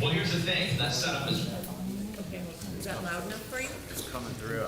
Well, here's the thing. That setup is. Okay, is that loud enough for you? It's coming through.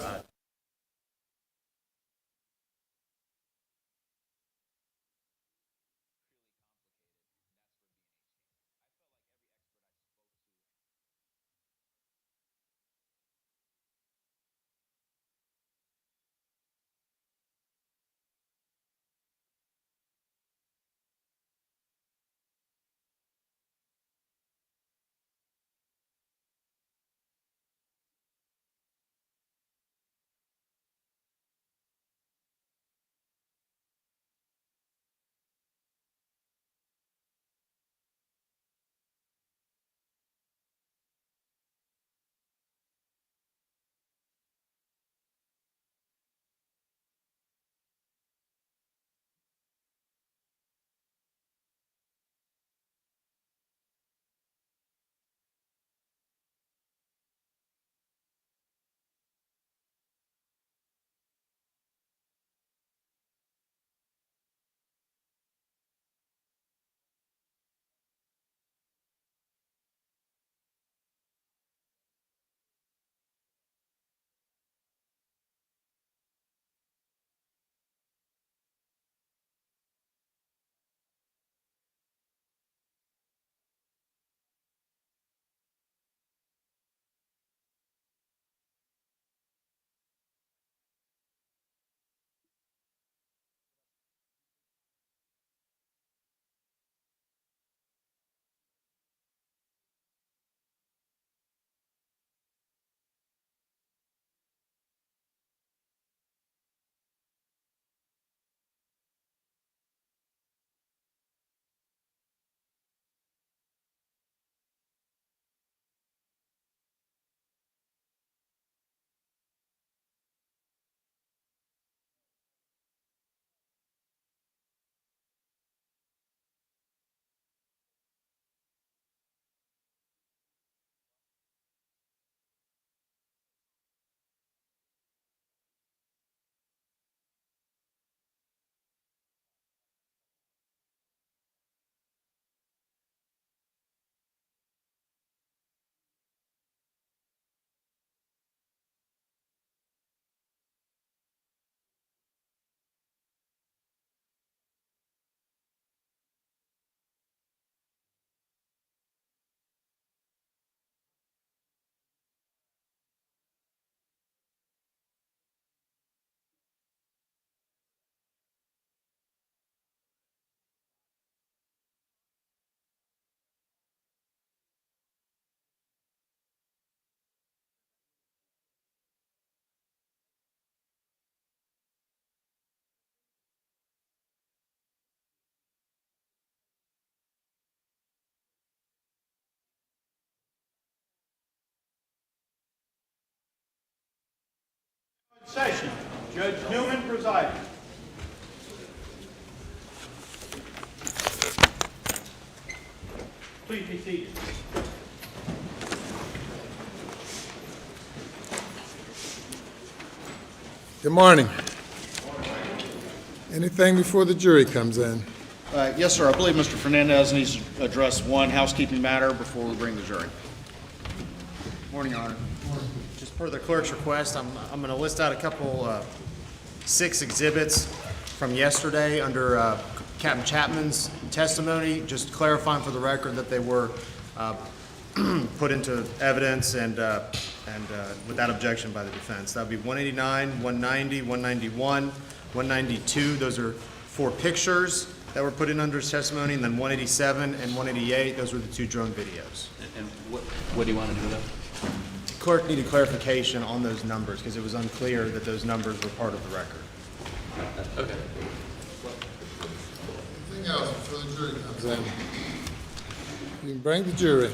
Session. Judge Newman presiding. Please be seated. Good morning. Anything before the jury comes in? Yes, sir. I believe Mr. Fernandez needs to address one housekeeping matter before we bring the jury. Morning, Your Honor. Just per the clerk's request, I'm going to list out a couple, 6 exhibits from yesterday under Captain Chapman's testimony, just clarifying for the record that they were put into evidence and without objection by the defense. That would be 189, 190, 191, 192. Those are 4 pictures that were put in under his testimony, and then 187 and 188. Those were the 2 drone videos. And what do you want to do with that? Clerk needed clarification on those numbers because it was unclear that those numbers were part of the record. Okay. Anything else before the jury comes in? You can bring the jury.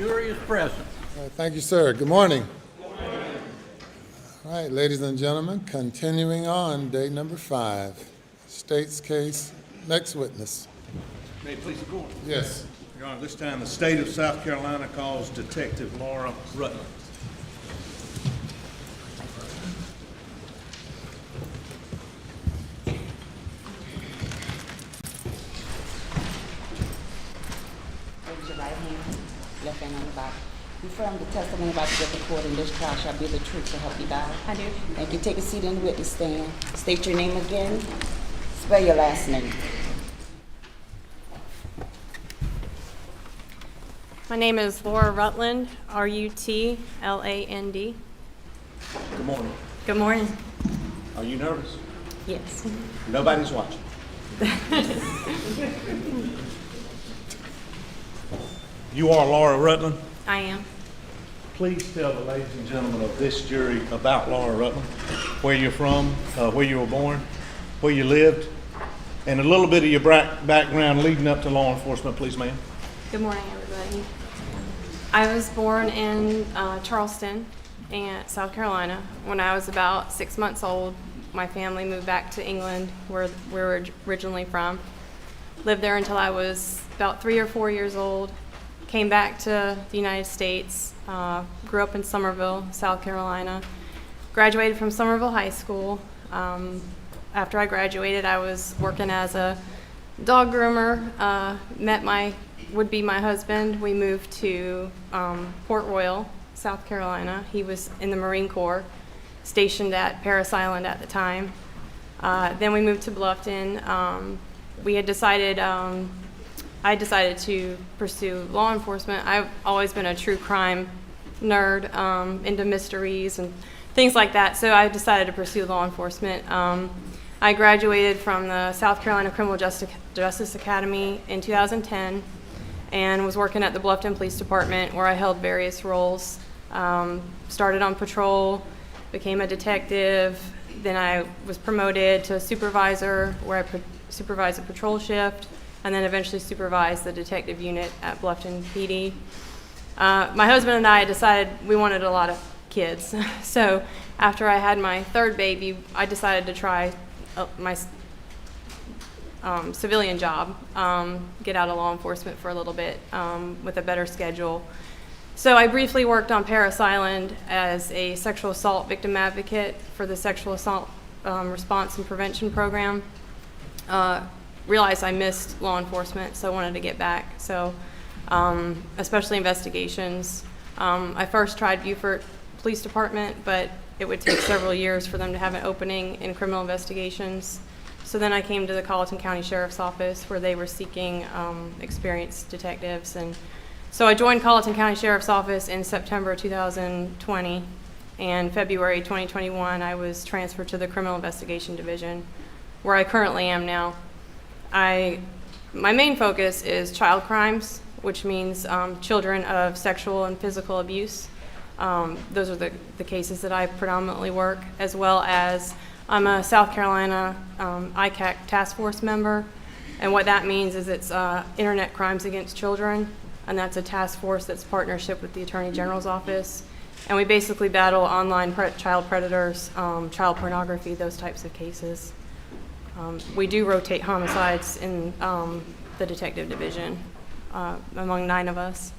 jury is present. All right, thank you, sir. Good morning. All right, ladies and gentlemen, continuing on, day number 5, state's case. Next witness. May it please the court. Yes. Your Honor, this time the state of South Carolina calls Detective Laura Rutland. Raise your right hand, left hand on the Bible. You affirm the testimony about to give the court in this trial shall be the truth, so help you God. I do. Thank you. Take a seat in the witness stand. State your name again. Spell your last name. My name is Laura Rutland, R-U-T-L-A-N-D. Good morning. Good morning. Are you nervous? Yes. Nobody's watching. You are Laura Rutland. I am. Please tell the ladies and gentlemen of this jury about Laura Rutland, where you're from, where you were born, where you lived, and a little bit of your background leading up to law enforcement, please, ma'am. Good morning, everybody. I was born in Charleston, South Carolina. When I was about 6 months old, my family moved back to England, where we were originally from. Lived there until I was about 3 or 4 years old. Came back to the United States, grew up in Somerville, South Carolina. Graduated from Somerville High School. After I graduated, I was working as a dog groomer, met my would-be-my husband. We moved to Port Royal, South Carolina. He was in the Marine Corps, stationed at Parris Island at the time. Then we moved to Bluffton. We had decided, I decided to pursue law enforcement. I've always been a true crime nerd, into mysteries and things like that, so I decided to pursue law enforcement. I graduated from the South Carolina Criminal Justice Academy in 2010 and was working at the Bluffton Police Department, where I held various roles. Started on patrol, became a detective, then I was promoted to supervisor, where I supervised a patrol shift, and then eventually supervised the detective unit at Bluffton PD. My husband and I decided we wanted a lot of kids. So after I had my third baby, I decided to try my civilian job, get out of law enforcement for a little bit with a better schedule. So I briefly worked on Parris Island as a sexual assault victim advocate for the sexual assault response and prevention program. Realized I missed law enforcement, so I wanted to get back. So, especially investigations. I first tried Beaufort Police Department, but it would take several years for them to have an opening in criminal investigations. So then I came to the Colleton County Sheriff's Office, where they were seeking experienced detectives. And so I joined Colleton County Sheriff's Office in September 2020, and February 2021 I was transferred to the Criminal Investigation Division, where I currently am now. My main focus is child crimes, which means children of sexual and physical abuse. Those are the cases that I predominantly work, as well as I'm a South Carolina ICAC task force member, and what that means is it's internet crimes against children, and that's a task force that's partnership with the Attorney General's office, and we basically battle online child predators, child pornography, those types of cases. We do rotate homicides in the detective division among 9 of us.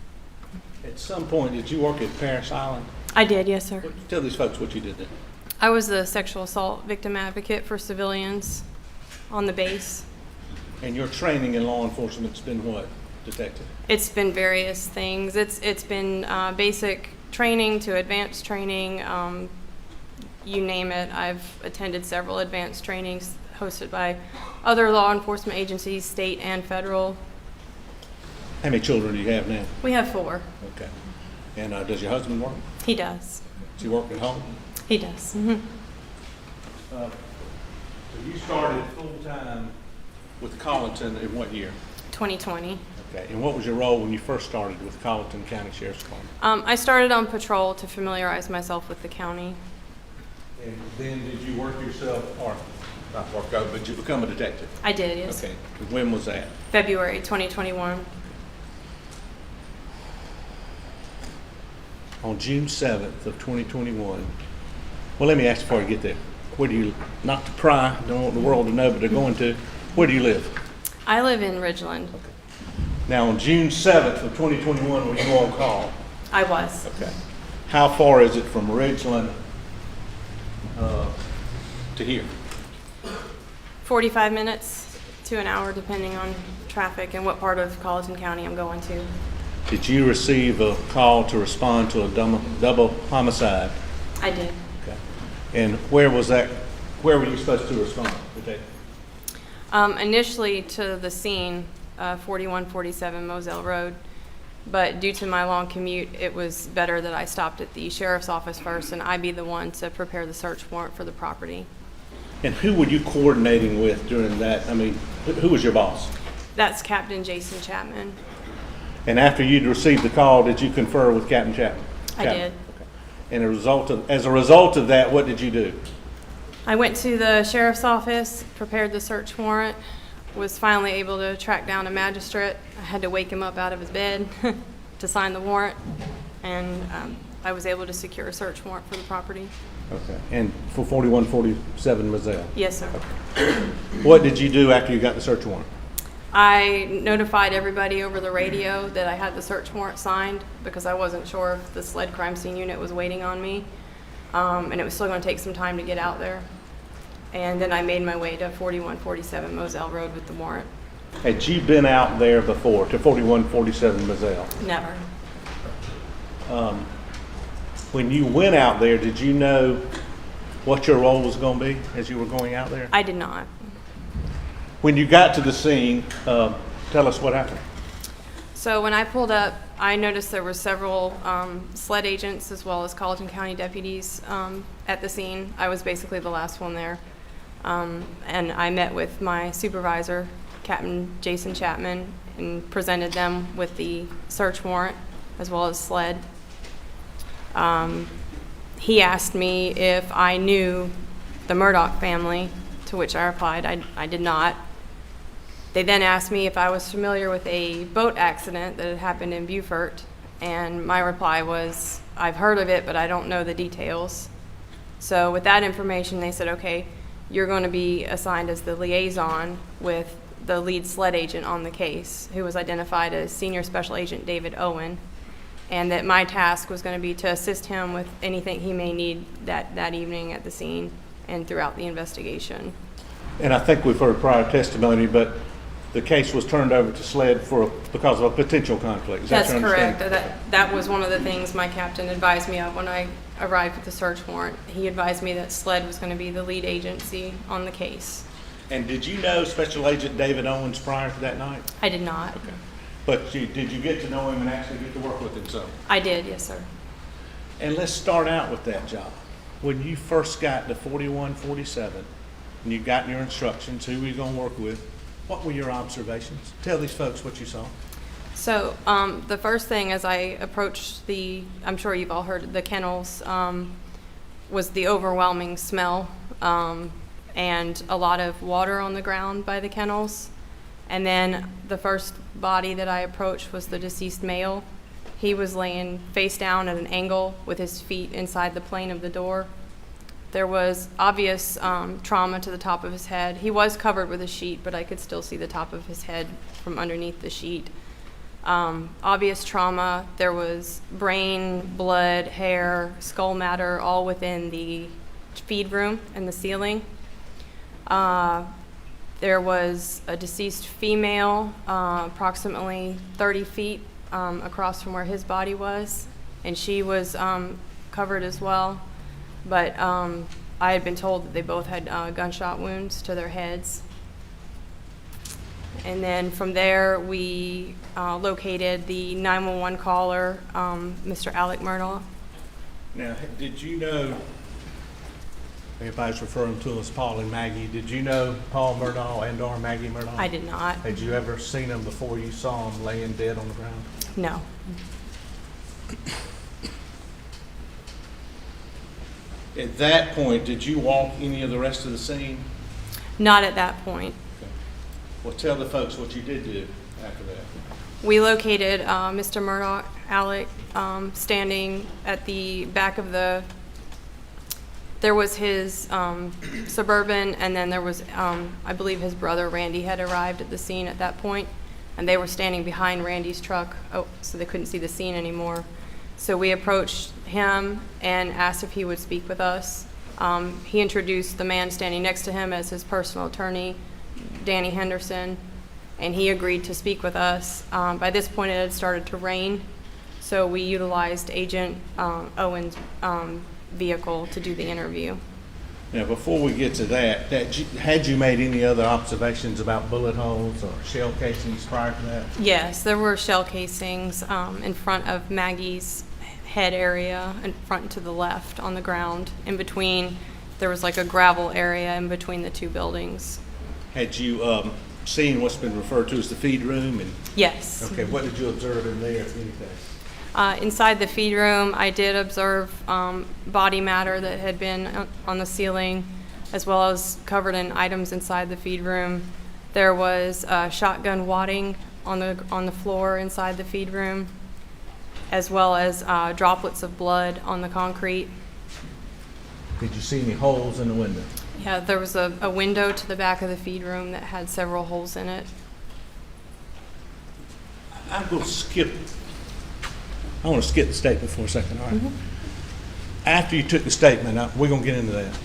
At some point, did you work at Parris Island? I did, yes, sir. Tell these folks what you did there. I was the sexual assault victim advocate for civilians on the base. And your training in law enforcement's been what, detective? It's been various things. It's been basic training to advanced training, you name it. I've attended several advanced trainings hosted by other law enforcement agencies, state and federal. How many children do you have now? We have 4. Okay. And does your husband work? He does. Does he work at home? He does. Mm-hmm. So you started full-time with COLLETON in what year? 2020. Okay. And what was your role when you first started with Colleton County Sheriff's Department? I started on patrol to familiarize myself with the county. And then did you work yourself, or not work out, but did you become a detective? I did, yes. Okay. When was that? February 2021. on June 7th of 2021. Well, let me ask before you get there. Where do you, not to pry, don't want the world to know, but they're going to, where do you live? I live in Ridgeland. Now, on June 7th of 2021, were you on call? I was. Okay. How far is it from Ridgeland to here? 45 minutes to an hour, depending on traffic and what part of Colleton County I'm going to. Did you receive a call to respond to a double homicide? I did. Okay. And where was that? Where were you supposed to respond? Okay. Initially to the scene, 4147 Moselle Road, but due to my long commute, it was better that I stopped at the sheriff's office first and I be the one to prepare the search warrant for the property. And who were you coordinating with during that? I mean, who was your boss? That's Captain Jason Chapman. And after you'd received the call, did you confer with Captain Chapman? I did. Okay. And as a result of that, what did you do? I went to the sheriff's office, prepared the search warrant, was finally able to track down a magistrate. I had to wake him up out of his bed to sign the warrant, and I was able to secure a search warrant for the property. Okay. And for 4147 Moselle? Yes, sir. What did you do after you got the search warrant? I notified everybody over the radio that I had the search warrant signed because I wasn't sure if the SLED crime scene unit was waiting on me, and it was still going to take some time to get out there. And then I made my way to 4147 Moselle Road with the warrant. Had you been out there before to 4147 Moselle? Never. When you went out there, did you know what your role was going to be as you were going out there? I did not. When you got to the scene, tell us what happened. So when I pulled up, I noticed there were several SLED agents as well as Colleton County deputies at the scene. I was basically the last one there. And I met with my supervisor, Captain Jason Chapman, and presented them with the search warrant as well as SLED. He asked me if I knew the Murdaugh family, to which I replied I did not. They then asked me if I was familiar with a boat accident that had happened in Beaufort, and my reply was, I've heard of it, but I don't know the details. So with that information, they said, okay, you're going to be assigned as the liaison with the lead SLED agent on the case, who was identified as Senior Special Agent David Owen, and that my task was going to be to assist him with anything he may need that evening at the scene and throughout the investigation. And I think we've heard prior testimony, but the case was turned over to SLED because of a potential conflict. Is that That's your correct. understanding? That was one of the things my captain advised me of when I arrived with the search warrant. He advised me that SLED was going to be the lead agency on the case. And did you know Special Agent David Owens prior to that night? I did not. Okay. But did you get to know him and actually get to work with him some? I did, yes, sir. And let's start out with that job. When you first got to 4147 and you got your instructions, who were you going to work with, what were your observations? Tell these folks what you saw. So the first thing as I approached I'm sure you've all heard the kennels, was the overwhelming smell and a lot of water on the ground by the kennels. And then the first body that I approached was the deceased male. He was laying face down at an angle with his feet inside the plane of the door. There was obvious trauma to the top of his head. He was covered with a sheet, but I could still see the top of his head from underneath the sheet. Obvious trauma. There was brain, blood, hair, skull matter, all within the feed room and the ceiling. There was a deceased female, approximately 30 feet across from where his body was, and she was covered as well. But I had been told that they both had gunshot wounds to their heads. And then from there, we located the 911 caller, Mr. Alex Murdaugh. Now, did you know, everybody's referring to as Paul and Maggie, did you know Paul Murdaugh and or Maggie Murdaugh? I did not. Had you ever seen them before you saw them laying dead on the ground? No. At that point, did you walk any of the rest of the scene? Not at that point. Okay. Well, tell the folks what you did do after that. We located Mr. Murdaugh, Alex, standing at the back of there was his Suburban, and then there was, I believe his brother Randy had arrived at the scene at that point, and they were standing behind Randy's truck, so they couldn't see the scene anymore. So we approached him and asked if he would speak with us. He introduced the man standing next to him as his personal attorney, Danny Henderson, and he agreed to speak with us. By this point, it had started to rain, so we utilized Agent Owen's vehicle to do the interview. Now, before we get to that, had you made any other observations about bullet holes or shell casings prior to that? Yes, there were shell casings in front of Maggie's head area, in front to the left on the ground. In between, there was like a gravel area in between the two buildings. Had you seen what's been referred to as the feed room? And Yes. okay, what did you observe in there, if anything? Inside the feed room, I did observe body matter that had been on the ceiling, as well as covered in items inside the feed room. There was shotgun wadding on the floor inside the feed room, as well as droplets of blood on the concrete. Did you see any holes in the window? Yeah, there was a window to the back of the feed room that had several holes in it. I want to skip the statement for a second, all right? After you took the statement, we're going to get into that.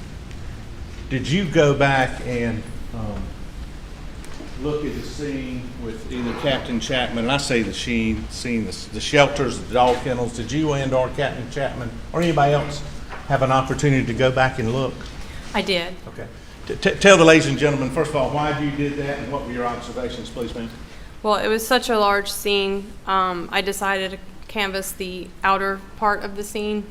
Did you go back and look at the scene with either Captain Chapman, and I say the scene, the shelters, the dog kennels, did you and/or Captain Chapman or anybody else have an opportunity to go back and look? I did. Okay. Tell the ladies and gentlemen, first of all, why you did that and what were your observations, please, ma'am? Well, it was such a large scene, I decided to canvas the outer part of the scene.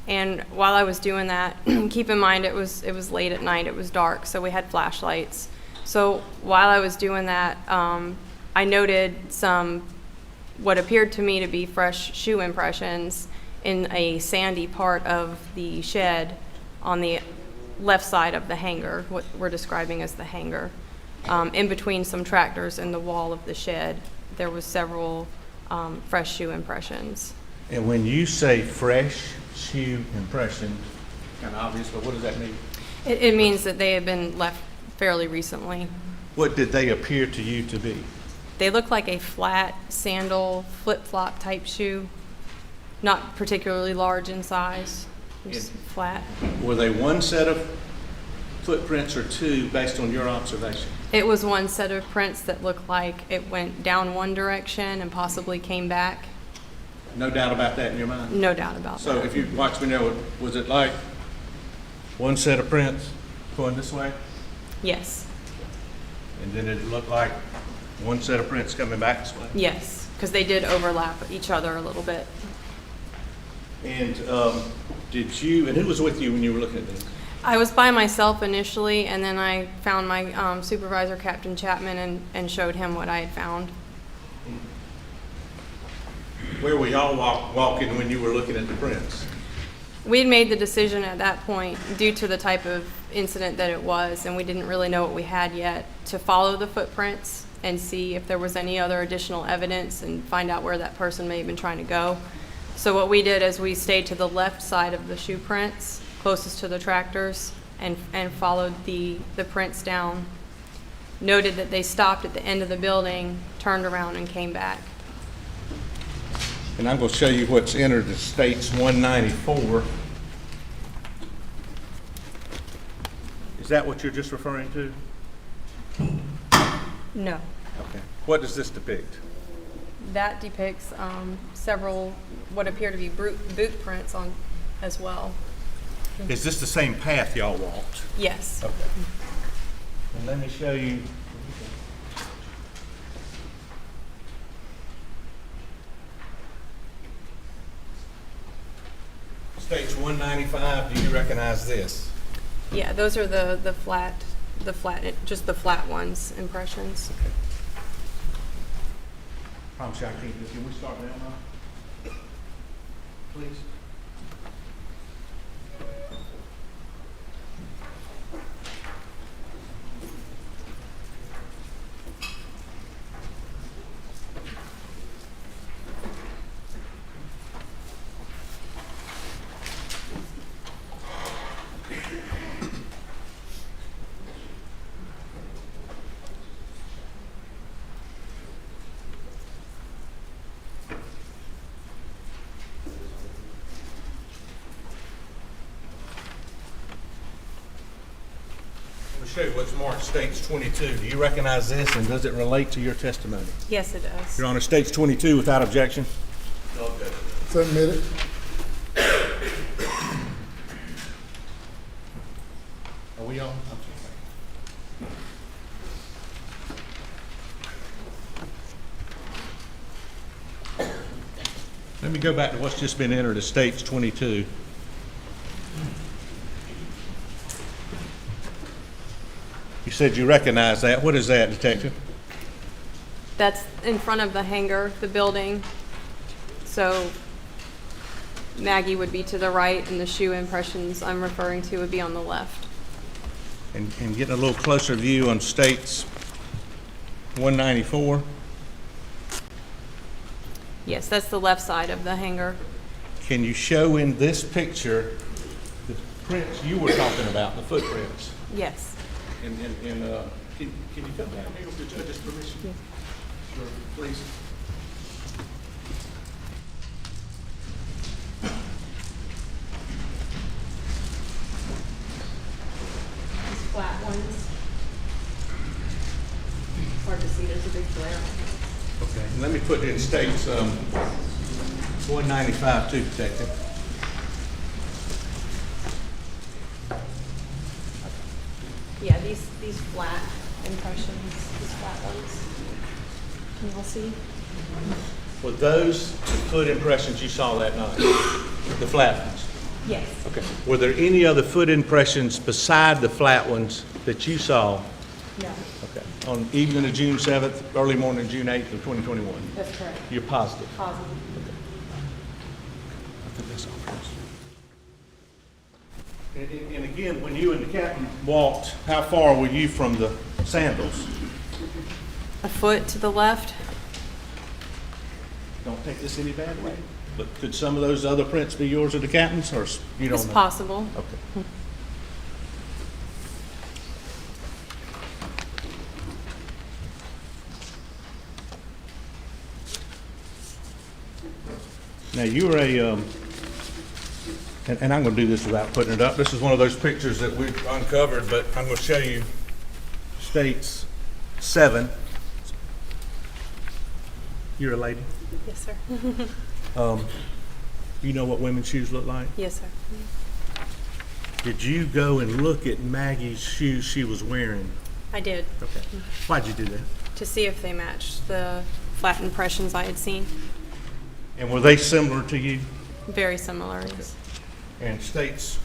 And while I was doing that, keep in mind it was late at night, it was dark, so we had flashlights. So while I was doing that, I noted some what appeared to me to be fresh shoe impressions in a sandy part of the shed on the left side of the hangar, what we're describing as the hangar. In between some tractors and the wall of the shed, there was several fresh shoe impressions. And when you say fresh shoe impression, kind of obvious, but what does that mean? It means that they had been left fairly recently. What did they appear to you to be? They look like a flat sandal, flip-flop type shoe, not particularly large in size, just flat. Were they one set of footprints or two based on your observation? It was one set of prints that looked like it went down one direction and possibly came back. No doubt about that in your mind? No doubt about that. So if you watch me now, was it like one set of prints going this way? Yes. And then it looked like one set of prints coming back this way? Yes, because they did overlap each other a little bit. And and who was with you when you were looking at this? I was by myself initially, and then I found my supervisor, Captain Chapman, and showed him what I had found. Where were y'all walking when you were looking at the prints? We had made the decision at that point, due to the type of incident that it was, and we didn't really know what we had yet, to follow the footprints and see if there was any other additional evidence and find out where that person may have been trying to go. So what we did is we stayed to the left side of the shoe prints, closest to the tractors, and followed the prints down. Noted that they stopped at the end of the building, turned around, and came back. And I'm going to show you what's entered the States 194. Is that what you're just referring to? No. Okay. What does this depict? That depicts several what appear to be boot prints on as well. Is this the same path y'all walked? Yes. Okay. And let me show you. States 195, do you recognize this? Yeah, those are the flat, just the flat ones impressions. Okay. Promise you I can't. Can we start now, please? show you what's marked States 22. Do you recognize this, and does it relate to your testimony? Yes, it does. Your Honor, States 22 without objection. No objection. Submitted. Are we on? Let me go back to what's just been entered as States 22. You said you recognize that. What is that, Detective? That's in front of the hangar, the building. So Maggie would be to the right, and the shoe impressions I'm referring to would be on the left. And getting a little closer view on States 194. Yes, that's the left side of the hangar. Can you show in this picture the prints you were talking about, the footprints? Yes. Can you come down here with the judge's permission? Yes. Sure, please. These flat ones. It's hard to see, there's a big flare on it. Okay, and let me put in States 195 too, Detective. Yeah, these flat impressions, these flat ones. Can you all see? Were those the foot impressions you saw that night? The flat ones? Yes. Okay. Were there any other foot impressions beside the flat ones that you saw? No, Okay. On evening of June 7th, early morning of June 8th of 2021? that's correct. You're positive? Positive. I think that's all. And again, when you and the captain walked, how far were you from the sandals? A foot to the left? Don't take this any bad way, but could some of those other prints be yours or the captain's, or you don't know? It's possible. Okay. Now, you were and I'm going to do this without putting it up. This is one of those pictures that we've uncovered, but I'm going to show you States 7. You're a lady? Yes, sir. You know what women's shoes look like? Yes, sir. Did you go and look at Maggie's shoes she was wearing? I did, Okay. Why'd you do that? to see if they matched the flat impressions I had seen. And were they similar to you? Very similar. Yes. And States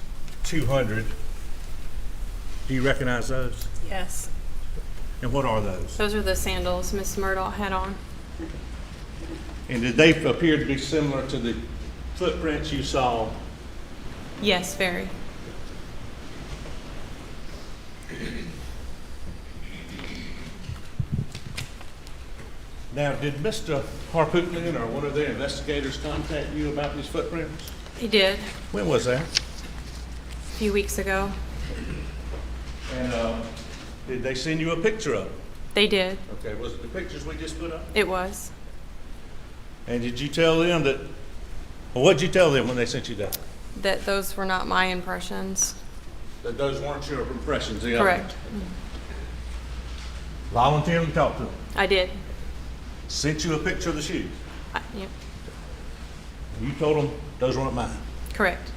200, do you recognize those? Yes. And what are those? Those are the sandals Miss Murdaugh had on. And did they appear to be similar to the footprints you saw? Yes, very. Now, did Mr. Harpootlian or one of their investigators contact you about these footprints? He did When was that? a few weeks ago. And did they send you a picture of them? They did. Okay, was it the pictures we just put up? It was. And did you tell them that, well, what'd you tell them when they sent you that? That those were not my impressions. That those weren't your impressions, the other Correct. ones? Voluntarily talked to them? I did. Sent you a picture of the shoes? Yep. You told them those weren't mine? Correct.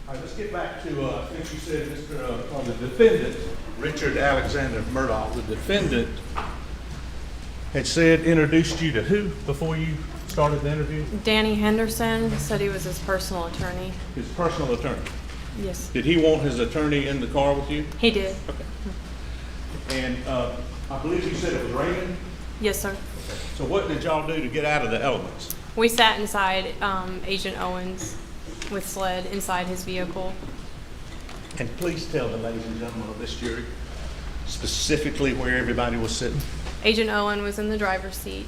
All right, let's get back to, I think you said the defendant, Richard Alexander Murdaugh, the defendant had said, introduced you to who before you started the interview? Danny Henderson said he was his personal attorney. His personal attorney. Yes. Did he want his attorney in the car with you? He did. Okay. And I believe you said it was raining? Yes, sir. So what did y'all do to get out of the elements? We sat inside Agent Owens with SLED inside his vehicle. And please tell the ladies and gentlemen of this jury specifically where everybody was sitting. Agent Owen was in the driver's seat.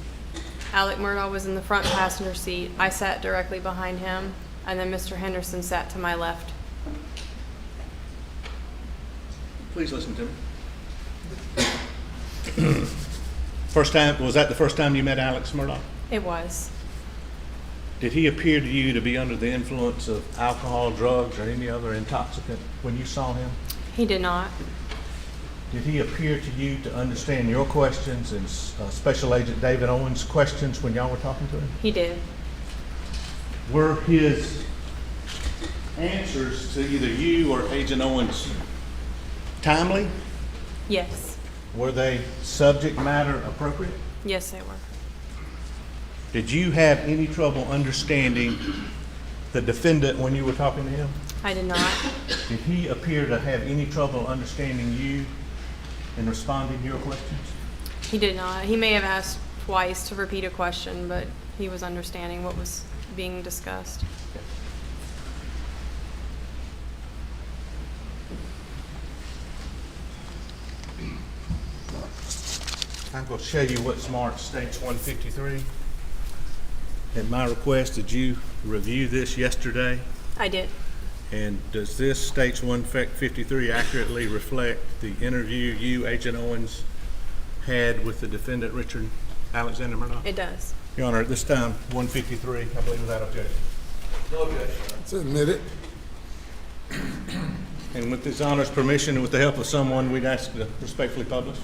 Alex Murdaugh was in the front passenger seat. I sat directly behind him, and then Mr. Henderson sat to my left. Please listen to me. Was that the first time you met Alex Murdaugh? It was. Did he appear to you to be under the influence of alcohol, drugs, or any other intoxicant when you saw him? He did not. Did he appear to you to understand your questions and Special Agent David Owens' questions when y'all were talking to him? He did. Were his answers to either you or Agent Owens timely? Yes. Were they subject matter appropriate? Yes, they were. Did you have any trouble understanding the defendant when you were talking to him? I did not. Did he appear to have any trouble understanding you and responding to your questions? He did not. He may have asked twice to repeat a question, but he was understanding what was being discussed. I'm going to show you what Smart states 153. At my request, did you review this yesterday? I did. And does this states 153 accurately reflect the interview you, Agent Owens, had with the defendant, Richard Alexander Murdaugh? It does. Your Honor, at this time, 153, I believe without objection. No objection. It's admitted. And with this Honor's permission and with the help of someone, we'd ask to respectfully publish.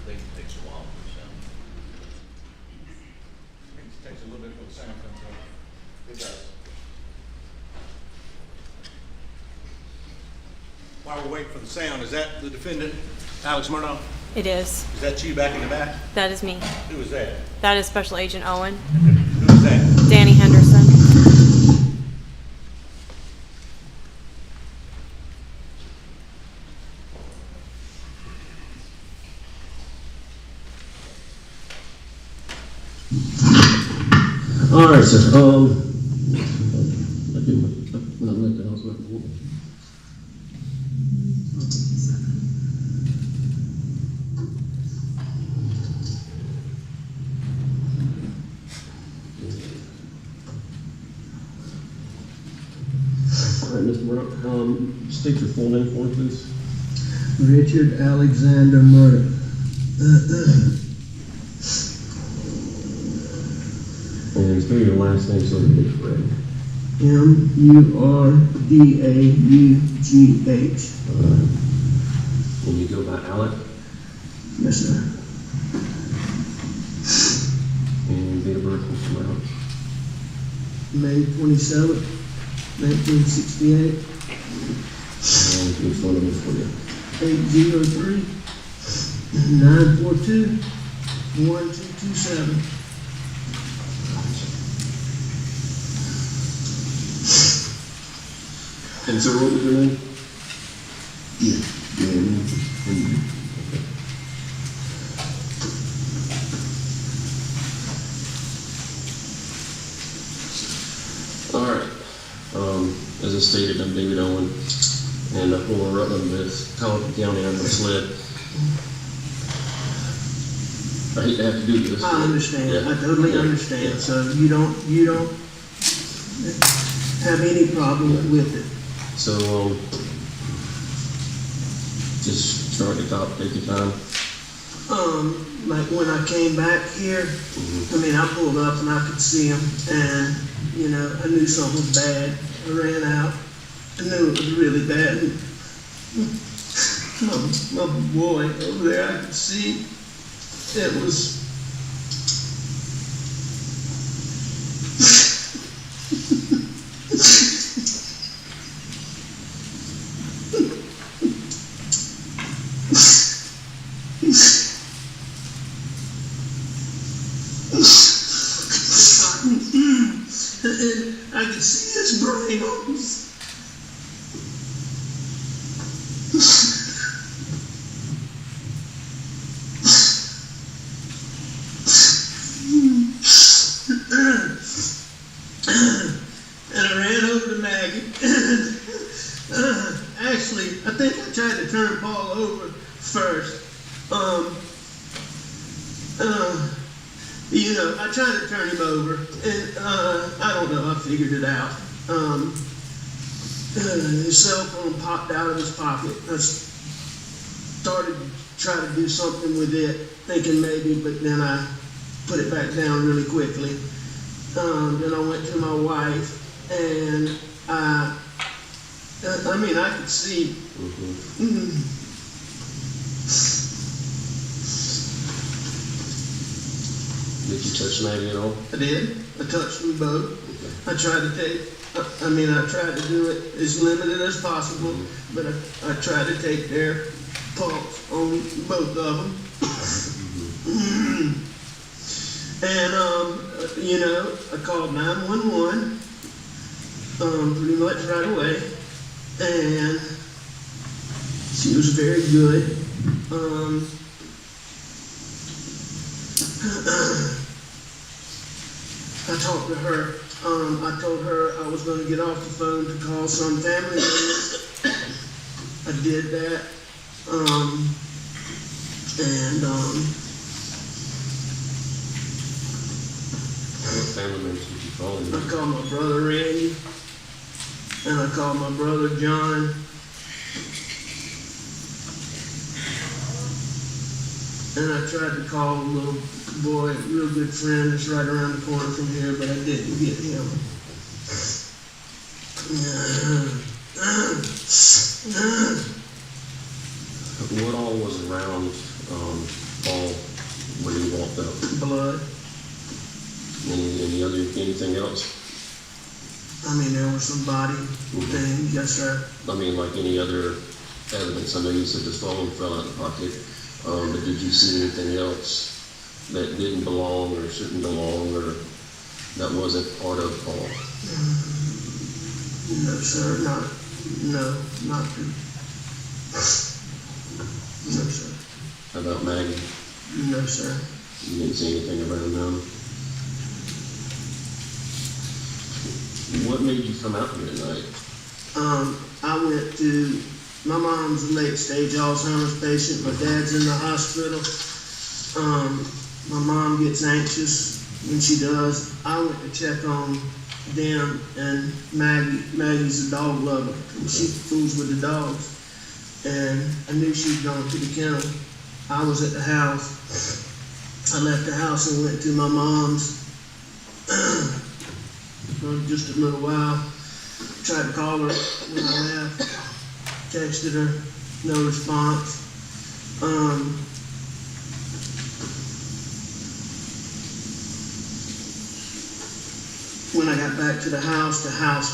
I think it takes a while for sound. It takes a little bit for the sound to come through. It does. While we're waiting for the sound, is that the defendant, Alex Murdaugh? It is. Is that you back in the back? That is me. Who is that? That is Special Agent Owen. Who is that? Danny Henderson. All right, sir. I let the house work. All right, Mr. Murdaugh, state your full name for me, please. Richard Alexander Murdaugh. And spell your last name so we get it correct. Murdaugh. Can you go by Alec? Yes, sir. And date of birth, Mr. Murdaugh. May 27th, 1968, And can you phone number for you? 803-942-1227. And so what was your name? Yeah. All right. As I stated, I'm David Owen, and I'm from Rutland with Colleton County. I'm with SLED. I hate to have to do this. I understand. Yeah. I totally Yeah. understand. Yeah. So you don't have any problem with it. So, just start at the top, take your time. Like when I came back here, I mean, I pulled up and I could see him, and you know, I knew something was bad. I ran out. I knew it was really bad. My boy over there, I could see it was. I could see his brain almost. And I ran over to Maggie. Actually, I think I tried to turn Paul over first. You know, I tried to turn him over, and I don't know, I figured it out. His cell phone popped out of his pocket. I started to try to do something with it, thinking maybe, but then I put it back down really quickly. Then I went to my wife, and I mean, I could see. Did you touch Maggie at all? I did. I touched them both. I tried to take, I tried to do it as limited as possible, but I tried to take their pulse on both of them. And, you know, I called 911, pretty much right away, and she was very good. I talked to her. I told her I was going to get off the phone to call some family members. I did that. What family members did you call? I called my brother Randy, and I called my brother John. And I tried to call a little boy, a real good friend that's right around the corner from here, but I didn't get him. What all was around Paul when he walked up? Blood. Anything else? I mean, there was some body things, yes, sir. I mean, like any other evidence? I know you said the phone fell out of the pocket, but did you see anything else that didn't belong or shouldn't belong or that wasn't part of Paul? No, sir, not the, no, sir. How about Maggie? No, sir. You didn't see anything around them? What made you come out here tonight? I went to, my mom's a late stage Alzheimer's patient. My dad's in the hospital. My mom gets anxious when she does. I went to check on them, and Maggie's a dog lover. And she fools with the dogs. And I knew she'd gone to the kennel. I was at the house. I left the house and went to my mom's for just a little while. Tried to call her when I left. Texted her, no response. When I got back to the house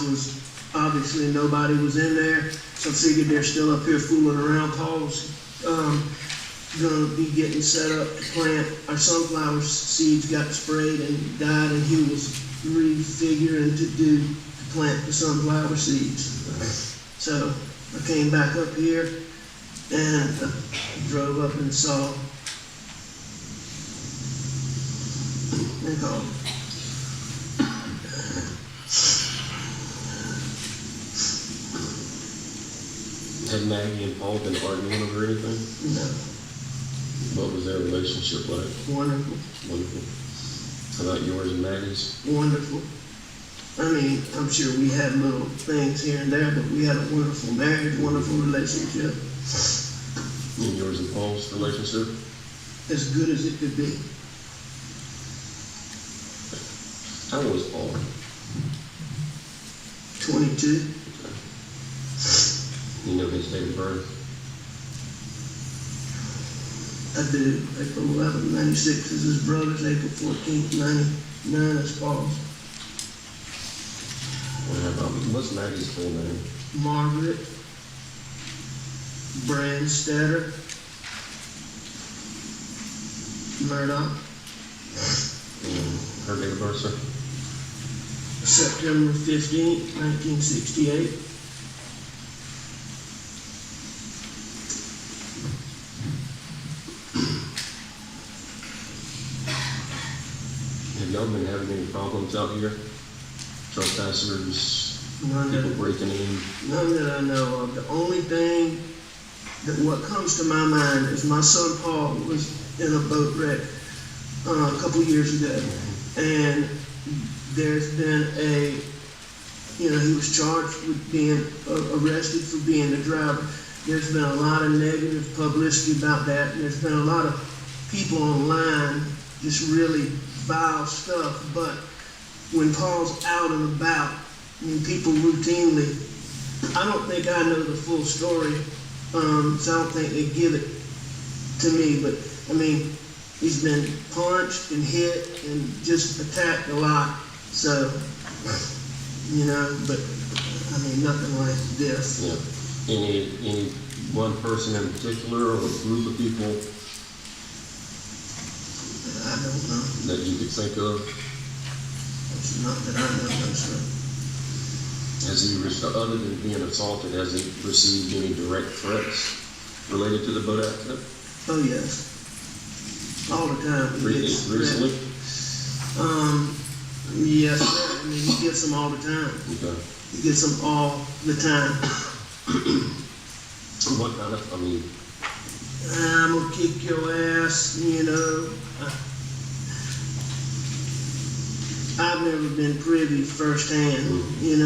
was obviously nobody was in there, so I figured they're still up here fooling around. Paul's gonna be getting set up to plant. Our sunflower seeds got sprayed and died, and he was refiguring to plant the sunflower seeds. So I came back up here and drove up and saw and called. Had Maggie and Paul been arguing over anything? No. What was their relationship like? Wonderful. Wonderful. How about yours and Maggie's? Wonderful. I mean, I'm sure we had little things here and there, but we had a wonderful marriage, wonderful relationship. And yours and Paul's relationship? As good as it could be. How old was Paul? 22. You know his date of birth? I do. April 11th, 96 is his brother's. April 14th, 99 is Paul's. What's Maggie's full name? Margaret Brandstetter Murdaugh. And her date of birth, sir? September 15th, 1968. Have y'all been having any problems out here? Trespassers, None people that, breaking in? none that I know of. The only thing that what comes to my mind is my son Paul was in a boat wreck a couple years ago, and there's been he was charged with being arrested for being the driver. There's been a lot of negative publicity about that, and there's been a lot of people online just really vile stuff. But when Paul's out and about, I mean, people routinely, I don't think I know the full story, so I don't think they give it to me, but I mean, he's been punched and hit and just attacked a lot, so, but I mean, nothing like this. Yeah. Any one person in particular or a group of people I don't know. that you could think of? It's not that I know, no, sir. Has he, other than being assaulted, has he received any direct threats related to the boat accident? Oh, yes. All the time. He gets Recently? Yes, sir. I mean, he gets them all the time. Okay. He gets them all the time. What kind of, I mean, I'm gonna kick your ass, I've never been privy firsthand, Is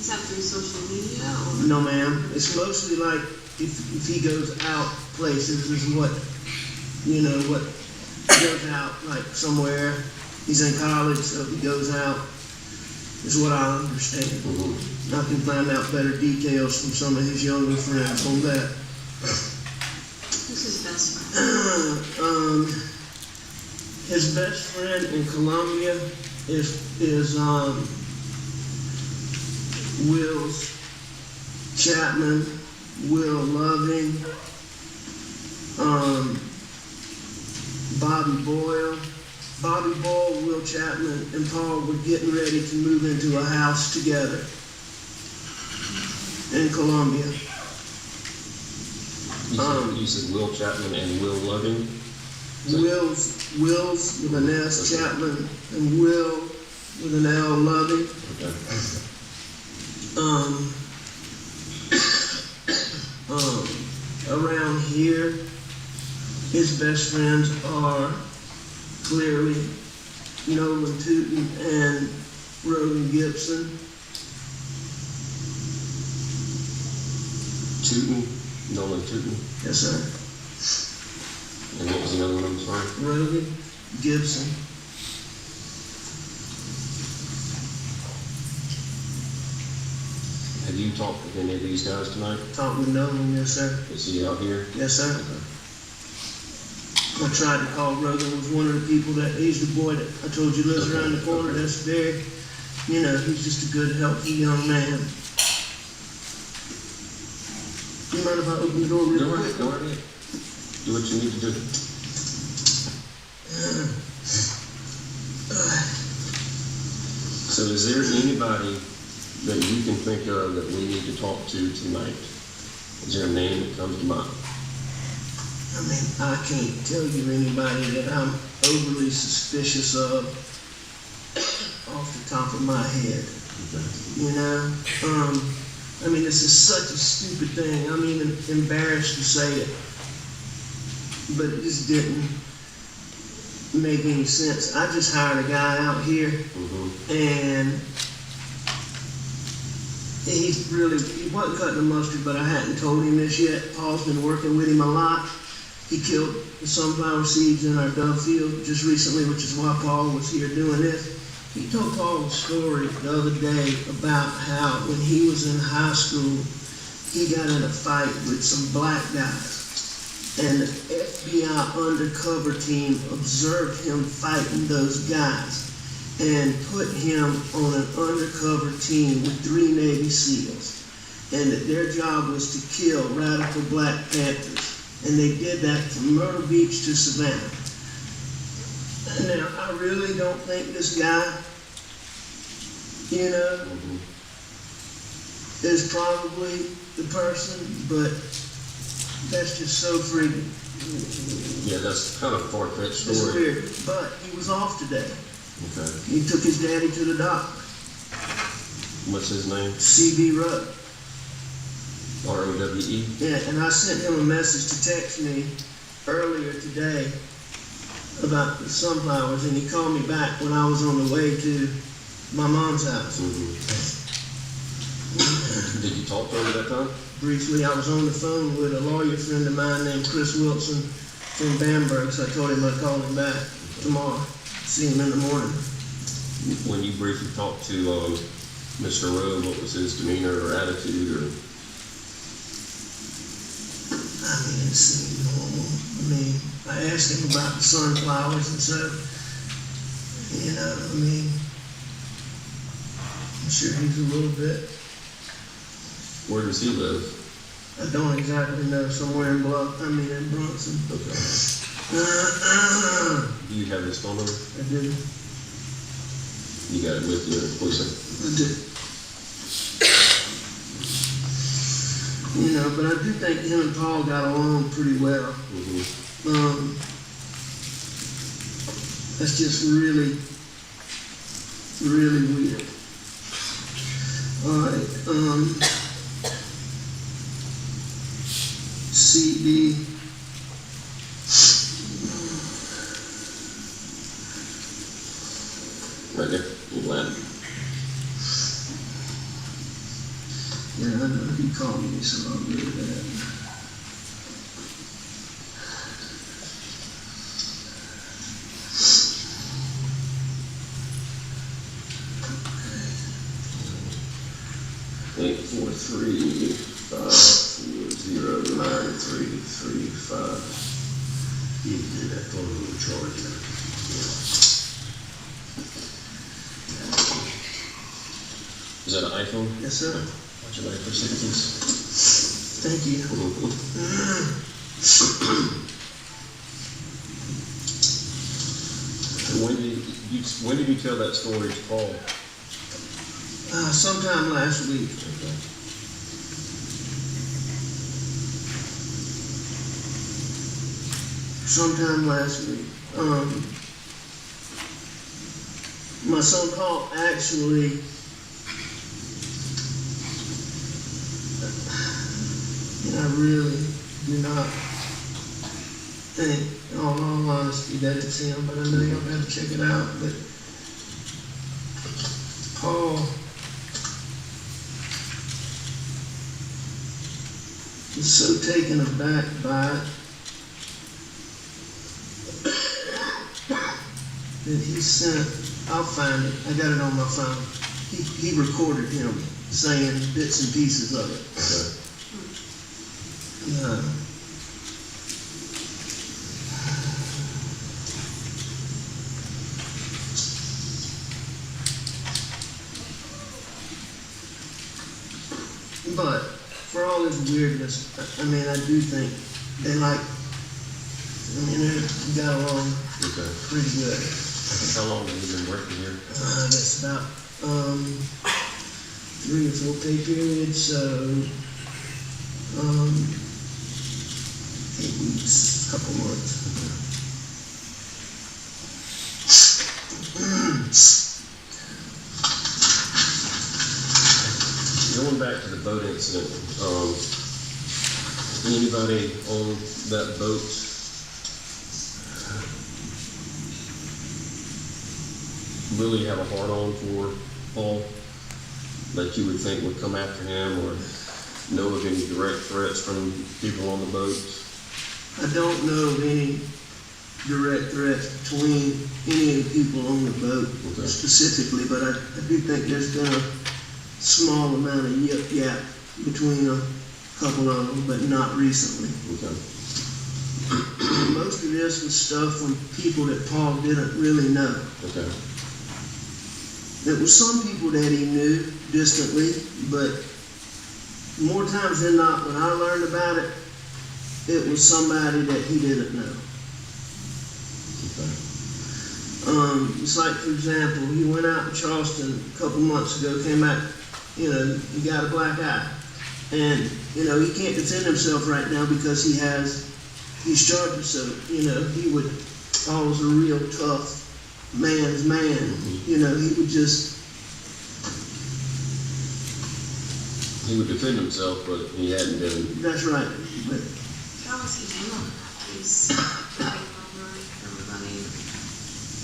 that through social media or? No, ma'am. It's mostly like if he goes out places is what goes out, like somewhere. He's in college, so if he goes out, is what I understand. I can find out better details from some of his younger friends on that. Who's his best friend? His best friend in Columbia is Will Chapman, Will Loving, Bobby Boyle. Bobby Boyle, Will Chapman, and Paul were getting ready to move into a house together in Columbia. you said Will Chapman and Will Loving? Will's with an S, Chapman, and Will with an L, Loving. Okay. Around here, his best friends are clearly Nolan Tootin and Rogan Gibson. Tootin, Nolan Tootin. Yes, sir. And what was the other one, I'm sorry? Rogan Gibson. Have you talked with any of these guys tonight? Talked with Nolan, yes, sir. Is he out here? Yes, sir. Okay. I tried to call Rogan, was one of the people he's the boy that I told you lives around the corner. That's very, he's just a good, healthy young man. You mind if I open the door real quick? Go right ahead. Do what you need to do. So is there anybody that you can think of that we need to talk to tonight? Is there a name that comes to mind? I mean, I can't tell you anybody that I'm overly suspicious of off the top of my head. I mean, this is such a stupid thing. I'm even embarrassed to say it, but it just didn't make any sense. I just hired a guy out here, and he wasn't cutting the mustard, but I hadn't told him this yet. Paul's been working with him a lot. He killed the sunflower seeds in our dove field just recently, which is why Paul was here doing this. He told Paul a story the other day about how when he was in high school, he got in a fight with some black guys. And the FBI undercover team observed him fighting those guys and put him on an undercover team with 3 Navy SEALs. And that their job was to kill radical Black Panthers. And they did that from Myrtle Beach to Savannah. Now, I really don't think this guy you know, is probably the person, but that's just so freaking. Yeah, that's kind of a far-fetched It's story. weird, but he was off today. Okay. He took his daddy to the doctor. What's his name? CB Rudd. R-O-W-E? Yeah, and I sent him a message to text me earlier today about the sunflowers, and he called me back when I was on the way to my mom's house. Did you talk to him at that time? Briefly, I was on the phone with a lawyer friend of mine named Chris Wilson from Bamberg, so I told him I'd call him back tomorrow, see him in the morning. When you briefly talked to Mr. Rowe, what was his demeanor or attitude? Or I mean, it seemed normal. I mean, I asked him about the sunflowers and so, you know, I mean, I'm sure he's a little bit. Where does he live? I don't exactly know, somewhere in Bronson. Okay. Do you have his phone number? I do. You got it with you, please? I do. You know, but I do think him and Paul got along pretty well. That's just really, really weird. All right, CD. Right there, in Latin. Yeah, I know, he called me, so I'll do that. Okay. 843-540-9335. You can do that phone number charge now. Is that an iPhone? Yes, sir. Watch your life for seconds. Thank you. When did you tell that story to Paul? Sometime last week. Okay. Sometime last week. My son Paul actually, and I really do not think, in all honesty, that it's him, but I know y'all got to check it out. But Paul was so taken aback by it that he sent, I'll find it, I got it on my phone. He recorded him saying bits and pieces of it. But for all his weirdness, I mean, I do think they they got along pretty good. How long have you been working here? That's about 3 or 4 pay periods, so 8 weeks, couple months. Going back to the boat incident, anybody on that boat really have a hard-on for Paul that you would think would come after him, or know of any direct threats from people on the boat? I don't know of any direct threats between any of the people on the boat specifically, but I do think there's been a small amount of yap between a couple of them, but not recently. And most of this was stuff from people that Paul didn't really know. There were some people that he knew distantly, but more times than not, when I learned about it, it was somebody that he didn't know. It's like, for example, he went out in Charleston a couple months ago, came back, you know, he got a black eye. And, you know, he can't defend himself right now because he's charged, so, you know, he would, Paul was a real tough man's man. You know, he would just... He would defend himself, but he hadn't been. That's right. But How was he handling that case?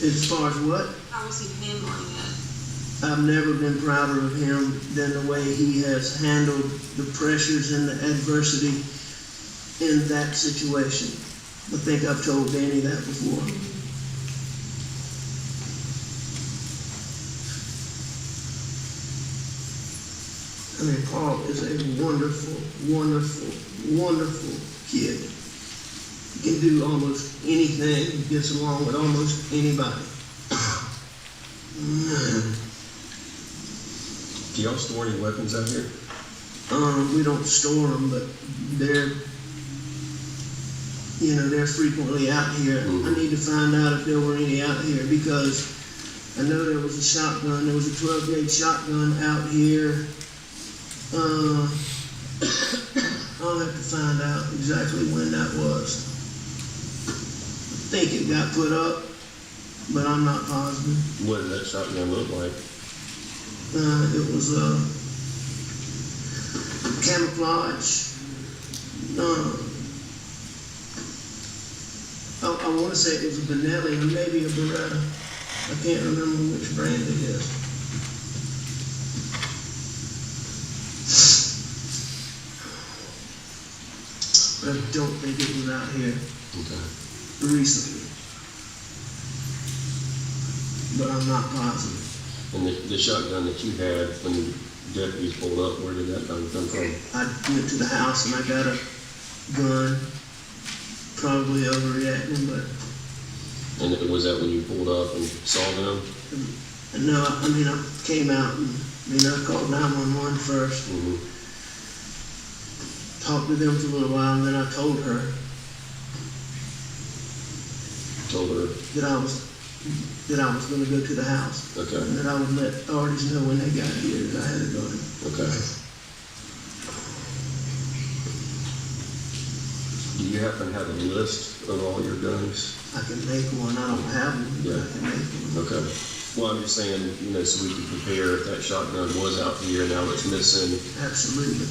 as far as what? How was he handling it? I've never been prouder of him than the way he has handled the pressures and the adversity in that situation. I think I've told Danny that before. I mean, Paul is a wonderful, wonderful, wonderful kid. He can do almost anything. He gets along with almost anybody. Do y'all store any weapons out here? We don't store them, but they're, you know, they're frequently out here. I need to find out if there were any out here because I know there was a shotgun. There was a 12-gauge shotgun out here. I'll have to find out exactly when that was. I think it got put up, but I'm not positive. What did that shotgun look like? It was camouflage. I want to say it was a Benelli or maybe a Beretta. I can't remember which brand it is. But I don't think it was out here recently. But I'm not positive. And the shotgun that you had when deputies pulled up, where did that gun come from? I went to the house and I got a gun, probably overreacting, but... And was that when you pulled up and saw them? No, I mean, I came out and, I called 911 first. Talked to them for a little while, and then I told her. Told her? That I was going to go to the house. Okay. And that I would let authorities know when they got here that I had a gun. Okay. Do you happen to have a list of all your guns? I can make one. I don't have one, but I can make one. Okay. Well, I'm just saying, so we can compare if that shotgun was out here, now it's missing. Absolutely.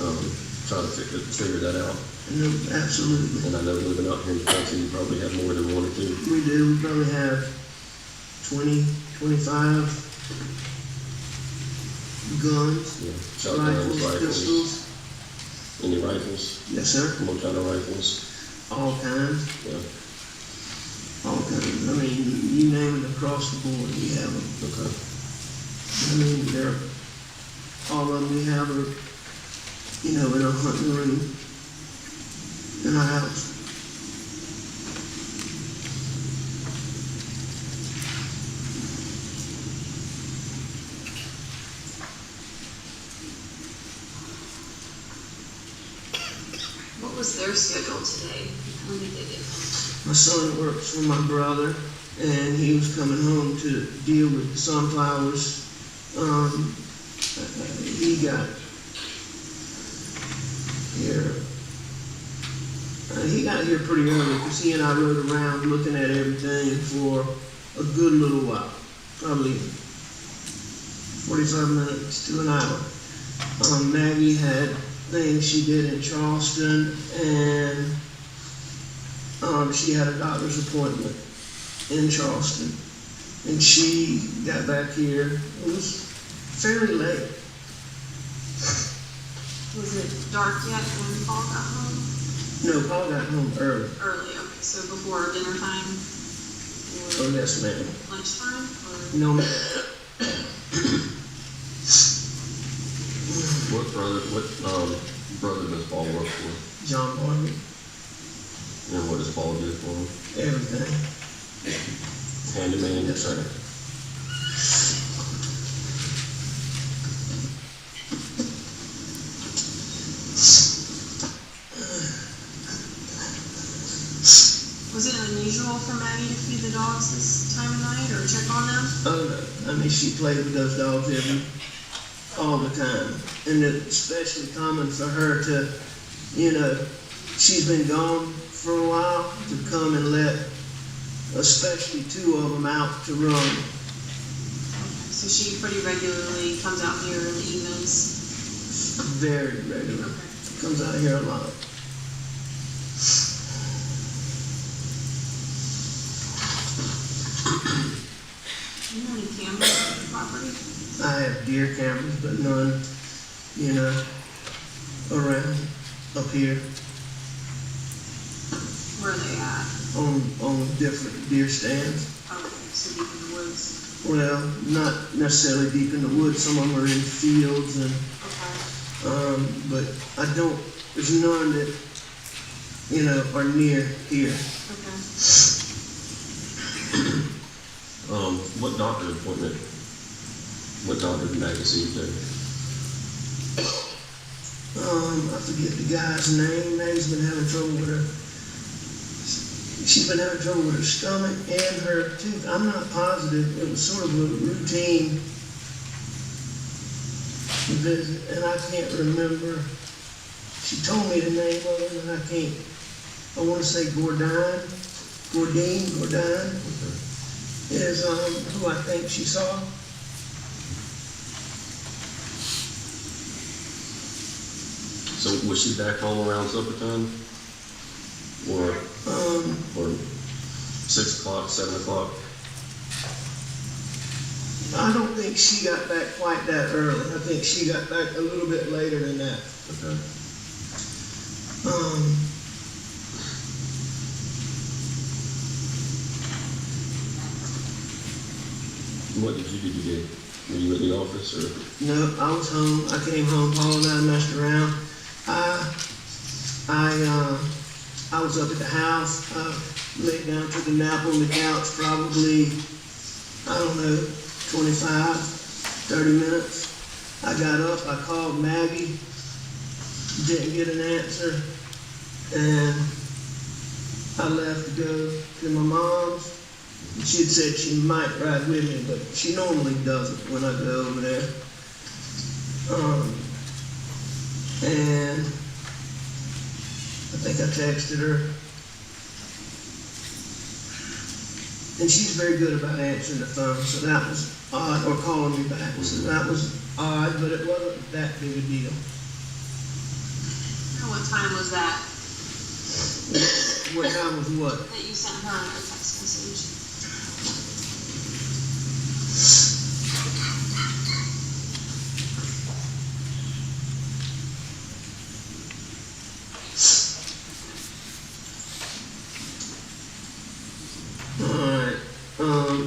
Try to figure that out. No, absolutely. And I know living out here in the country, you probably have more than one or two. We do. We probably have 20, 25 guns, Yeah. Shotguns, rifles. pistols. Any rifles? Yes, sir. What kind of rifles? All kinds. Yeah. All kinds. I mean, you name it across the board, we have them. Okay. I mean, all of them we have are, in our hunting room, in our house. What was their schedule today? When did they get home? My son works for my brother, and he was coming home to deal with the sunflowers. He got here. He got here pretty early because he and I rode around looking at everything for a good little while, probably 45 minutes to an hour. Maggie had things she did in Charleston, and she had a doctor's appointment in Charleston, and she got back here. It was fairly late. Was it dark yet when Paul got home? No, Paul got home early. Early, okay, so before dinner time? Oh, yes, ma'am. Lunchtime? Or? No, ma'am. What brother does Paul work for? John Barney. And what does Paul do for him? Everything. Handyman, Yes, sir. Was it unusual for Maggie to feed the dogs this time of night or check on them? Oh, no. I mean, she played with those dogs all the time. And it's especially common for her to, you know, she's been gone for a while, to come and let especially two of them out to run. So she pretty regularly comes out here in the evenings? Very regular. Comes out here a lot. Do you know any cameras on the property? I have deer cameras, but none, you know, around up here Where are they at? on different deer stands. Okay, so deep in the woods. Well, not necessarily deep in the woods. Some of them are in fields, and Okay. but I don't. There's none that, you know, are near here. Okay. What doctor appointment? What doctor did Maggie see today? I forget the guy's name. Maggie's been having trouble with her. She's been having trouble with her stomach and her tooth. I'm not positive. It was sort of a routine visit, and I can't remember. She told me the name of it, and I can't. I want to say Gordine is who I think she saw. So was she back home around supper time? Or 6 o'clock, 7 o'clock? I don't think she got back quite that early. I think she got back a little bit later than that. Okay. What did you do today? Were you at the office or? No, I was home. I came home. Paul and I messed around. I was up at the house. I laid down, took a nap on the couch, probably, I don't know, 25, 30 minutes. I got up, I called Maggie, didn't get an answer, and I left to go to my mom's. She had said she might ride with me, but she normally doesn't when I go over there. And I think I texted her. And she's very good about answering the phone, so that was odd, or calling me back. So that was odd, but it wasn't that big a deal. And what time was that? What time was what? That you sent her a text message? Alright,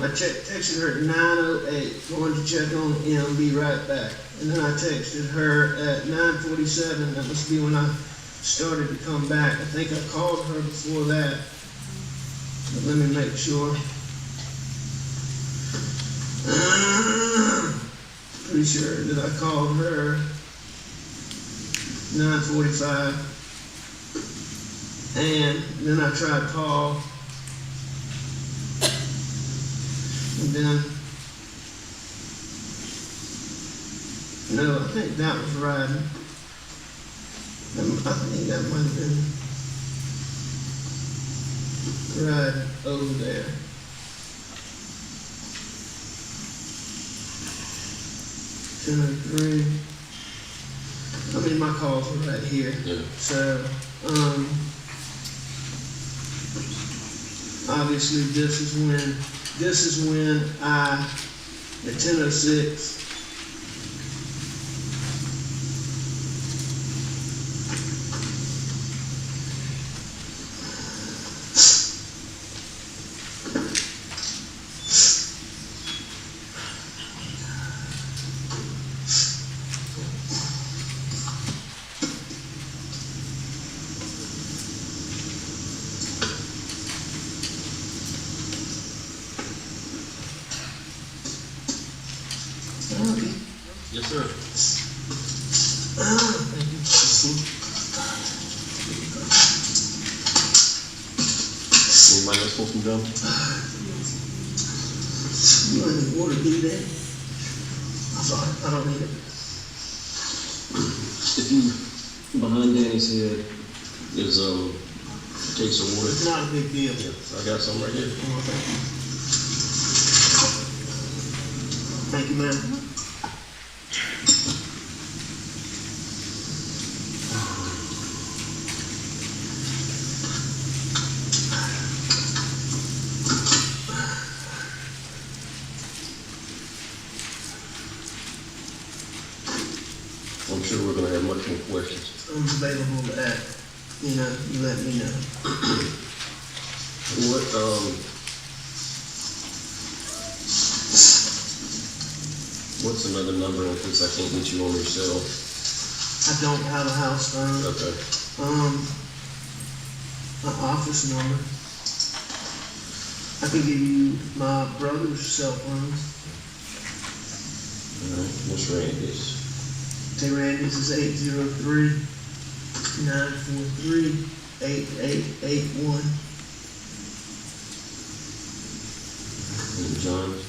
I texted her at 9:08, going to check on him, be right back. And then I texted her at 9:47, that must be when I started to come back. I think I called her before that, but let me make sure. Pretty sure that I called her 9:45, and then I tried Paul. And then, no, I think that was riding. I think that might have been riding over there. 10:03. I mean, my calls are right here. Yeah. So, obviously this is when I, at 10:06, Yes, sir. Anybody else want some gum? You want any water, do that? I'm sorry, I don't need it. If you, behind Danny's head is, a case of water. It's not a big deal. Yeah, I got some right here. Oh, thank you, ma'am. I'm sure we're gonna have much more questions. I'm available to act. You know, you let me know. What, what's another number in case I can't get you on your cell? I don't have a house phone. Okay. My office number. I can give you my brother's cell phone. All right, Miss Randy's. Hey, Randy's is 803-943-8881. And John's.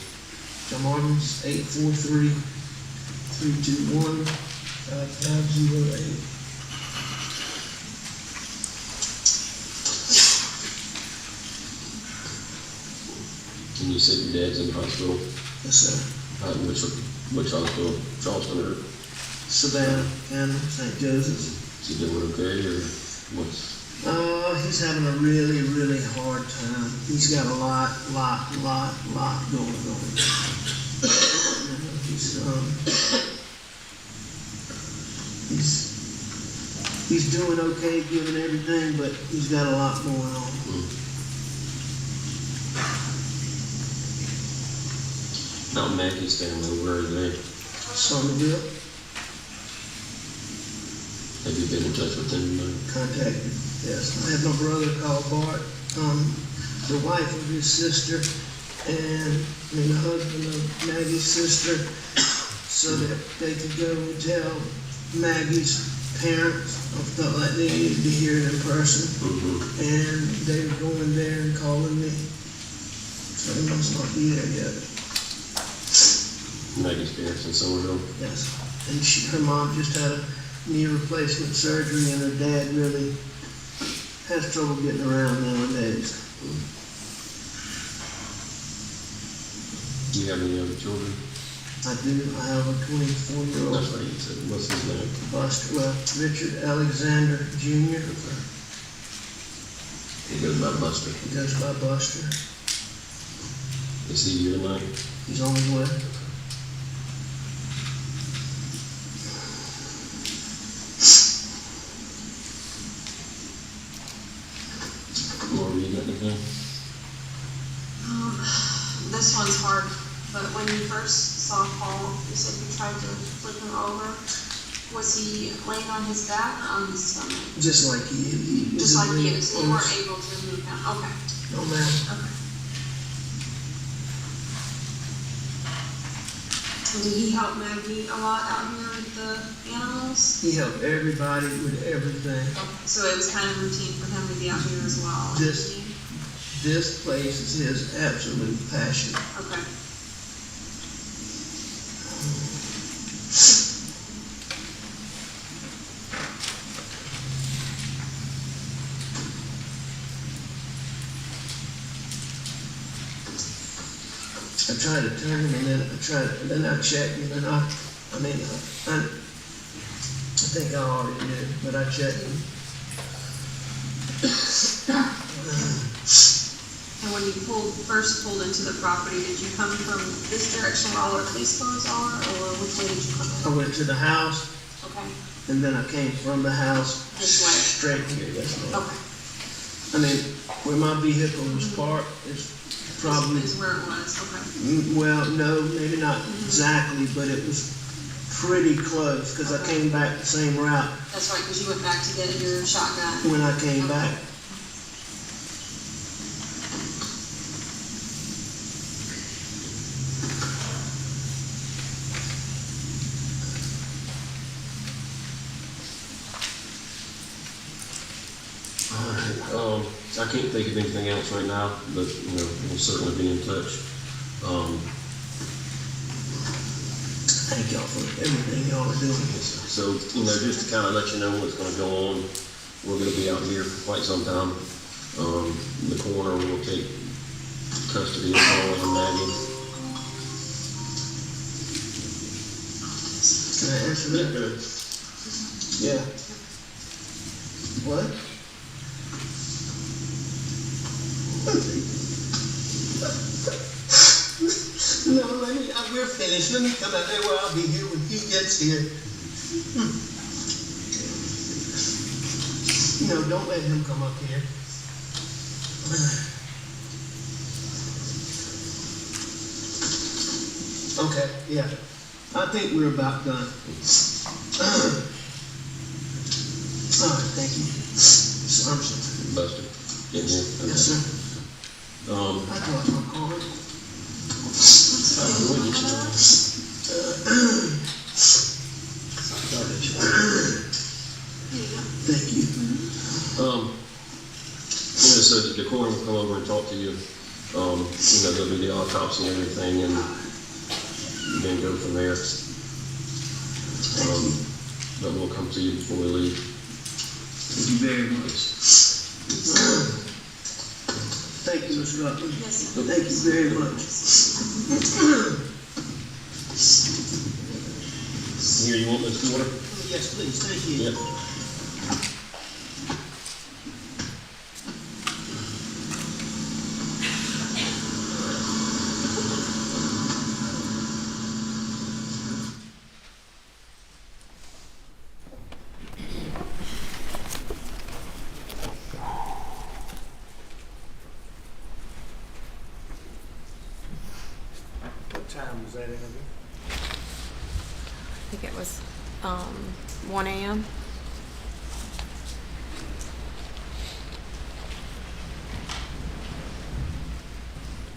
John Martin's 843-321-5508. And you said your dad's in the hospital? Yes, sir. Which hospital? Charleston or? Savannah County, St. Joseph's. Is he doing okay or what's? He's having a really, really hard time. He's got a lot going on. He's doing okay given everything, but he's got a lot going on. Now Maggie's family, where are they? Somerville. Have you been in touch with them? Contacted, yes. I had my brother call Bart, the wife of his sister, and the husband of Maggie's sister, so that they could go and tell Maggie's parents. I felt like they needed to hear it in person, and they were going there and calling me. So they must not be there yet. Maggie's parents in Somerville? Yes, and her mom just had a knee replacement surgery, and her dad really has trouble getting around nowadays. Do you have any other children? I do. I have a 24-year-old. That's right, you said. What's his name? Buster, well, Richard Alexander Jr. He goes by Buster. He goes by Buster. Is he here tonight? He's on his way. Laura, you got anything? This one's hard, but when you first saw Paul, you said you tried to flip him over. Was he laying on his back or on his stomach? Just like he Just like he is. So you weren't able to move him. Okay. No, ma'am. Okay. Did he help Maggie a lot out here with the animals? He helped everybody with everything. Okay. So it was kind of routine for him to be out here as well? This place is his absolute passion. Okay. I tried to turn him, and then I checked, and then I think I already did, but I checked him. And when you first pulled into the property, did you come from this direction where all our police cars are, or which way did you come in? I went to the house, Okay. and then I came from the house This way. straight here. Yes, ma'am. Okay. I mean, where my vehicle was parked is probably, Is where it was, okay. well, no, maybe not exactly, but it was pretty close, because I came back the same route That's right, because you went back to get your shotgun. when I came back. I can't think of anything else right now, but, we'll certainly be in touch. thank y'all for everything y'all are doing. So, you know, just to kind of let you know what's going to go on, we're going to be out here for quite some time. The coroner will take custody of Paul and Maggie. Can I answer that? Yeah. What? No, we're finished. Let me come out there where I'll be here when he gets here. No, don't let him come up here. Okay, yeah. I think we're about done. All right, thank you. Mr. Armstrong. Buster, in here? Okay. Yes, sir. I brought my card. Thank you. You know, so the coroner will come over and talk to you. You know, there'll be the autopsy and everything, and then go from there. But we'll come to you before we leave. Thank you very much. Thank you, Mr. Rutland. Yes, sir. Thank you very much. Here, you want this water? Yes, please. Thank you. Yep. What time was that interview? I think it was 1 a.m.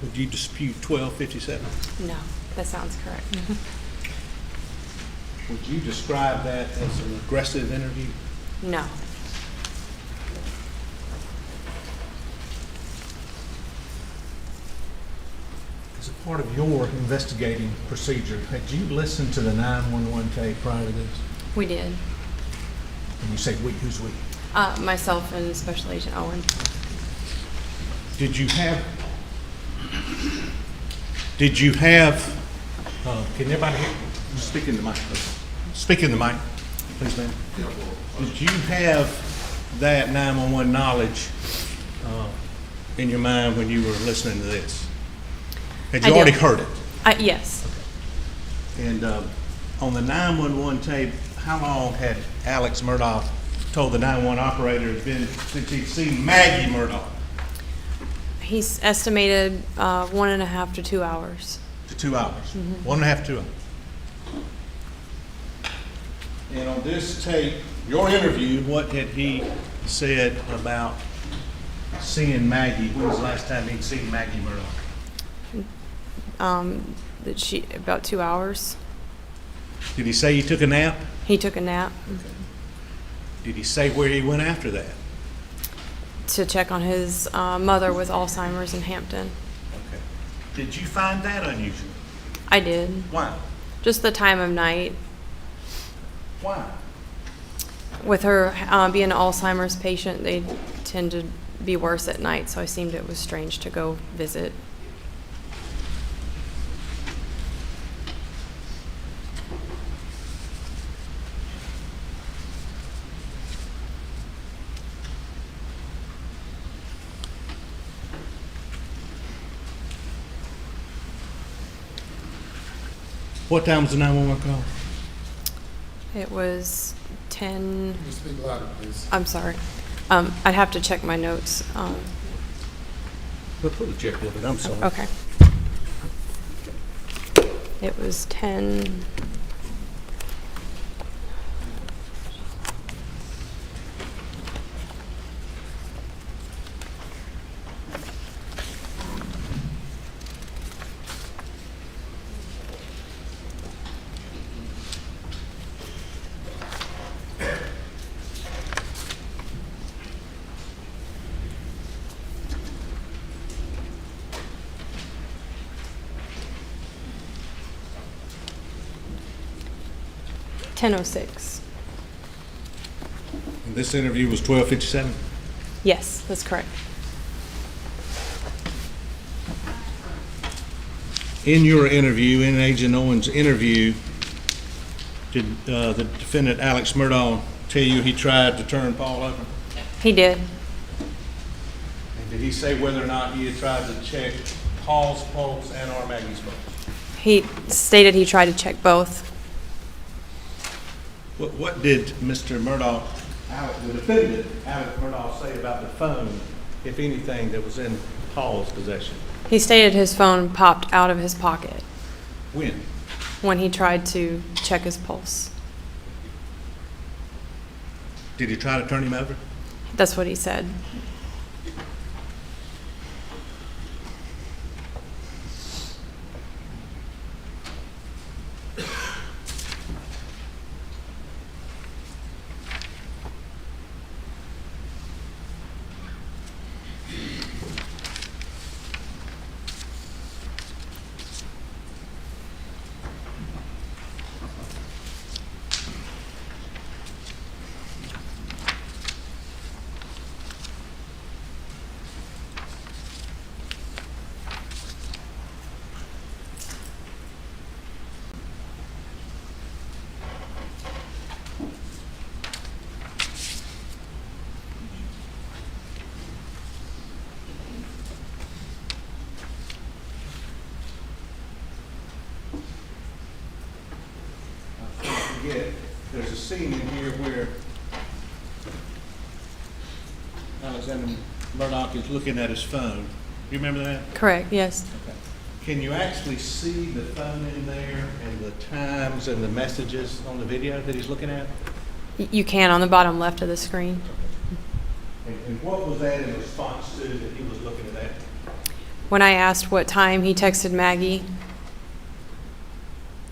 Would you dispute 1257? No, that sounds correct. Would you describe that as an aggressive interview? No. As a part of your investigating procedure, had you listened to the 911 tape prior to this? We did. And you say we, who's we? Myself and Special Agent Owen. Did you have, can everybody hear? Speak in the mic, please. Speak in the mic, please, ma'am. Did you have that 911 knowledge in your mind when you were listening to this? Had you already heard it? Yes. Okay. And on the 911 tape, how long had Alex Murdaugh told the 911 operator it had been since he'd seen Maggie Murdaugh? He's estimated 1.5 to 2 hours. To 2 hours. 1.5 to 2 hours. And on this tape, your interview, what had he said about seeing Maggie? When was the last time he'd seen Maggie Murdaugh? That she about 2 hours. Did he say he took a nap? He took a nap. Did he say where he went after that? To check on his mother with Alzheimer's in Hampton. Okay. Did you find that unusual? I did. Why? Just the time of night. Why? With her being an Alzheimer's patient, they tend to be worse at night, so I seemed it was strange to go visit. What time was the 911 call? It was 10. Can you speak louder, please? I'm sorry. I'd have to check my notes. We'll put a check with it. I'm sorry. Okay. It was 10. 10:06. And this interview was 12:57? Yes, that's correct. In your interview, in Agent Owens' interview, did the defendant, Alex Murdaugh, tell you he tried to turn Paul over? He did. And did he say whether or not he had tried to check Paul's pulse and or Maggie's pulse? He stated he tried to check both. What did Mr. Murdaugh, the defendant, Alex Murdaugh, say about the phone, if anything, that was in Paul's possession? He stated his phone popped out of his pocket When he tried to check his pulse. did he try to turn him over? That's what he said. There's a scene in here where Alexander Murdaugh is looking at his phone. You remember that? Correct, yes. Okay. Can you actually see the phone in there and the times and the messages on the video that he's looking at? You can on the bottom left of the screen. And what was that in response to that he was looking at that? When I asked what time, he texted Maggie.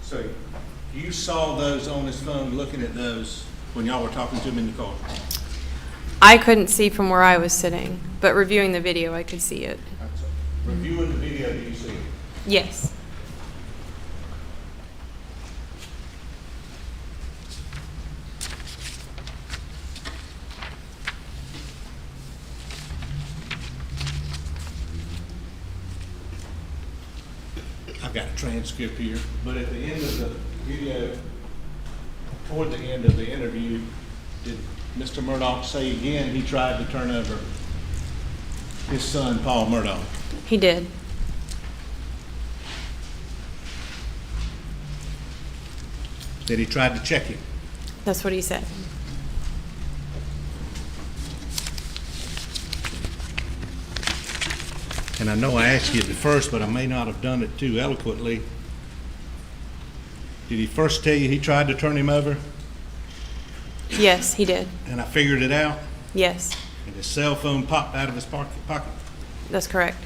So you saw those on his phone, looking at those when y'all were talking to him in the car? I couldn't see from where I was sitting, but reviewing the video, I could see it. Reviewing the video, did you see it? Yes. I've got a transcript here, but at the end of the video, toward the end of the interview, did Mr. Murdaugh say again he tried to turn over his son, Paul Murdaugh? He did. That he tried to check him? That's what he said. And I know I asked you at the first, but I may not have done it too eloquently. Did he first tell you he tried to turn him over? Yes, he did. And I figured it out? Yes, And his cell phone popped out of his pocket? that's correct.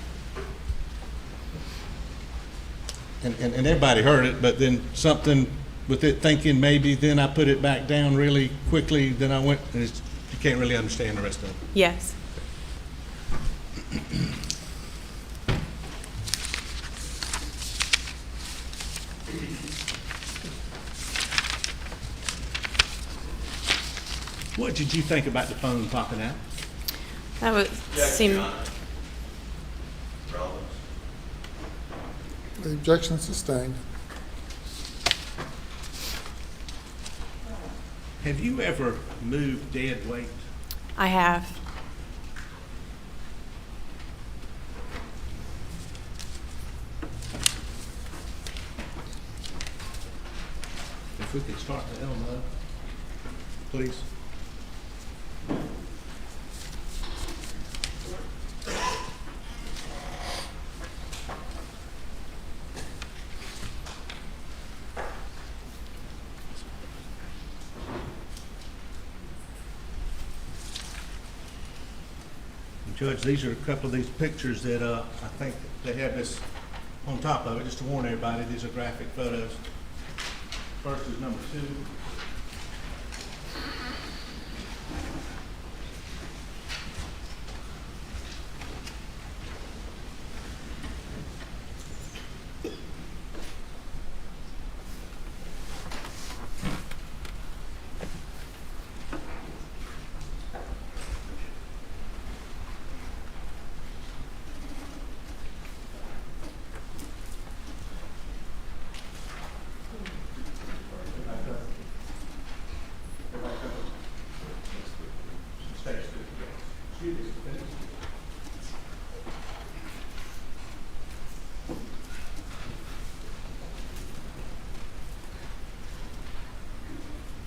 And everybody heard it, but then something with it thinking maybe, then I put it back down really quickly, then I went, and you can't really understand the rest of it. Yes. What did you think about the phone popping out? That would seem. The objection sustained. Have you ever moved dead weight? I have. If we could start the Elmo, please. Judge, these are a couple of these pictures that I think they have this on top of it, just to warn everybody, these are graphic photos. First is number 2.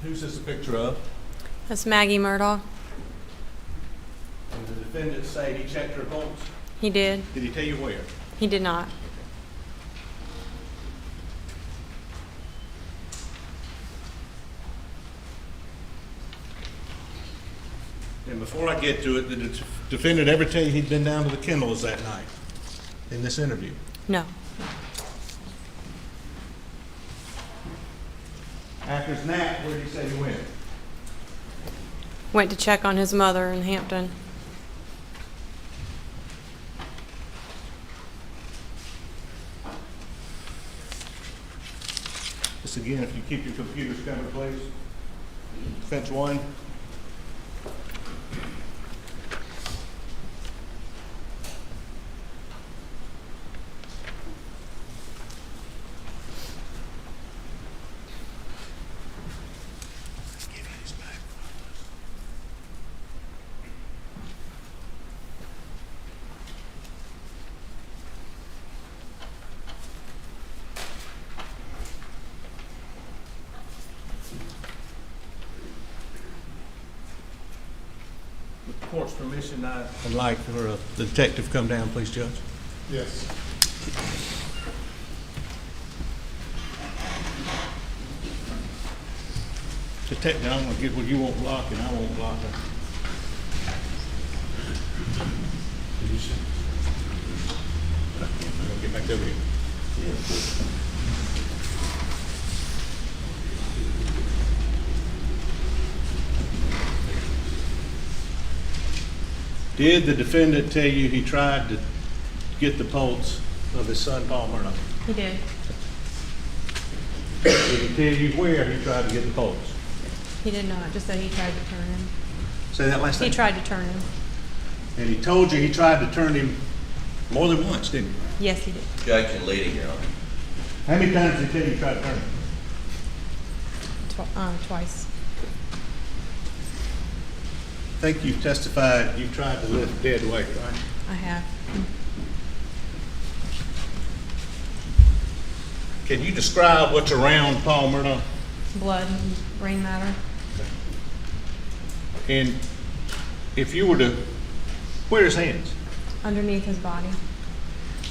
Who's this a picture of? That's Maggie Murdaugh. And the defendant say he checked her pulse? He did. Did he tell you where? He did not. And before I get to it, did the defendant ever tell you he'd been down to the kennels that night in this interview? No. After his nap, where did he say he went? Went to check on his mother in Hampton. Just again, if you keep your computers covered, please. Defense 1. With the court's permission, I'd like for the detective to come down, please, Judge. Yes. Detective, I'm gonna get what you won't block and I won't block her. I'm gonna get back over here. Did the defendant tell you he tried to get the pulse of his son, Paul Murdaugh? He did. Did he tell you where he tried to get the pulse? He did not. Just that he tried to turn him. Say that last He thing. tried to turn him. And he told you he tried to turn him more than once, didn't he? Yes, he did. Objection, leading, Your Honor. How many times did he tell you he tried to turn him? Twice. I think you testified you tried to lift dead weight, right? I have. Can you describe what's around Paul Murdaugh? Blood and brain matter. And if you were to, where's his hands? Underneath his body.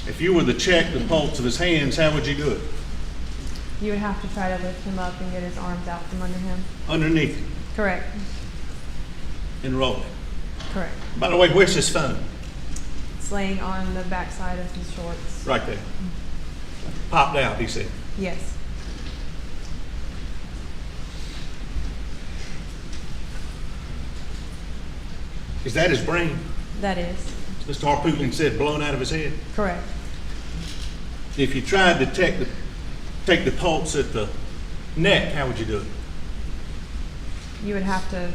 If you were to check the pulse of his hands, how would you do it? You would have to try to lift him up and get his arms out from under him. Underneath Correct. and roll it. Correct. By the way, where's his phone? It's laying on the backside of his shorts. Right there. Popped out, he said. Yes. Is that his brain? That is. Mr. Harpootlian said blown out of his head. Correct. If you tried to take the pulse at the neck, how would you do it? You would have to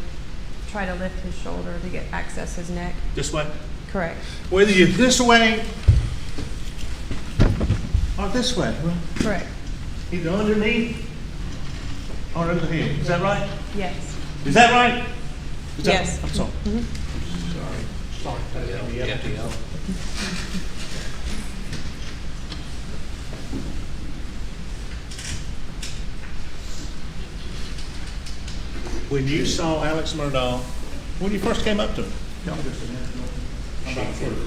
try to lift his shoulder to get access his neck. This way? Correct. Whether you're this way or this way, right? Correct. Either underneath or under the head. Is that right? Yes. Is that right? Is that- Yes. I'm sorry. Yeah, yeah. When you saw Alex Murdaugh, when you first came up to him,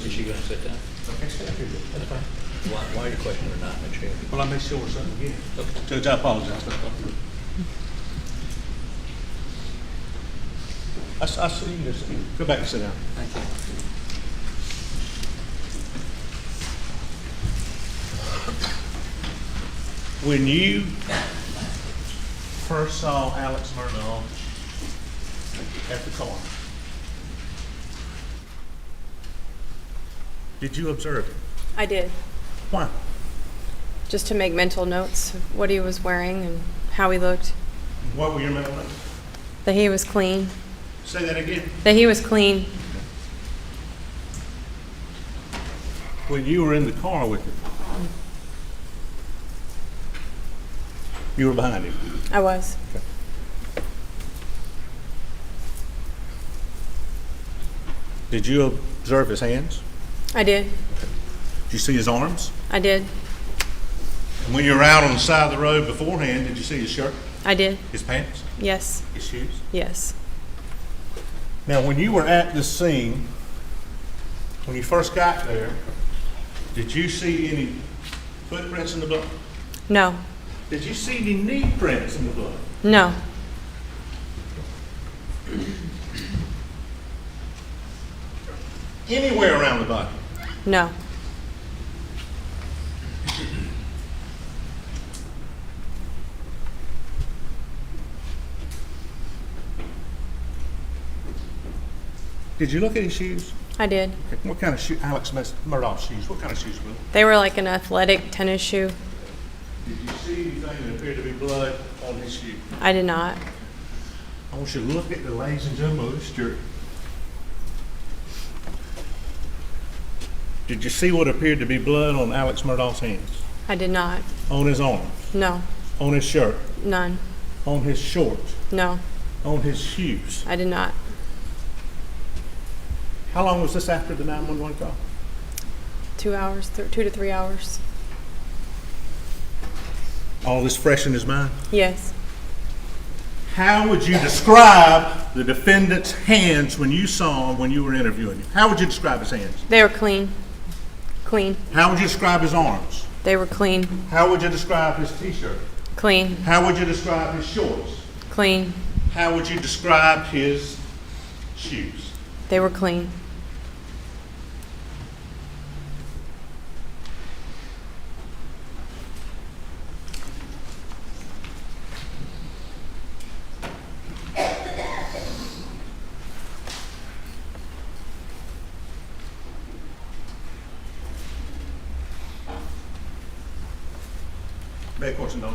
Is she gonna sit down? That's fine. Why are you questioning her not in the chair? well, I made sure something again. Okay. Judge, I apologize. I see you. Go back and sit down. Thank you. When you first saw Alex Murdaugh at the car, did you observe him? I did. Why? Just to make mental notes of what he was wearing and how he looked. What were your mental notes? That he was clean. Say that again. That he was clean. When you were in the car with him, you were behind him. I was. Did you observe his hands? I did. Did you see his arms? I did. And when you were out on the side of the road beforehand, did you see his shirt? I did. His pants? Yes. His shoes? Yes. Now, when you were at this scene, when you first got there, did you see any footprints in the blood? No. Did you see any knee prints in the blood? No. Anywhere around the body? No. Did you look at his shoes? I did. What kind of shoe? Alex Murdaugh shoes. What kind of shoes were they? They were like an athletic tennis shoe. Did you see anything that appeared to be blood on his shoe? I did not. I want you to look at the ladies and gentlemen of this jury. Did you see what appeared to be blood on Alex Murdaugh's hands? I did not. On his arms? No. On his shirt? None. On his shorts? No. On his shoes? I did not. How long was this after the 911 call? 2 hours, 2 to 3 hours. All this fresh in his mind? Yes. How would you describe the defendant's hands when you saw him when you were interviewing him? How would you describe his hands? They were clean. Clean. How would you describe his arms? They were clean. How would you describe his t-shirt? Clean. How would you describe his shorts? Clean. How would you describe his shoes? They were clean. Bad question, Don.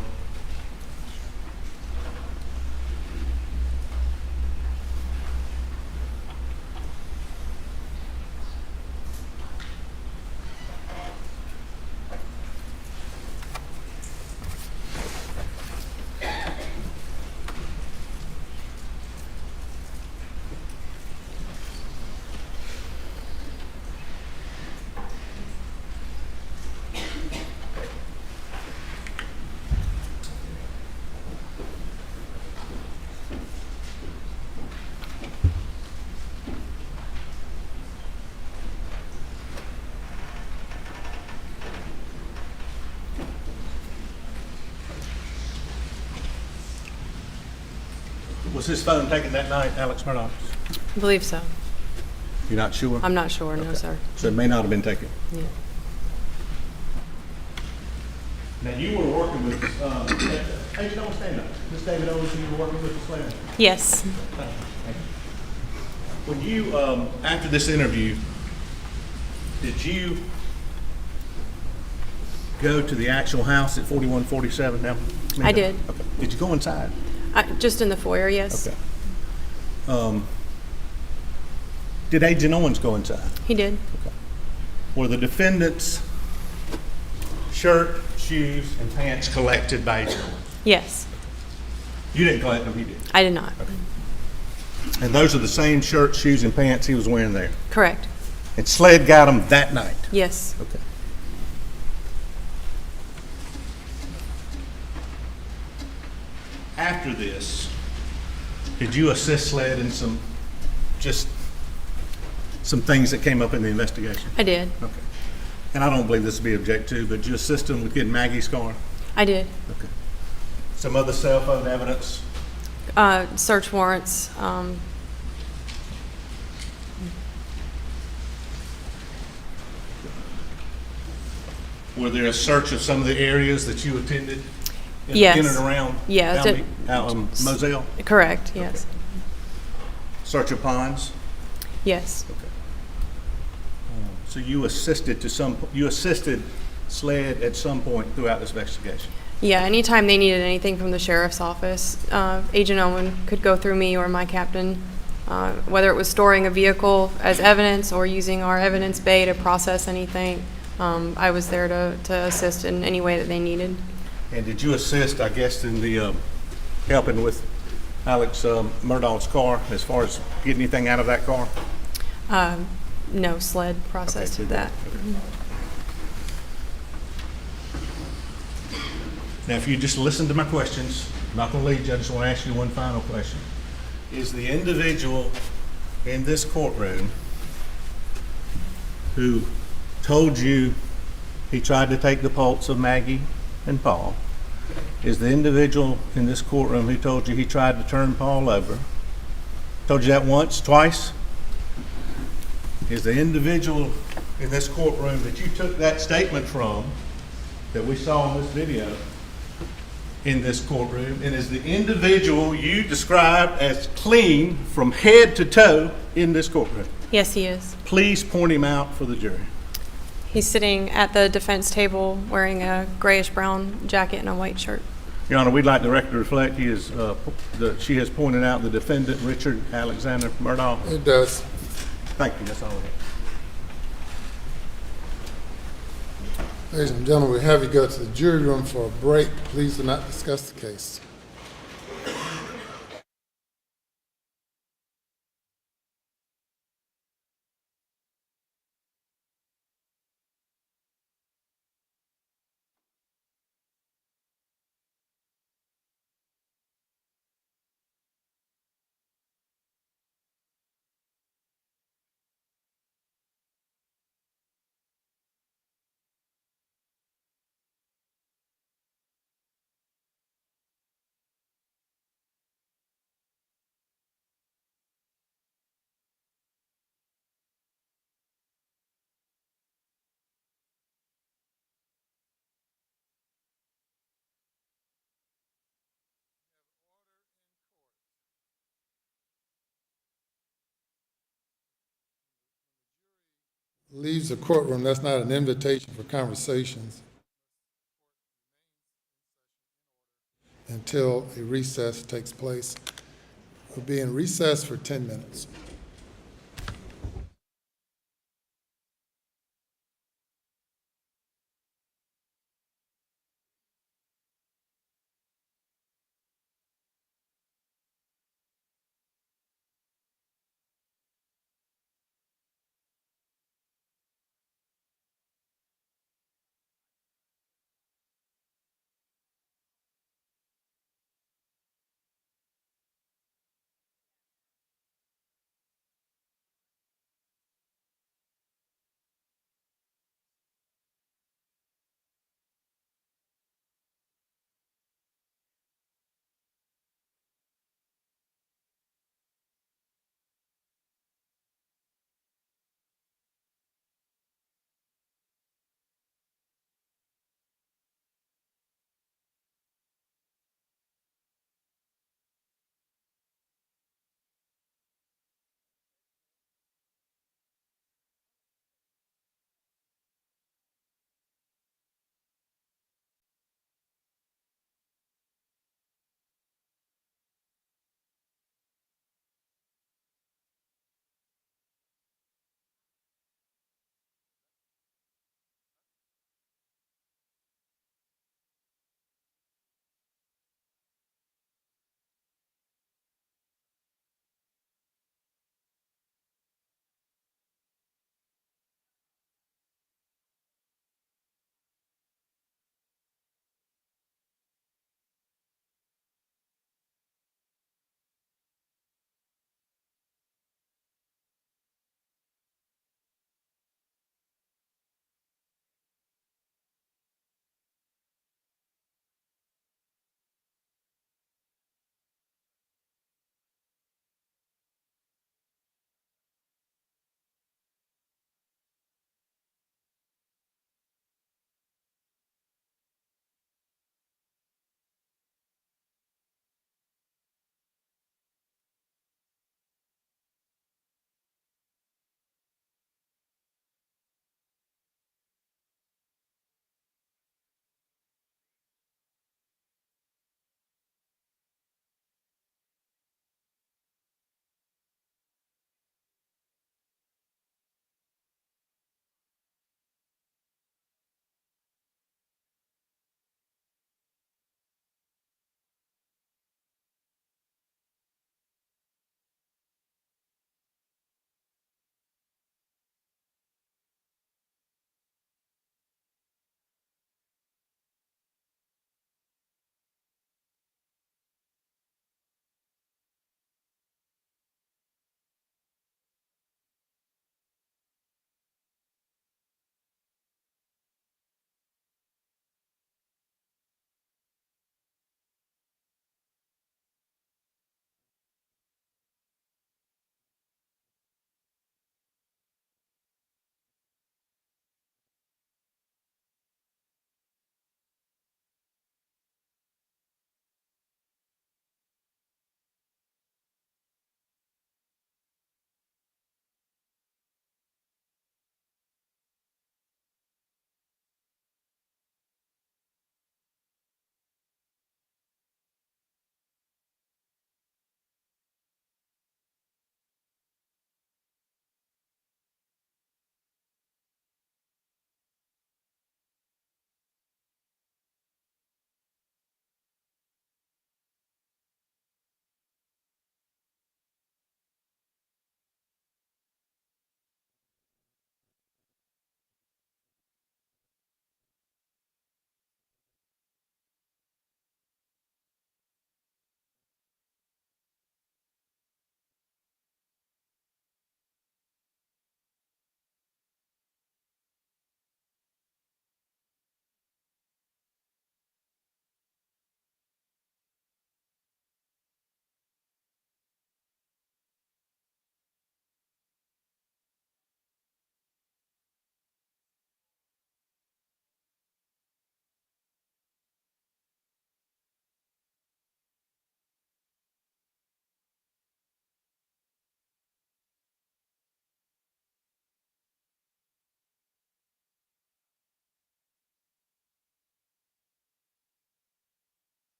Was his phone taken that night, Alex Murdaugh? I believe so. You're not sure? I'm not sure, no, sir. So it may not have been taken. Yeah. Now, you were working with, hey, don't stand up. Miss David Owens, you were working with the SLED? Yes. When you, after this interview, did you go to the actual house at 4147 now? I did. Okay. Did you go inside? Just in the foyer, yes. Okay. Did Agent Owens go inside? He did. Okay. Were the defendant's shirt, shoes, and pants collected by Agent Owens? Yes. You didn't collect them, he did? I did not. Okay. And those are the same shirt, shoes, and pants he was wearing there? Correct. And SLED got them that night? Yes. Okay. After this, did you assist SLED in some things that came up in the investigation? I did. Okay. And I don't believe this would be object to, but did you assist them with getting Maggie's car? I did. Okay. Some other cell phone evidence? Search warrants. Were there a search of some of the areas that you attended? Yes. In and around? Yeah. Moselle? Correct, yes. Okay. Search of ponds? Yes. Okay. So you assisted SLED at some point throughout this investigation? Yeah, anytime they needed anything from the sheriff's office, Agent Owen could go through me or my captain, whether it was storing a vehicle as evidence or using our evidence bay to process anything. I was there to assist in any way that they needed. And did you assist, I guess, in the helping with Alex Murdaugh's car as far as getting anything out of that car? No, SLED processed that. Okay. Now, if you just listen to my questions I'm not gonna lead you, I just wanna ask you one final question. Is the individual in this courtroom who told you he tried to take the pulse of Maggie and Paul, is the individual in this courtroom who told you he tried to turn Paul over, told you that once, twice? Is the individual in this courtroom that you took that statement from, that we saw in this video, in this courtroom, and is the individual you described as clean from head to toe in this courtroom? Yes, he is. Please point him out for the jury. He's sitting at the defense table wearing a grayish-brown jacket and a white shirt. Your Honor, we'd like the record to reflect she has pointed out the defendant, Richard Alexander Murdaugh. It does. Thank you, that's all I have. Ladies and gentlemen, we have you go to the jury room for a break. Please do not discuss the case. Leaves the courtroom, that's not an invitation for conversations until a recess takes place. We'll be in recess for 10 minutes.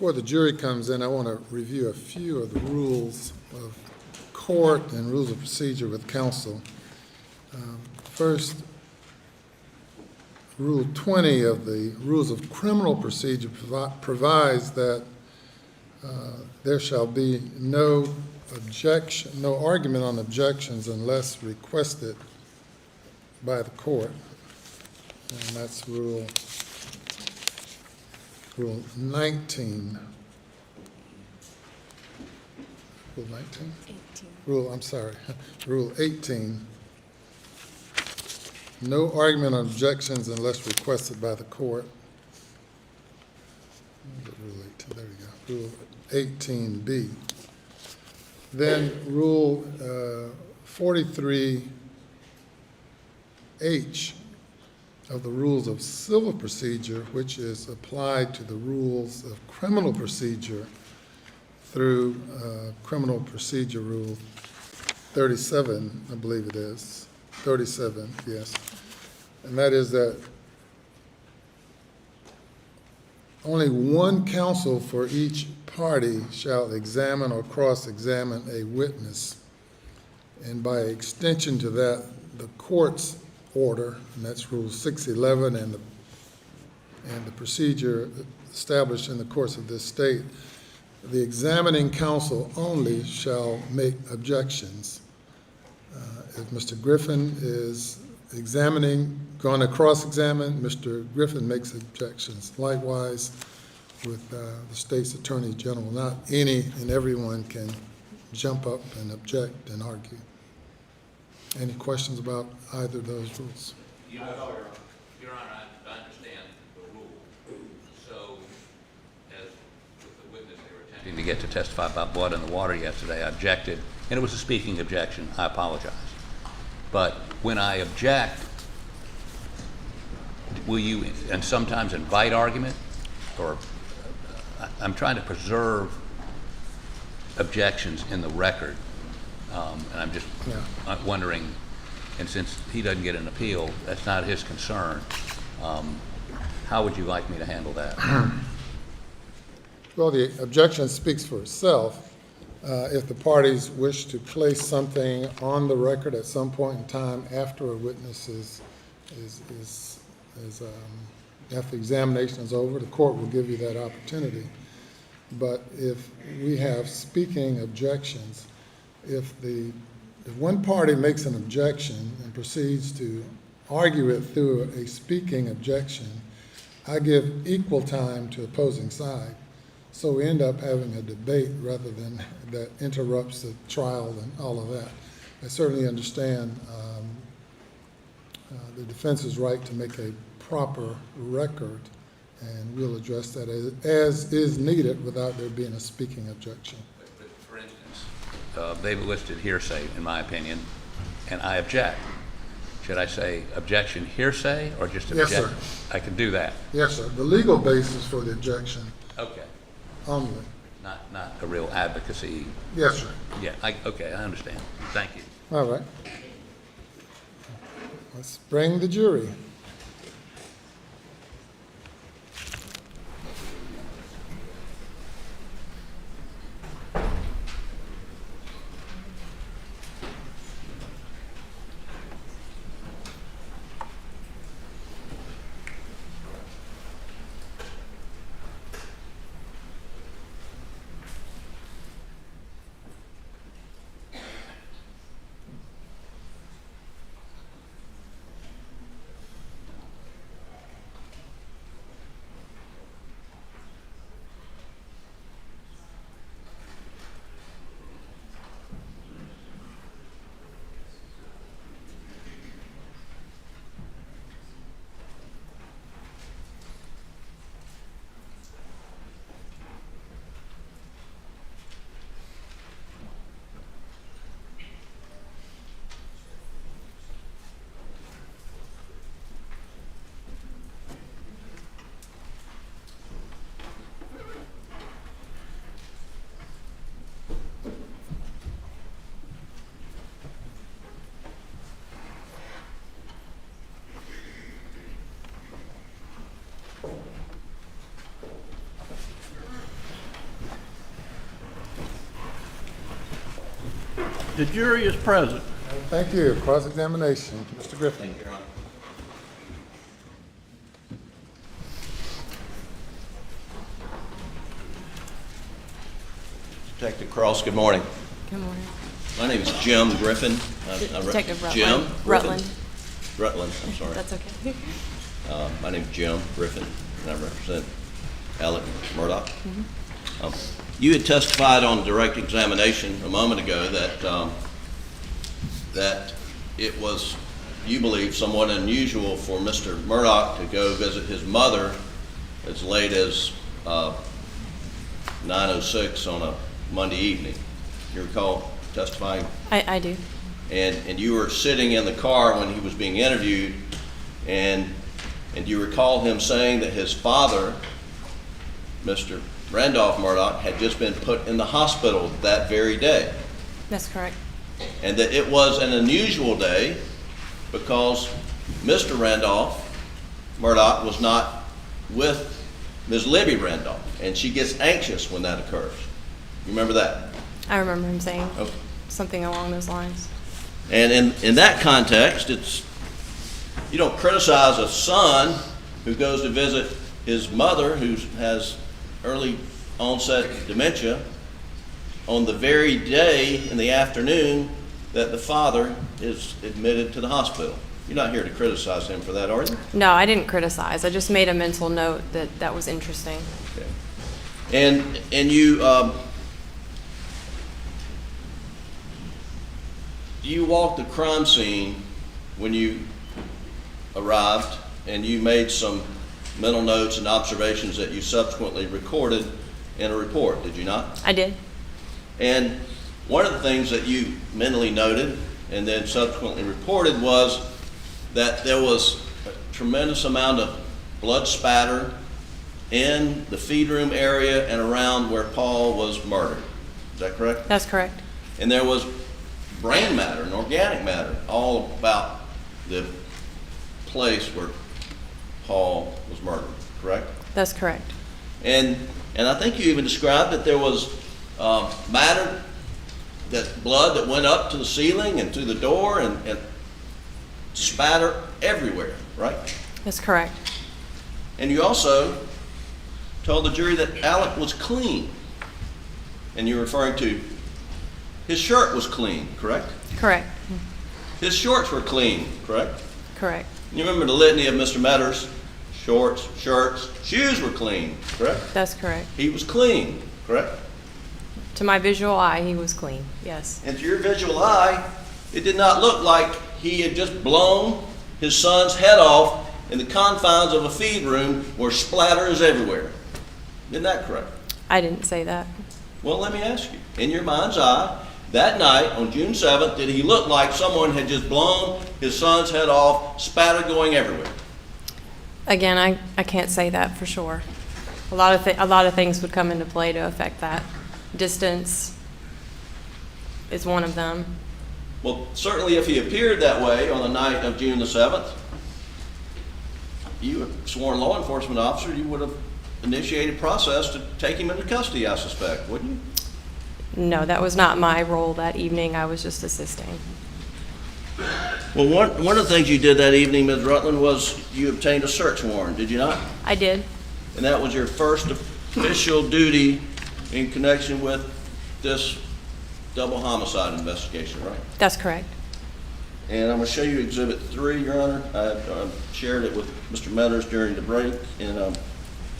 before the jury comes in, I want to review a few of the rules of court and rules of procedure with counsel. First, Rule 20 of the Rules of Criminal Procedure provides that there shall be no argument on objections unless requested by the court. And that's Rule 19. Rule 19? 18. Rule 18. No argument on objections unless requested by the court. Rule 18, there we go. Rule 18B. Then Rule 43H of the Rules of Civil Procedure, which is applied to the Rules of Criminal Procedure through Criminal Procedure Rule 37, I believe it is. 37, yes. And that is that only one counsel for each party shall examine or cross-examine a witness. And by extension to that, the court's order, and that's Rule 611, and the procedure established in the courts of this state, the examining counsel only shall make objections. If Mr. Griffin is going to cross-examine, Mr. Griffin makes objections. Likewise, with the state's attorney general, not any and everyone can jump up and object and argue. Any questions about either of those rules? Your Honor, I understand the rule. So, as with the witness, they were attempting to get to testify about blood in the water yesterday, I objected, and it was a speaking objection. I apologize. But when I object, will you, and sometimes invite argument, or I'm trying to preserve objections in the record, and I'm just wondering, and since he doesn't get an appeal, that's not his concern, how would you like me to handle that? Well, the objection speaks for itself. If the parties wish to place something on the record at some point in time after a witness after the examination is over, the court will give you that opportunity. But if we have speaking objections, if one party makes an objection and proceeds to argue it through a speaking objection, I give equal time to opposing side. So we end up having a debate rather than that interrupts the trial and all of that. I certainly understand the defense's right to make a proper record, and we'll address that as is needed without there being a speaking objection. But for instance, they've listed hearsay, in my opinion, and I object. Should I say objection hearsay or just object? Yes, sir. I can do that. Yes, sir. The legal basis for the objection. Okay. Only. Not a real advocacy. Yes, sir. Yeah, okay, I understand. Thank you. All right. Let's bring the jury. The jury is present. Thank you. Cross-examination, Mr. Griffin. Thank you, Your Honor. Detective Cross, good morning. Good morning. My name is Jim Griffin. Detective Rutland. Jim? Rutland. Rutland, I'm sorry. That's okay. My name's Jim Griffin, and I represent Alex Murdaugh. You had testified on direct examination a moment ago that it was, you believe, somewhat unusual for Mr. Murdaugh to go visit his mother as late as 9:06 on a Monday evening. You recall testifying? I do. And you were sitting in the car when he was being interviewed, and you recall him saying that his father, Mr. Randolph Murdaugh, had just been put in the hospital that very day, That's correct. and that it was an unusual day because Mr. Randolph Murdaugh was not with Ms. Libby Randolph, and she gets anxious when that occurs. You remember that? I remember him saying Okay. something along those lines. And in that context, you don't criticize a son who goes to visit his mother who has early onset dementia on the very day in the afternoon that the father is admitted to the hospital. You're not here to criticize him for that, are you? No, I didn't criticize. I just made a mental note that that was interesting. Okay. And you walked the crime scene when you arrived, and you made some mental notes and observations that you subsequently recorded in a report, did you not? I did. And one of the things that you mentally noted and then subsequently reported was that there was a tremendous amount of blood spatter in the feed room area and around where Paul was murdered. Is that correct? That's correct. And there was brain matter and organic matter all about the place where Paul was murdered, correct? That's correct. And I think you even described that there was matter, that blood that went up to the ceiling and to the door and spatter everywhere, right? That's correct. And you also told the jury that Alec was clean. And you're referring to his shirt was clean, correct? Correct. His shorts were clean, correct? Correct. You remember the litany of Mr. Metters? Shorts, shirts, shoes were clean, correct? That's correct. He was clean, correct? To my visual eye, he was clean. Yes. And to your visual eye, it did not look like he had just blown his son's head off in the confines of a feed room where splatter is everywhere. Isn't that correct? I didn't say that. Well, let me ask you, in your mind's eye, that night on June 7th, did he look like someone had just blown his son's head off, spatter going everywhere? Again, I can't say that for sure. A lot of things would come into play to affect that. Distance is one of them. Well, certainly if he appeared that way on the night of June the 7th, you, a sworn law enforcement officer, you would have initiated process to take him into custody, I suspect, wouldn't you? No, that was not my role that evening. I was just assisting. Well, one of the things you did that evening, Ms. Rutland, was you obtained a search warrant, did you not? I did. And that was your first official duty in connection with this double homicide investigation, right? That's correct. And I'm going to show you Exhibit 3, Your Honor. I shared it with Mr. Metters during the break, and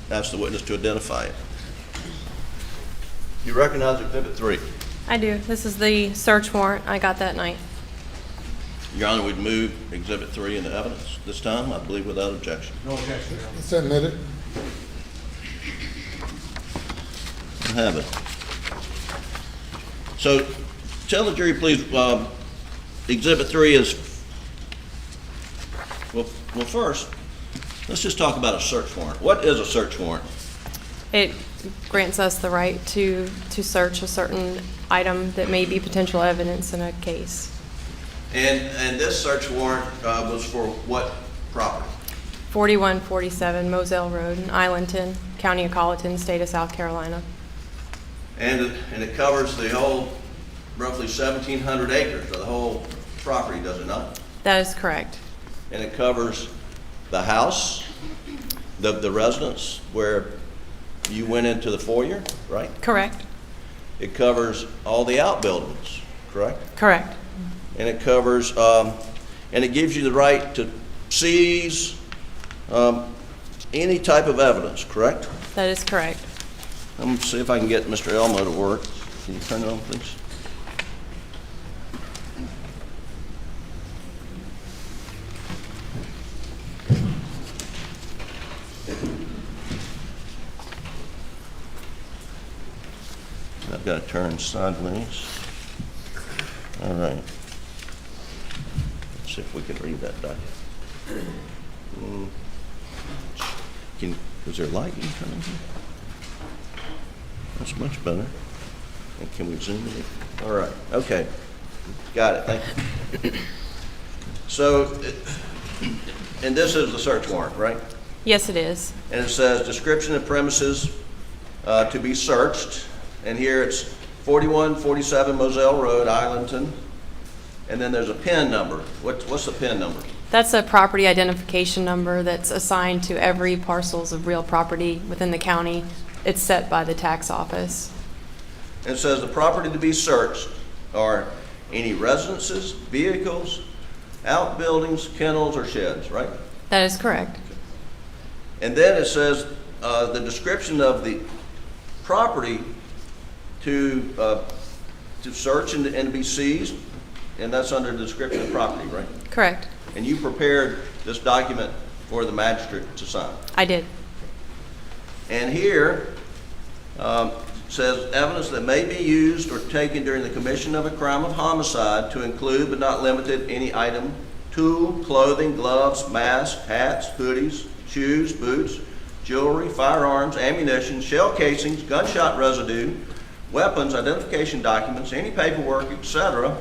asked the witness to identify it. You recognize Exhibit 3? I do. This is the search warrant I got that night. Your Honor, we'd move Exhibit 3 into evidence this time, I believe without objection. No objection, Your Honor. It's admitted. I have it. So tell the jury, please, Exhibit 3 is, well, first, let's just talk about a search warrant. What is a search warrant? It grants us the right to search a certain item that may be potential evidence in a case. And this search warrant was for what property? 4147 Moselle Road in Islandton, County of Colleton, State of South Carolina. And it covers the whole roughly 1,700 acres of the whole property, does it not? That is correct. And it covers the house, the residence where you went into the foyer, right? Correct. It covers all the outbuildings, correct? Correct. And it covers, and it gives you the right to seize any type of evidence, correct? That is correct. I'm going to see if I can get Mr. Elmo to work. Can you turn it on, please? I've got to turn sideways. All right. Let's see if we can read that document. Is there light you can turn on here? That's much better. And can we zoom in? All right. Okay. Got it. Thank you. So, and this is the search warrant, right? Yes, it is. And it says description of premises to be searched. And here it's 4147 Moselle Road, Islandton. And then there's a PIN number. What's the PIN number? That's a property identification number that's assigned to every parcels of real property within the county. It's set by the tax office. And it says the property to be searched are any residences, vehicles, outbuildings, kennels, or sheds, right? That is correct. And then it says the description of the property to search and to be seized, and that's under the description of property, right? Correct. And you prepared this document for the magistrate to sign. I did. And here says evidence that may be used or taken during the commission of a crime of homicide to include but not limited any item, tool, clothing, gloves, mask, hats, hoodies, shoes, boots, jewelry, firearms, ammunition, shell casings, gunshot residue, weapons, identification documents, any paperwork, etc.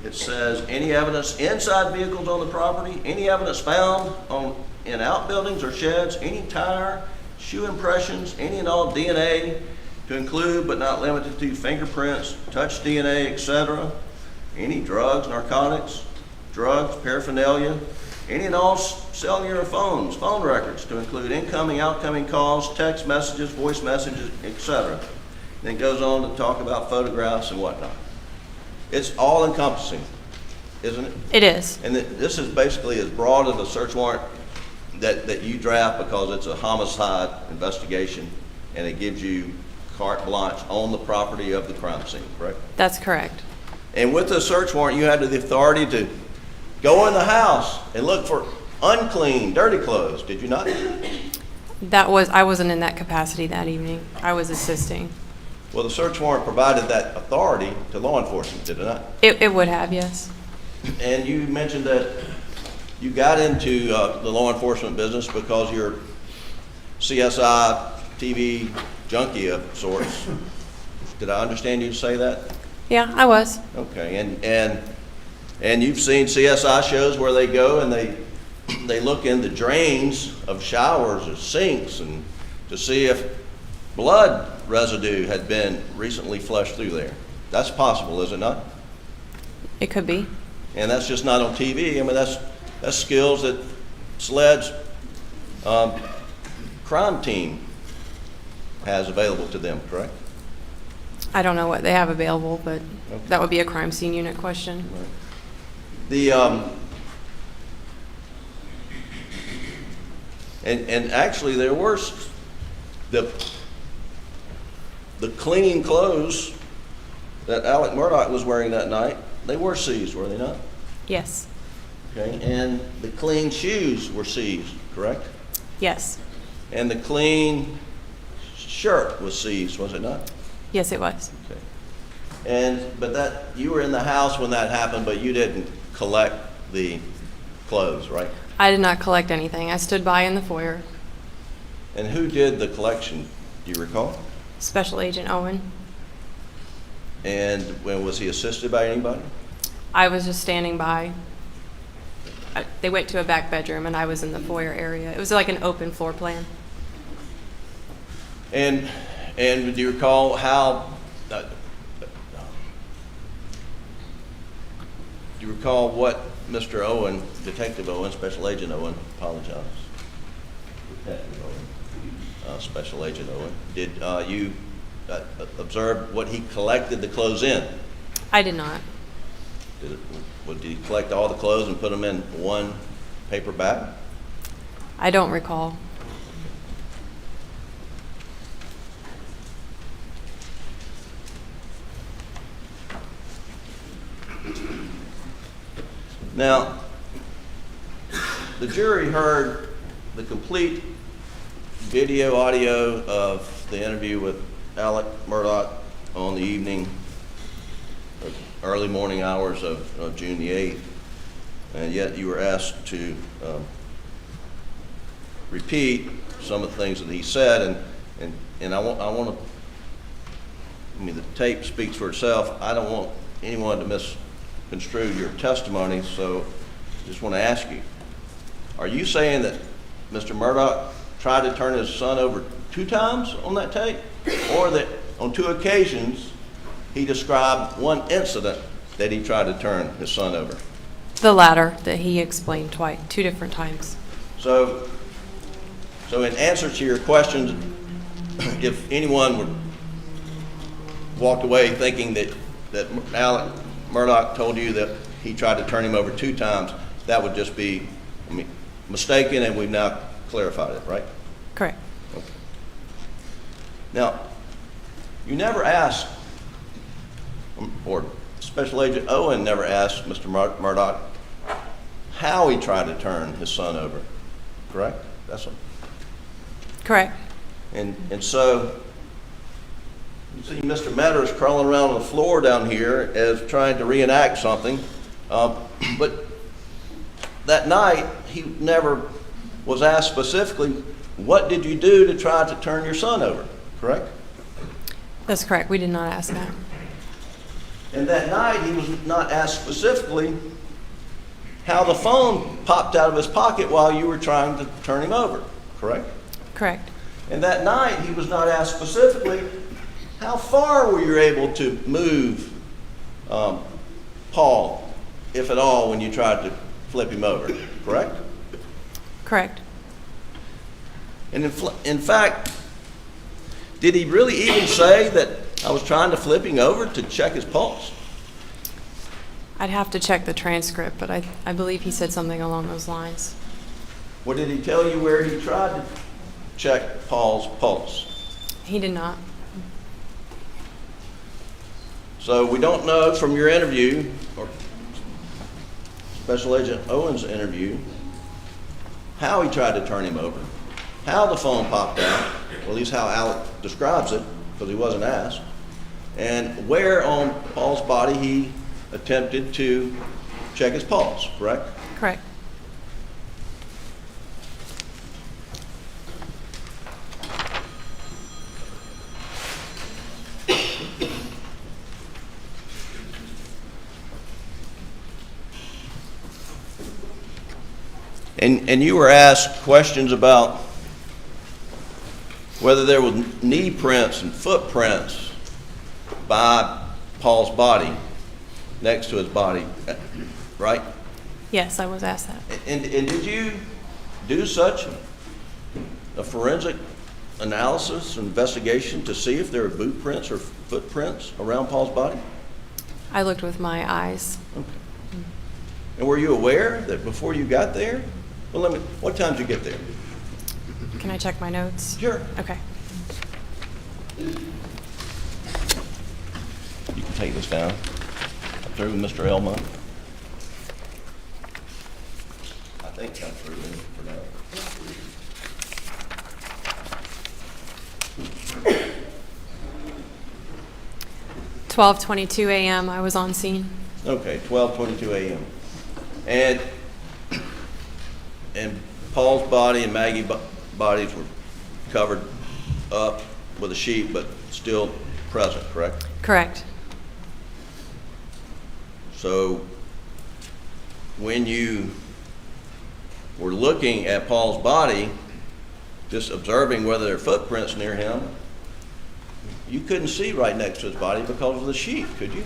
It says any evidence inside vehicles on the property, any evidence found in outbuildings or sheds, any tire, shoe impressions, any and all DNA to include but not limited to fingerprints, touch DNA, etc. Any drugs, narcotics, drugs, paraphernalia, any and all cellular phones, phone records to include incoming, outgoing calls, text messages, voice messages, etc. Then it goes on to talk about photographs and whatnot. It's all encompassing, isn't it? It is. And this is basically as broad of a search warrant that you draft because it's a homicide investigation and it gives you carte blanche on the property of the crime scene, correct? That's correct. And with the search warrant, you had the authority to go in the house and look for unclean, dirty clothes, did you not? I wasn't in that capacity that evening. I was assisting. Well, the search warrant provided that authority to law enforcement, did it not? It would have, yes. And you mentioned that you got into the law enforcement business because you're CSI TV junkie of sorts. Did I understand you to say that? Yeah, I was. Okay, and you've seen CSI shows where they go and they look in the drains of showers or sinks and to see if blood residue had been recently flushed through there. That's possible, is it not? It could be. And that's just not on TV. I mean, that's skills that SLED's crime team has available to them, correct? I don't know what they have available, but that would be a crime scene unit question. Right. The and actually there were the clean clothes that Alex Murdaugh was wearing that night, they were seized, were they not? Yes. Okay, and the clean shoes were seized, correct? Yes. And the clean shirt was seized, was it not? Yes, it was. Okay. But that you were in the house when that happened, but you didn't collect the clothes, right? I did not collect anything. I stood by in the foyer. And who did the collection? Do you recall? Special Agent Owen. And when was he assisted by anybody? I was just standing by. They went to a back bedroom and I was in the foyer area. It was like an open floor plan. And And do you recall how, do you recall what Mr. Owen, Detective Owen, Special Agent Owen, apologize, Detective Owen, Special Agent Owen, did you observe what he collected the clothes in? I did not. Did he collect all the clothes and put them in one paper bag? I don't recall. Now, the jury heard the complete video audio of the interview with Alex Murdaugh on the evening, early morning hours of June the 8th, and yet you were asked to repeat some of the things that he said, and I want to, I mean, the tape speaks for itself. I don't want anyone to misconstrue your testimony, so I just want to ask you, are you saying that Mr. Murdaugh tried to turn his son over 2 times on that tape, or that on 2 occasions he described one incident that he tried to turn his son over? The latter, that he explained twice, 2 different times. So in answer to your questions, if anyone walked away thinking that Alex Murdaugh told you that he tried to turn him over 2 times, that would just be, I mean, mistaken, and we've now clarified it, right? Correct. Okay. Now, you never asked, or Special Agent Owen never asked Mr. Murdaugh how he tried to turn his son over, correct? That's what. Correct. And so, you see Mr. Meadows crawling around on the floor down here as trying to reenact something, but that night he never was asked specifically, what did you do to try to turn your son over, correct? That's correct. We did not ask that. And that night he was not asked specifically how the phone popped out of his pocket while you were trying to turn him over, correct? Correct. And that night he was not asked specifically how far were you able to move Paul, if at all, when you tried to flip him over, correct? Correct. And in fact, did he really even say that I was trying to flip him over to check his pulse? I'd have to check the transcript, but I believe he said something along those lines. Or did he tell you where he tried to check Paul's pulse? He did not. So we don't know from your interview, or Special Agent Owen's interview, how he tried to turn him over, how the phone popped out, or at least how Alex describes it, because he wasn't asked, and where on Paul's body he attempted to check his pulse, correct? Correct. And you were asked questions about whether there were knee prints and footprints by Paul's body, next to his body, right? Yes, I was asked that. And did you do such a forensic analysis or investigation to see if there were boot prints or footprints around Paul's body? I looked with my eyes. Okay. And were you aware that before you got there? Well, what time did you get there? Can I check my notes? Sure. Okay. You can take this down. Through with Mr. Elmo. I think I'm through for now. 12:22 a.m. I was on scene. Okay, 12:22 a.m. And Paul's body and Maggie's bodies were covered up with a sheet, but still present, correct? Correct. So when you were looking at Paul's body, just observing whether there are footprints near him, You couldn't see right next to his body because of the sheet, could you?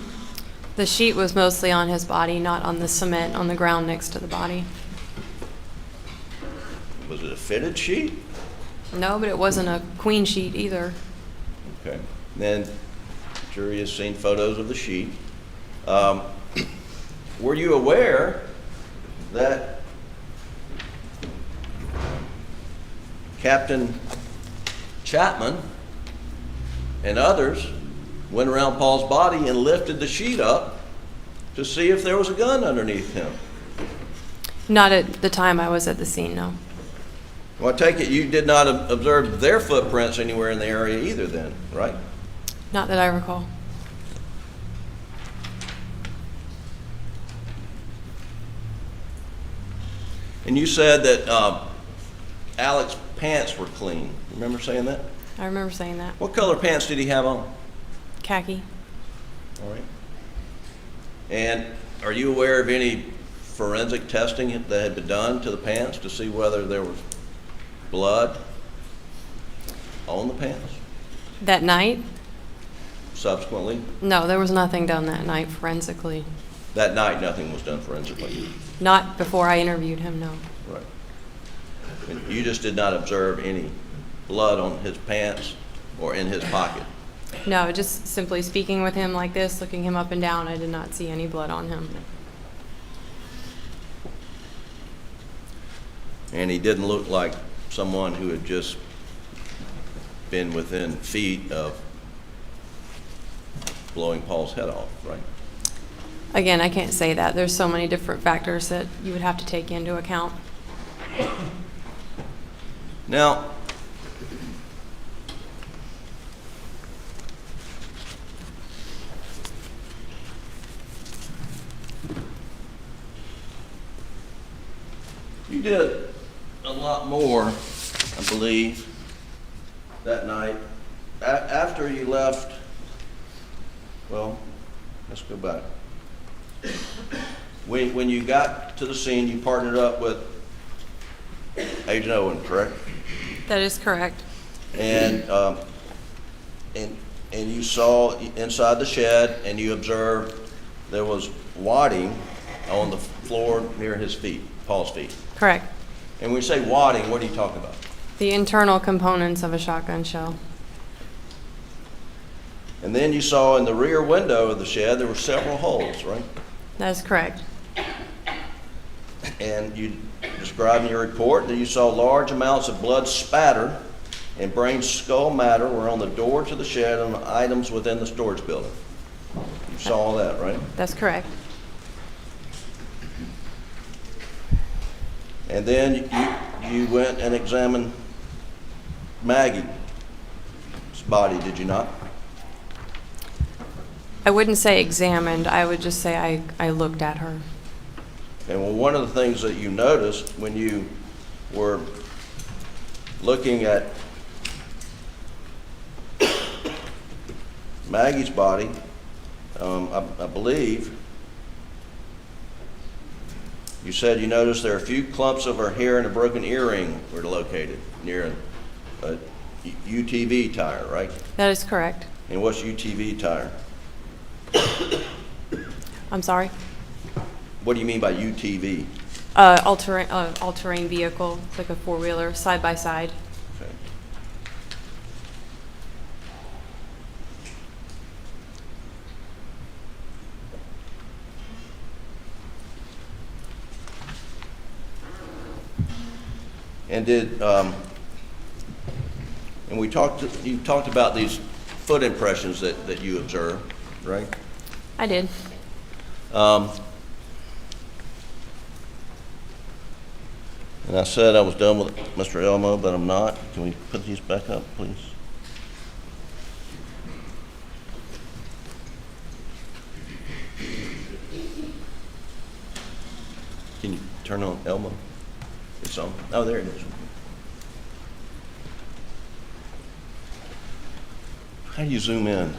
The sheet was mostly on his body, not on the cement on the ground next to the body. Was it a fitted sheet? No, but it wasn't a queen sheet either. Okay. Then jury has seen photos of the sheet. Were you aware that Captain Chapman and others went around Paul's body and lifted the sheet up to see if there was a gun underneath him? Not at the time I was at the scene, no. Well, I take it you did not observe their footprints anywhere in the area either then, right? Not that I recall. And you said that Alex's pants were clean. Remember saying that? I remember saying that. What color pants did he have on? Khaki. All right. And are you aware of any forensic testing that had been done to the pants to see whether there was blood on the pants That night? subsequently? No, there was nothing done that night forensically. That night, nothing was done forensically. Not before I interviewed him, no. Right. And you just did not observe any blood on his pants or in his pocket? No, just simply speaking with him like this, looking him up and down, I did not see any blood on him. And he didn't look like someone who had just been within feet of blowing Paul's head off, right? Again, I can't say that. There's so many different factors that you would have to take into account. Now, you did a lot more, I believe, that night. After you left, well, let's go back. When you got to the scene, you partnered up with Agent Owen, correct? That is correct. And you saw inside the shed, and you observed there was wadding on the floor near his feet, Paul's feet. Correct. And when you say wadding, what are you talking about? The internal components of a shotgun shell. And then you saw in the rear window of the shed there were several holes, right? That is correct. And you described in your report that you saw large amounts of blood spatter and brain skull matter were on the door to the shed and items within the storage building. You saw all that, right? That's correct. And then you went and examined Maggie's body, did you not? I wouldn't say examined. I would just say I looked at her. And well, one of the things that you noticed when you were looking at Maggie's body, I believe, you said you noticed there are a few clumps of her hair and a broken earring were located near a UTV tire, right? That is correct. And what's UTV tire? I'm sorry? What do you mean by UTV? All-terrain vehicle. It's like a four-wheeler, side-by-side. Okay. And and you talked about these foot impressions that you observed, right? I did. And I said I was done with Mr. Elmo, but I'm not. Can we put these back up, please? Can you turn on Elmo? It's on. Oh, there it is. How do you zoom in,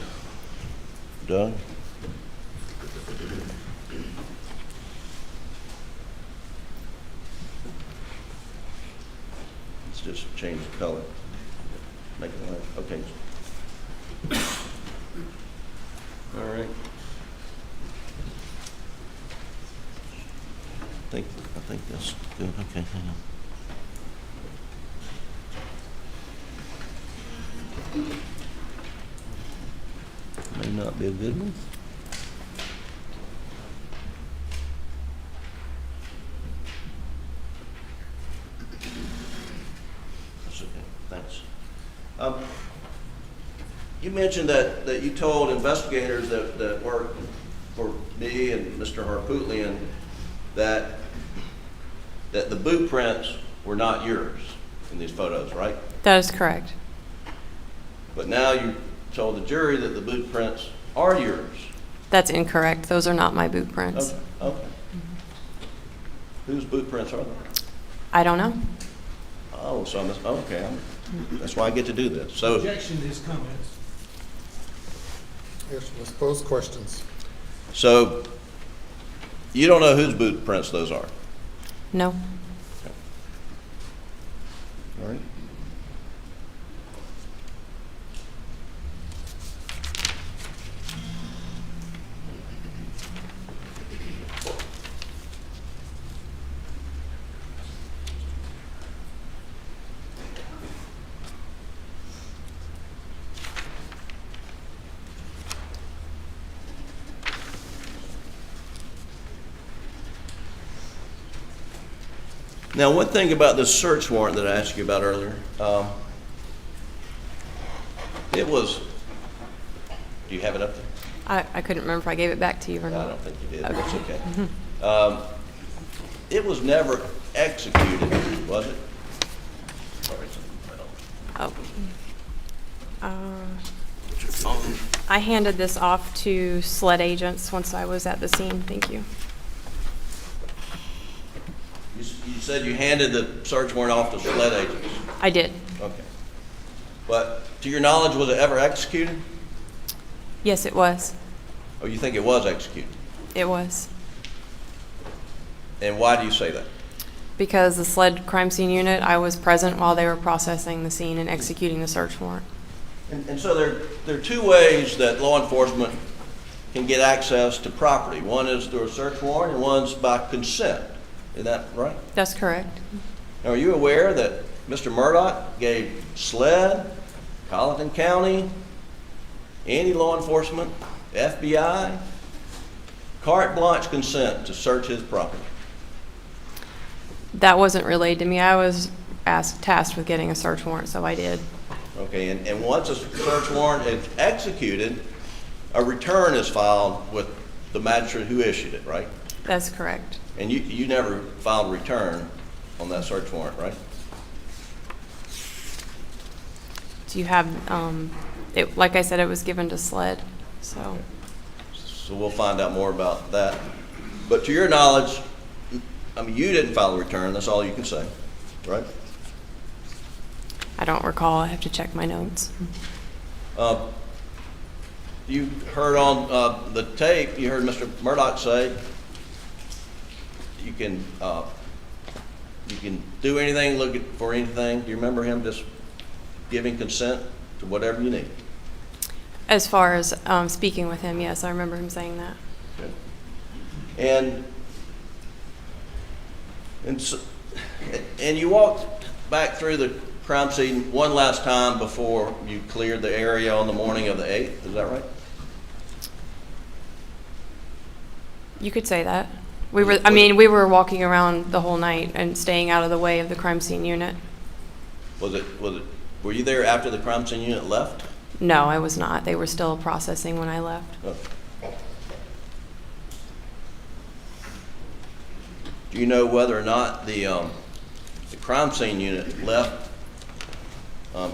Doug? Let's just change the color. Make it light. Okay. All right. I think that's good. Okay, hang on. May not be a good one. That's okay. Thanks. You mentioned that you told investigators that worked for me and Mr. Harpootlian that the boot prints were not yours in these photos, right? That is correct. But now you told the jury that the boot prints are yours. That's incorrect. Those are not my boot prints. Okay. Whose boot prints are they? I don't know. Oh, so okay. That's why I get to do this. So, Objection to his comments. Yes, let's pose questions. so you don't know whose boot prints those are? No. All right. Now, one thing about this search warrant that I asked you about earlier, it was, do you have it up there? I couldn't remember if I gave it back to you or I not. don't think you did. Okay. That's okay. It was never executed, was it? Sorry, I don't- I handed this off to SLED agents once I was at the scene. Thank you. You said you handed the search warrant off to SLED agents. I did. Okay. But to your knowledge, was it ever executed? Yes, it was. Or you think it was executed? It was. And why do you say that? Because the SLED crime scene unit, I was present while they were processing the scene and executing the search warrant. And so there are two ways that law enforcement can get access to property. One is through a search warrant and one's by consent. Is that right? That's correct. Now, are you aware that Mr. Murdaugh gave SLED, Colleton County, any law enforcement, FBI, carte blanche consent to search his property? That wasn't relayed to me. I was tasked with getting a search warrant, so I did. Okay, and once a search warrant is executed, a return is filed with the magistrate who issued it, right? That's correct. And you never filed a return on that search warrant, right? Do you have, like I said, it was given to SLED, so. Okay. So we'll find out more about that. But to your knowledge, I mean, you didn't file a return, that's all you can say, right? I don't recall. I have to check my notes. You heard on the tape, you heard Mr. Murdaugh say, you can do anything, look for anything. Do you remember him just giving consent to whatever you need? As far as speaking with him, yes, I remember him saying that. Okay. And you walked back through the crime scene one last time before you cleared the area on the morning of the 8th, is that right? You could say that. We were walking around the whole night and staying out of the way of the crime scene unit. Were you there after the crime scene unit left? No, I was not. They were still processing when I left. Oh. Do you know whether or not the crime scene unit left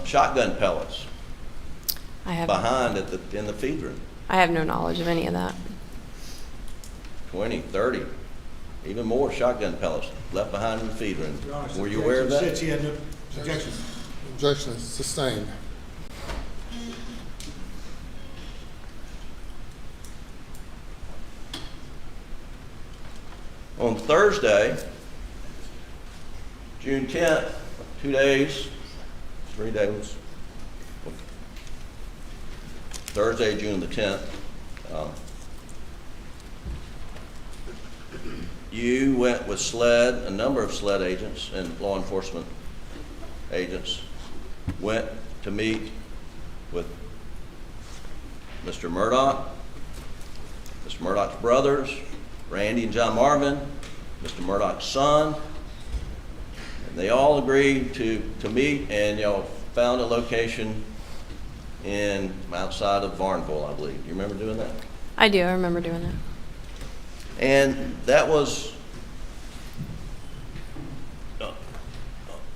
shotgun pellets behind in the feed room? I have no knowledge of any of that. 20, 30, even more shotgun pellets left behind in the feed room. Were you aware of that? Said she had no objection. Objection is sustained. On Thursday, June 10th, 2 days, 3 days, Thursday, June the 10th, you went with SLED, a number of SLED agents and law enforcement agents, went to meet with Mr. Murdaugh, Mr. Murdaugh's brothers, Randy and John Marvin, Mr. Murdaugh's son, and they all agreed to meet, and y'all found a location in outside of Varnville, I believe. You remember doing that? I do. I remember doing that. And that was,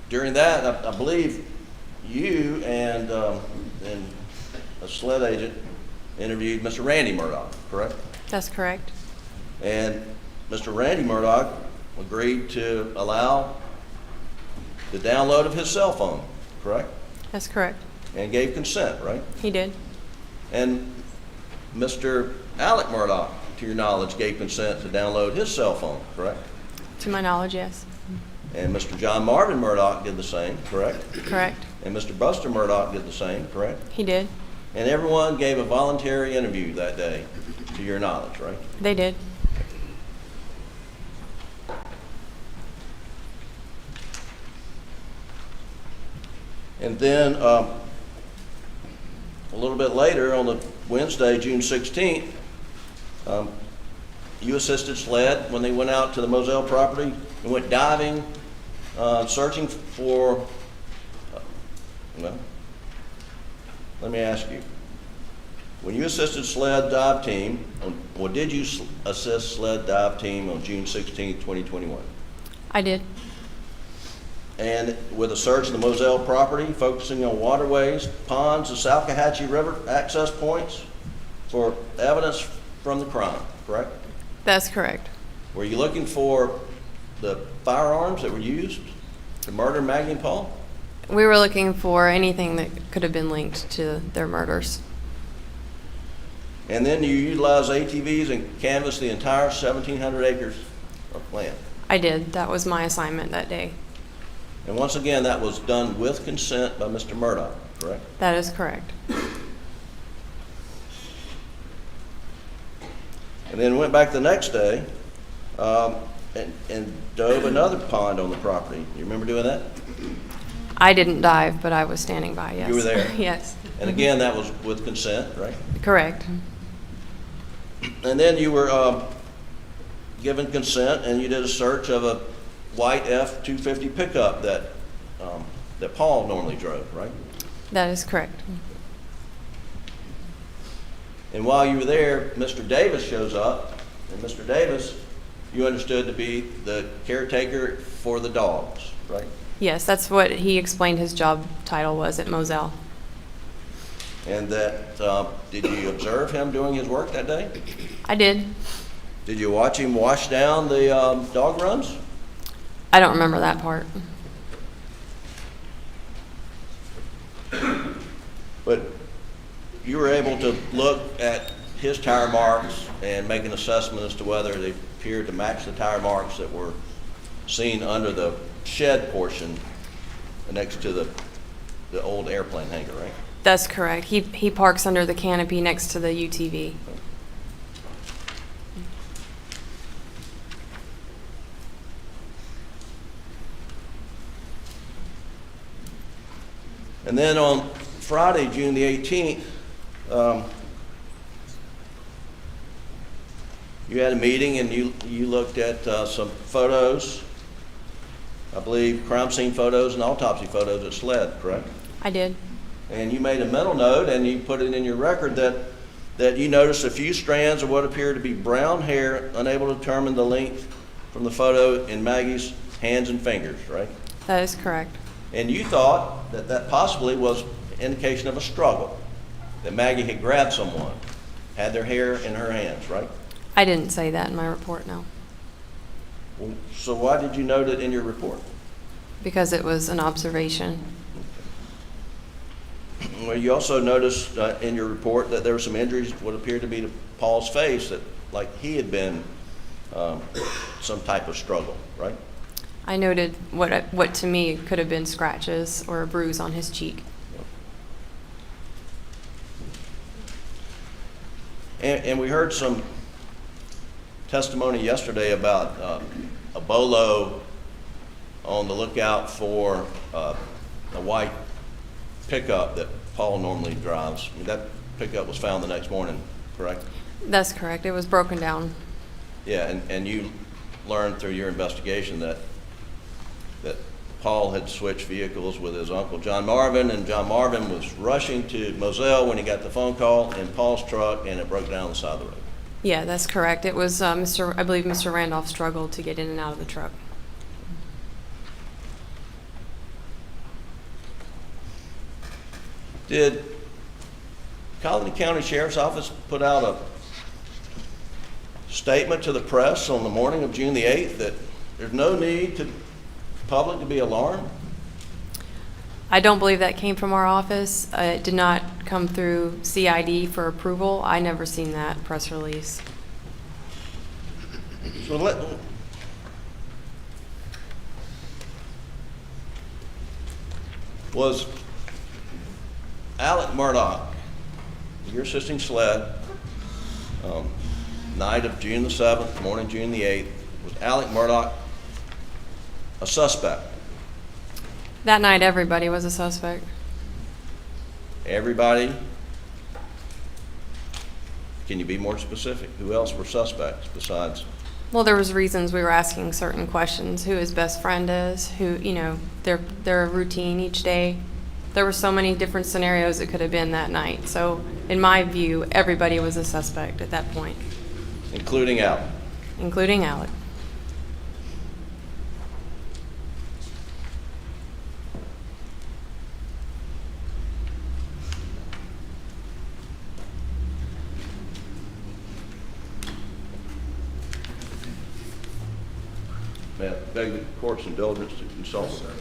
during that, I believe you and a SLED agent interviewed Mr. Randy Murdaugh, correct? That's correct. And Mr. Randy Murdaugh agreed to allow the download of his cell phone, correct? That's correct. And gave consent, right? He did. And Mr. Alex Murdaugh, to your knowledge, gave consent to download his cell phone, correct? To my knowledge, yes. And Mr. John Marvin Murdaugh did the same, correct? Correct. And Mr. Buster Murdaugh did the same, correct? He did. And everyone gave a voluntary interview that day, to your knowledge, right? They did. And then a little bit later, on the Wednesday, June 16th, you assisted SLED when they went out to the Moselle property and went diving, searching for, well, let me ask you. When you assisted SLED dive team, or did you assist SLED dive team on June 16th, 2021? I did. And with a search of the Moselle property, focusing on waterways, ponds, the Salkehatchie River access points for evidence from the crime, correct? That's correct. Were you looking for the firearms that were used to murder Maggie and Paul? We were looking for anything that could have been linked to their murders. And then you utilized ATVs and canvassed the entire 1,700 acres of land. I did. That was my assignment that day. And once again, that was done with consent by Mr. Murdaugh, correct? That is correct. And then went back the next day and dove another pond on the property. You remember doing that? I didn't dive, but I was standing by, yes. You were there? Yes. And again, that was with consent, right? Correct. And then you were given consent and you did a search of a white F-250 pickup that Paul normally drove, right? That is correct. And while you were there, Mr. Davis shows up, and Mr. Davis, you understood to be the caretaker for the dogs, right? Yes, that's what he explained his job title was at Moselle. And that, did you observe him doing his work that day? I did. Did you watch him wash down the dog runs? I don't remember that part. But you were able to look at his tire marks and make an assessment as to whether they appeared to match the tire marks that were seen under the shed portion next to the old airplane hangar, right? That's correct. He parks under the canopy next to the UTV. And then on Friday, June the 18th, you had a meeting and you looked at some photos, I believe crime scene photos and autopsy photos at SLED, correct? I did. And you made a mental note and you put it in your record that you noticed a few strands of what appeared to be brown hair, unable to determine the length from the photo in Maggie's hands and fingers, right? That is correct. And you thought that that possibly was indication of a struggle, that Maggie had grabbed someone, had their hair in her hands, right? I didn't say that in my report, no. Well, so why did you note it in your report? Because it was an observation. Well, you also noticed in your report that there were some injuries, what appeared to be to Paul's face, that like he had been some type of struggle, right? I noted what to me could have been scratches or a bruise on his cheek. And we heard some testimony yesterday about a bolo on the lookout for a white pickup that Paul normally drives. I mean, that pickup was found the next morning, correct? That's correct. It was broken down. Yeah, and you learned through your investigation that Paul had switched vehicles with his uncle John Marvin, and John Marvin was rushing to Moselle when he got the phone call in Paul's truck, and it broke down on the side of the road. Yeah, that's correct. It was I believe Mr. Randolph struggled to get in and out of the truck. Did Colleton County Sheriff's Office put out a statement to the press on the morning of June the 8th that there's no need to public to be alarmed? I don't believe that came from our office. It did not come through CID for approval. I never seen that press release. So was Alex Murdaugh, you're assisting SLED, night of June the 7th, morning June the 8th, was Alex Murdaugh a suspect? That night, everybody was a suspect. Everybody? Can you be more specific? Who else were suspects besides? Well, there was reasons we were asking certain questions. Who his best friend is, who, you know, their routine each day. There were so many different scenarios it could have been that night. So, in my view, everybody was a suspect at that point. Including Alex? Including Alex. May I beg the court's indulgence to consult with her?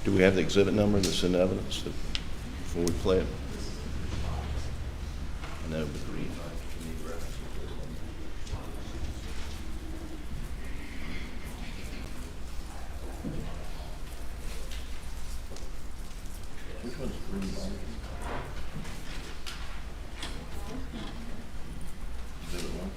Do we have the exhibit number that's in evidence before we play it? I know, but read. Which one's green? Exhibit 1.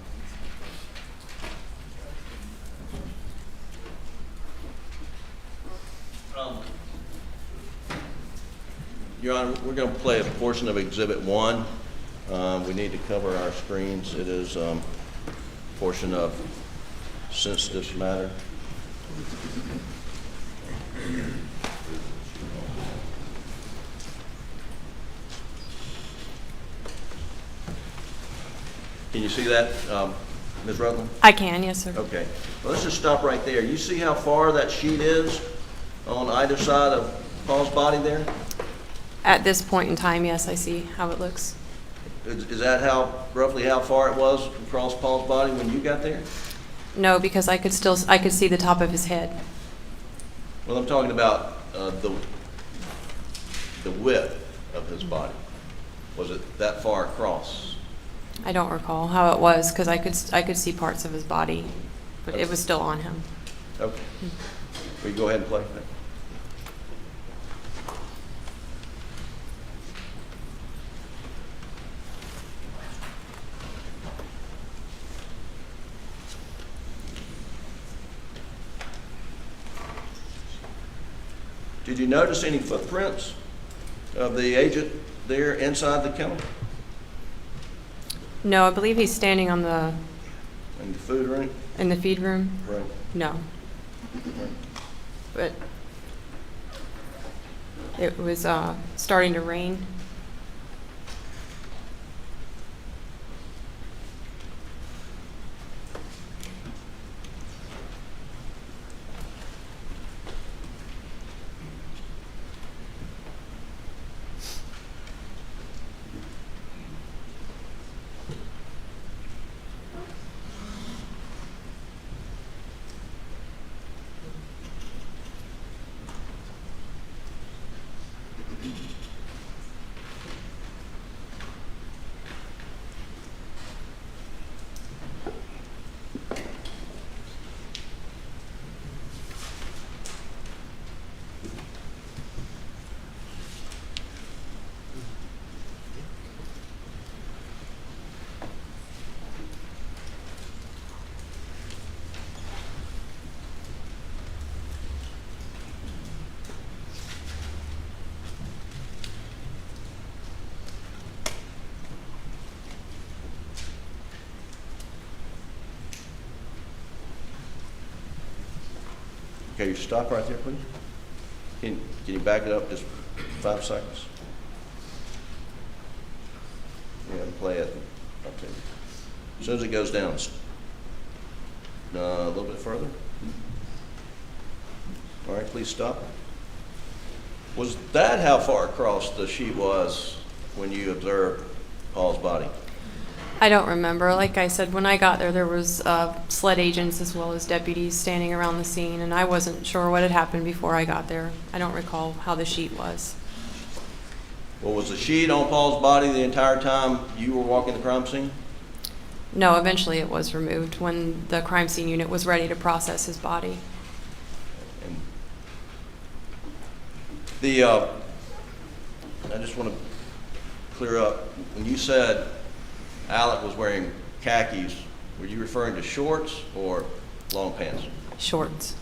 Your Honor, we're going to play a portion of Exhibit 1. We need to cover our screens. It is a portion of sensitive matter. Can you see that, Ms. Rutland? I can, yes, sir. Okay. Well, let's just stop right there. You see how far that sheet is on either side of Paul's body there? At this point in time, yes, I see how it looks. Is that roughly how far it was across Paul's body when you got there? No, because I could see the top of his head. Well, I'm talking about the width. of his body? Was it that far across? I don't recall how it was because I could see parts of his body, but it was still on him. Okay. Will you go ahead and play? Did you notice any footprints of the agent there inside the kennel? No, I believe he's standing on the In the food room? in the feed room. Right. No, but it was starting to rain. Okay, you stop right there, please. Can you back it up just 5 seconds? Yeah, play it. Okay. As soon as it goes down, a little bit further. All right, please stop. Was that how far across the sheet was when you observed Paul's body? I don't remember. Like I said, when I got there, there was SLED agents as well as deputies standing around the scene, and I wasn't sure what had happened before I got there. I don't recall how the sheet was. Well, was the sheet on Paul's body the entire time you were walking the crime scene? No, eventually it was removed when the crime scene unit was ready to process his body. And I just want to clear up, when you said Alec was wearing khakis, were you referring to shorts or long pants? Shorts.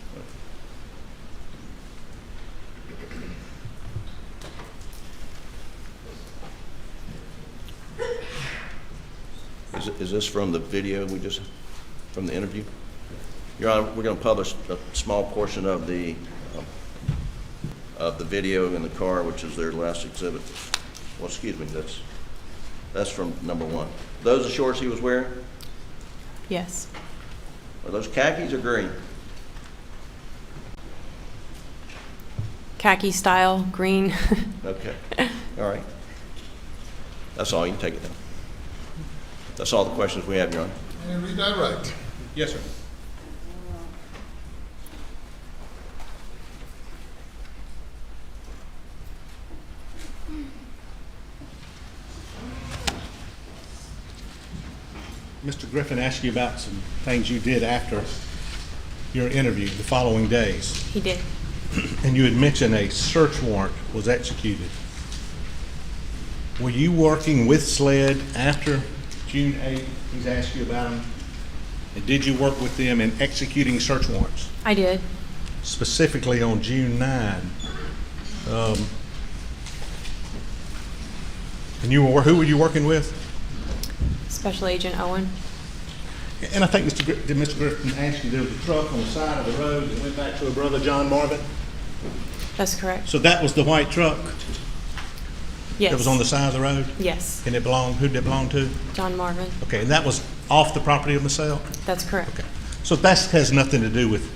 Is this from the video from the interview? Your Honor, we're going to publish a small portion of the video in the car, which is their last exhibit. Well, excuse me, that's from number 1. Those are shorts he was wearing? Yes. Are those khakis or green? Khaki style, green. Okay. All right. That's all. You can take it down. That's all the questions we have, Your Honor. Can you read that right? Yes, sir. Mr. Griffin asked you about some things you did after your interview the following days. He did. And you had mentioned a search warrant was executed. Were you working with SLED after June 8th? He's asked you about them. And did you work with them in executing search warrants? I did. Specifically on June 9. And who were you working with? Special Agent Owen. And I think did Mr. Griffin ask you, there was a truck on the side of the road that went back to her brother, John Marvin? That's correct. So that was the white truck Yes. that was on the side of the road? Yes. And who did it belong to? John Marvin. Okay, and that was off the property of Massell? That's correct. Okay. So that has nothing to do with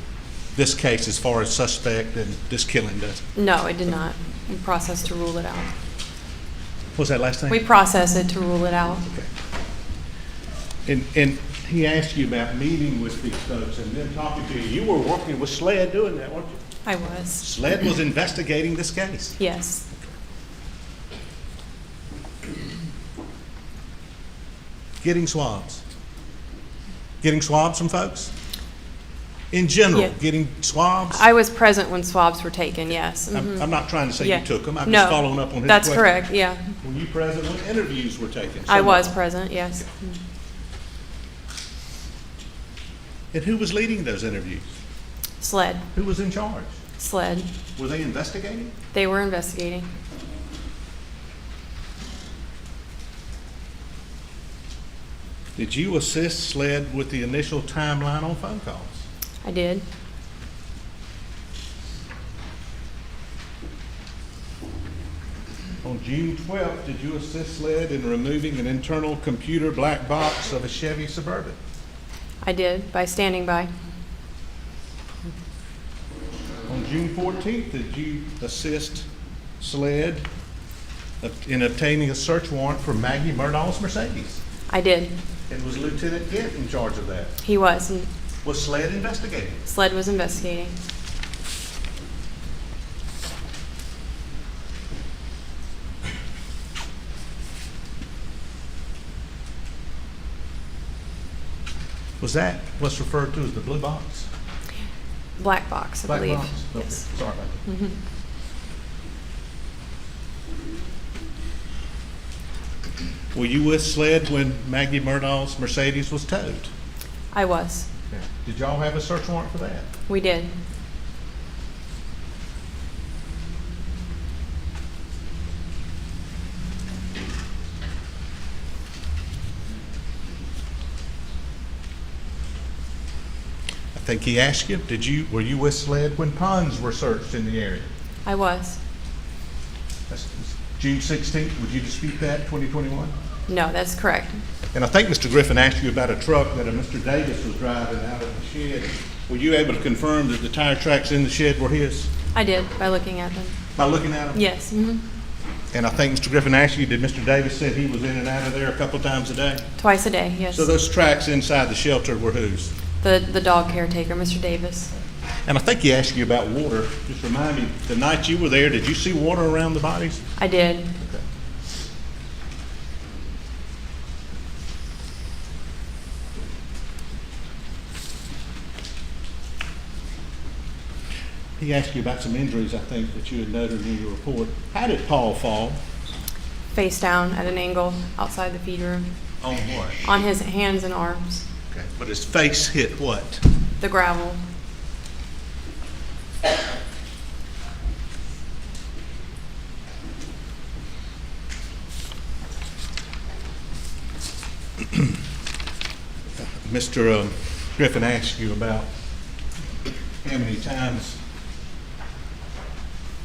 this case as far as suspect and this killing, does it? No, it did not. We processed to rule it out. What was that last thing? We processed it to rule it out. Okay. And he asked you about meeting with these folks and them talking to you. You were working with SLED doing that, weren't you? I was. SLED was investigating this case. Yes. getting swabs? Getting swabs from folks? In general, Yeah. getting swabs? I was present when swabs were taken, yes. Mhm. I'm not trying to say Yeah. you took them, I'm No, just following up on his that's question. correct, yeah. Were you present when interviews were taken? I was present, yes. And who was leading those interviews? SLED, Who was in charge? SLED. Were they investigating? They were investigating. Did you assist SLED with the initial timeline on phone calls? I did. On June 12th, did you assist SLED in removing an internal computer black box of a Chevy Suburban? I did, by standing by. On June 14th, did you assist SLED in obtaining a search warrant for Maggie Murdaugh's Mercedes? I did. And was Lieutenant Kent in charge of that? He was. And Was SLED investigating? SLED was investigating. Was that what's referred to as the blue box? Black box, I Black believe. box? Okay, Yes. sorry about that. Mhm. Were you with SLED when Maggie Murdaugh's Mercedes was towed? I was. Did y'all have a search warrant for that? We did. I think he asked you, were you with SLED when ponds were searched in the area? I was. That's June 16th, would you dispute that, 2021? No, that's correct. And I think Mr. Griffin asked you about a truck that a Mr. Davis was driving out of the shed. Were you able to confirm that the tire tracks in the shed were his? I did, by looking at them. By looking at them? Yes. Mhm. And I think Mr. Griffin asked you, did Mr. Davis said he was in and out of there a couple times a day? Twice a day, yes. So those tracks inside the shelter were whose? The dog caretaker, Mr. Davis. And I think he asked you about water. Just remind me, the night you were there, did you see water around the bodies? I did. Okay. He asked you about some injuries, I think, that you had noted in your report. How did Paul fall? Face down at an angle outside the feed room. On what? On his hands and arms. Okay. But his face hit what? The gravel. Mr. Griffin asked you about how many times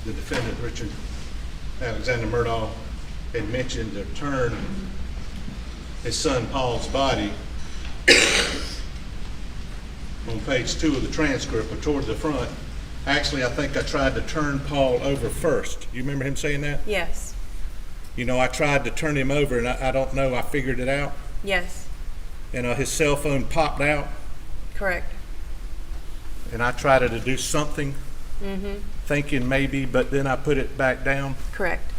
the defendant, Richard Alexander Murdaugh, had mentioned or turned his son Paul's body on page 2 of the transcript or toward the front. Actually, I think I tried to turn Paul over first. You remember him saying that? Yes. You know, I tried to turn him over and I don't know, I figured it out. Yes. And his cell phone popped out Correct. and I tried to do something thinking maybe, but then I put it back down. Correct.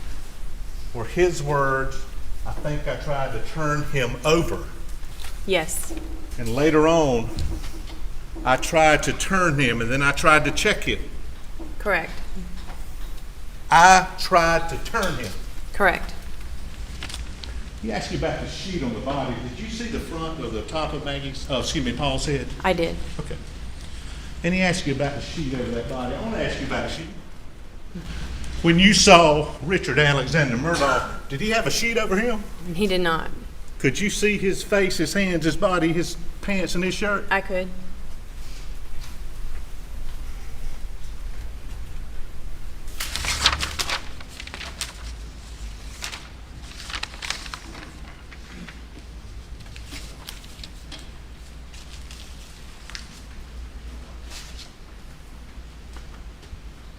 Were his words, I think I tried to turn him over. Yes. And later on, I tried to turn him and then I tried to check him. Correct. I tried to turn him. Correct. He asked you about the sheet on the body. Did you see the front or the top of Paul's head? I did. Okay. And he asked you about the sheet over that body. I want to ask you about a sheet. When you saw Richard Alexander Murdaugh, did he have a sheet over him? He did not. Could you see his face, his hands, his body, his pants, and his shirt? I could.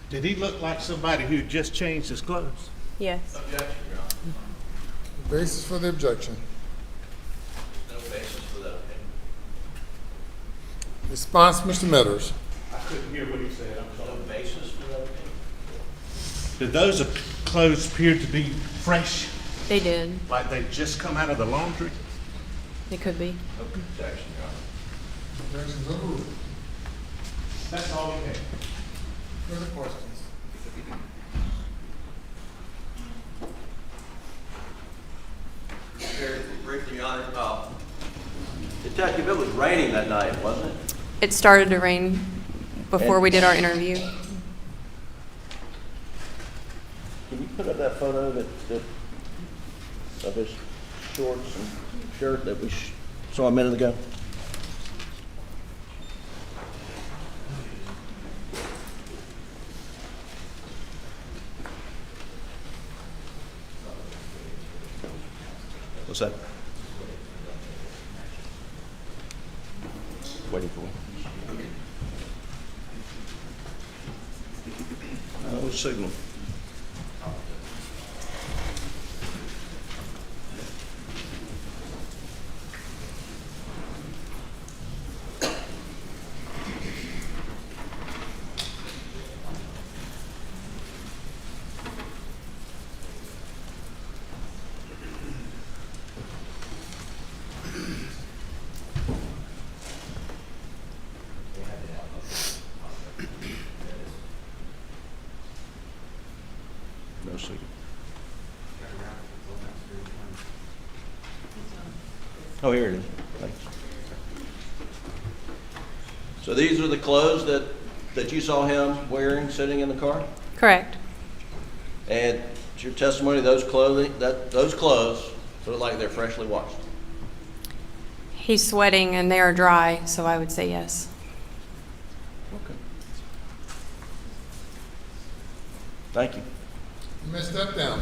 Did he look like somebody who had just changed his clothes? Yes. Objection, Your Honor. Basis for the objection. No basis for that opinion. Response, Mr. Meadows. I couldn't hear what he said. I'm sorry. No basis for that opinion. Did those clothes appear to be fresh, They did. like they just come out of the laundry? It could be. Objection, Your Honor. Objections overruled. That's all we have. Further questions? Very briefly, Your Honor, Detective, it was raining that night, wasn't it? It started to rain before we did our interview. Can you put up that photo of his shorts and shirt that we saw a minute ago? What's that? Waiting for one. No signal. No signal. Oh, here it is. Thanks. So these are the clothes that you saw him wearing sitting in the car? Correct. And it's your testimony those clothes look like they're freshly washed? He's sweating and they are dry, so I would say yes. Okay. Thank you. You may step down.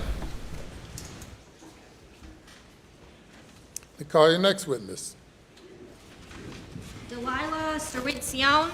I call your next witness. DALILA CIRENCIONE.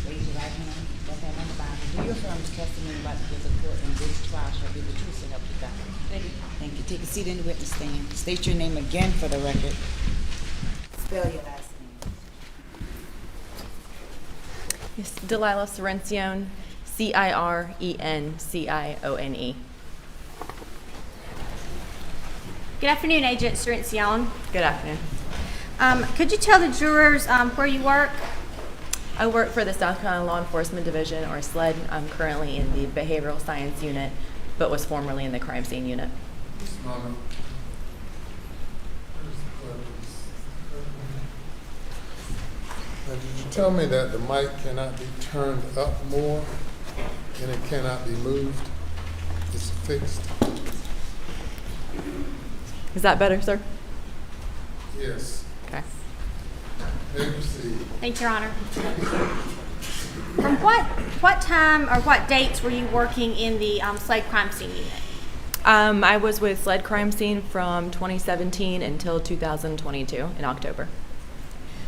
Raise your right hand, left hand on the Bible. Do you affirm the testimony about to give the court in this trial shall be the truth so help you God? Thank you. Take a seat in the witness stand. State your name again for the record. Spell your last name. Yes, DALILA CIRENCIONE, CIRENCIONE. Good afternoon, Agent CIRENCIONE. Good afternoon. Could you tell the jurors where you work? I work for the South Carolina Law Enforcement Division, or SLED. I'm currently in the Behavioral Science Unit, but was formerly in the Crime Scene Unit. Just a moment. Now, did you tell me that the mic cannot be turned up more and it cannot be moved? It's fixed? Is that better, sir? Yes. Okay. May proceed. Thank you, Your Honor. From what time or what dates were you working in the SLED Crime Scene Unit? I was with SLED Crime Scene from 2017 until 2022 in October.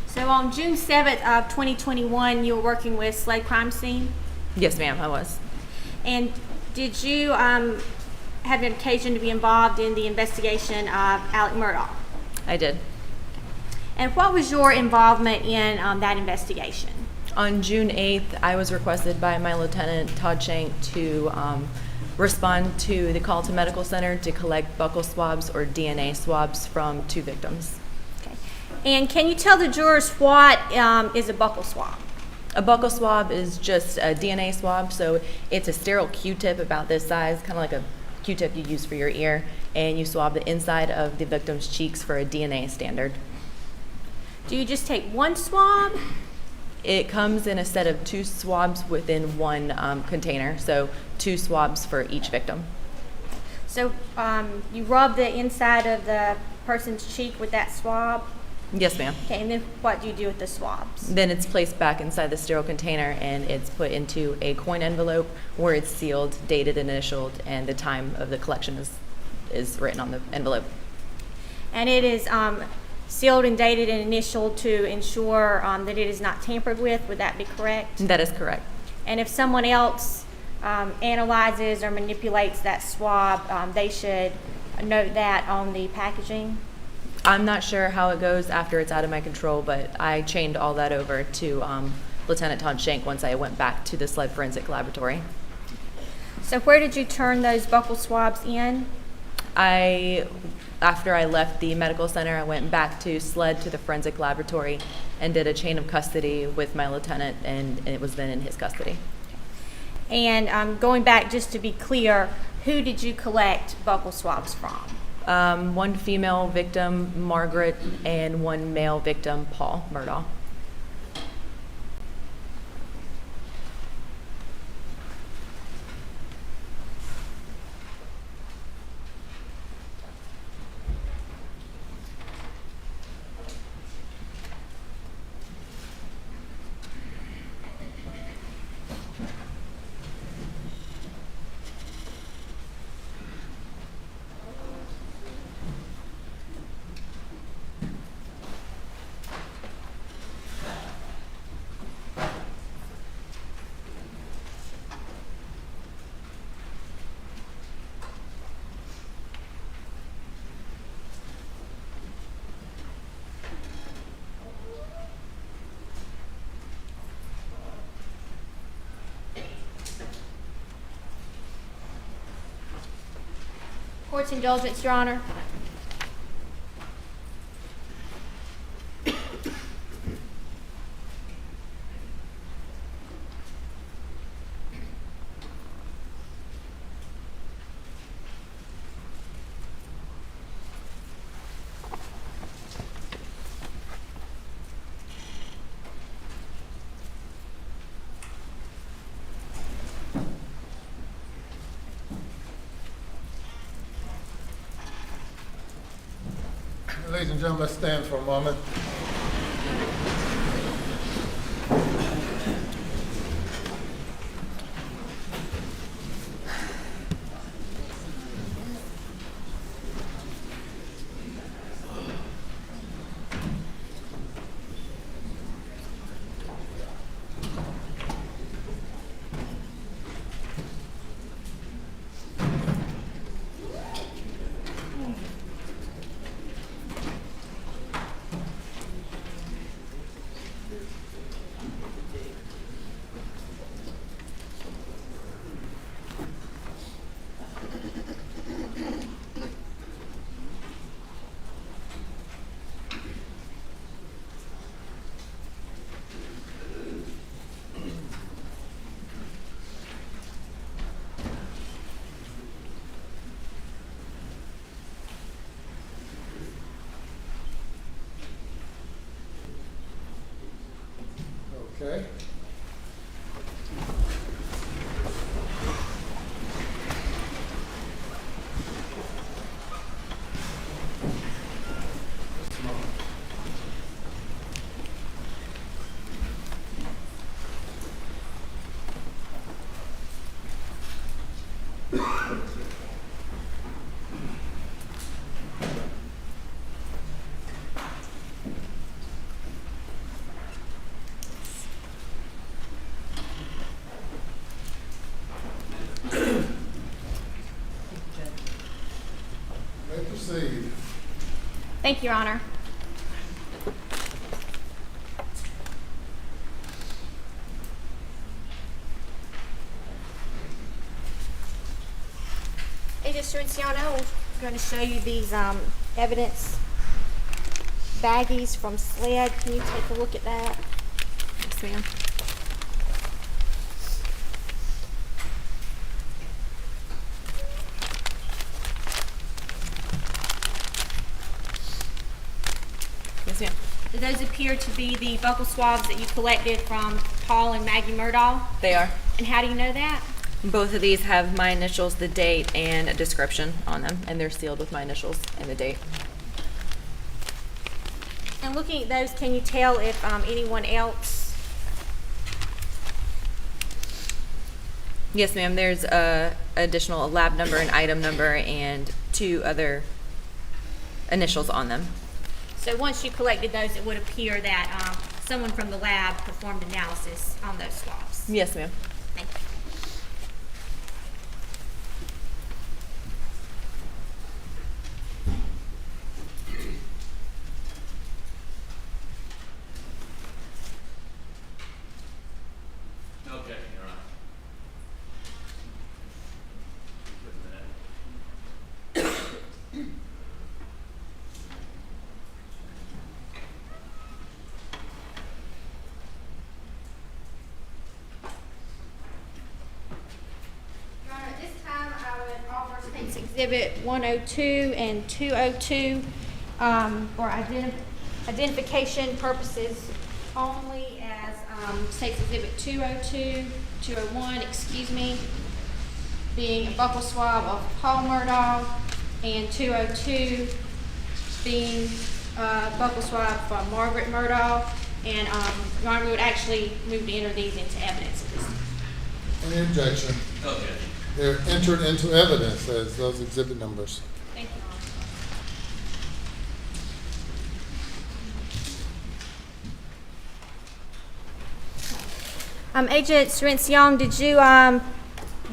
So on June 7th of 2021, you were working with SLED Crime Scene? Yes, ma'am, I was. And did you have an occasion to be involved in the investigation of Alex Murdaugh? I did. And what was your involvement in that investigation? On June 8th, I was requested by my lieutenant, Todd Shank, to respond to the COLLETON Medical Center to collect buccal swabs or DNA swabs from 2 victims. Okay. And can you tell the jurors what is a buccal swab? A buccal swab is just a DNA swab, so it's a sterile Q-tip about this size, kind of like a Q-tip you use for your ear, and you swab the inside of the victim's cheeks for a DNA standard. Do you just take one swab? It comes in a set of 2 swabs within one container, so 2 swabs for each victim. So you rub the inside of the person's cheek with that swab? Yes, ma'am. Okay, and then what do you do with the swabs? Then it's placed back inside the sterile container and it's put into a coin envelope where it's sealed, dated, initialed, and the time of the collection is written on the envelope. And it is sealed and dated and initialed to ensure that it is not tampered with. Would that be correct? That is correct. And if someone else analyzes or manipulates that swab, they should note that on the packaging? I'm not sure how it goes after it's out of my control, but I chained all that over to Lieutenant Todd Shank once I went back to the SLED Forensic Laboratory. So where did you turn those buccal swabs in? After I left the medical center, I went back to SLED to the Forensic Laboratory and did a chain of custody with my lieutenant, and it was then in his custody. And going back, just to be clear, who did you collect buccal swabs from? One female victim, Margaret, and one male victim, Paul Murdaugh. Court's indulgence, Your Honor. Ladies and gentlemen, let's stand for a moment. Okay. Proceed. Thank you, Your Honor. Agent Cirencioне, we're going to show you these evidence baggies from SLED. Can you take a look at that? Yes, ma'am. Yes, ma'am. Do those appear to be the buccal swabs that you collected from Paul and Maggie Murdaugh? They are. And how do you know that? Both of these have my initials, the date, and a description on them, and they're sealed with my initials and the date. And looking at those, can you tell if anyone else? Yes, ma'am. There's a additional lab number, an item number, and 2 other initials on them. So once you collected those, it would appear that someone from the lab performed analysis on those swabs. Yes, ma'am. Thank you. Exhibit 102 and 202 for identification purposes only, as State's Exhibit 202, 201, excuse me, being a buccal swab of Paul Murdaugh, and 202 being a buccal swab from Margaret Murdaugh. And Your Honor, we would actually move to enter these into evidence at this time. Any objection? Okay. They're entered into evidence as those exhibit numbers. Thank you, Your Honor. Agent CIRENCIONE, did you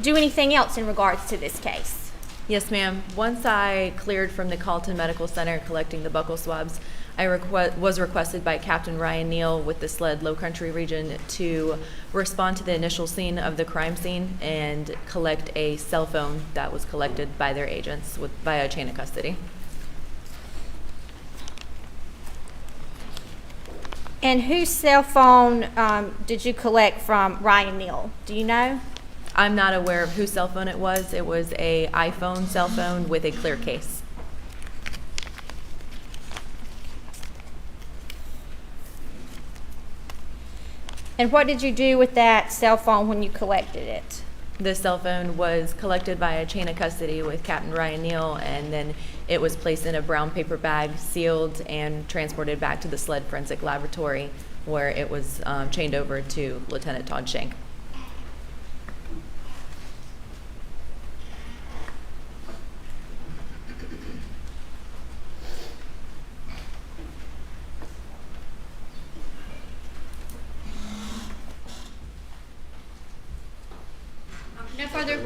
do anything else in regards to this case? Yes, ma'am. Once I cleared from the COLLETON Medical Center collecting the buccal swabs, I was requested by Captain Ryan Neal with the SLED Low Country region to respond to the initial scene of the crime scene and collect a cell phone that was collected by their agents via chain of custody. And whose cell phone did you collect from Ryan Neal? Do you know? I'm not aware of whose cell phone it was. It was an iPhone cell phone with a clear case. And what did you do with that cell phone when you collected it? The cell phone was collected by a chain of custody with Captain Ryan Neal, and then it was placed in a brown paper bag, sealed, and transported back to the SLED Forensic Laboratory, where it was chained over to Lieutenant Todd Shank. No further.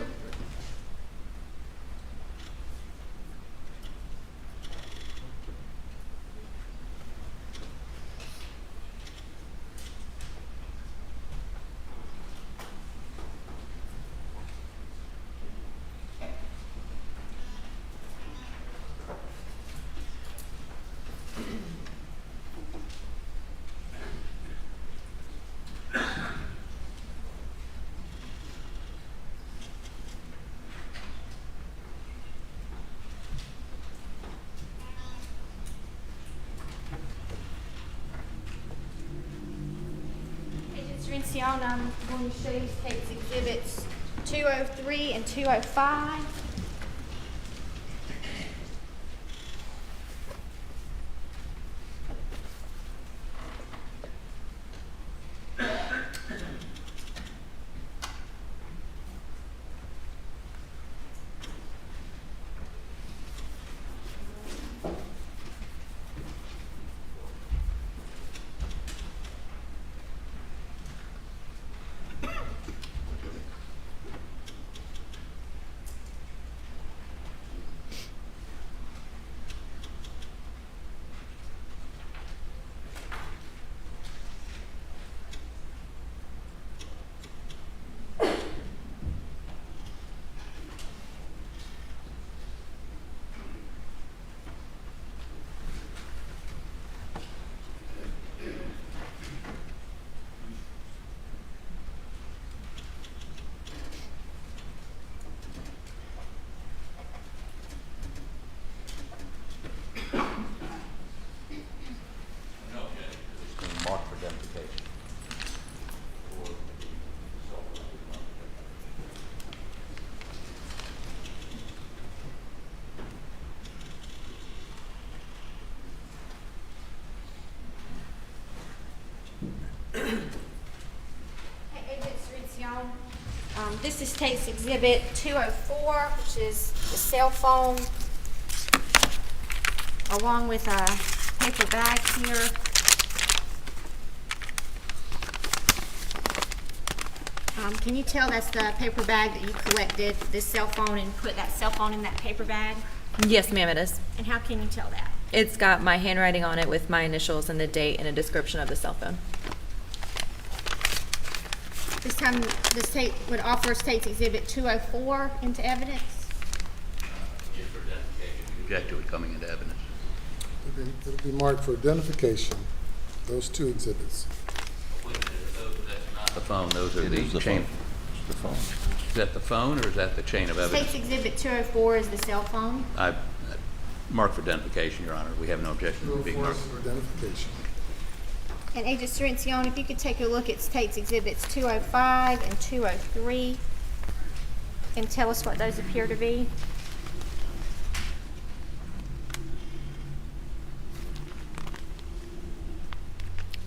CIRENCIONE, I'm going to show you State's Exhibits 203 and 205. Marked for identification. Hey, Agent CIRENCIONE, this is State's Exhibit 204, which is the cell phone, along with a paper bag here. Can you tell that's the paper bag that you collected this cell phone and put that cell phone in that paper bag? Yes, ma'am, it is. And how can you tell that? It's got my handwriting on it with my initials and the date and a description of the cell phone. This time the state would offer State's Exhibit 204 into evidence. Object to it coming into evidence. It'll be marked for identification, those two exhibits. That's not the phone, those are the chain. The phone. Is that the phone or is that the chain of evidence? State's Exhibit 204 is the cell phone. I marked for identification, Your Honor. We have no objection to it being marked. For identification. And Agent CIRENCIONE, if you could take a look at State's Exhibits 205 and 203 and tell us what those appear to be.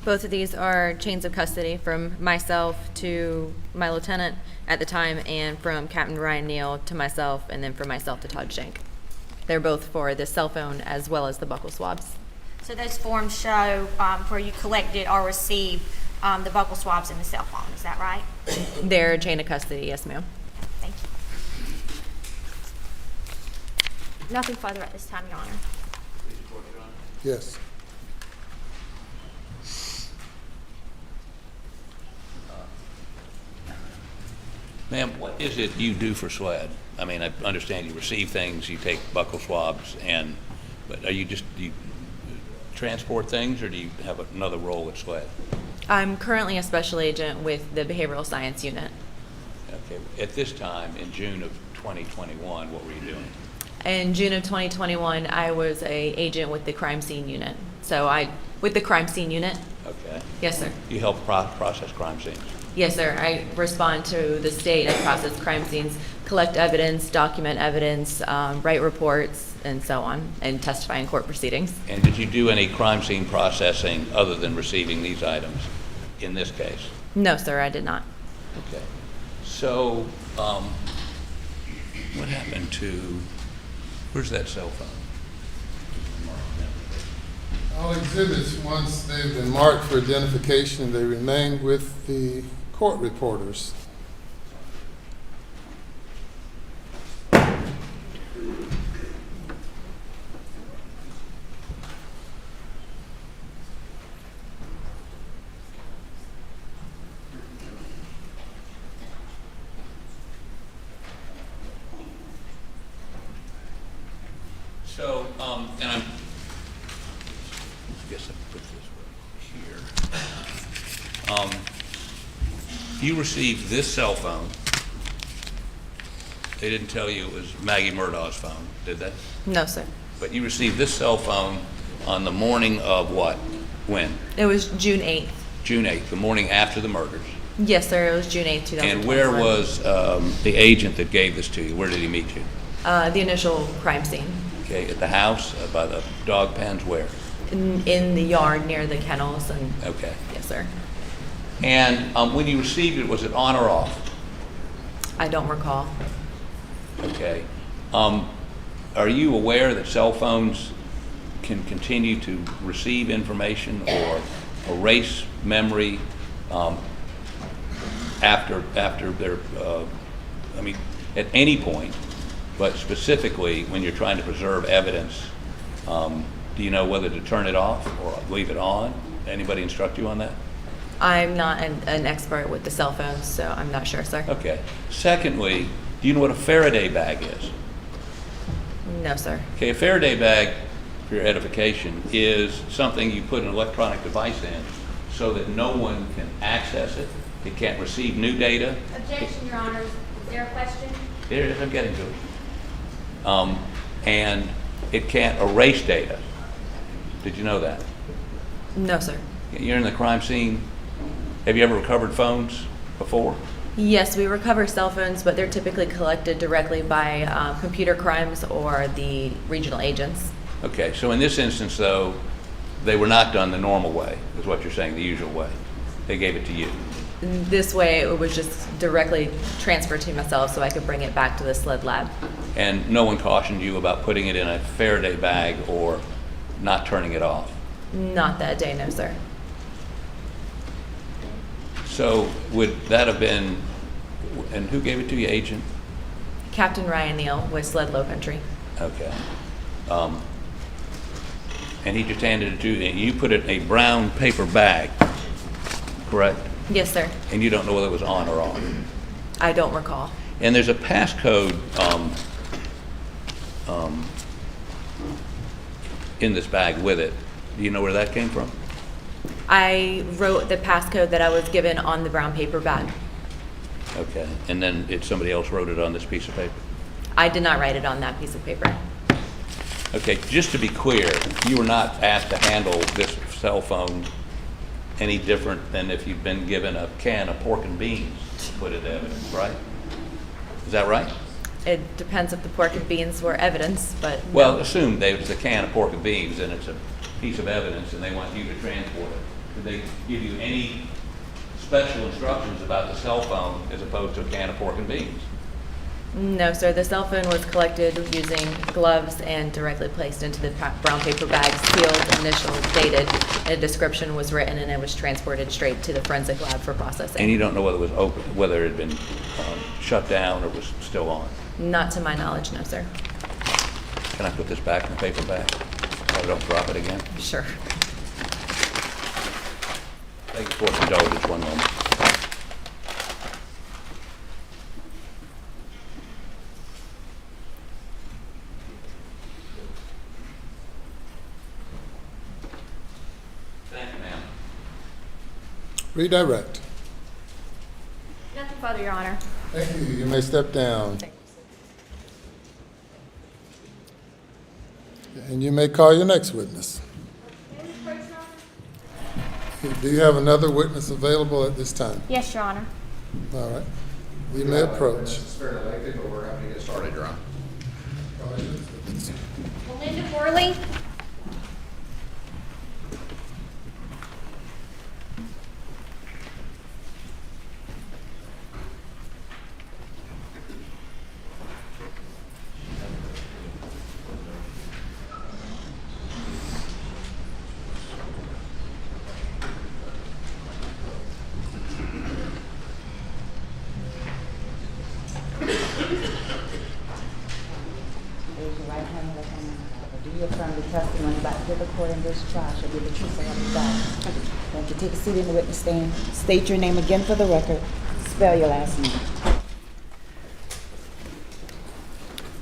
Both of these are chains of custody from myself to my lieutenant at the time, and from Captain Ryan Neal to myself, and then from myself to Todd Shank. They're both for the cell phone as well as the buccal swabs. So those forms show where you collected or received the buccal swabs and the cell phone. Is that right? They're a chain of custody, yes, ma'am. Thank you. Nothing further at this time, Your Honor. Yes. Ma'am, what is it you do for SLED? I mean, I understand you receive things, you take buccal swabs, but are you do you transport things, or do you have another role at SLED? I'm currently a special agent with the Behavioral Science Unit. Okay. At this time, in June of 2021, what were you doing? In June of 2021, I was a agent with the Crime Scene Unit. With the Crime Scene Unit. Okay. Yes, sir. You help process crime scenes? Yes, sir. I respond to the state and process crime scenes, collect evidence, document evidence, write reports, and so on, and testify in court proceedings. And did you do any crime scene processing other than receiving these items in this case? No, sir, I did not. Okay. So, what happened to, where's that cell phone? All exhibits, once they've been marked for identification, they remain with the court reporters. So, and I guess I put this here. You received this cell phone. They didn't tell you it was Maggie Murdaugh's phone, did they? No, sir. But you received this cell phone on the morning of what? When? It was June 8th. June 8th, the morning after the murders. Yes, sir. It was June 8th, 2021. And where was the agent that gave this to you? Where did he meet you? The initial crime scene. Okay, at the house, by the dog pens, where? In the yard near the kennels. And okay. Yes, sir. And when you received it, was it on or off? I don't recall. Okay. Are you aware that cell phones can continue to receive information or erase memory after they're, I mean, at any point, but specifically when you're trying to preserve evidence, do you know whether to turn it off or leave it on? Anybody instruct you on that? I'm not an expert with the cell phones, so I'm not sure, sir. Okay. Secondly, do you know what a Faraday bag is? No, sir. Okay, a Faraday bag, for your edification, is something you put an electronic device in so that no one can access it. It can't receive new data. Objection, Your Honor. Is there a question? There it is, I'm getting to it. And it can't erase data. Did you know that? No, sir. You're in the crime scene. Have you ever recovered phones before? Yes, we recover cell phones, but they're typically collected directly by computer crimes or the regional agents. Okay, so in this instance, though, they were not done the normal way, is what you're saying, the usual way. They gave it to you. This way, it was just directly transferred to myself so I could bring it back to the SLED lab. And no one cautioned you about putting it in a Faraday bag or not turning it off? Not that day, no, sir. So would that have been, and who gave it to you, agent? Captain Ryan Neal with SLED Low Country. Okay. And he just handed it to you, and you put it in a brown paper bag, correct? Yes, sir. And you don't know whether it was on or off? I don't recall. And there's a passcode in this bag with it. Do you know where that came from? I wrote the passcode that I was given on the brown paper bag. Okay, and then somebody else wrote it on this piece of paper? I did not write it on that piece of paper. Okay, just to be clear, you were not asked to handle this cell phone any different than if you'd been given a can of pork and beans to put into evidence, right? Is that right? It depends if the pork and beans were evidence, but no. Well, assume there's a can of pork and beans and it's a piece of evidence and they want you to transport it. Did they give you any special instructions about the cell phone as opposed to a can of pork and beans? No, sir. The cell phone was collected using gloves and directly placed into the brown paper bag, sealed, initialed, dated. A description was written, and it was transported straight to the forensic lab for processing. And you don't know whether it was open, whether it had been shut down or was still on? Not to my knowledge, no, sir. Can I put this back in the paper bag so I don't drop it again? Sure. Thank you for indulgence, one moment. Thank you, ma'am. Redirect. Nothing further, Your Honor. Thank you. You may step down. And you may call your next witness. Do you have another witness available at this time? Yes, Your Honor. All right. You may approach. It's fairly lengthy, but we're happy to get started, Your Honor. Melinda Worley. Raise your right hand and left hand on the Bible. Do you affirm the testimony about to give the court in this trial shall be the truth so help you God? Thank you. Take a seat in the witness stand. State your name again for the record. Spell your last name.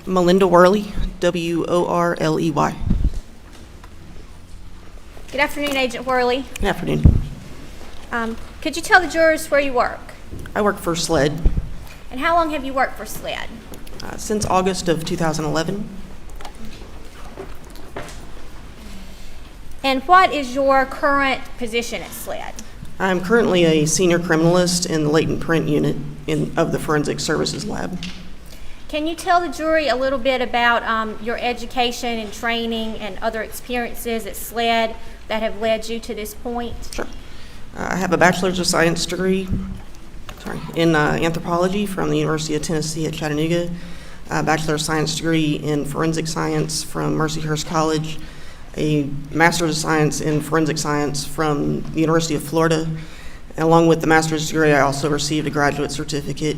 Melinda Worley, W-O-R-L-E-Y. Good afternoon, Agent Worley. Good afternoon. Could you tell the jurors where you work? I work for SLED And how long have you worked for SLED? since August of 2011. And what is your current position at SLED? I'm currently a senior criminalist in the latent print unit of the Forensic Services Lab. Can you tell the jury a little bit about your education and training and other experiences at SLED that have led you to this point? Sure. I have a Bachelor's of Science degree in anthropology from the University of Tennessee at Chattanooga, a Bachelor of Science degree in Forensic Science from Mercyhurst College, a Master's of Science in Forensic Science from the University of Florida. And along with the master's degree, I also received a graduate certificate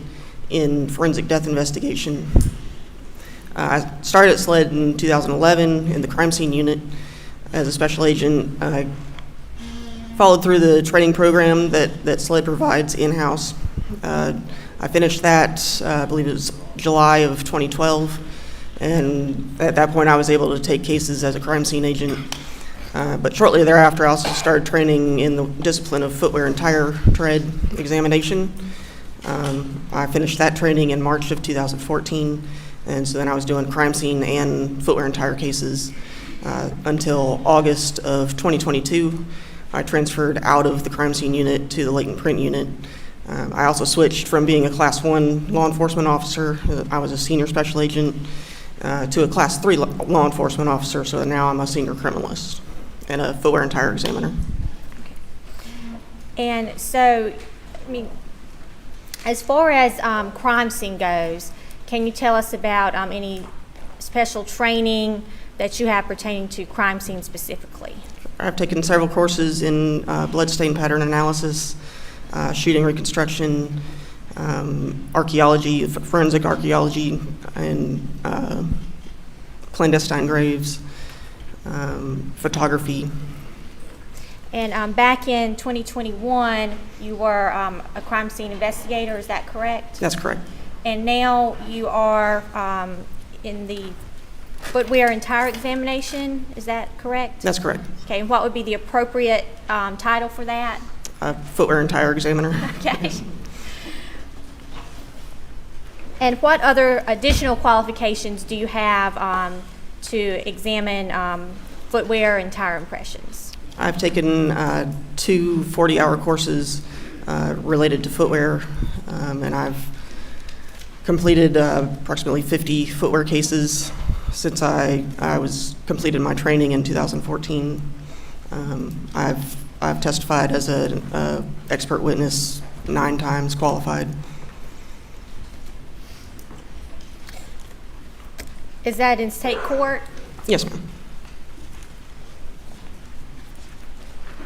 in forensic death investigation. I started at SLED in 2011 in the crime scene unit as a special agent. I followed through the training program that SLED provides in-house. I finished that, I believe it was July of 2012, and at that point I was able to take cases as a crime scene agent. But shortly thereafter I also started training in the discipline of footwear and tire tread examination. I finished that training in March of 2014, and so then I was doing crime scene and footwear and tire cases until August of 2022. I transferred out of the crime scene unit to the latent print unit. I also switched from being a Class 1 law enforcement officer, I was a senior special agent, to a Class 3 law enforcement officer, so now I'm a senior criminalist and a footwear and tire examiner. And so, I mean, as far as crime scene goes, can you tell us about any special training that you have pertaining to crime scene specifically? I've taken several courses in bloodstain pattern analysis, shooting reconstruction, archaeology, forensic archaeology, and clandestine graves, photography. And back in 2021, you were a crime scene investigator, is that correct? That's correct. And now you are in the footwear and tire examination, is that correct? That's correct. Okay, and what would be the appropriate title for that? Footwear and tire examiner. Okay. And what other additional qualifications do you have to examine footwear and tire impressions? I've taken 2 40-hour courses related to footwear, and I've completed approximately 50 footwear cases since I was completed my training in 2014. I've testified as an expert witness 9 times, qualified. Is that in state court? Yes, ma'am.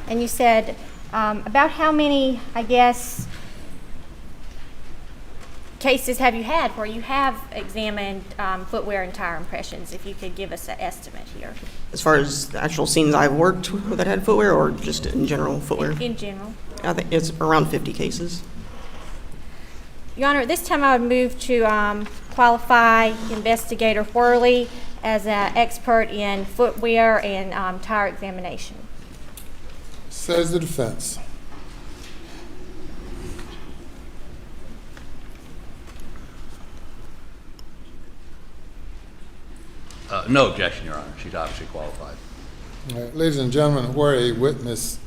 And you said about how many, I guess, cases have you had where you have examined footwear and tire impressions, if you could give us an estimate here? As far as the actual scenes I've worked with that had footwear, or just in general footwear? In general. I think it's around 50 cases. Your Honor, at this time I would move to qualify Investigator Worley as an expert in footwear and tire examination. Says the defense. No objection, Your Honor. She's obviously qualified. All right, ladies and gentlemen, where a witness,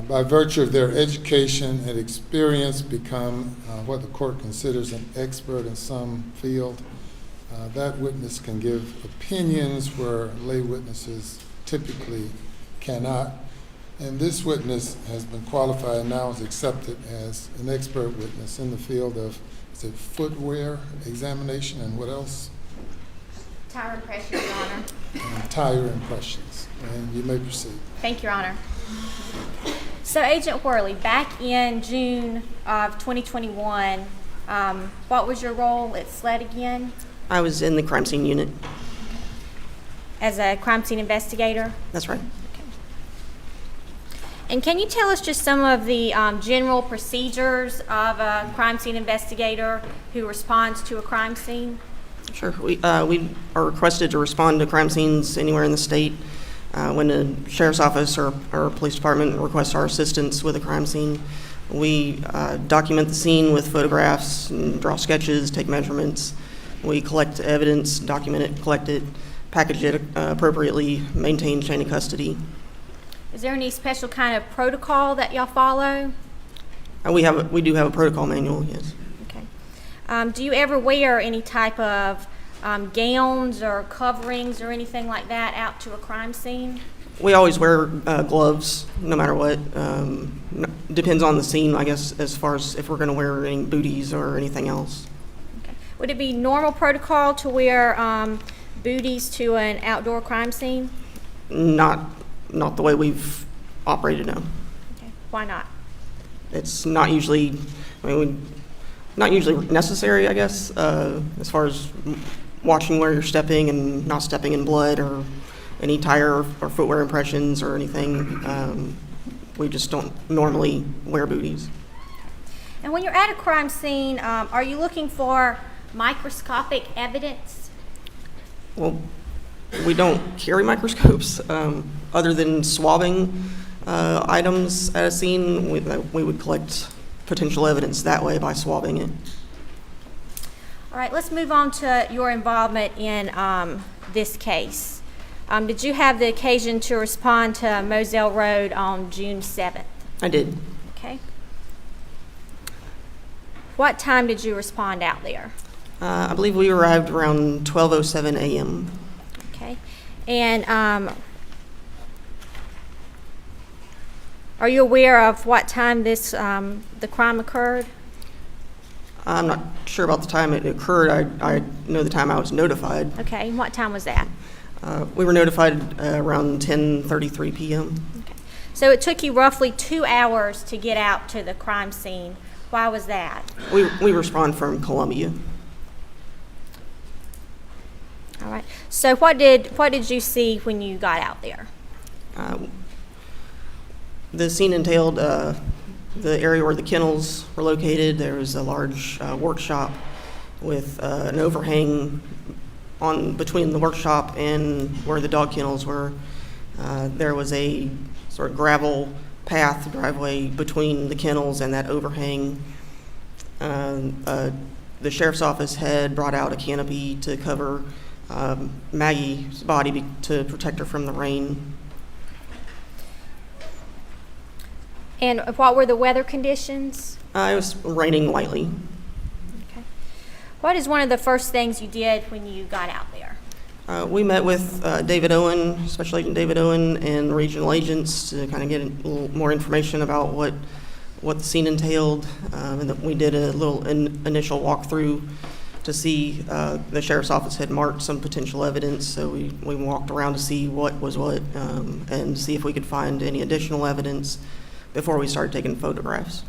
by virtue of their education and experience, become what the court considers an expert in some field, that witness can give opinions where lay witnesses typically cannot. And this witness has been qualified and now is accepted as an expert witness in the field of, is it footwear examination and what else? Tire impressions, Your Honor. And tire impressions. And you may proceed. Thank you, Your Honor. So, Agent Worley, back in June of 2021, what was your role at SLED again? I was in the crime scene unit. As a crime scene investigator? That's right. And can you tell us just some of the general procedures of a crime scene investigator who responds to a crime scene? Sure. We are requested to respond to crime scenes anywhere in the state. When the sheriff's office or police department requests our assistance with a crime scene, we document the scene with photographs, and draw sketches, take measurements. We collect evidence, document it, collect it, package it appropriately, maintain chain of custody. Is there any special kind of protocol that y'all follow? We do have a protocol manual, yes. Okay. Do you ever wear any type of gowns or coverings or anything like that out to a crime scene? We always wear gloves, no matter what. Depends on the scene, I guess, as far as if we're going to wear any booties or anything else. Okay. Would it be normal protocol to wear booties to an outdoor crime scene? Not the way we've operated now. Okay. Why not? It's not usually, not usually necessary, I guess, as far as watching where you're stepping and not stepping in blood or any tire or footwear impressions or anything. We just don't normally wear booties. And when you're at a crime scene, are you looking for microscopic evidence? Well, we don't carry microscopes. Other than swabbing items at a scene, we would collect potential evidence that way by swabbing it. All right, let's move on to your involvement in this case. Did you have the occasion to respond to Moselle Road on June 7th? I did. Okay. What time did you respond out there? I believe we arrived around 12:07 a.m. Okay. And are you aware of what time this the crime occurred? I'm not sure about the time it occurred. I know the time I was notified. Okay. And what time was that? We were notified around 10:33 p.m. Okay. So it took you roughly 2 hours to get out to the crime scene. Why was that? We respond from Columbia. All right. So what did you see when you got out there? The scene entailed the area where the kennels were located. There was a large workshop with an overhang between the workshop and where the dog kennels were. There was a sort of gravel path driveway between the kennels and that overhang. A the sheriff's office had brought out a canopy to cover Maggie's body to protect her from the rain. And what were the weather conditions? It was raining lightly. Okay. What is one of the first things you did when you got out there? We met with David Owen, Special Agent David Owen, and regional agents to kind of get a little more information about what the scene entailed. And that we did a little initial walkthrough to see the sheriff's office had marked some potential evidence. So we walked around to see what was what and see if we could find any additional evidence before we started taking photographs.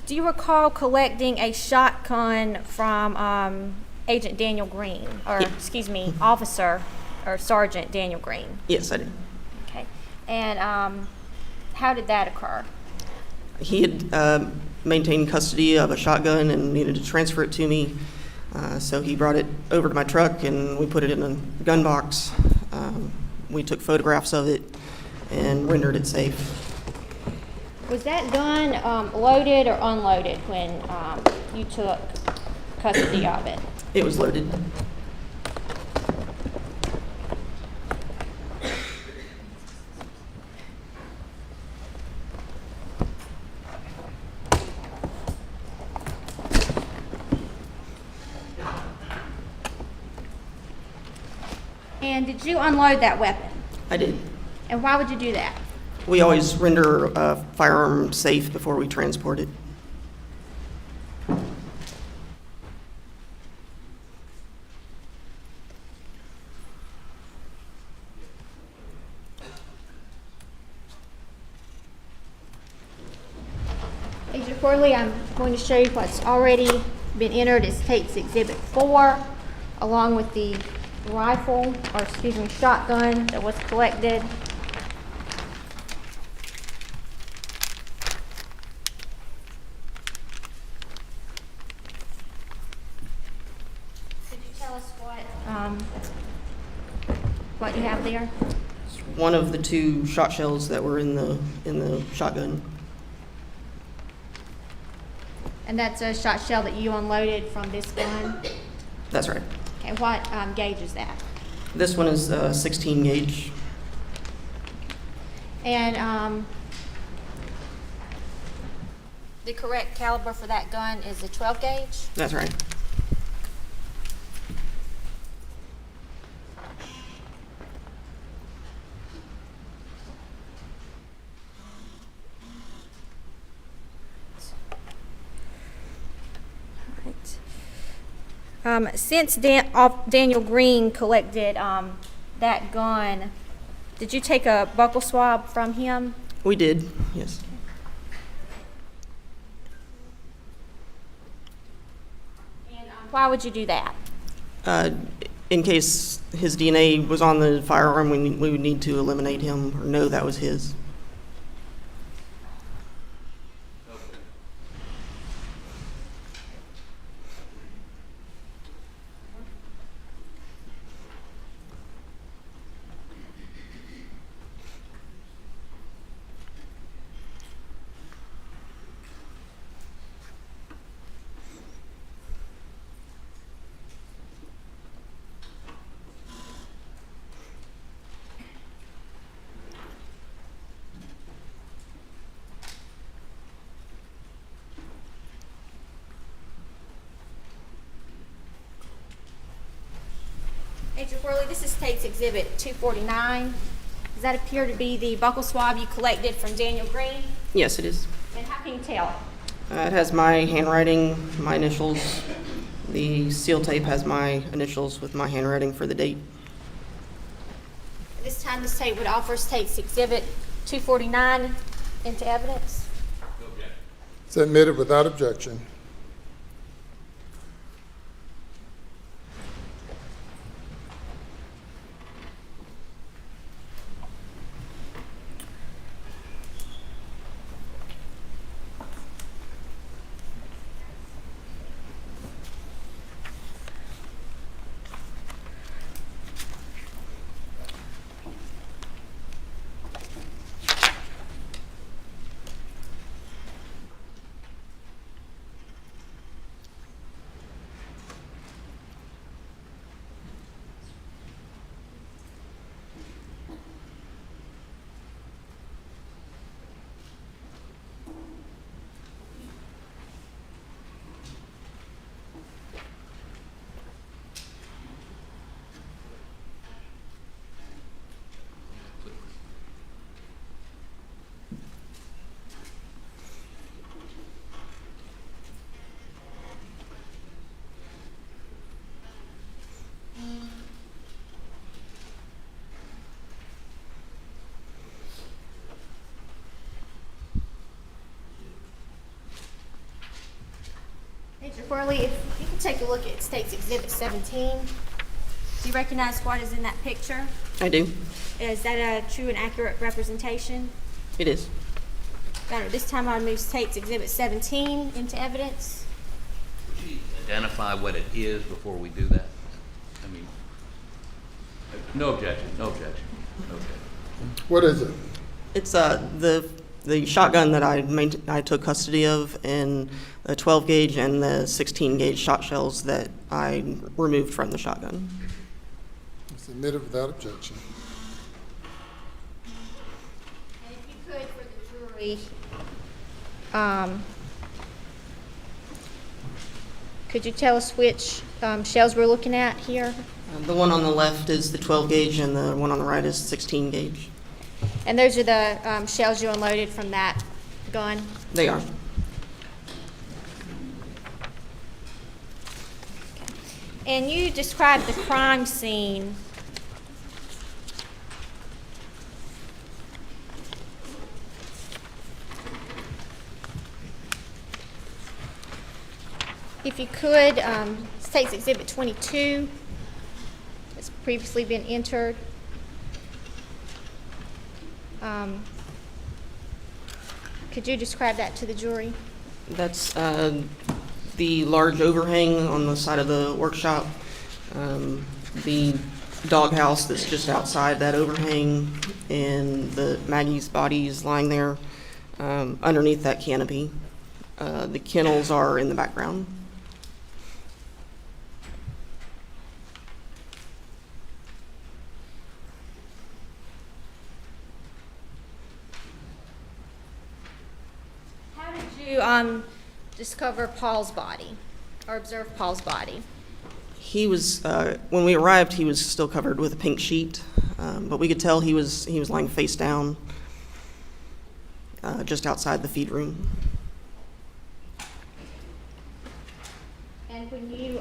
Do you recall collecting a shotgun from Agent Daniel Green, or excuse me, Officer or Sergeant Daniel Green? Yes, I did. Okay. And how did that occur? He had maintained custody of a shotgun and needed to transfer it to me. So he brought it over to my truck and we put it in a gun box. We took photographs of it and rendered it safe. Was that gun loaded or unloaded when you took custody of it? It was loaded. And did you unload that weapon? I did. And why would you do that? We always render a firearm safe before we transport it. Agent Worley, I'm going to show you what's already been entered as Tate's Exhibit 4, along with the rifle, or excuse me, shotgun that was collected. Could you tell us what you have there? It's one of the 2 shot shells that were in the shotgun. And that's a shot shell that you unloaded from this gun? That's right. Okay, what gauge is that? This one is 16 gauge. And the correct caliber for that gun is a 12 gauge? That's right. Since Daniel Green collected that gun, did you take a buccal swab from him? We did, yes. And why would you do that? In case his DNA was on the firearm, we would need to eliminate him or know that was his. Agent Worley, this is Tate's Exhibit 249. Does that appear to be the buccal swab you collected from Daniel Green? Yes, it is. And how can you tell? It has my handwriting, my initials. The seal tape has my initials with my handwriting for the date. At this time, this tape would offer Tate's Exhibit 249 into evidence. It's admitted without objection. Worley, if you can take a look at State's Exhibit 17. Do you recognize what is in that picture? I do. Is that a true and accurate representation? It is. Your Honor, this time I'll move State's Exhibit 17 into evidence. Would you identify what it is before we do that? I mean, no objection, no objection. Okay. What is it? It's the shotgun that I took custody of, and the 12 gauge and the 16 gauge shot shells that I removed from the shotgun. It's admitted without objection. And if you could, for the jury, could you tell us which shells we're looking at here? The one on the left is the 12 gauge, and the one on the right is 16 gauge. And those are the shells you unloaded from that gun? They are. And you described the crime scene. If you could, State's Exhibit 22 has previously been entered. Could you describe that to the jury? That's the large overhang on the side of the workshop, the doghouse that's just outside that overhang, and the Maggie's body is lying there underneath that canopy. The kennels are in the background. How did you discover Paul's body or observe Paul's body? He was, when we arrived, he was still covered with a pink sheet, but we could tell he was lying face down just outside the feed room. And when you,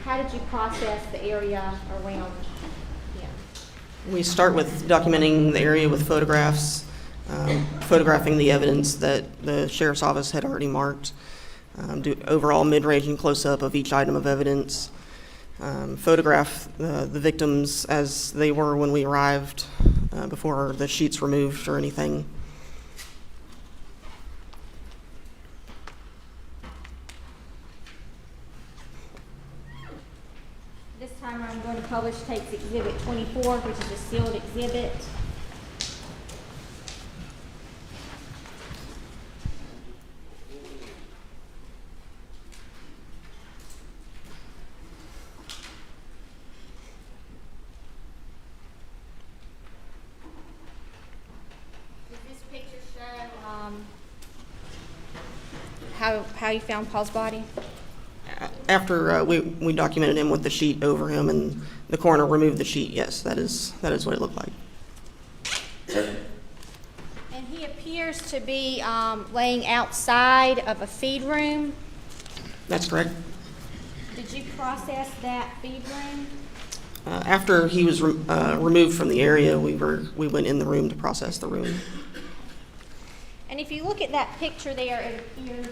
how did you process the area around him? We start with documenting the area with photographs, photographing the evidence that the sheriff's office had already marked, do overall mid-range and close-up of each item of evidence, photograph the victims as they were when we arrived, before the sheets were moved or anything. This time I'm going to publish State's Exhibit 24, which is a sealed exhibit. Does this picture show how you found Paul's body? After we documented him with the sheet over him and the coroner removed the sheet, yes, that is what it looked like. And he appears to be laying outside of a feed room. That's correct. Did you process that feed room? After he was removed from the area, we went in the room to process the room. And if you look at that picture there, it appears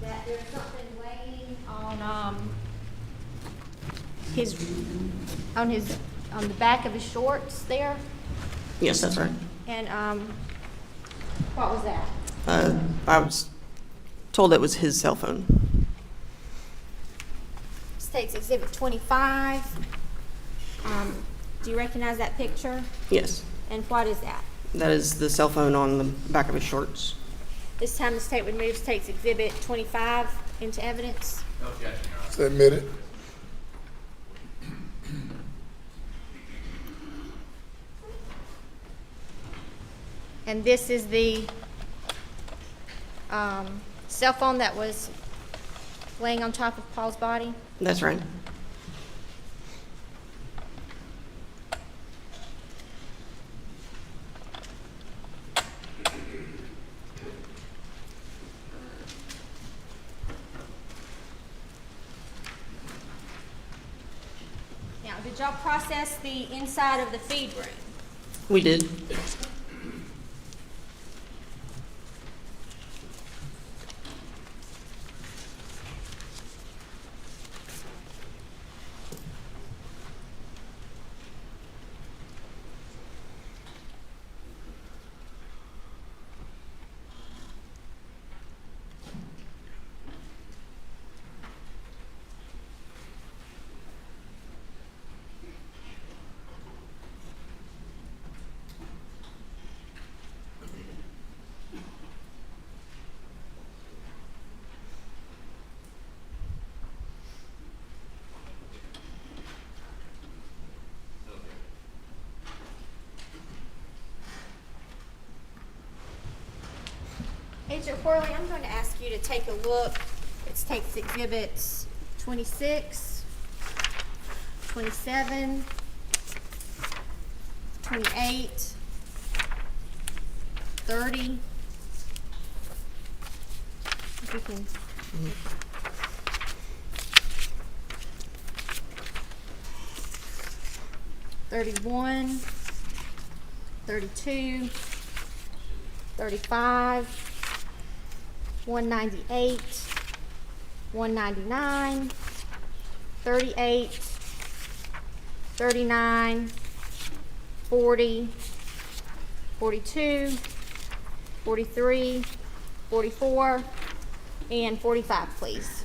that there's something laying on the back of his shorts there. Yes, that's right. And what was that? I was told it was his cell phone. State's Exhibit 25. Do you recognize that picture? Yes. And what is that? That is the cell phone on the back of his shorts. This time the state would move State's Exhibit 25 into evidence. No objection, Your Honor. It's admitted. And this is the cell phone that was laying on top of Paul's body? That's right. Now, did y'all process the inside of the feed room? We did. Agent Worley, I'm going to ask you to take a look. It takes exhibits 26, 27, 28, 30. If you can. 31, 32, 35, 198, 199, 38, 39, 40, 42, 43, 44, and 45, please.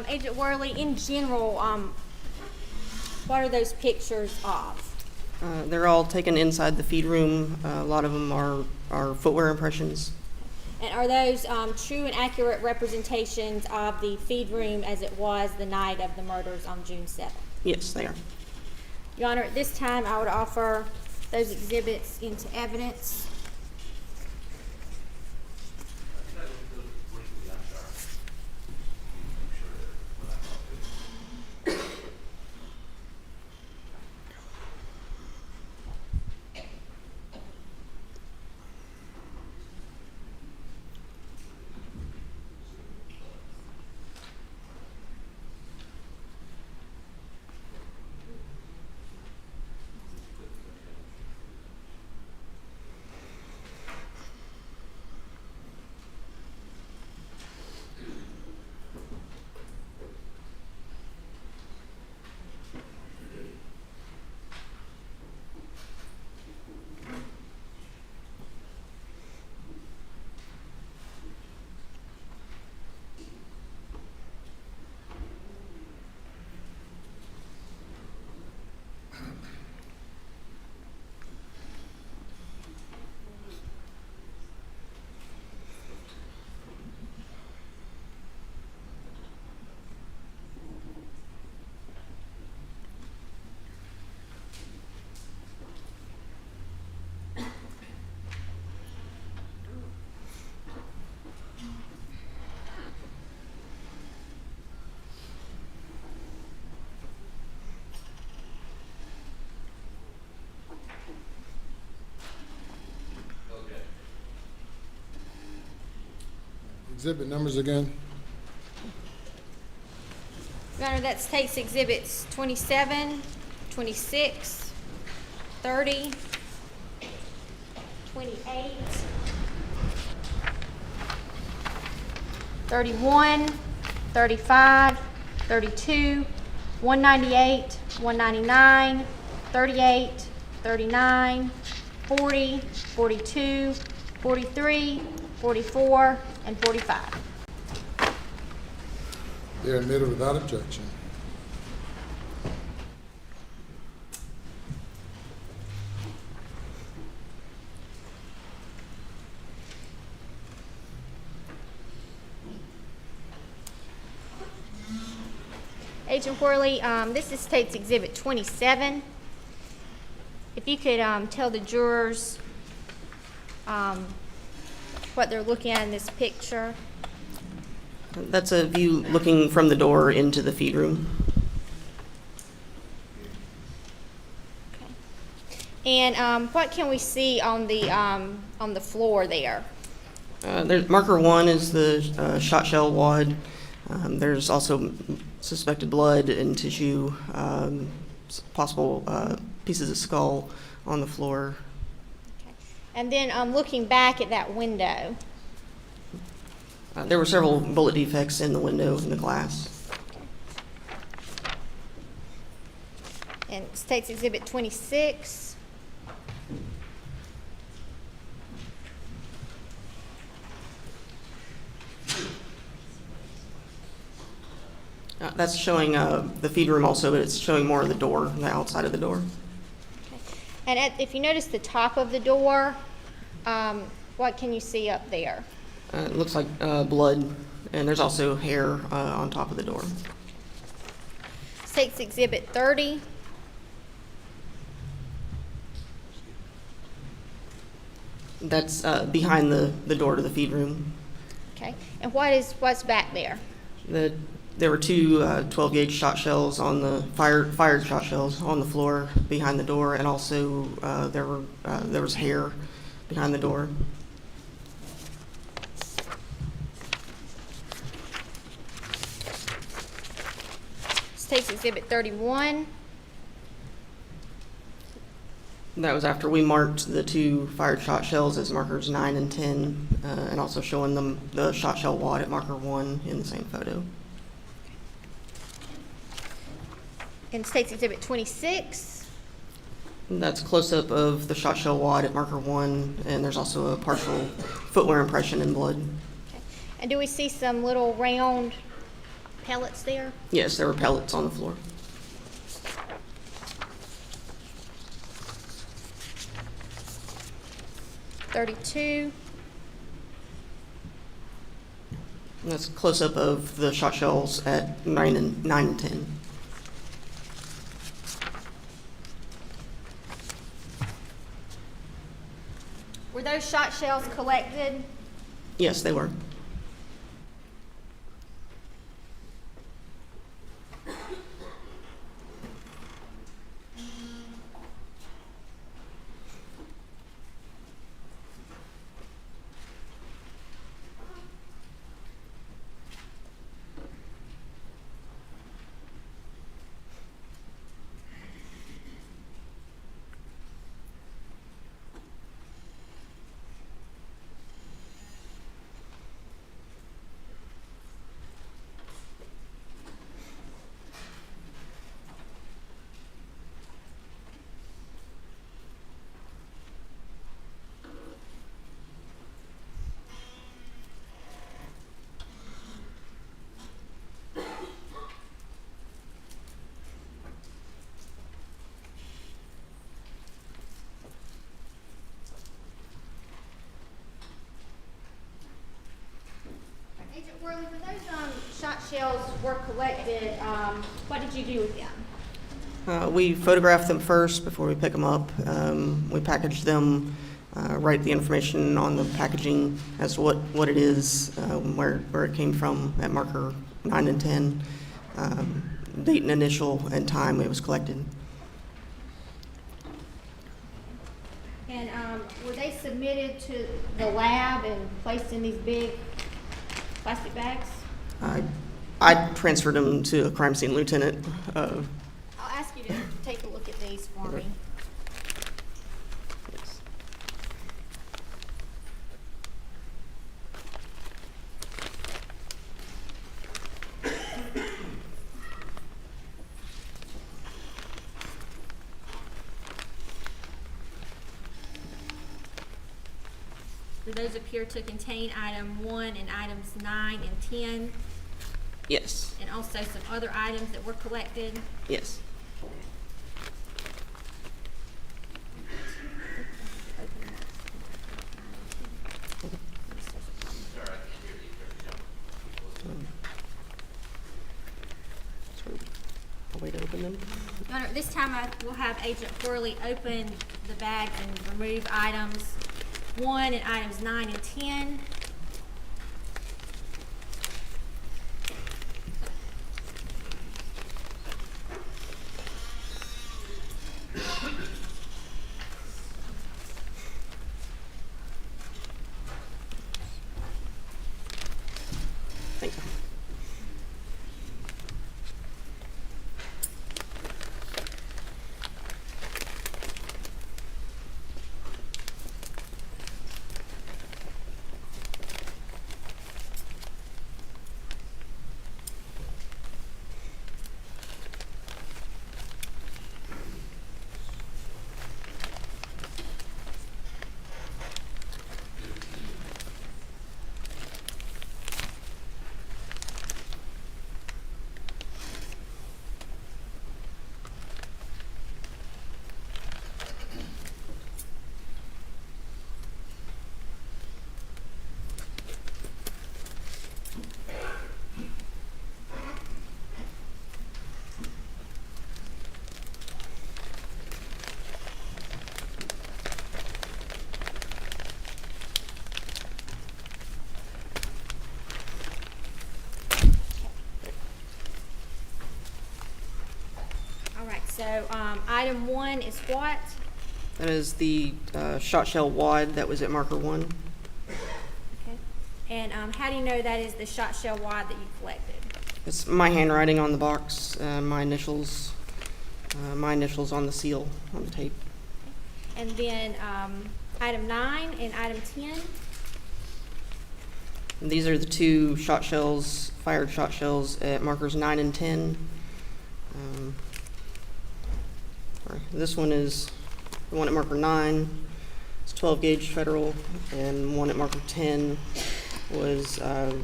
Agent Worley, in general, what are those pictures of? They're all taken inside the feed room. A lot of them are footwear impressions. And are those true and accurate representations of the feed room as it was the night of the murders on June 7th? Yes, they are. Your Honor, at this time, I would offer those exhibits into evidence. Exhibit numbers again. Your Honor, that takes exhibits 27, 26, 30, 28, 31, 35, 32, 198, 199, 38, 39, 40, 42, 43, 44, and 45. They are admitted without objection. Agent Worley, this is State's Exhibit 27. If you could tell the jurors what they're looking at in this picture. That's a view looking from the door into the feed room. And what can we see on the floor there? There's marker 1 is the shot shell wad. There's also suspected blood and tissue, possible pieces of skull on the floor. Okay. And then looking back at that window. There were several bullet defects in the window in the glass. And State's Exhibit 26. That's showing the feed room also, but it's showing more of the door, the outside of the door. And if you notice the top of the door, what can you see up there? It looks like blood, and there's also hair on top of the door. State's Exhibit 30. That's behind the door to the feed room. Okay. And what's back there? There were two 12-gauge shot shells on the fired shot shells on the floor behind the door, and also there was hair behind the door. State's Exhibit 31. That was after we marked the two fired shot shells as markers 9 and 10, and also showing them the shot shell wad at marker 1 in the same photo. And State's Exhibit 26. That's close-up of the shot shell wad at marker 1, and there's also a partial footwear impression in blood. Okay. And do we see some little round pellets there? Yes, there were pellets on the floor. .32. And that's close-up of the shot shells at 9 and 10. Were those shot shells collected? Yes, they were. Agent Worley, when those shot shells were collected, what did you do with them? We photographed them first before we pick them up. We packaged them, write the information on the packaging as to what it is, where it came from at marker 9 and 10, date and initial and time it was collected. And were they submitted to the lab and placed in these big plastic bags? I transferred them to a crime scene lieutenant. I'll ask you to take a look at these for me. Do those appear to contain item 1 and items 9 and 10? Yes. And also some other items that were collected? Yes. I'll wait to open them. Your Honor, this time I will have Agent Worley open the bag and remove items 1 and items 9 and 10. Thank you. so, item 1 is what? That is the shot shell wad that was at marker 1. Okay. And, how do you know that is the shot shell wad that you collected? It's my handwriting on the box, my initials on the seal on the tape. And then, item 9 and item 10? And these are the two shot shells, fired shot shells at markers 9 and 10. This one is the one at marker 9. It's 12 gauge federal, and one at marker 10 was, I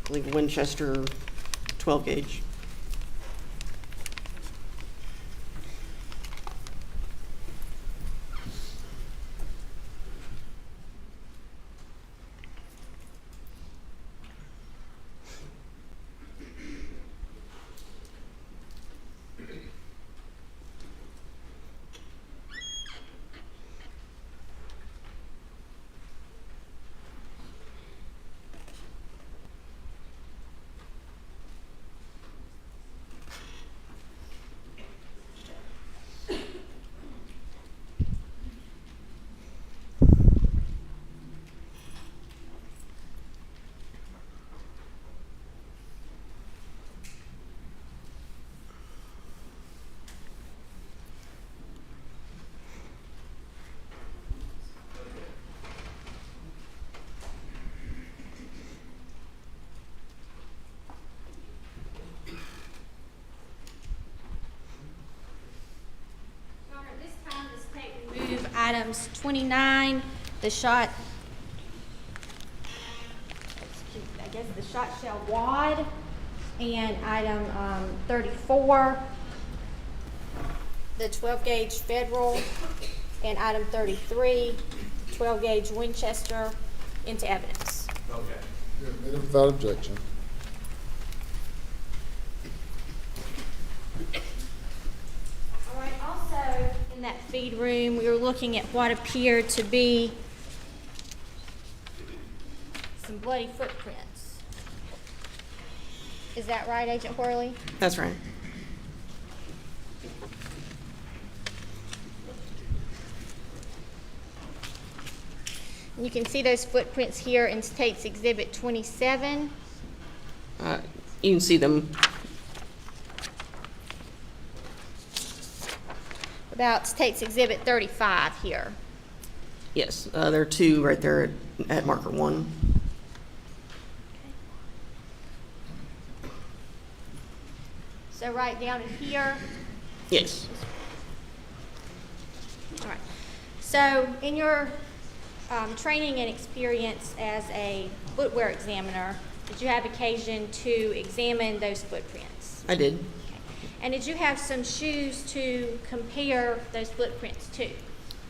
believe, Winchester 12 gauge. Items 29, the shot, I guess the shot shell wad, and item 34, the 12 gauge Federal, and item 33, 12 gauge Winchester into evidence. Okay. Without objection. All right, also in that feed room, we were looking at what appeared to be some bloody footprints. Is that right, Agent Worley? That's right. You can see those footprints here in State's Exhibit 27. You can see them. About State's Exhibit 35 here. Yes, there are two right there at marker 1. So right down in here. Yes. All right. So in your training and experience as a footwear examiner, did you have occasion to examine those footprints? I did. Okay. And did you have some shoes to compare those footprints to?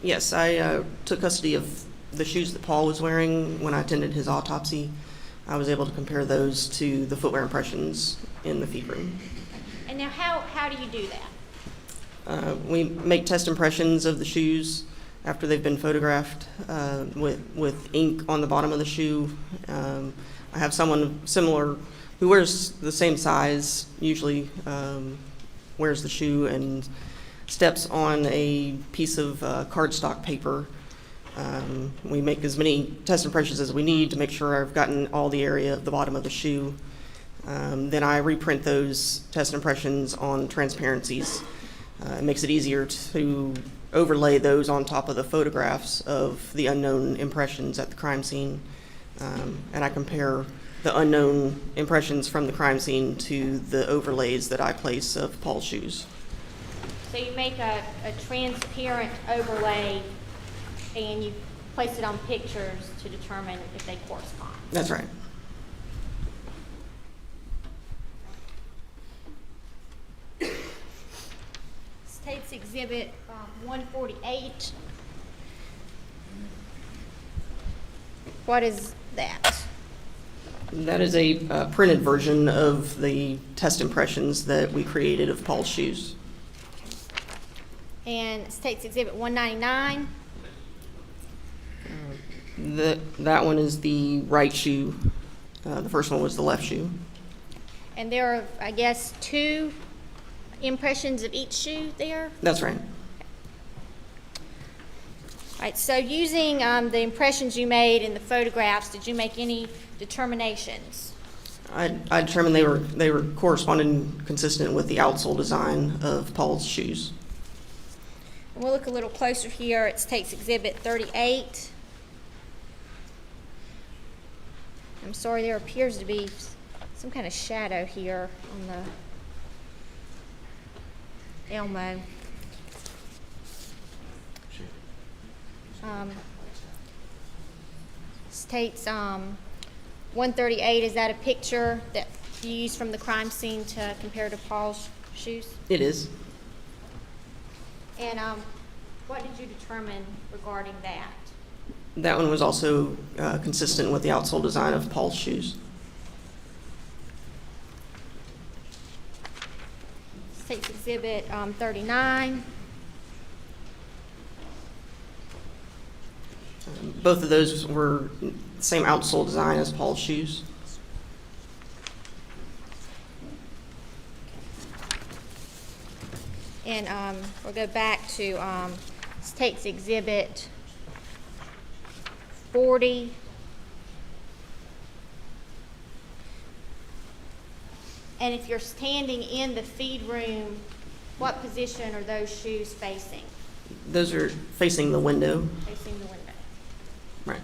Yes, I took custody of the shoes that Paul was wearing when I attended his autopsy. I was able to compare those to the footwear impressions in the feed room. And now how do you do that? We make test impressions of the shoes after they've been photographed with ink on the bottom of the shoe. I have someone similar who wears the same size, usually wears the shoe and steps on a piece of cardstock paper. We make as many test impressions as we need to make sure I've gotten all the area of the bottom of the shoe. Then I reprint those test impressions on transparencies. It makes it easier to overlay those on top of the photographs of the unknown impressions at the crime scene. And I compare the unknown impressions from the crime scene to the overlays that I place of Paul's shoes. So you make a transparent overlay and you place it on pictures to determine if they correspond. That's right. State's Exhibit 148. What is that? That is a printed version of the test impressions that we created of Paul's shoes. And State's Exhibit 199. That one is the right shoe. The first one was the left shoe. And there are, I guess, two impressions of each shoe there? That's right. All right, so using the impressions you made in the photographs, did you make any determinations? I determined they were corresponding consistent with the outsole design of Paul's shoes. We'll look a little closer here. It takes Exhibit 38. I'm sorry, there appears to be some kind of shadow here on the Elmo. States 138, is that a picture that you used from the crime scene to compare to Paul's shoes? It is. And what did you determine regarding that? That one was also consistent with the outsole design of Paul's shoes. States Exhibit 39. Both of those were the same outsole design as Paul's shoes. And we'll go back to States Exhibit 40. And if you're standing in the feed room, what position are those shoes facing? Those are facing the window. Facing the window. Right.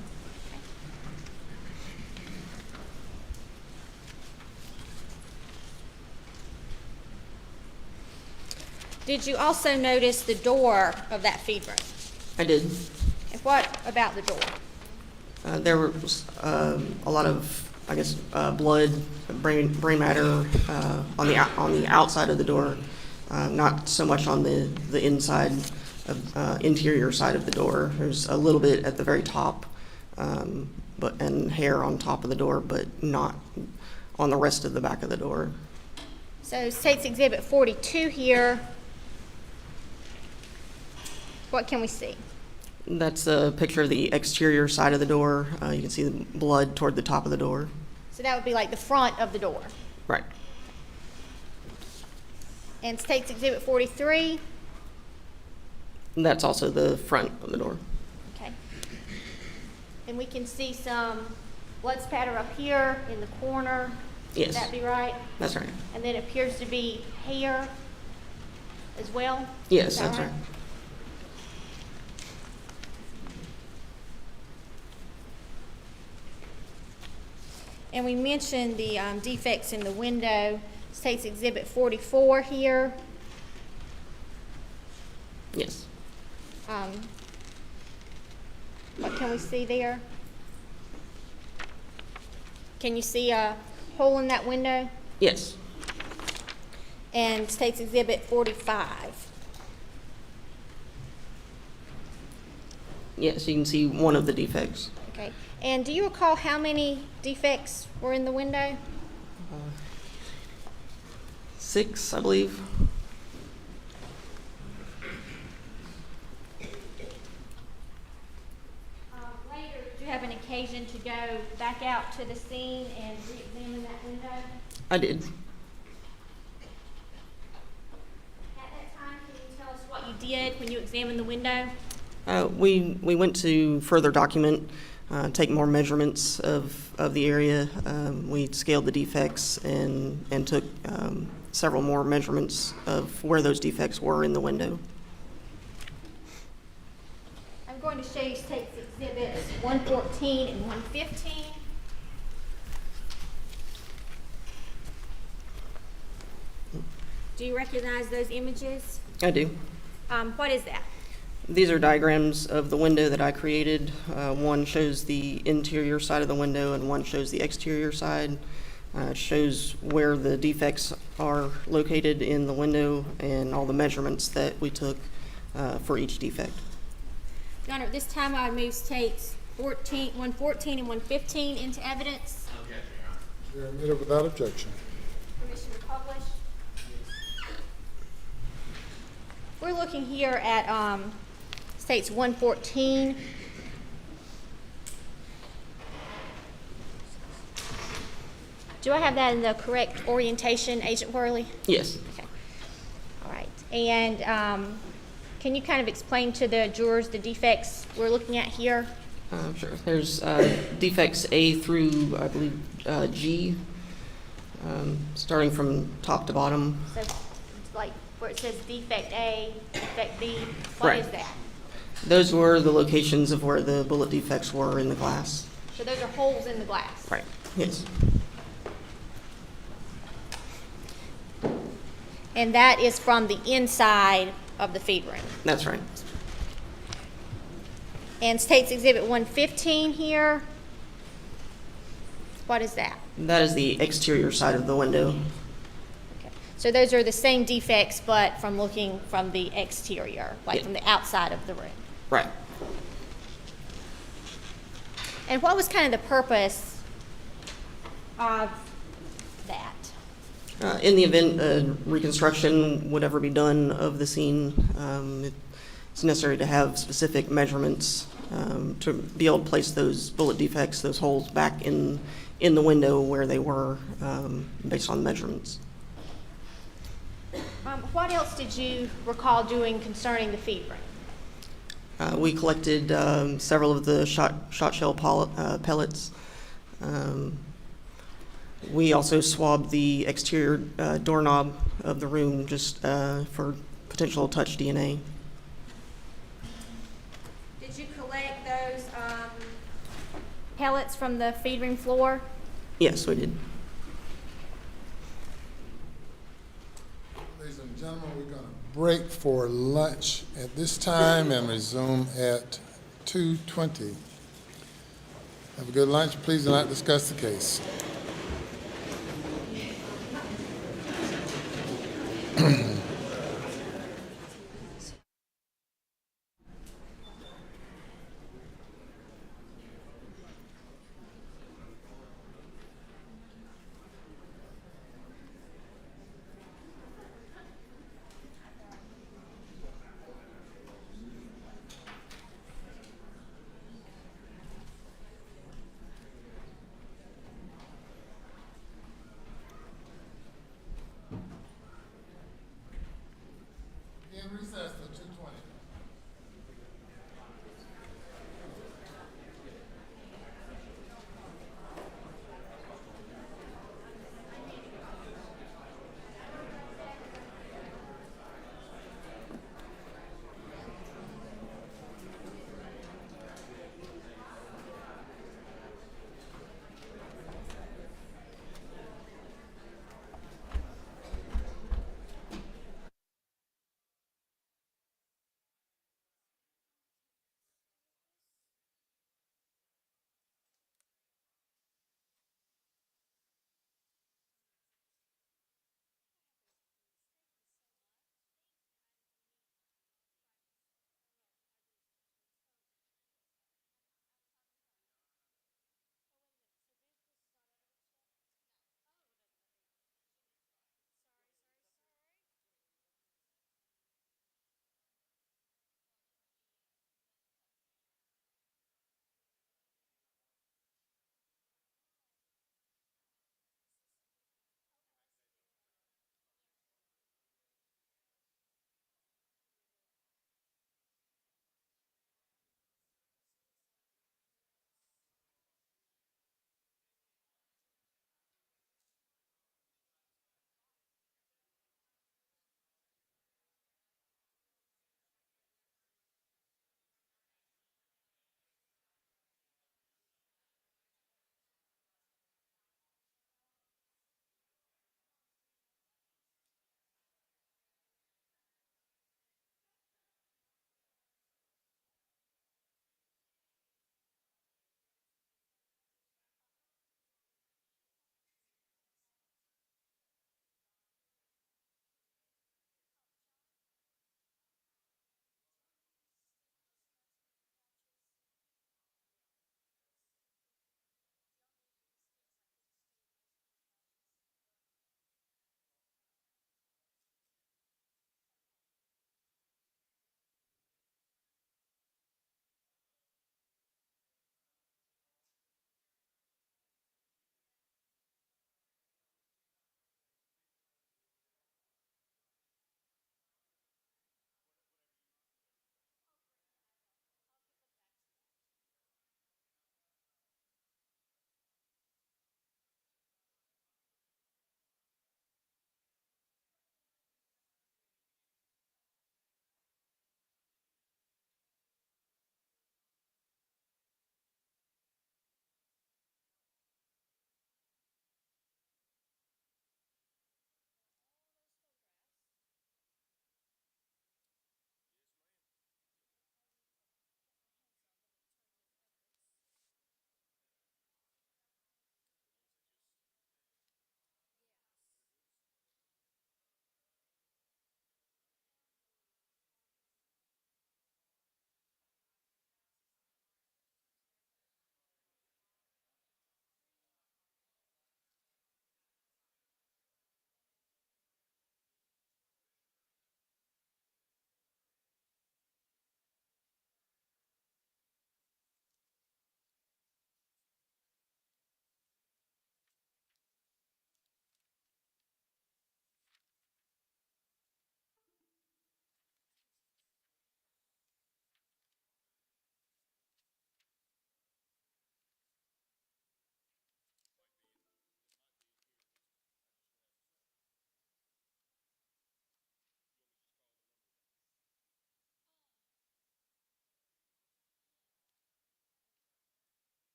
Did you also notice the door of that feed room? I did. And what about the door? There was a lot of, I guess, blood, brain matter on the outside of the door, not so much on the inside, interior side of the door. There's a little bit at the very top, and hair on top of the door, but not on the rest of the back of the door. So States Exhibit 42 here. What can we see? That's a picture of the exterior side of the door. You can see the blood toward the top of the door. So that would be like the front of the door. Right. And States Exhibit 43. That's also the front of the door. Okay. And we can see some blood spatter up here in the corner. Yes. Would that be right? That's right. And then it appears to be hair as well? Yes, Is that that's right. And we mentioned the defects in the window. States Exhibit 44 here. Yes. What can we see there? Can you see a hole in that window? Yes. And States Exhibit 45. Yes, you can see one of the defects. Okay. And do you recall how many defects were in the window? 6, I believe. Later, did you have an occasion to go back out to the scene and re-examine that window? I did. At that time, can you tell us what you did when you examined the window? We went to further document, take more measurements of the area. We scaled the defects and took several more measurements of where those defects were in the window. I'm going to show you States Exhibits 114 and 115. Do you recognize those images? I do. What is that? These are diagrams of the window that I created. One shows the interior side of the window and one shows the exterior side. It shows where the defects are located in the window and all the measurements that we took for each defect. Your Honor, at this time I move States 114 and 115 into evidence. They're admitted without objection. Permission to publish. We're looking here at States 114. Do I have that in the correct orientation, Agent Worley? Yes. Okay. And can you kind of explain to the jurors the defects we're looking at here? Sure. There's defects A through, I believe, G, starting from top to bottom. So, it's like where it says defect A, defect B, what is that? Those were the locations of where the bullet defects were in the glass. So those are holes in the glass? Right. Yes. And that is from the inside of the feed room? That's right. And State's Exhibit 115 here, what is that? That is the exterior side of the window. Okay. So those are the same defects, but from looking from the exterior, like from the outside of the room? Right. And what was kind of the purpose of that? In the event reconstruction would ever be done of the scene, it's necessary to have specific measurements to be able to place those bullet defects, those holes back in the window where they were based on measurements. What else did you recall doing concerning the feed room? We collected several of the shot shell pellets. We also swabbed the exterior doorknob of the room just for potential touch DNA. Did you collect those pellets from the feed room floor? Yes, we did. Ladies and gentlemen, we're going to break for lunch at this time and resume at 2:20. Have a good lunch. Please do not discuss the case. In recess till 2:20.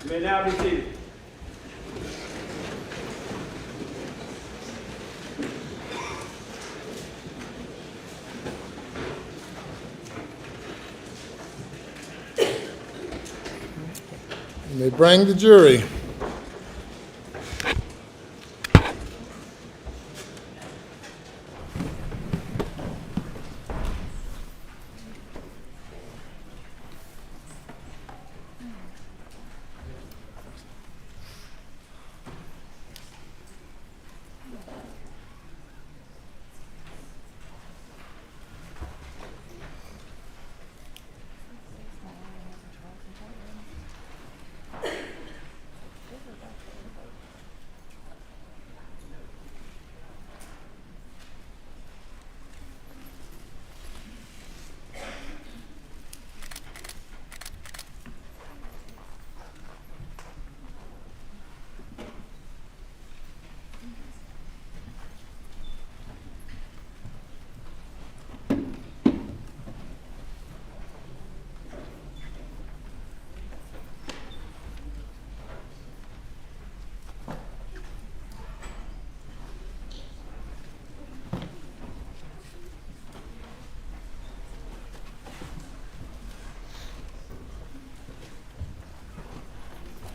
You may now be seated. You may bring the jury.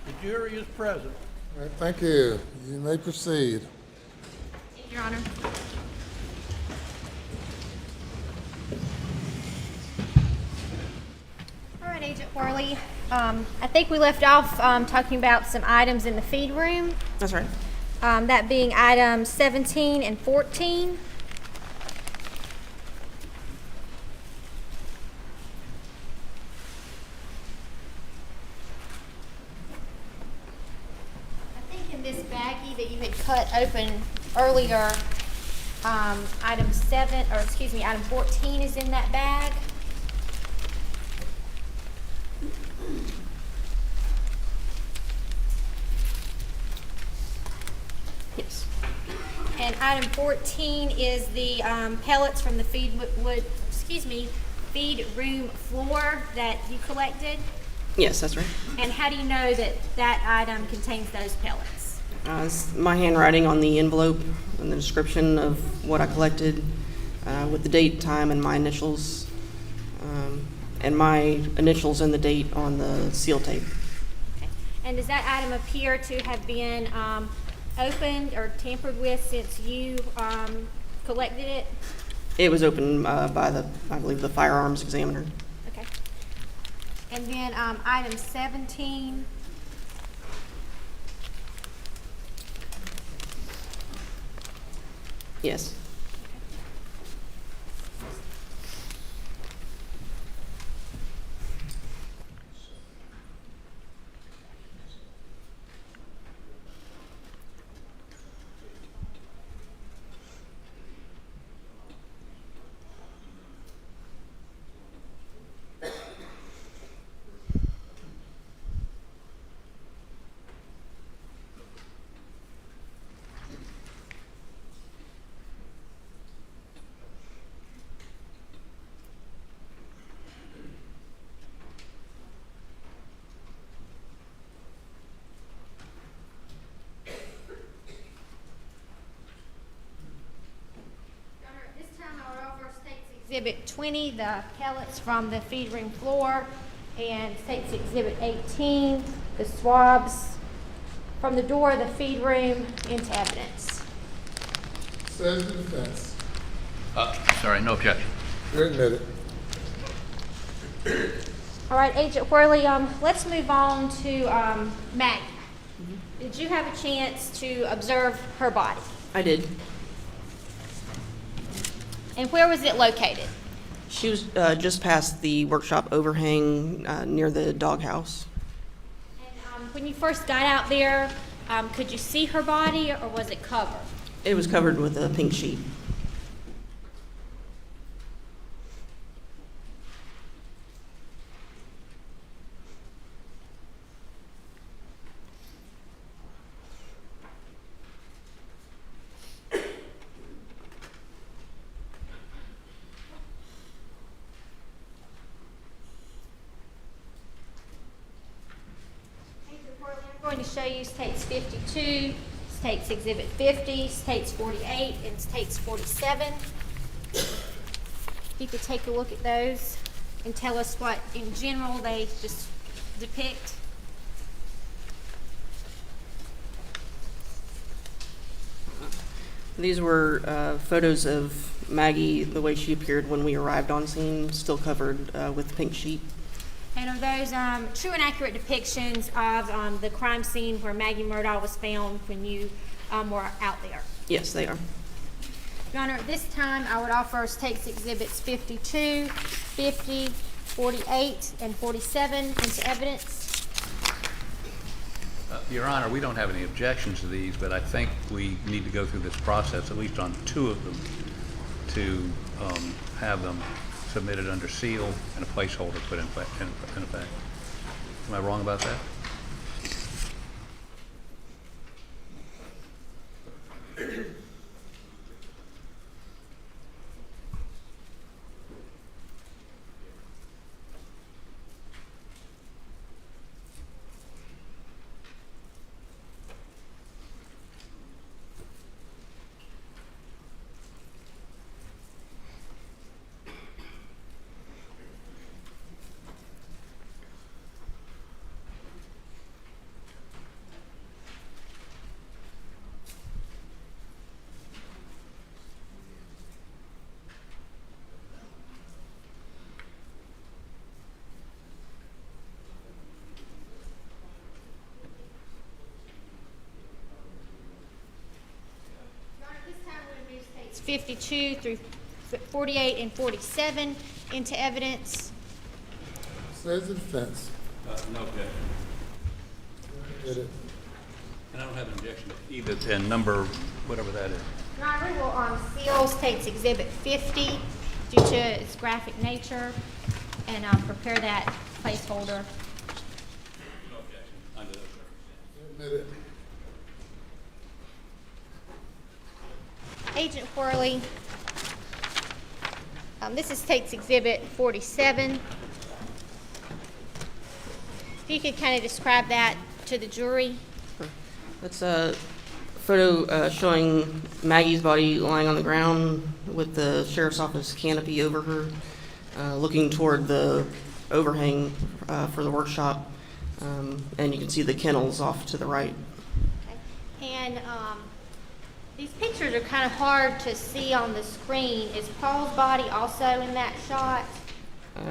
The jury is present. All right, thank you. You may proceed. Your Honor. All right, Agent Worley. I think we left off talking about some items in the feed room. That's right. That being items 17 and 14. I think in this baggie that you had cut open earlier, item 14 is in that bag. Yes. And item 14 is the pellets from the feed room floor that you collected. Yes, that's right. And how do you know that that item contains those pellets? It's my handwriting on the envelope and the description of what I collected with the date, time, and my initials. And my initials and the date on the seal tape. Okay. And does that item appear to have been opened or tampered with since you collected it? It was opened by I believe, the firearms examiner. Okay. And then item 17. Yes. Exhibit 20, the pellets from the feed room floor, and State's Exhibit 18, the swabs from the door of the feed room into evidence. Says the defense. Sorry, no objection. You're admitted. All right, Agent Worley, let's move on to Maggie. Did you have a chance to observe her body? I did. And where was it located? She was just past the workshop overhang near the doghouse. And when you first got out there, could you see her body or was it covered? It was covered with a pink sheet. show you states 52, states Exhibit 50, states 48, and states 47. If you could take a look at those and tell us what, in general, they just depict. These were photos of Maggie, the way she appeared when we arrived on scene, still covered with the pink sheet. And are those true and accurate depictions of the crime scene where Maggie Murdaugh was found when you were out there? Yes, they are. Your Honor, at this time, I would offer states exhibits 52, 50, 48, and 47 into evidence. Your Honor, we don't have any objections to these, but I think we need to go through this process, at least on 2 of them, to have them submitted under seal and a placeholder put in effect. Am I wrong about that? Your Honor, at this time, we would move states 52 through 48 and 47 into evidence. Says the defense. No objection. Get it. And I don't have an objection to either, and number, whatever that is. Your Honor, we will seal states exhibit 50 due to its graphic nature, and prepare that placeholder. No objection under those circumstances. Admit it. Agent Worley, this is states exhibit 47. If you could kind of describe that to the jury. That's a photo showing Maggie's body lying on the ground with the sheriff's office canopy over her, looking toward the overhang for the workshop, and you can see the kennels off to the right. Okay. And these pictures are kind of hard to see on the screen. Is Paul's body also in that shot?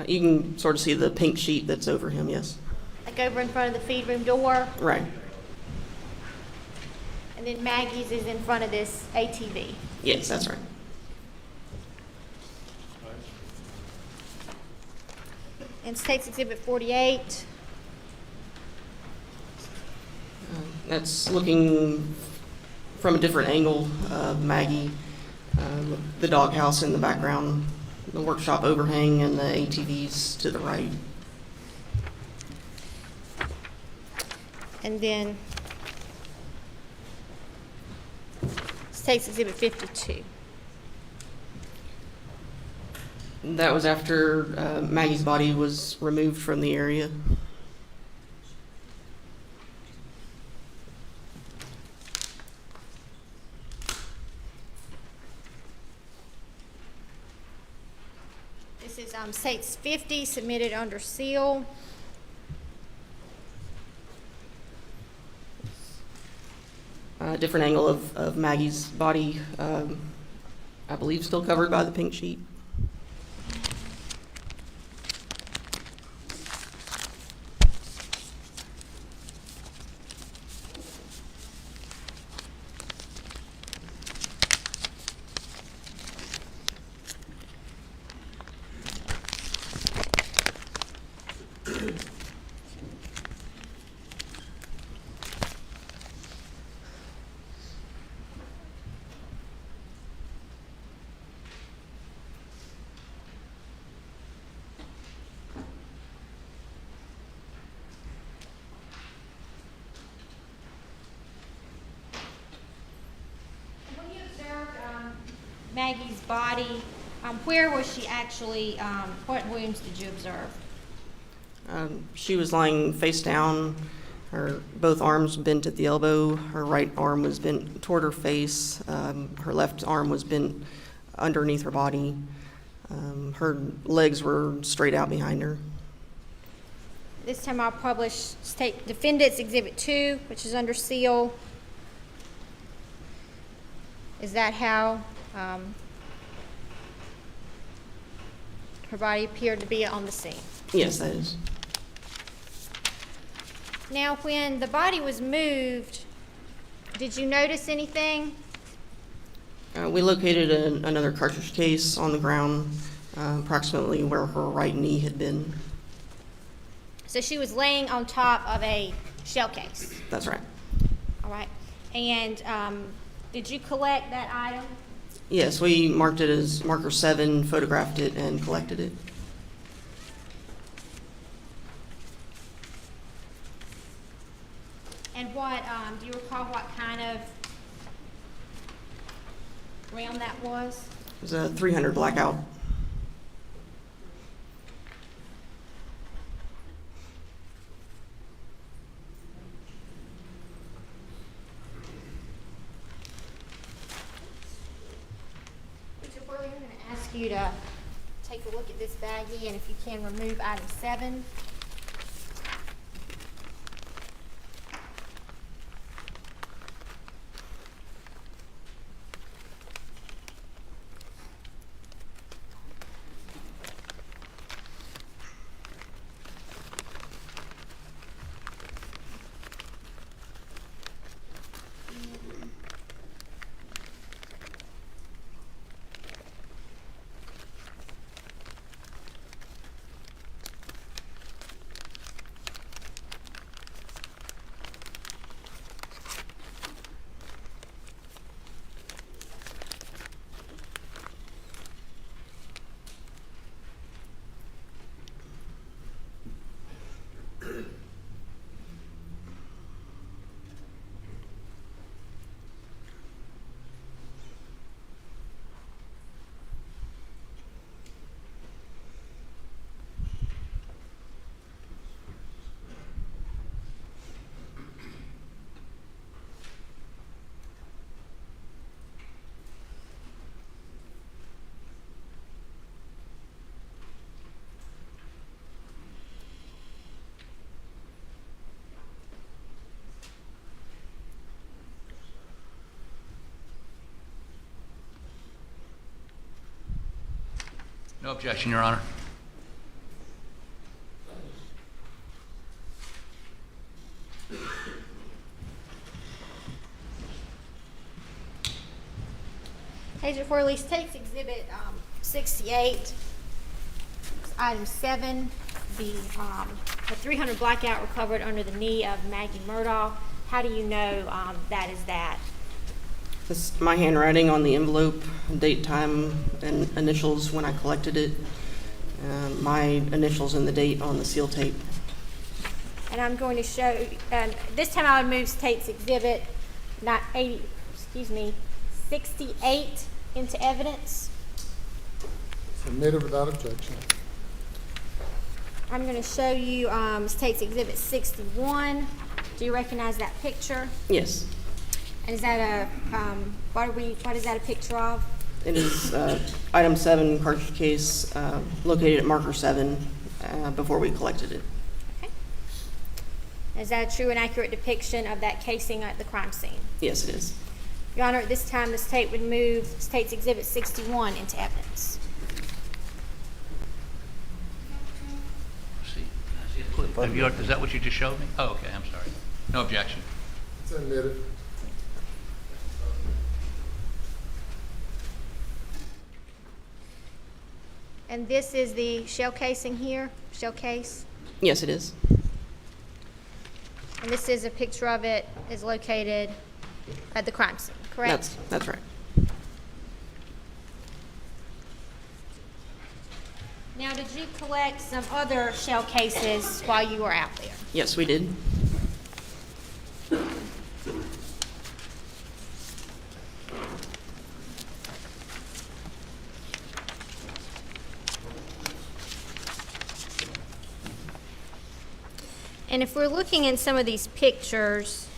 You can sort of see the pink sheet that's over him, yes. Like over in front of the feed room door? Right. And then Maggie's is in front of this ATV? Yes, that's right. And states exhibit 48? That's looking from a different angle of Maggie, the doghouse in the background, the workshop overhang, and the ATVs to the right. And then states exhibit 52. That was after Maggie's body was removed from the area. This is states 50 submitted under seal. Different angle of Maggie's body, I believe still covered by the pink sheet. Maggie's body, where was she actually, what wounds did you observe? She was lying face down Her both arms bent at the elbow. Her right arm was bent toward her face. Her left arm was bent underneath her body. Her legs were straight out behind her. This time I'll publish State Defendant's Exhibit 2, which is under seal. Is that how her body appeared to be on the scene? Yes, that is. Now, when the body was moved, did you notice anything? We located another cartridge case on the ground, approximately where her right knee had been. So she was laying on top of a shell case. That's right. All right. And did you collect that item? Yes, we marked it as marker 7, photographed it, and collected it. And what, do you recall what kind of round that was? It was a 300 blackout. Mr. Worley, I'm going to ask you to take a look at this baggie, and if you can, remove item 7. No objection, Your Honor. Agent Worley, State's Exhibit 68, item 7, the 300 blackout recovered under the knee of Maggie Murdaugh. How do you know that is that? This my handwriting on the envelope, date, time, and initials when I collected it. My initials and the date on the seal tape. And I'm going to show, this time I would move State's Exhibit 68 into evidence. Submitted without objection. I'm going to show you State's Exhibit 61. Do you recognize that picture? Yes. And is that a, what is that a picture of? It is item 7 cartridge case located at marker 7 before we collected it. Okay. Is that a true and accurate depiction of that casing at the crime scene? Yes, it is. Your Honor, at this time the State would move State's Exhibit 61 into evidence. See, is that what you just showed me? Oh, okay, I'm sorry. No objection. Submitted. And this is the shell casing here, shell case? Yes, it is. And this is a picture of it is located at the crime scene, correct? That's right. Now, did you collect some other shell cases while you were out there? Yes, we did. And if we're looking in some of these pictures,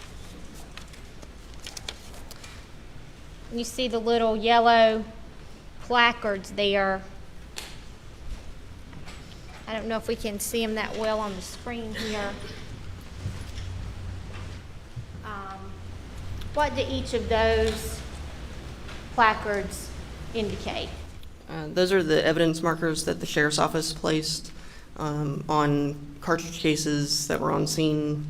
you see the little yellow placards there. I don't know if we can see them that well on the screen here. What do each of those placards indicate? Those are the evidence markers that the sheriff's office placed on cartridge cases that were on scene.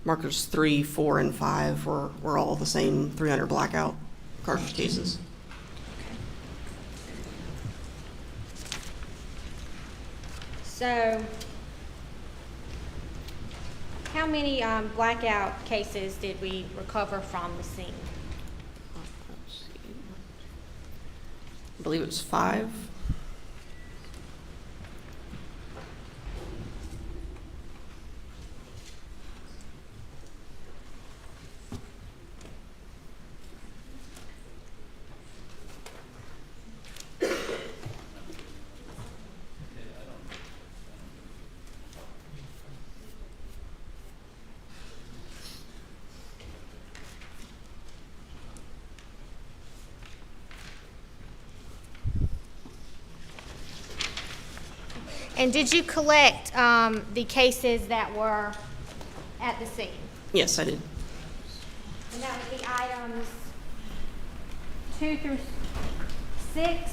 Markers 3, 4, and 5 were all the same 300 blackout cartridge cases. So, how many blackout cases did we recover from the scene? Let's see. I believe it was 5. And did you collect the cases that were at the scene? Yes, I did. And that would be items 2 through 6?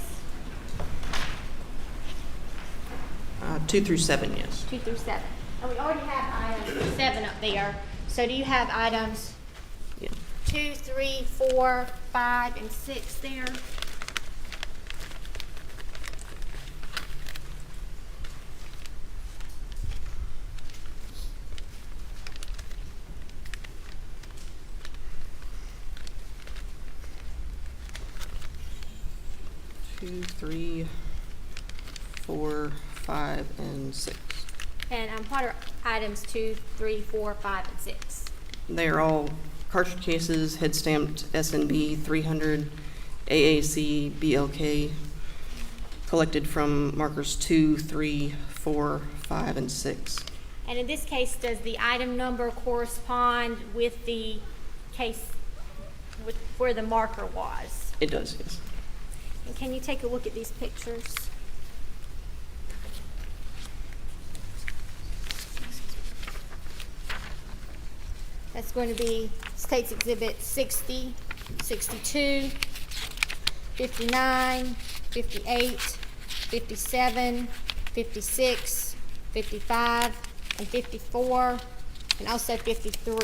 2 through 7, yes. 2 through 7. And we already have items 7 up there. So do you have items 2, 3, 4, 5, and 6 there? Two, 3, 4, 5, and 6. And what are items 2, 3, 4, 5, and 6? They are all cartridge cases, head stamped SNB 300, AAC, BLK, collected from markers 2, 3, 4, 5, and 6. And in this case, does the item number correspond with the case where the marker was? It does, yes. And can you take a look at these pictures? That's going to be State's Exhibit 60, 62, 59, 58, 57, 56, 55, and 54, and also 53.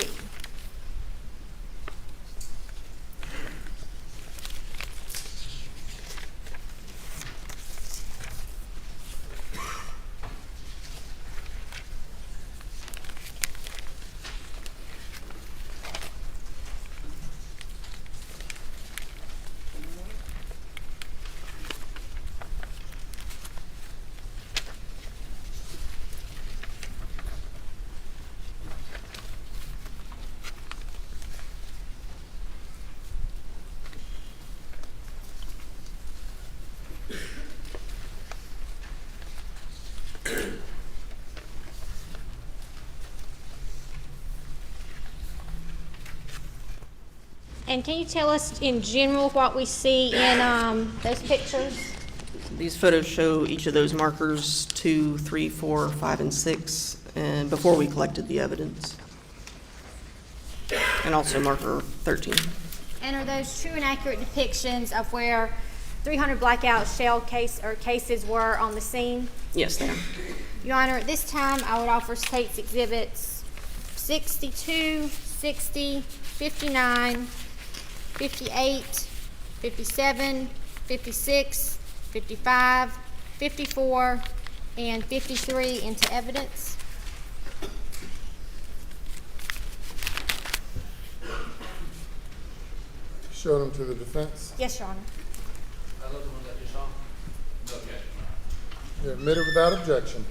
And can you tell us in general what we see in those pictures? These photos show each of those markers 2, 3, 4, 5, and 6, and before we collected the evidence. And also marker 13. And are those true and accurate depictions of where 300 blackout shell cases were on the scene? Yes, they are. Your Honor, at this time, I would offer State's Exhibits 62, 60, 59, 58, 57, 56, 55, 54, and 53 into evidence. Show them to the defense. Yes, Your Honor. Are those the ones that you saw? No objection. They're admitted without objection.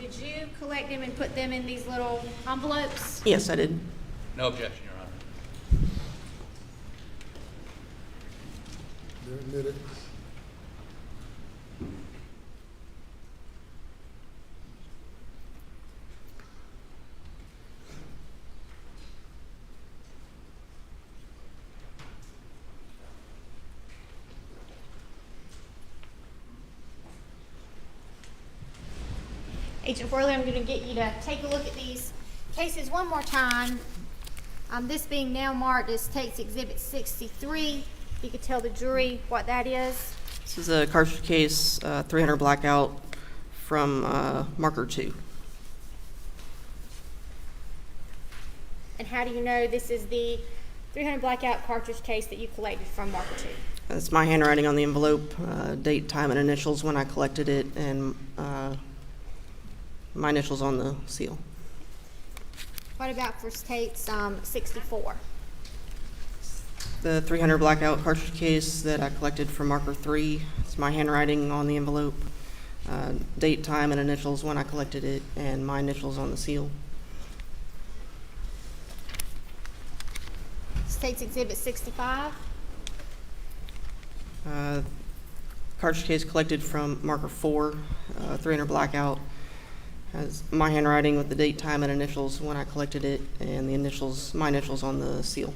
did you collect them and put them in these little envelopes? Yes, I did. No objection, Your Honor. They're admitted. Agent Worley, I'm going to get you to take a look at these cases one more time. This being now marked as State's Exhibit 63. If you could tell the jury what that is. This is a cartridge case, 300 blackout from marker 2. And how do you know this is the 300 blackout cartridge case that you collected from marker 2? That's my handwriting on the envelope, date, time, and initials when I collected it, and my initials on the seal. What about for State's 64? The 300 blackout cartridge case that I collected from marker 3. It's my handwriting on the envelope, date, time, and initials when I collected it, and my initials on the seal. State's Exhibit 65? Cartridge case collected from marker 4, 300 blackout. Has my handwriting with the date, time, and initials when I collected it, and the initials, my initials on the seal.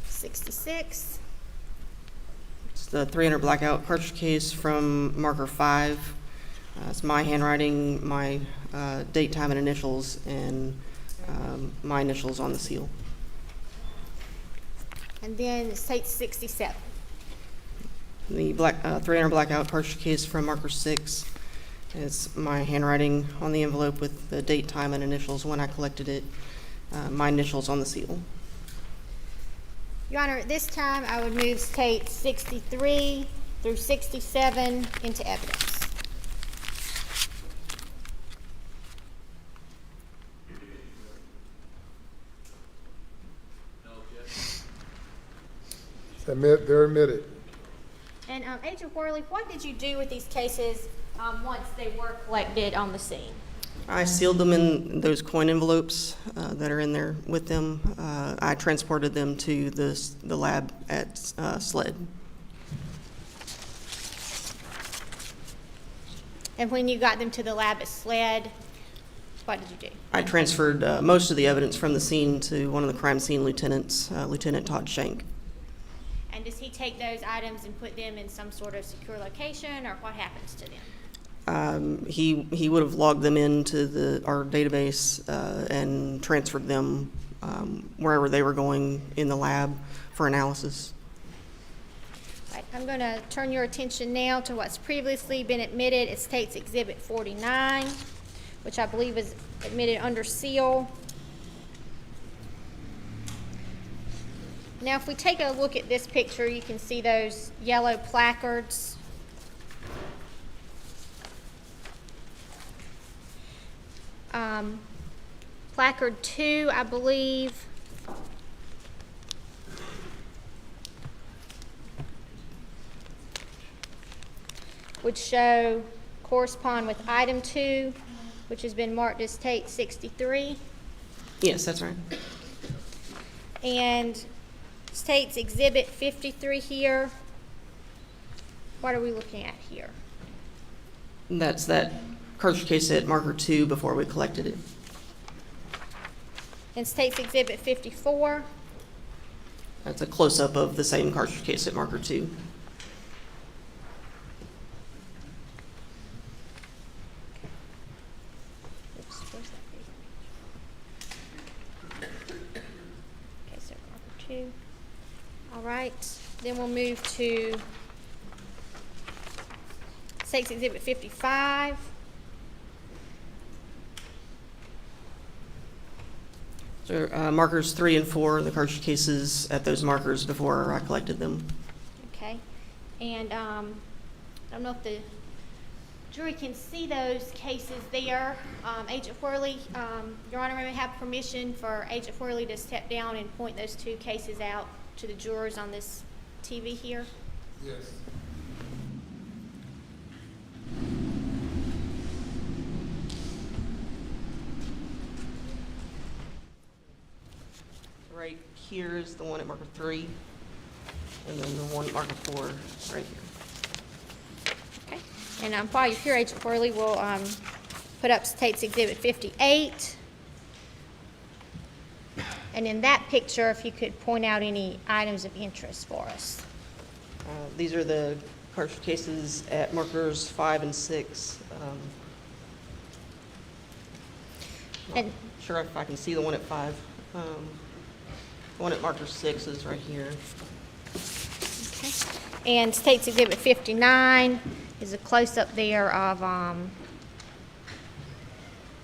66. It's the 300 blackout cartridge case from marker 5. It's my handwriting, my date, time, and initials, and my initials on the seal. And then State's 67. The 300 blackout cartridge case from marker 6. It's my handwriting on the envelope with the date, time, and initials when I collected it, my initials on the seal. Your Honor, at this time, I would move State 63 through 67 into evidence. No objection. They're admitted. And Agent Worley, what did you do with these cases once they were collected on the scene? I sealed them in those coin envelopes that are in there with them. I transported them to the lab at SLED. And when you got them to the lab at SLED, what did you do? I transferred most of the evidence from the scene to one of the crime scene lieutenants, Lieutenant Todd Shank. And does he take those items and put them in some sort of secure location, or what happens to them? He would have logged them into our database and transferred them wherever they were going in the lab for analysis. Right, I'm going to turn your attention now to what's previously been admitted at State's Exhibit 49, which I believe is admitted under seal. Now, if we take a look at this picture, you can see those yellow placards. Placard 2, I believe, would correspond with item 2, which has been marked as State 63. Yes, that's right. And State's Exhibit 53 here, what are we looking at here? That's that cartridge case at marker 2 before we collected it. And State's Exhibit 54, That's a close-up of the same cartridge case at marker 2. oops, where's that page? Okay, so marker 2. All right, then we'll move to State's Exhibit 55. So markers 3 and 4, the cartridge cases at those markers before I collected them. Okay, and I don't know if the jury can see those cases there. Agent Worley, Your Honor, may I have permission for Agent Worley to step down and point those 2 cases out to the jurors on this TV here? Yes. right here is the one at marker 3, and then the one at marker 4 right here. Okay. And while you're here, Agent Worley, we'll put up State's Exhibit 58. And in that picture, if you could point out any items of interest for us. These are the cartridge cases at markers 5 and 6. And Not sure if I can see the one at 5. The one at marker 6 is right here. okay. And State's Exhibit 59 is a close-up there of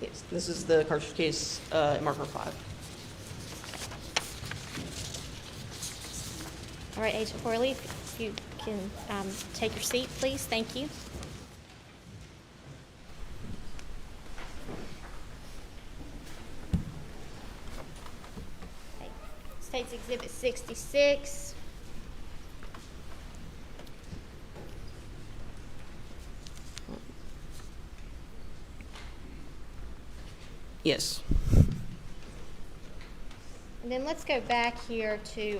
Yes, this is the cartridge case at marker 5. all right, Agent Worley, if you can take your seat, please. Thank you. Okay. State's Exhibit 66. Yes. And then let's go back here to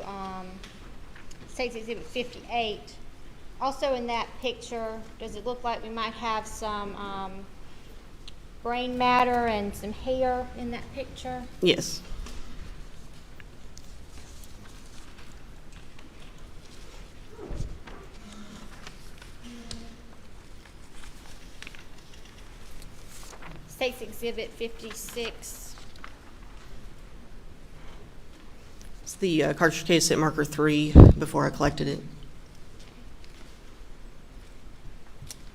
State's Exhibit 58. Also in that picture, does it look like we might have some brain matter and some hair in that picture? Yes. State's Exhibit 56. It's the cartridge case at marker 3 before I collected it.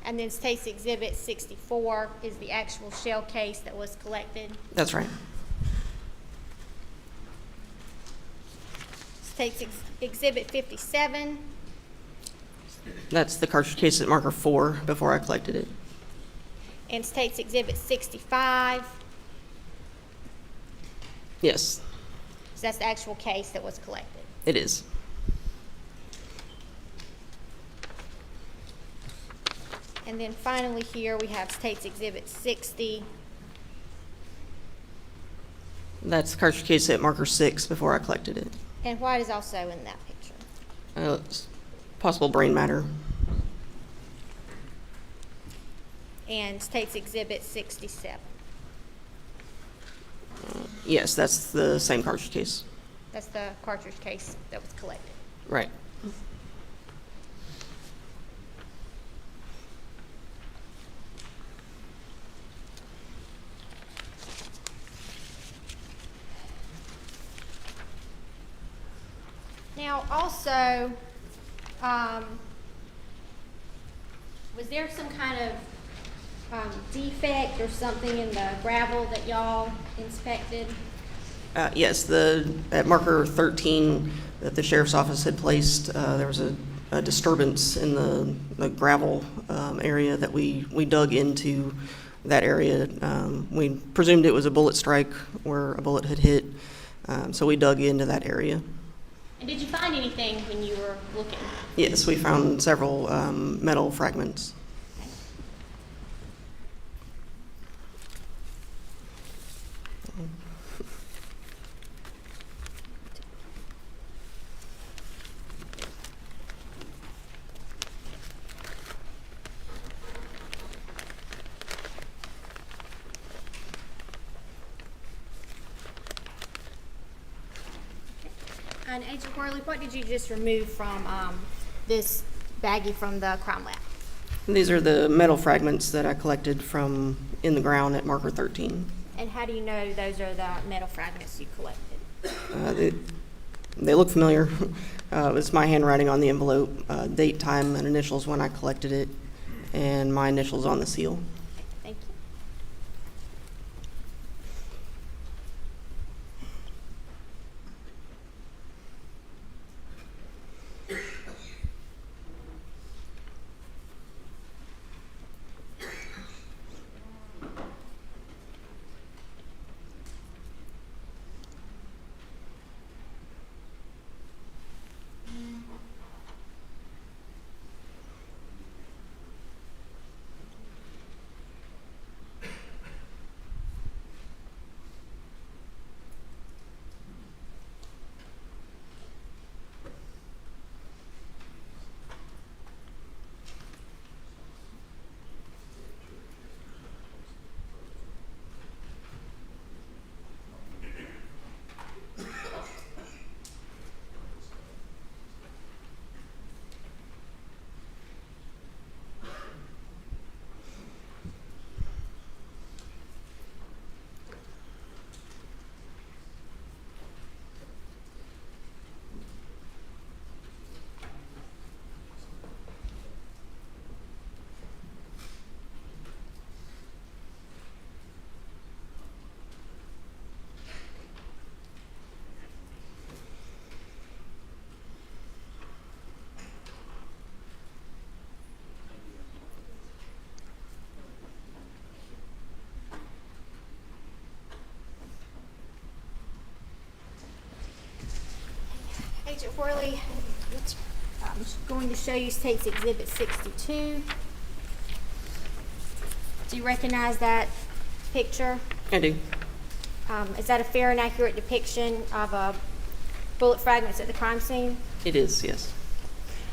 And then State's Exhibit 64 is the actual shell case that was collected. That's right. State's Exhibit 57. That's the cartridge case at marker 4 before I collected it. And State's Exhibit 65. Yes, So that's the actual case that was collected. it is. And then finally here we have State's Exhibit 60. That's the cartridge case at marker 6 before I collected it. And what is also in that picture? It's possible brain matter. And State's Exhibit 67. Yes, that's the same cartridge case. That's the cartridge case that was collected. Right. Now, also, was there some kind of defect or something in the gravel that y'all inspected? Yes, at marker 13 that the sheriff's office had placed, there was a disturbance in the gravel area that we dug into that area. We presumed it was a bullet strike where a bullet had hit, so we dug into that area. And did you find anything when you were looking? Yes, we found several metal fragments. And Agent Worley, what did you just remove from this baggie from the crime lab? These are the metal fragments that I collected from in the ground at marker 13. And how do you know those are the metal fragments you collected? They look familiar. It's my handwriting on the envelope, date, time, and initials when I collected it, and my initials on the seal. Thank you. Agent Worley, I'm going to show you State's Exhibit 62. Do you recognize that picture? I do. Is that a fair and accurate depiction of bullet fragments at the crime scene? It is, yes.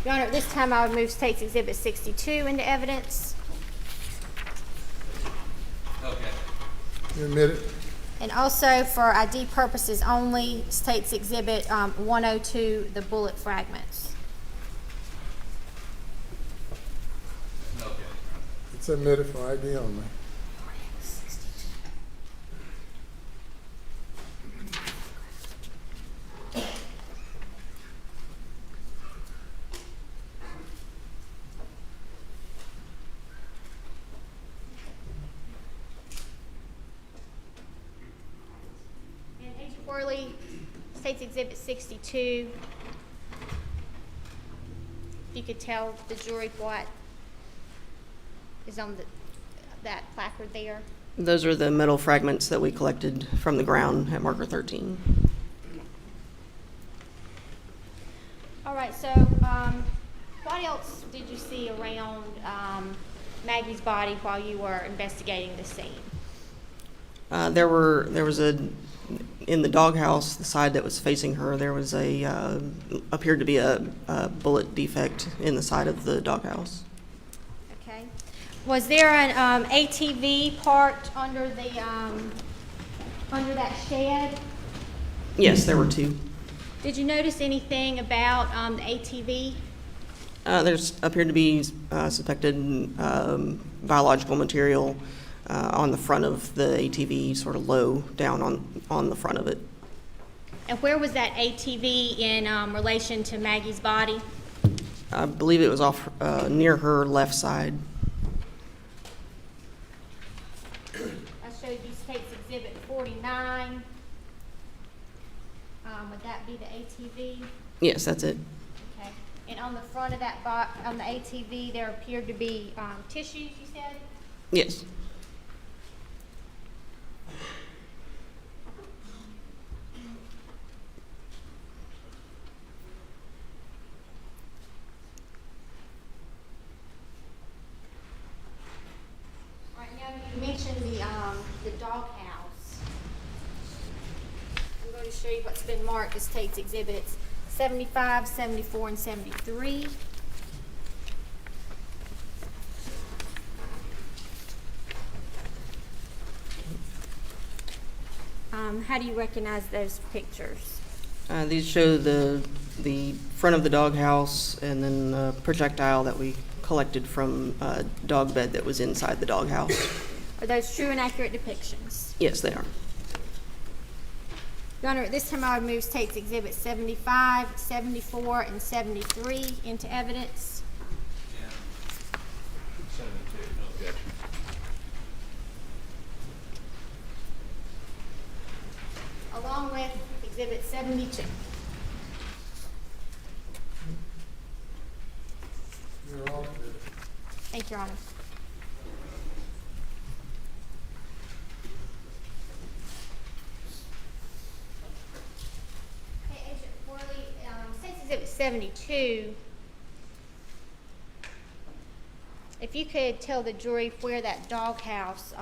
Your Honor, at this time I would move State's Exhibit 62 into evidence. Okay. You admit it? And also for ID purposes only, State's Exhibit 102, the bullet fragments. Okay. It's admitted for ID only. And Agent Worley, State's Exhibit 62, if you could tell the jury what is on that placard there. Those are the metal fragments that we collected from the ground at marker 13. All right, so what else did you see around Maggie's body while you were investigating the scene? There was in the doghouse, the side that was facing her, there was appeared to be a bullet defect in the side of the doghouse. Okay. Was there an ATV parked under that shed? Yes, there were two. Did you notice anything about the ATV? There's appeared to be suspected biological material on the front of the ATV, sort of low down on the front of it. And where was that ATV in relation to Maggie's body? I believe it was off near her left side. I showed you State's Exhibit 49. Would that be the ATV? Yes, that's it. Okay. And on the front of that on the ATV, there appeared to be tissues, you said? Yes. All right, now you mentioned the doghouse. I'm going to show you what's been marked as State's Exhibits 75, 74, and 73. How do you recognize those pictures? These show the front of the doghouse and then a projectile that we collected from a dog bed that was inside the doghouse. Are those true and accurate depictions? Yes, they are. Your Honor, at this time I would move State's Exhibit 75, 74, and 73 into evidence. Along with Exhibit 72. Thank you, Your Honor. Okay, Agent Worley, State's Exhibit 72, if you could tell the jury where that doghouse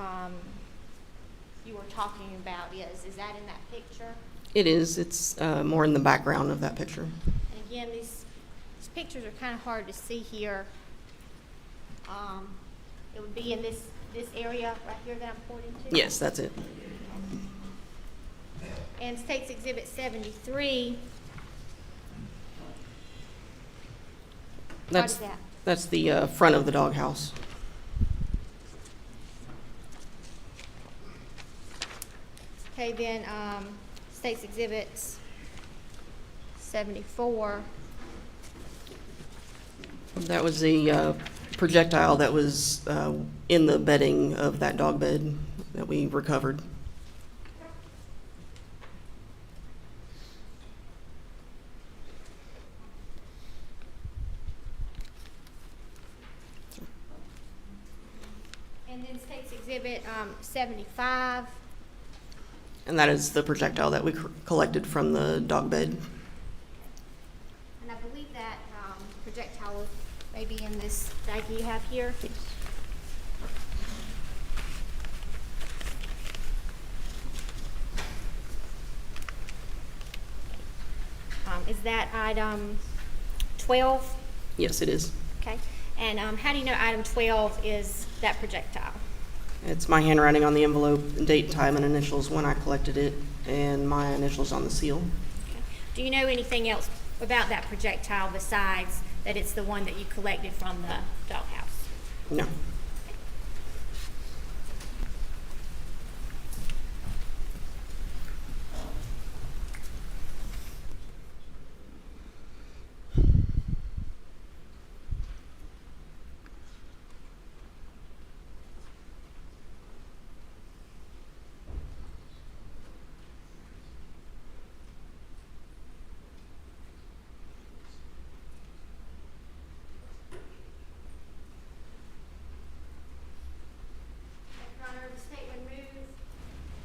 you were talking about is that in that picture? It is. It's more in the background of that picture. And again, these pictures are kind of hard to see here. It would be in this area right here that I'm pointing to? Yes, that's it. And State's Exhibit 73. That's, what is that? That's the front of the doghouse. Okay, then State's Exhibits 74. That was the projectile that was in the bedding of that dog bed that we recovered. And then State's Exhibit 75. And that is the projectile that we collected from the dog bed. projectile may be in this bag you have here. Is that item 12? Yes, it is. Okay. And how do you know item 12 is that projectile? It's my handwriting on the envelope, date, time, and initials when I collected it, and my initials on the seal. Okay. Do you know anything else about that projectile besides that it's the one that you collected from the doghouse? No.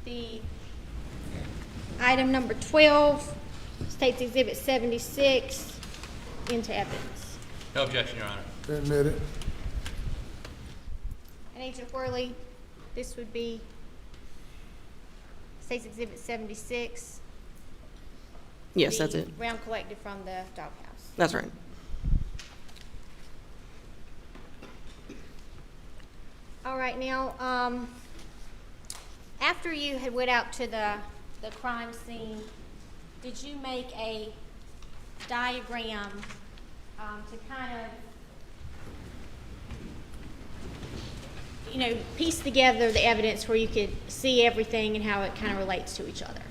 The item number 12, State's Exhibit 76, into evidence. No objection, Your Honor. Admitted. And Agent Worley, this would be State's Exhibit 76. Yes, that's it. Round collected from the doghouse. That's right. All right, now, after you had went out to the crime scene, did you make a diagram to kind of, piece together the evidence where you could see everything and how it kind of relates to each other?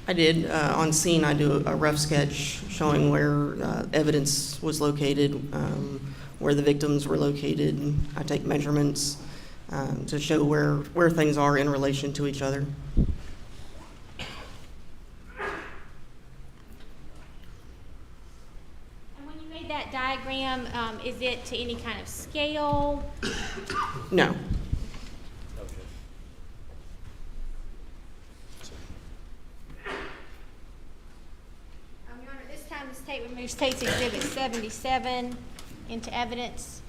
I did. On scene, I do a rough sketch showing where evidence was located, where the victims were located. I take measurements to show where things are in relation to each other. And when you made that diagram, is it to any kind of scale? No. Your Honor, this time the state would move State's Exhibit 77 into evidence.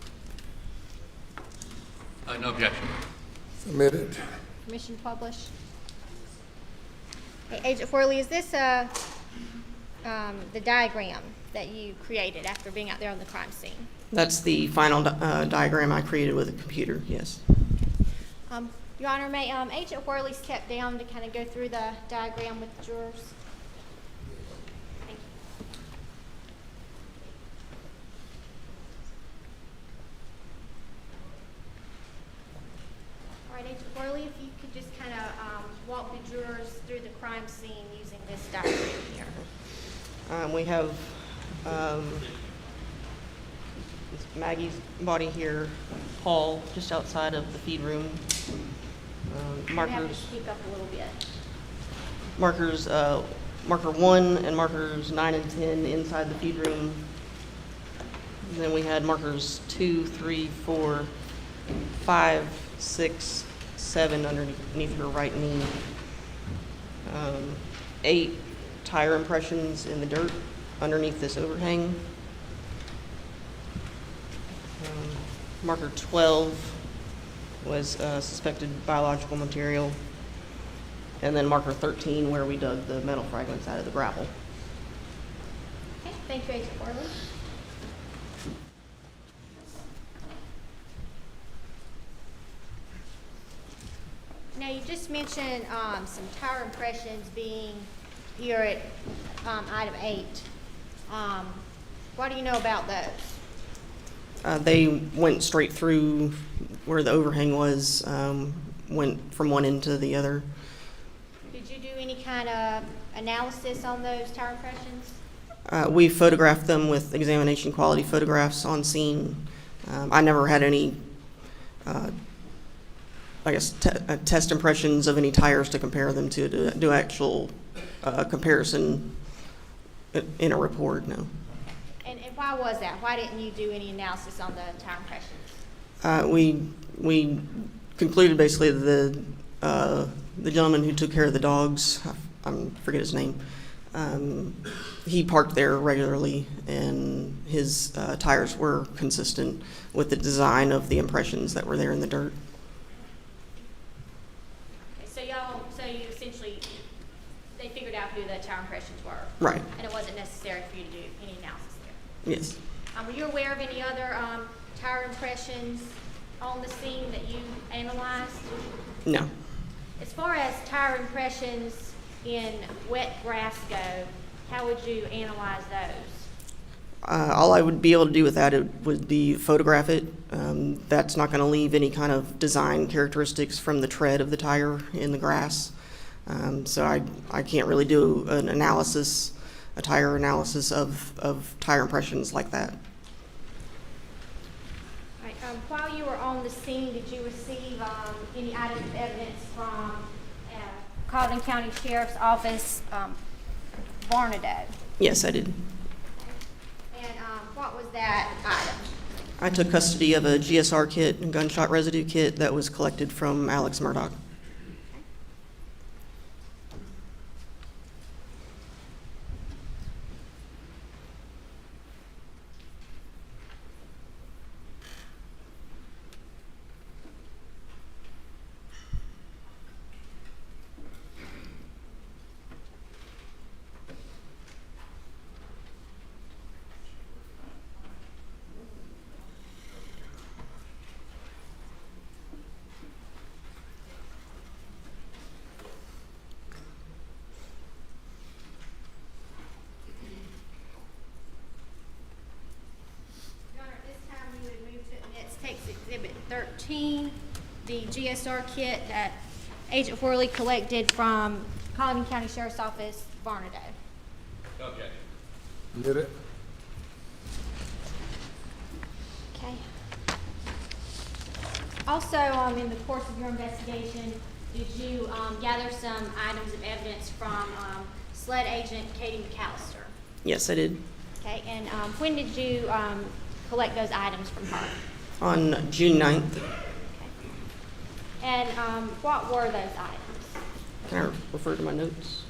No objection. Submitted. Permission to publish. Hey, Agent Worley, is this the diagram that you created after being out there on the crime scene? That's the final diagram I created with a computer, yes. Your Honor, may Agent Worley step down to kind of go through the diagram with the jurors? Thank you. All right, Agent Worley, if you could just kind of walk the jurors through the crime scene using this diagram here. We have Maggie's body here, Paul just outside of the feed room. You have to Markers, speak up a little bit. marker 1 and markers 9 and 10 inside the feed room. And then we had markers 2, 3, 4, 5, 6, 7 underneath her right knee. 8 tire impressions in the dirt underneath this overhang. Marker 12 was suspected biological material. And then marker 13 where we dug the metal fragments out of the gravel. Okay, thank you, Agent Worley. Now, you just mentioned some tire impressions being here at item 8. What do you know about those? They went straight through where the overhang was, went from one end to the other. Did you do any kind of analysis on those tire impressions? We photographed them with examination quality photographs on scene. I never had any, test impressions of any tires to compare them to do actual comparison in a report, no. And why was that? Why didn't you do any analysis on the tire impressions? We concluded basically the gentleman who took care of the dogs, I forget his name, He parked there regularly, and his tires were consistent with the design of the impressions that were there in the dirt. Okay, so you essentially, they figured out who the tire impressions were. Right. And it wasn't necessary for you to do any analysis there. Yes. Were you aware of any other tire impressions on the scene that you analyzed? No. As far as tire impressions in wet grass go, how would you analyze those? All I would be able to do with that would be photograph it. That's not going to leave any kind of design characteristics from the tread of the tire in the grass. So I can't really do an analysis, a tire analysis of tire impressions like that. All right, while you were on the scene, did you receive any items of evidence from Colleton County Sheriff's Office, Barnadoe? Yes, I did. And what was that item? I took custody of a GSR kit and gunshot residue kit that was collected from Alex Murdaugh. Exhibit 13, the GSR kit that Agent Worley collected from Colleton County Sheriff's Office, Barnadoe. Okay. Get it? Okay. Also, in the course of your investigation, did you gather some items of evidence from SLED agent Katie McAllister? Yes, I did. Okay, and when did you collect those items from her? On June 9th. Okay. And what were those items? Can I refer to my notes?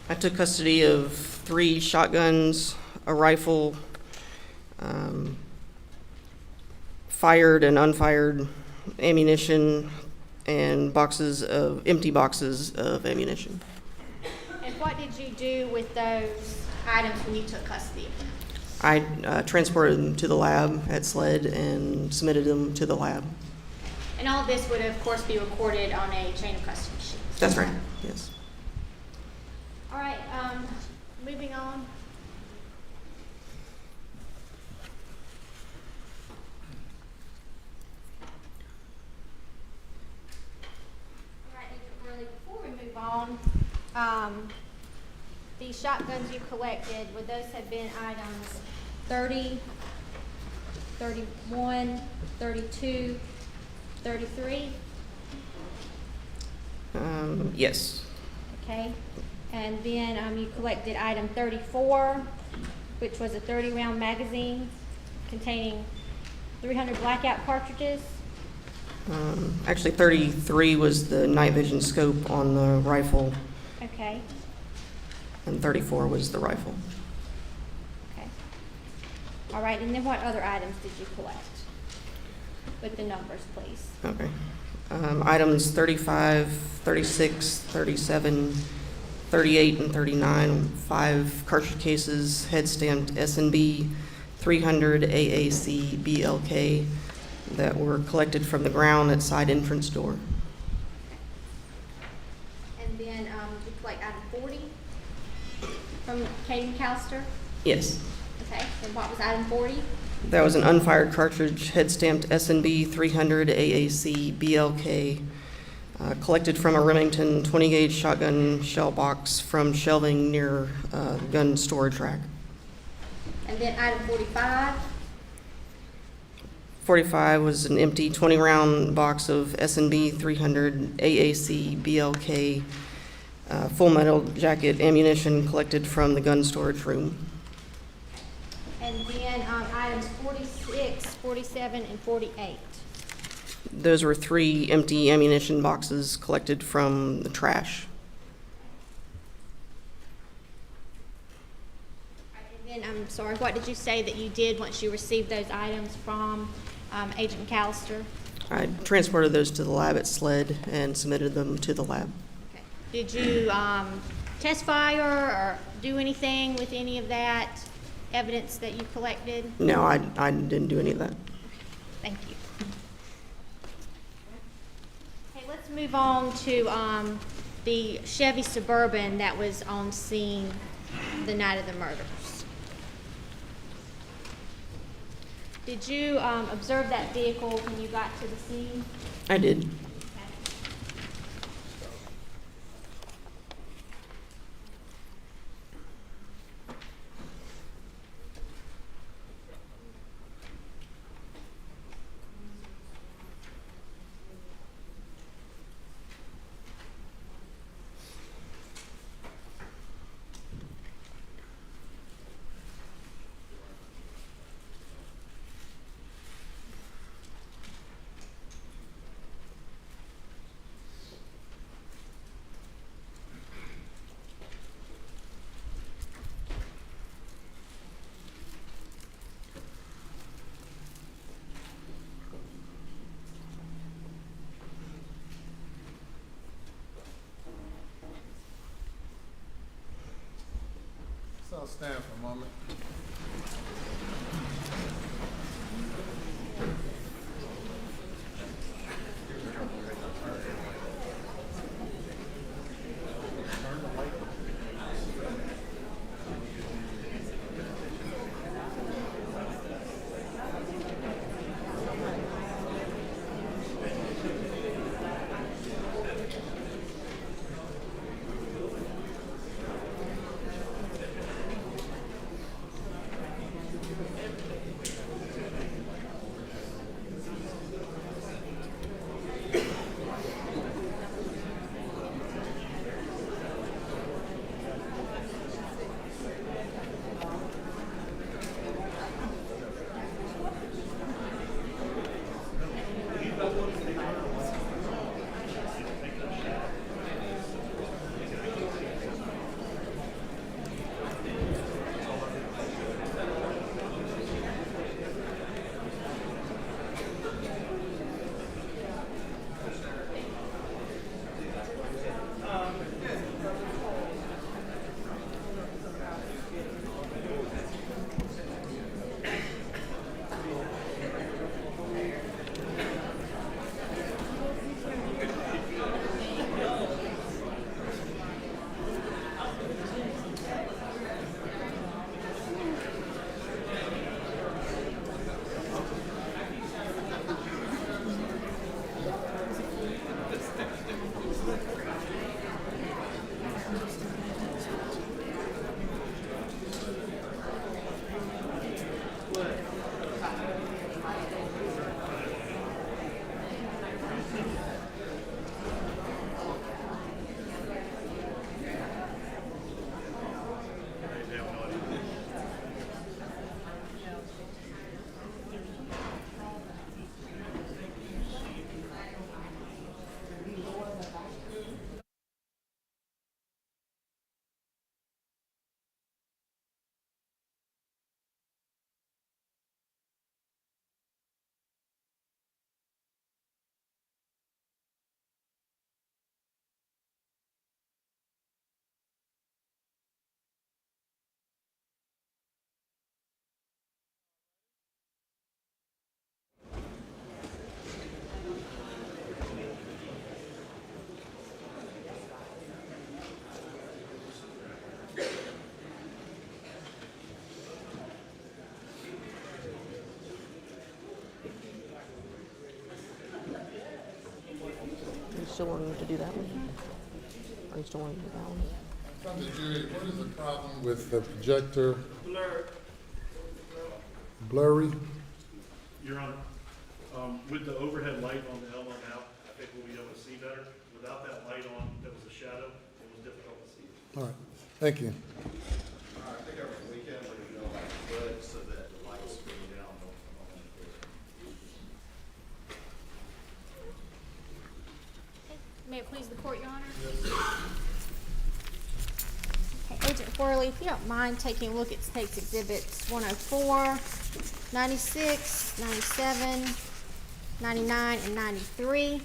I took custody of 3 shotguns, a rifle, fired and unfired ammunition, and empty boxes of ammunition. And what did you do with those items when you took custody of them? I transported them to the lab at SLED and submitted them to the lab. And all of this would, of course, be recorded on a chain of custody sheet. That's right, yes. All right, moving on. All right, Agent Worley, before we move on, the shotguns you collected, would those have been items 30, 31, 32, 33? Yes. Okay, and then you collected item 34, which was a 30-round magazine containing 300 blackout cartridges. Actually, 33 was the night vision scope on the rifle, Okay, and 34 was the rifle. okay. All right, and then what other items did you collect? With the numbers, please. Okay. Items 35, 36, 37, 38, and 39, 5 cartridge cases, head stamped S&B 300 AAC BLK that were collected from the ground at side entrance door. And then you collect item 40 from Katie McAllister? Yes. Okay, and what was item 40? That was an unfired cartridge, head stamped S&B 300 AAC BLK, collected from a Remington 20-gauge shotgun shell box from shelving near gun storage rack. And then item 45? 45 was an empty 20-round box of S&B 300 AAC BLK full metal jacket ammunition collected from the gun storage room. And then items 46, 47, and 48. Those were 3 empty ammunition boxes collected from the trash. And then, I'm sorry, what did you say that you did once you received those items from Agent McAllister? I transported those to the lab at SLED and submitted them to the lab. Okay. Did you test fire or do anything with any of that evidence that you collected? No, I didn't do any of that. Thank you. Okay, let's move on to the Chevy Suburban that was on scene the night of the murders. Did you observe that vehicle when you got to the scene? I did. So I'll stand for a moment. Still wanting to do that one? Or you still wanting to do that one? From the jury, what is the problem with the projector? Blurry? Your Honor, with the overhead light on the Elmo now, I think we'll be able to see better. Without that light on, there was a shadow, it was difficult to see. All right, thank you. I think over the weekend, we're gonna go like wood so that the lights go down. May it please the court, Your Honor? Okay, Agent Worley, if you don't mind taking a look at State's Exhibits 104, 96, 97, 99, and 93.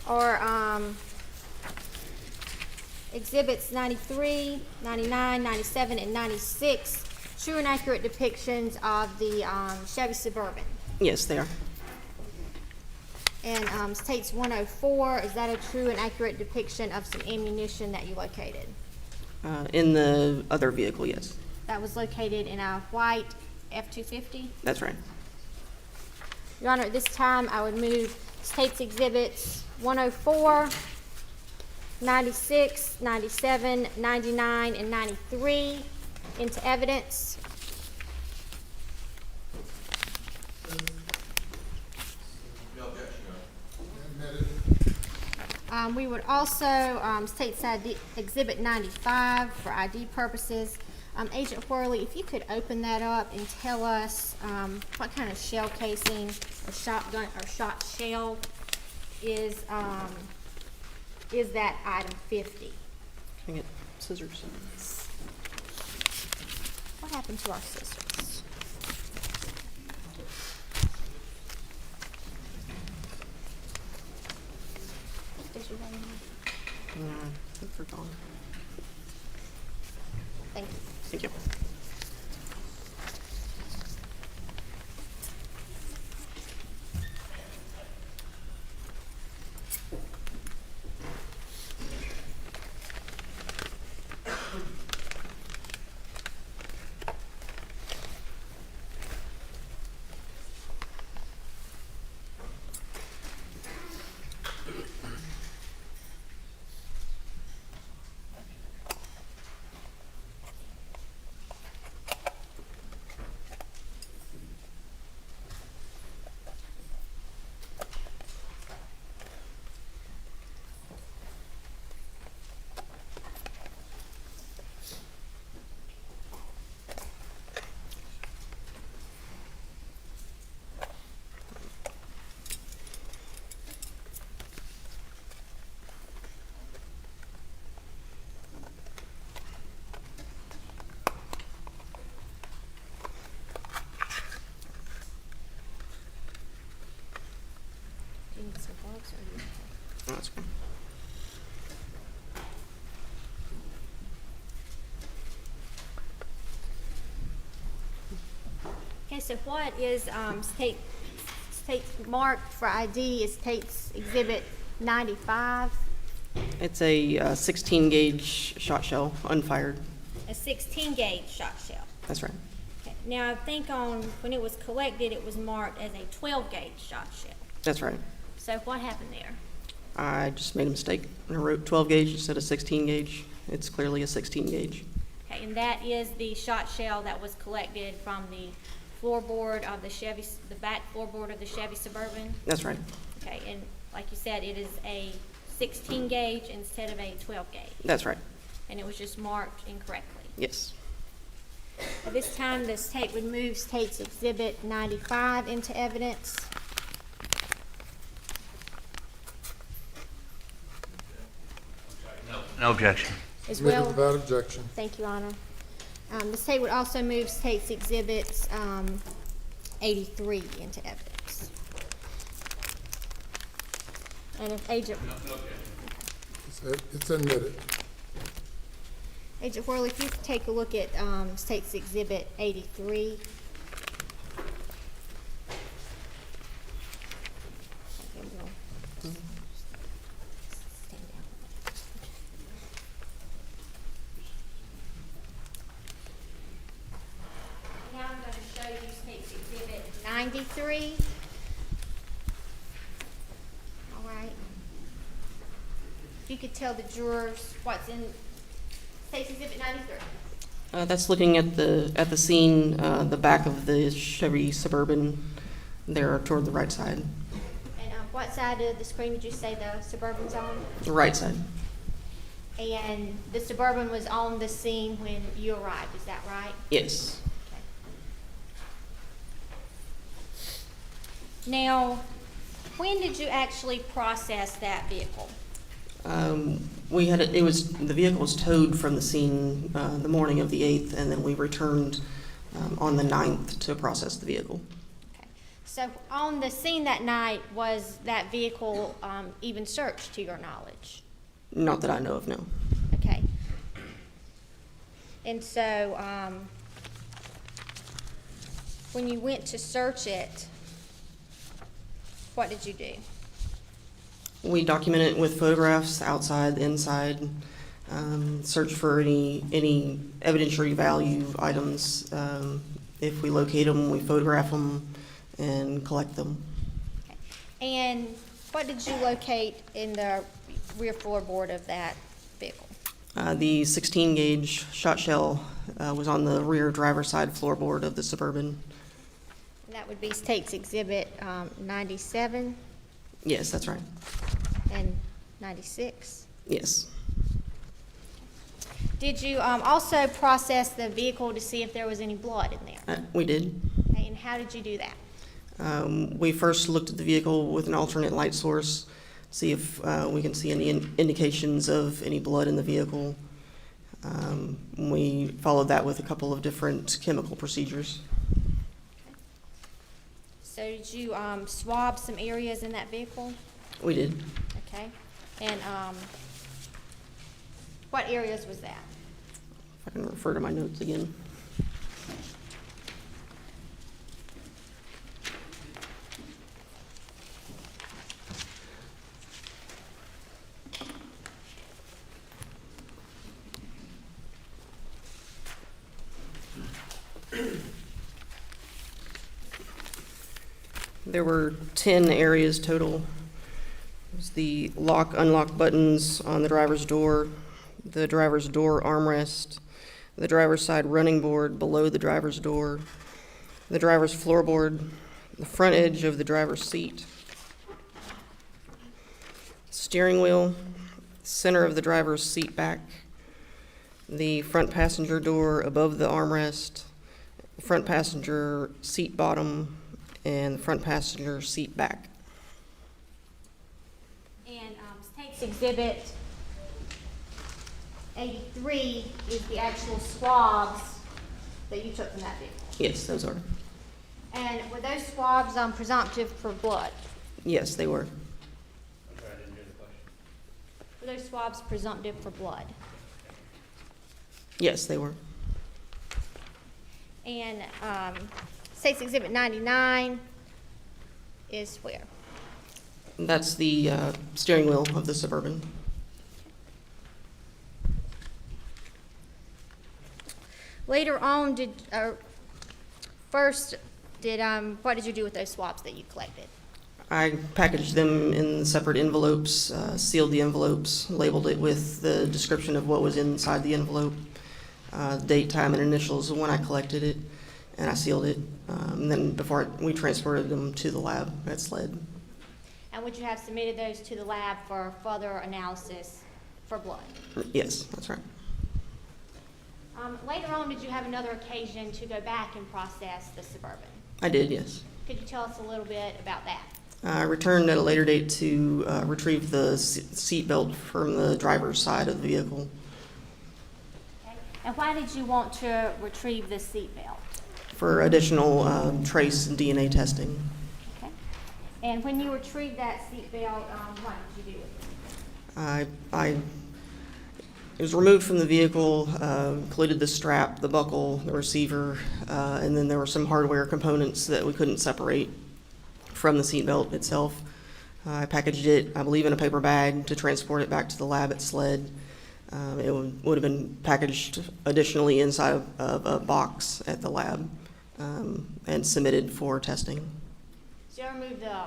Or Exhibits 93, 99, 97, and 96, true and accurate depictions of the Chevy Suburban. Yes, they are. And State's 104, is that a true and accurate depiction of some ammunition that you located? In the other vehicle, yes. That was located in a white F-250? That's right. Your Honor, at this time, I would move State's Exhibits 104, 96, 97, 99, and 93 into evidence. No objection, Your Honor. We would also, State's Exhibit 95 for ID purposes. Agent Worley, if you could open that up and tell us what kind of shell casing or shotgun or shot shell is that item 50? Can I get scissors? What happened to our scissors? Scissors right in here? I think they're gone. Thank you. Thank you. Do you need some gloves or are you okay? Oh, that's good. Okay, so what is State's marked for ID is State's Exhibit 95, It's a 16 gauge shot shell, unfired. a 16 gauge shot shell. That's right. Okay. Now I think when it was collected, it was marked as a 12 gauge shot shell. That's right. So what happened there? I just made a mistake. I wrote 12 gauge instead of 16 gauge. It's clearly a 16 gauge. Okay, and that is the shot shell that was collected from the floorboard of the Chevy, the back floorboard of the Chevy Suburban? That's right. Okay, and like you said, it is a 16 gauge instead of a 12 gauge. That's right. And it was just marked incorrectly. Yes. At this time, the state would move State's Exhibit 95 into evidence. No objection. As Submitted well. without objection. Thank you, Honor. The state would also move State's Exhibits 83 into evidence. And if Agent... It's admitted. Agent Worley, if you could take a look at State's Exhibit 83. Now I'm going to you State's Exhibit 93. All right. If you could tell the jurors what's in State's Exhibit 93. That's looking at the scene, the back of the Chevy Suburban there toward the right side. And what side of the screen did you say the Suburban's on? The right side. And the Suburban was on the scene when you arrived, is that right? Yes. Now, when did you actually process that vehicle? The vehicle was towed from the scene the morning of the 8th, and then we returned on the 9th to process the vehicle. Okay. So on the scene that night, was that vehicle even searched to your knowledge? Not that I know of, no. Okay. And so when you went to search it, what did you do? We document it with photographs outside, inside, search for any evidentiary value items. If we locate them, we photograph them and collect them. Okay. And what did you locate in the rear floorboard of that vehicle? The 16 gauge shot shell was on the rear driver's side floorboard of the Suburban. That would be State's Exhibit 97 Yes, that's right. and 96. Yes. Did you also process the vehicle to see if there was any blood in there? We did. Okay, and how did you do that? We first looked at the vehicle with an alternate light source, see if we can see any indications of any blood in the vehicle. We followed that with a couple of different chemical procedures. So did you swab some areas in that vehicle? We did. Okay. And what areas was that? If I can refer to my notes again. There were 10 areas total. It was the lock, unlock buttons on the driver's door armrest, the driver's side running board below the driver's door, the driver's floorboard, the front edge of the driver's seat, steering wheel, center of the driver's seat back, the front passenger door above the armrest, the front passenger seat bottom, and the front passenger seat back. And State's Exhibit 83 is the actual swabs that you took from that vehicle. Yes, those are. And were those swabs presumptive for blood? Yes, they were. I'm sorry, I didn't hear the question. Were those swabs presumptive for blood? Yes, they were. And State's Exhibit 99 is where? That's the steering wheel of the Suburban. Later on, what did you do with those swabs that you collected? I packaged them in separate envelopes, sealed the envelopes, labeled it with the description of what was inside the envelope, date, time, and initials of when I collected it, and I sealed it. And then we transported them to the lab at SLED. And would you have submitted those to the lab for further analysis for blood? Yes, that's right. Later on, did you have another occasion to go back and process the Suburban? I did, yes. Could you tell us a little bit about that? I returned at a later date to retrieve the seat belt from the driver's side of the vehicle. Okay. And why did you want to retrieve the seat belt? For additional trace and DNA testing. Okay. And when you retrieved that seat belt, what did you do with it? It was removed from the vehicle, included the strap, the buckle, the receiver, and then there were some hardware components that we couldn't separate from the seatbelt itself. I packaged it, I believe, in a paper bag to transport it back to the lab at SLED. It would have been packaged additionally inside of a box at the lab and submitted for testing. So you removed the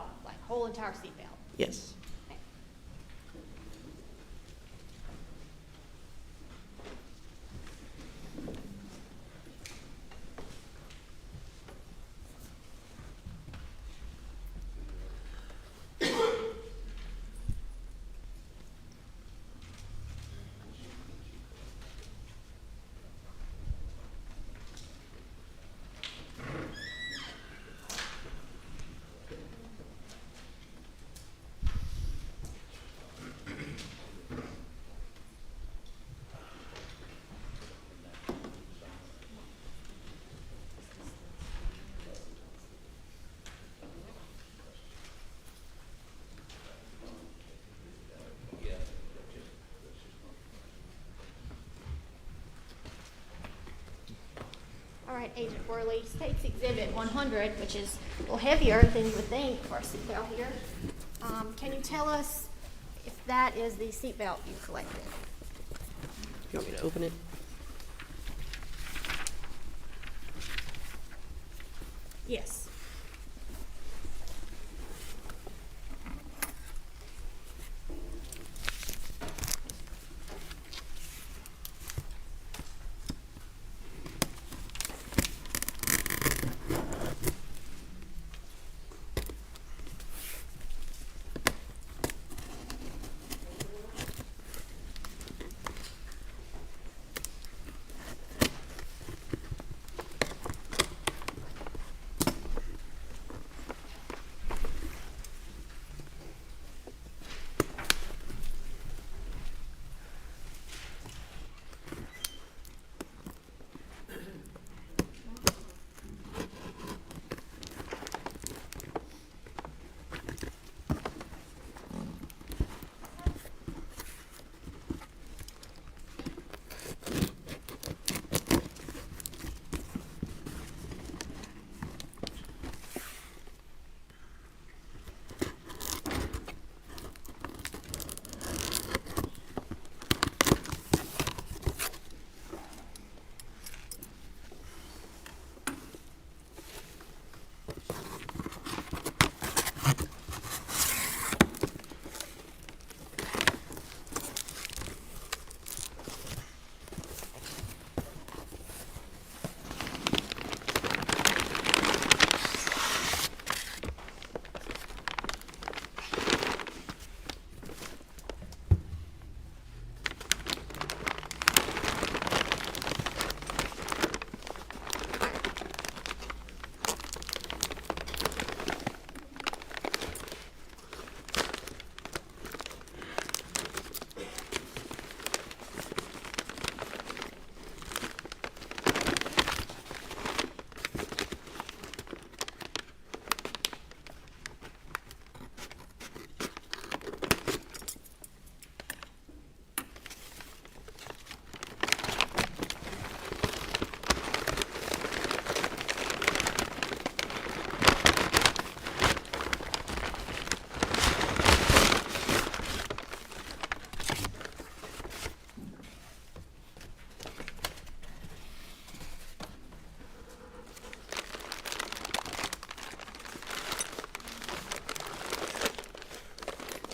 whole entire seatbelt? Yes. All right, Agent Worley, State's Exhibit 100, which is a little heavier than you would think for a seatbelt here. Can you tell us if that is the seatbelt you collected? You want me to open it? Yes.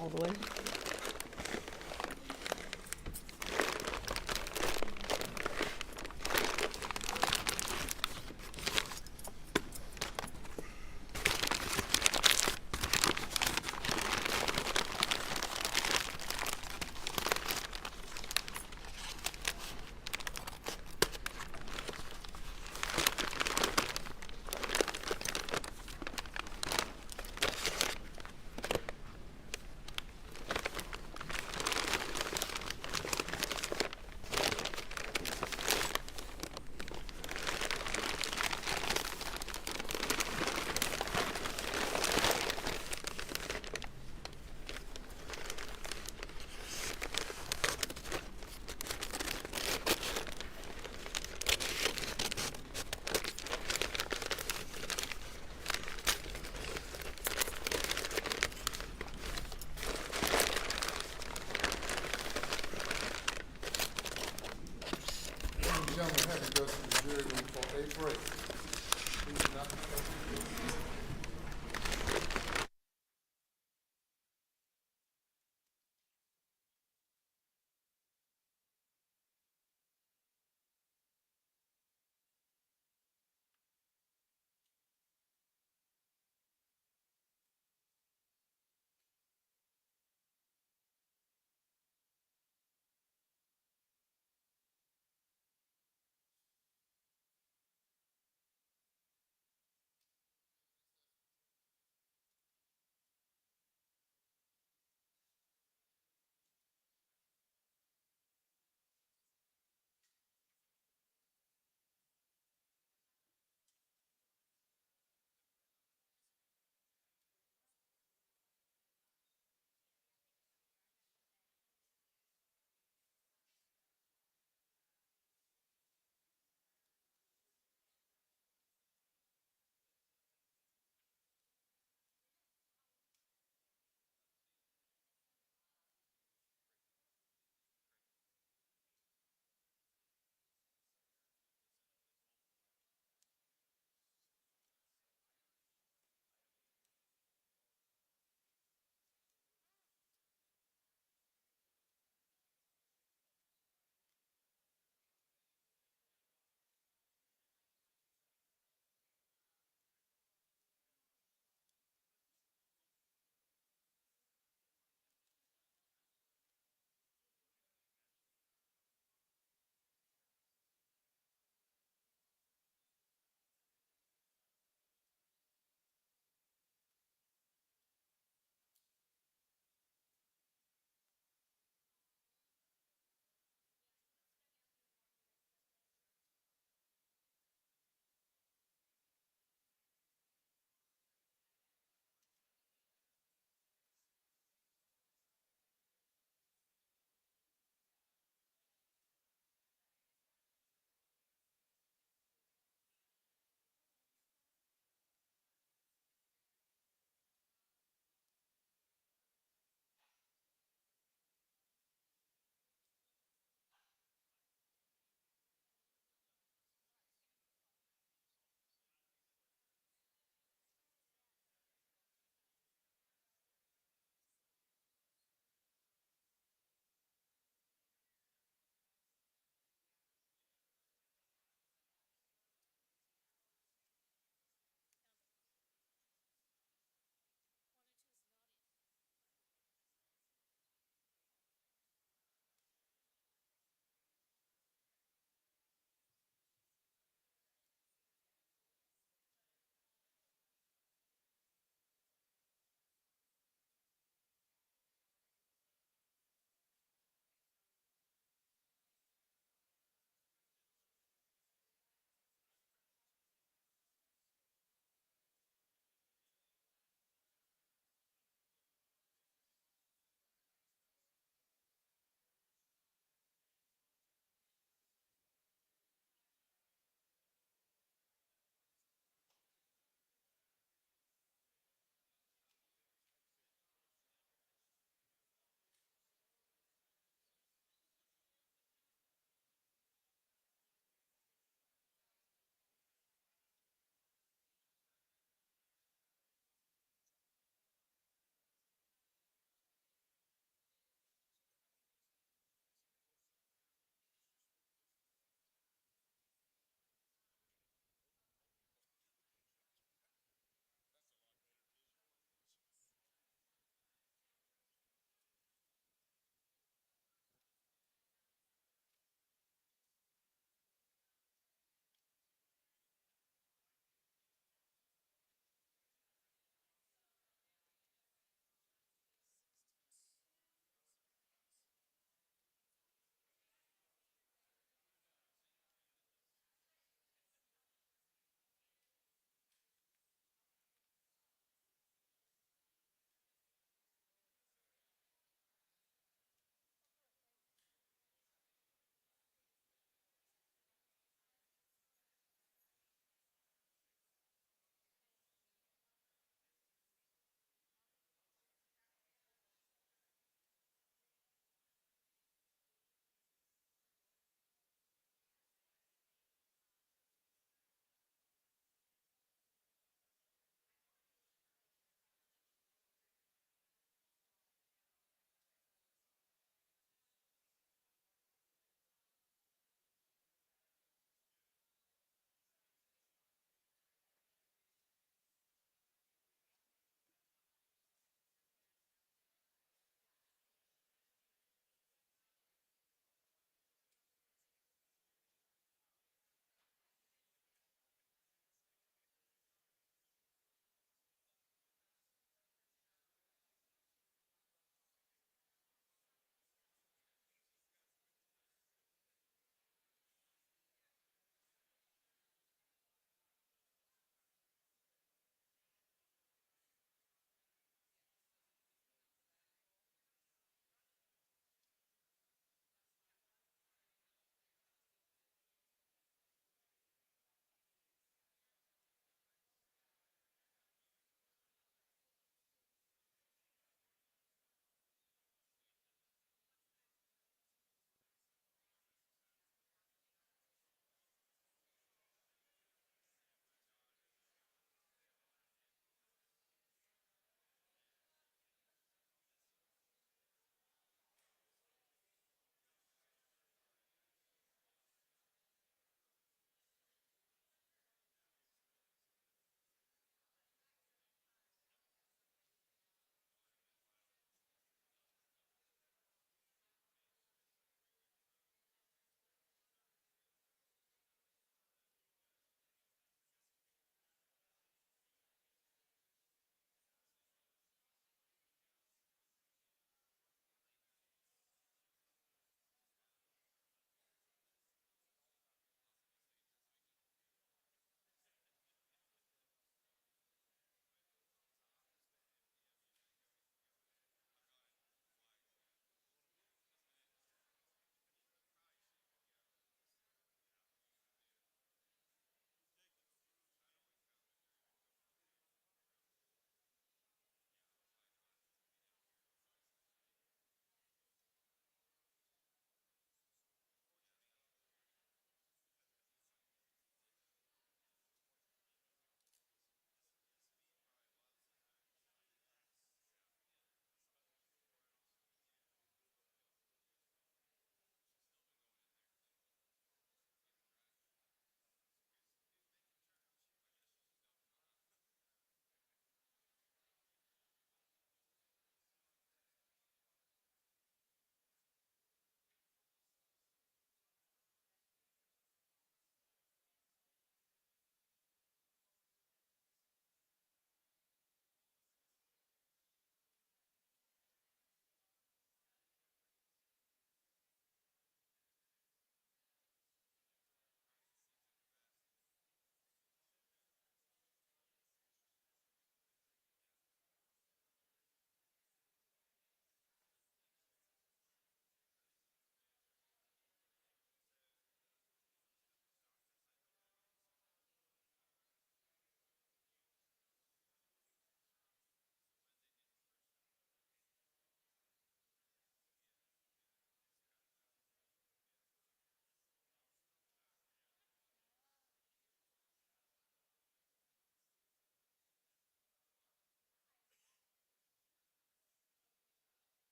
All the way.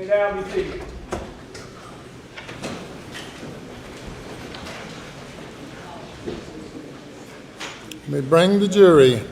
Sit down, be seated. May bring the jury.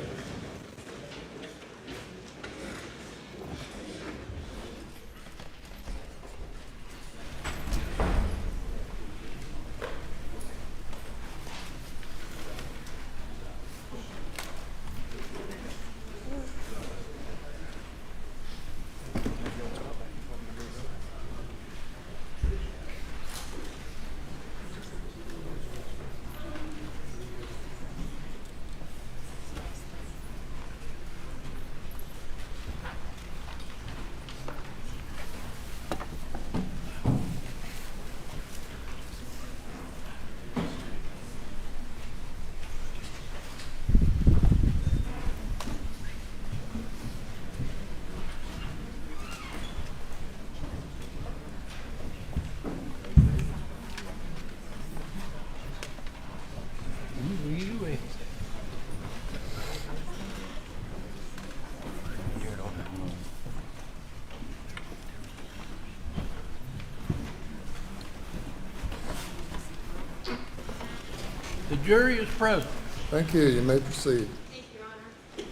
The jury is present. Thank you. You may proceed. Thank you, Your Honor.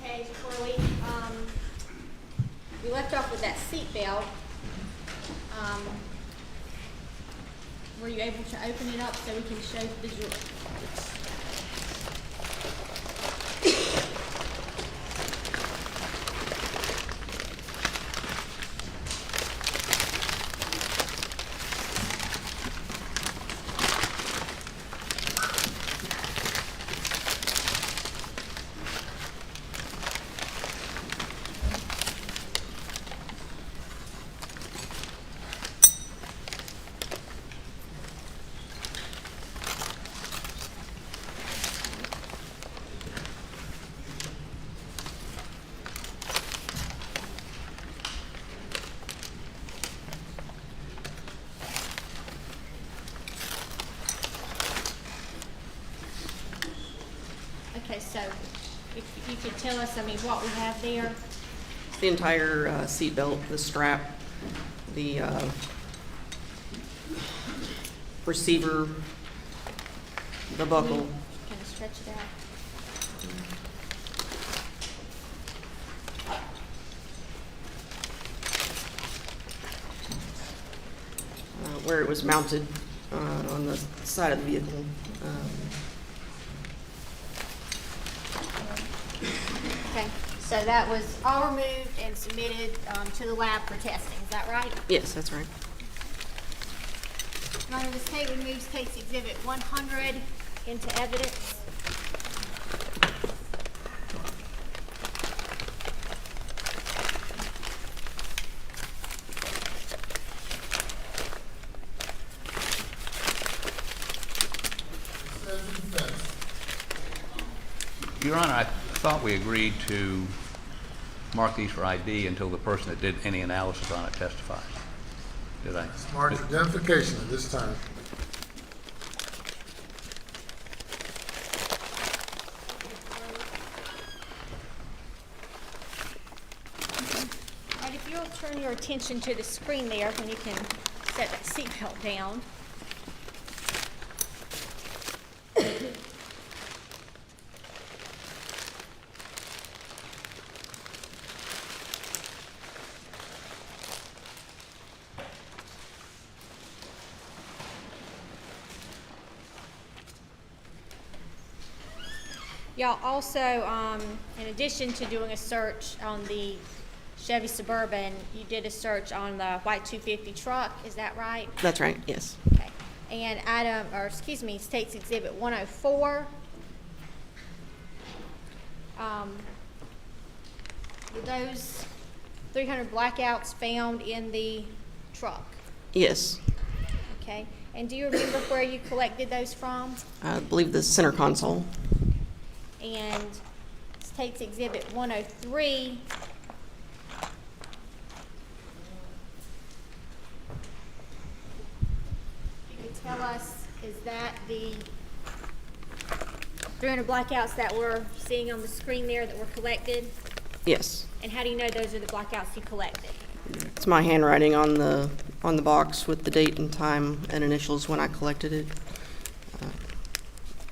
Okay, Mr. Worley, we left off with that seatbelt. Were you able to open it up so we can show the jury? Okay, so if you could tell us, what we have there. The entire seat belt, the strap, the receiver, the buckle. Kind of stretch it out. Where it was mounted on the side of the vehicle. Okay, so that was all removed and submitted to the lab for testing, is that right? Yes, that's right. Your Honor, this table moves case exhibit 100 into evidence. Your Honor, I thought we agreed to mark these for ID until the person that did any analysis on it testifies. Did I? Mark identification at this time. And if you'll turn your attention to the screen there, when you can set that seatbelt down. Y'all also, in addition to doing a search on the Chevy Suburban, you did a search on the white 250 truck, is that right? That's right, yes. Okay. And State's Exhibit 104. Were those 300 blackouts found in the truck? Yes. Okay. And do you remember where you collected those from? I believe the center console. And State's Exhibit 103. You could tell us, is that the 300 blackouts that we're seeing on the screen there that were collected? Yes. And how do you know those are the blackouts you collected? It's my handwriting on the box with the date and time and initials when I collected it.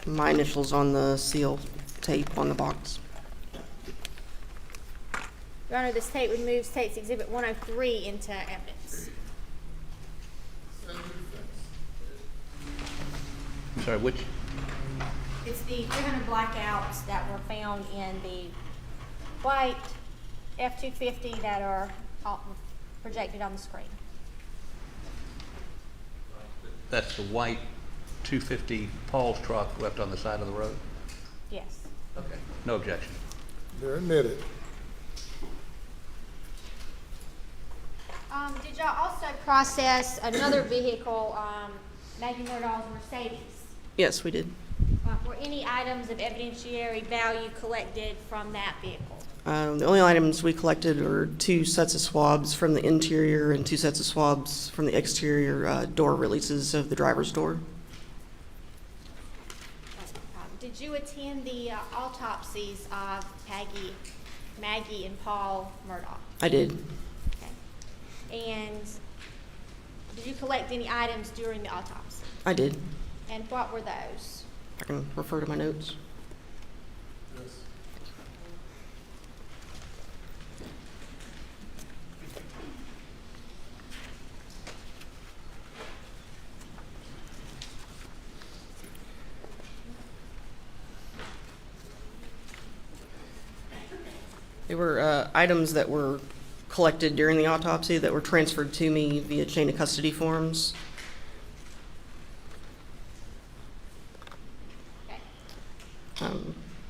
My initials on the seal tape on the box. Your Honor, this tape would move State's Exhibit 103 into evidence. I'm sorry, which? It's the 300 blackouts that were found in the white F-250 that are projected on the screen. That's the white 250 Paul's truck left on the side of the road? Yes. Okay, no objection. They're admitted. Did y'all also process another vehicle, Maggie Murdaugh's Mercedes? Yes, we did. Were any items of evidentiary value collected from that vehicle? The only items we collected were 2 sets of swabs from the interior and 2 sets of swabs from the exterior door releases of the driver's door. Did you attend the autopsies of Maggie and Paul Murdaugh? I did. Okay. And did you collect any items during the autopsy? I did. And what were those? I can refer to my notes. They were items that were collected during the autopsy that were transferred to me via chain of custody forms.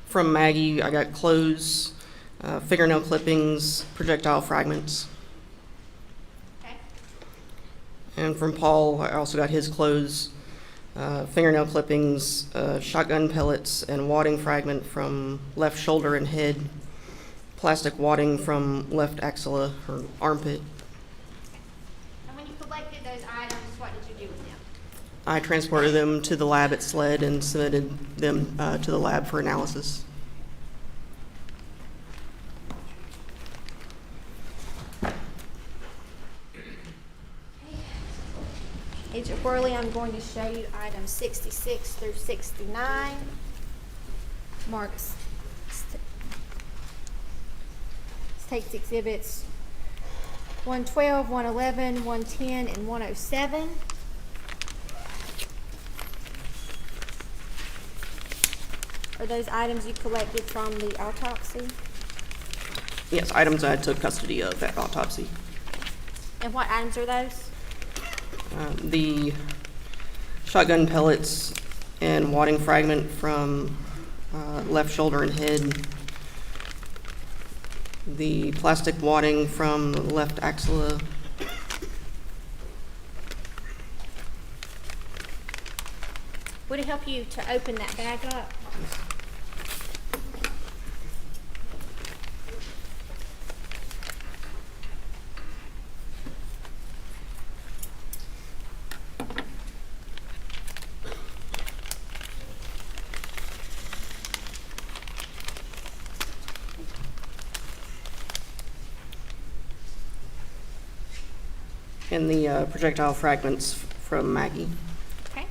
From Maggie, I got clothes, fingernail clippings, projectile fragments. Okay. And from Paul, I also got his clothes, fingernail clippings, shotgun pellets, and wadding fragment from left shoulder and head, plastic wadding from left axilla or armpit. And when you collected those items, what did you do with them? I transported them to the lab at SLED and submitted them to the lab for analysis. Agent Worley, I'm going to show you items 66 through 69. Marks takes exhibits 112, 111, 110, and 107. Are those items you collected from the autopsy? Yes, items I took custody of at autopsy. And what items are those? The shotgun pellets and wadding fragment from left shoulder and head. The plastic wadding from the left axilla. Would it help you to open that bag up? And the projectile fragments from Maggie. Okay,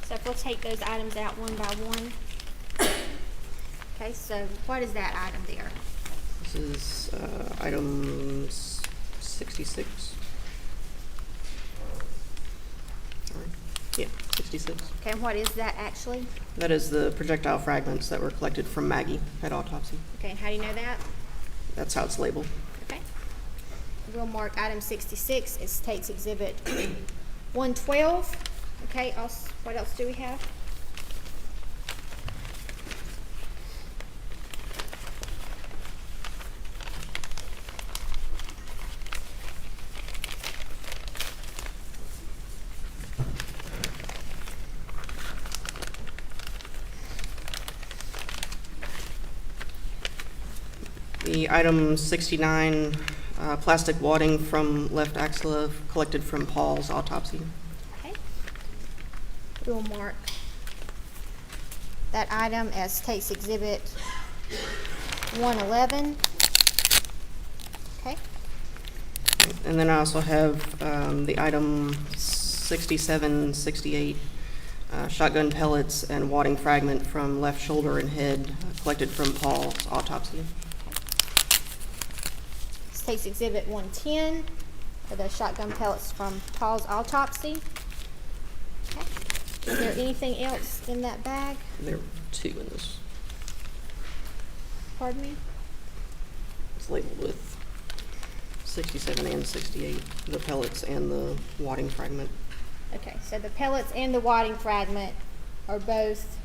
so if we'll take those items out one by one. Okay, so what is that item there? This is item 66. Sorry. Yeah, 66. Okay, and what is that actually? That is the projectile fragments that were collected from Maggie at autopsy. Okay, and how do you know that? That's how it's labeled. Okay. We'll mark item 66 as State's Exhibit 112. Okay, what else do we have? The item 69, plastic wadding from left axilla collected from Paul's autopsy. Okay. We'll mark that item as State's Exhibit 111. Okay. And then I also have the item 6768, shotgun pellets and wadding fragment from left shoulder and head collected from Paul's autopsy. State's Exhibit 110 are the shotgun pellets from Paul's autopsy. Okay. Is there anything else in that bag? There are 2 in this. Pardon me? It's labeled with 67 and 68, the pellets and the wadding fragment. Okay, so the pellets and the wadding fragment are both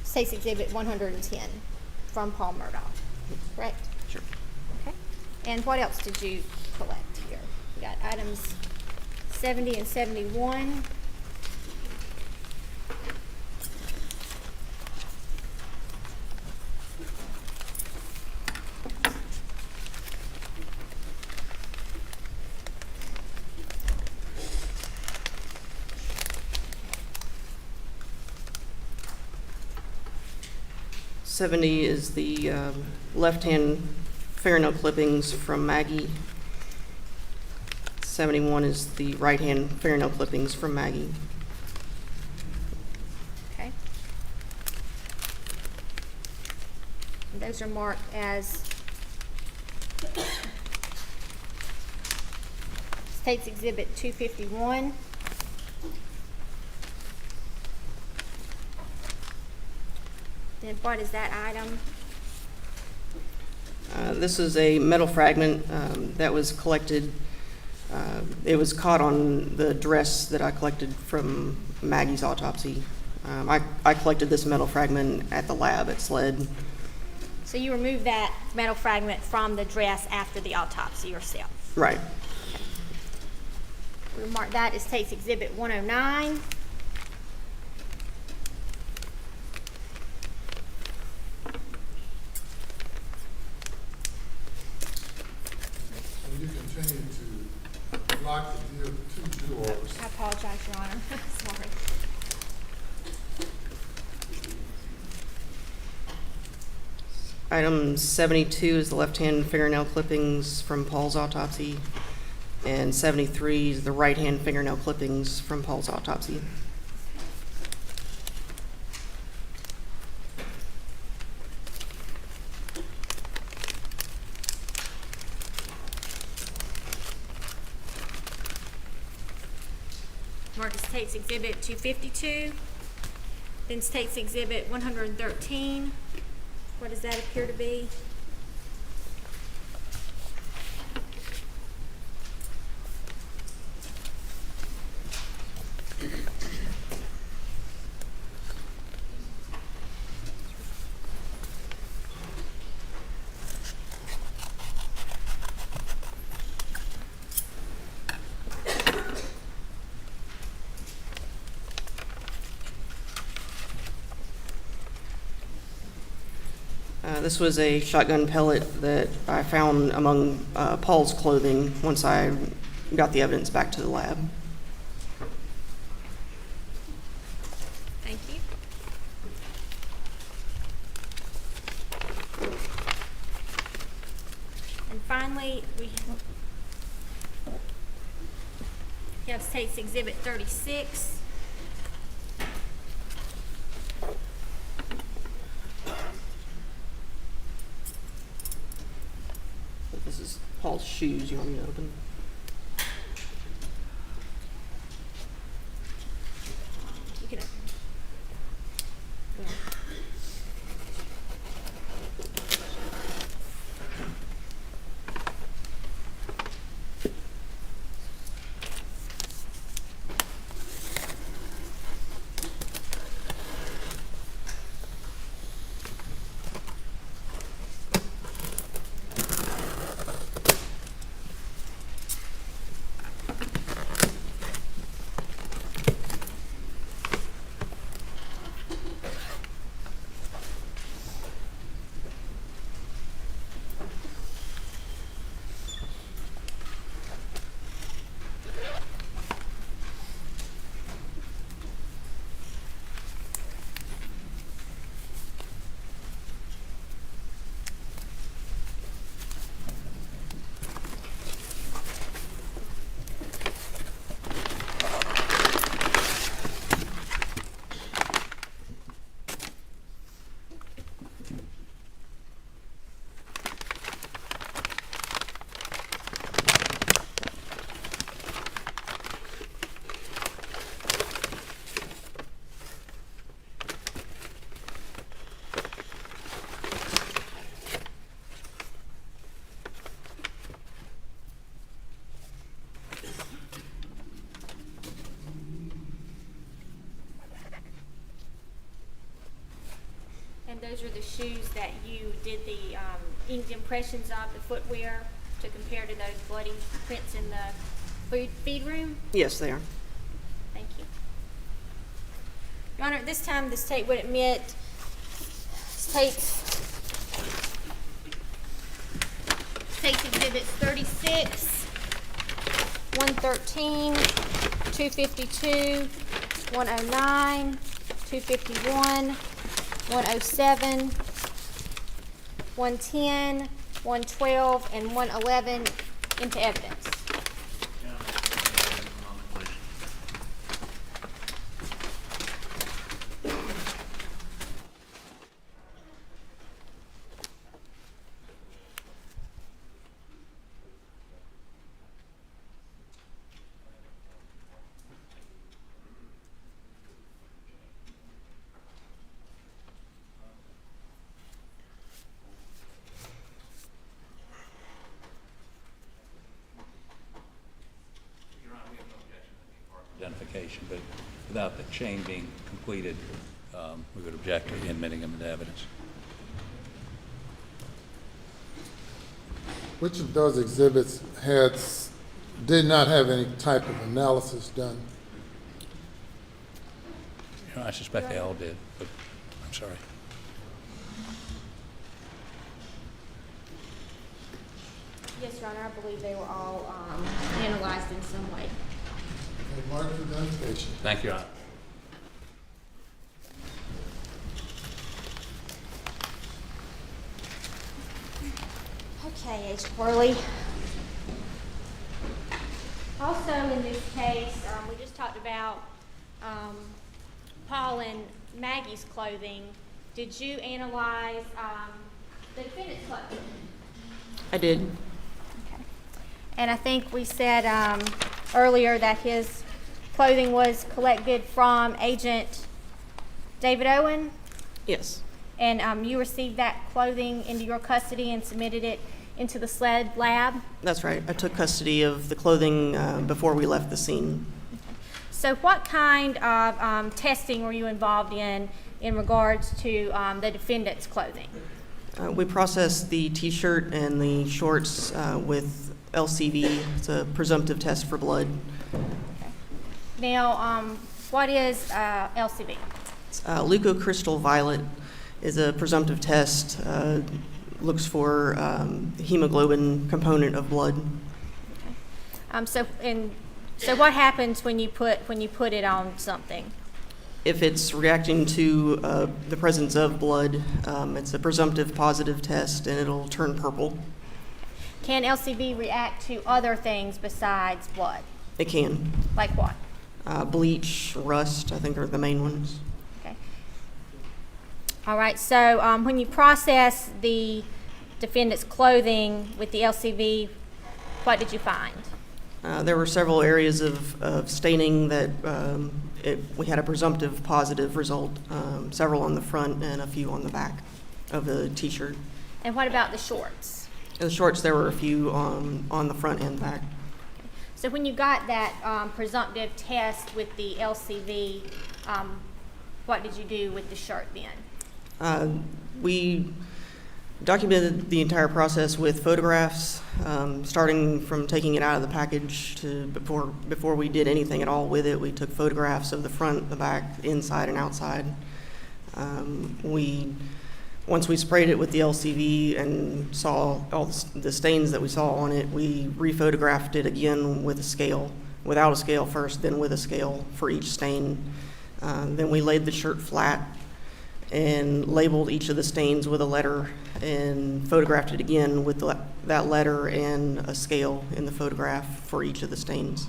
State's Exhibit 110 from Paul Murdaugh, correct? Sure. Okay. And what else did you collect here? We got items 70 and 71. $70 is the left-hand fingernail clippings from Maggie. 71 is the right-hand fingernail clippings from Maggie. Okay. And those are marked as State's Exhibit 251. Then what is that item? This is a metal fragment that was collected. It was caught on the dress that I collected from Maggie's autopsy. I collected this metal fragment at the lab at SLED. So you removed that metal fragment from the dress after the autopsy yourself? Right. We'll mark that as State's Exhibit 109. You continue to block the view of 2 doors. I apologize, Your Honor. Sorry. Item 72 is the left-hand fingernail clippings from Paul's autopsy, and 73 is the right-hand fingernail clippings from Paul's autopsy. Mark as State's Exhibit 252. Then State's Exhibit 113. What does that appear to be? This was a shotgun pellet that I found among Paul's clothing once I got the evidence back to the lab. Thank you. And finally, we have State's Exhibit 36. This is Paul's shoes. You want me to open? You can open. Go ahead. those are the shoes that you did the inked impressions of, the footwear, to compare to those bloody prints in the feed room? Yes, they are. Thank you. Your Honor, at this time, the state would admit State's Exhibits 36, 113, 252, 109, 251, 107, 110, 112, and 111 into evidence. Identification, but without the chain being completed, we would object to admitting them into evidence. Which of those exhibits did not have any type of analysis done? You know, I suspect they all did, but I'm sorry. Yes, Your Honor, I believe they were all analyzed in some way. Okay, mark for identification. Thank you, Your Honor. Okay, Agent Worley. Also in this case, we just talked about Paul and Maggie's clothing. Did you analyze the defendant's clothing? I did. Okay. And I think we said earlier that his clothing was collected from Agent David Owen? Yes. And you received that clothing into your custody and submitted it into the SLED lab? That's right. I took custody of the clothing before we left the scene. So what kind of testing were you involved in regards to the defendant's clothing? We processed the T-shirt and the shorts with LCV. It's a presumptive test for blood. Okay. Now, what is LCV? Leucocrystal violet is a presumptive test. Looks for the hemoglobin component of blood. Okay. So what happens when you put it on something? If it's reacting to the presence of blood, it's a presumptive positive test, and it'll turn purple. Can LCV react to other things besides blood? It can. Like what? Bleach, rust, I think are the main ones. Okay. All right, so when you process the defendant's clothing with the LCV, what did you find? There were several areas of staining that we had a presumptive positive result, several on the front and a few on the back of the T-shirt. And what about the shorts? The shorts, there were a few on the front and back. So when you got that presumptive test with the LCV, what did you do with the shirt then? We documented the entire process with photographs, starting from taking it out of the package to before we did anything at all with it. We took photographs of the front, the back, inside and outside. Once we sprayed it with the LCV and saw all the stains that we saw on it, we rephotographed it again with a scale, without a scale first, then with a scale for each stain. Then we laid the shirt flat and labeled each of the stains with a letter and photographed it again with that letter and a scale in the photograph for each of the stains.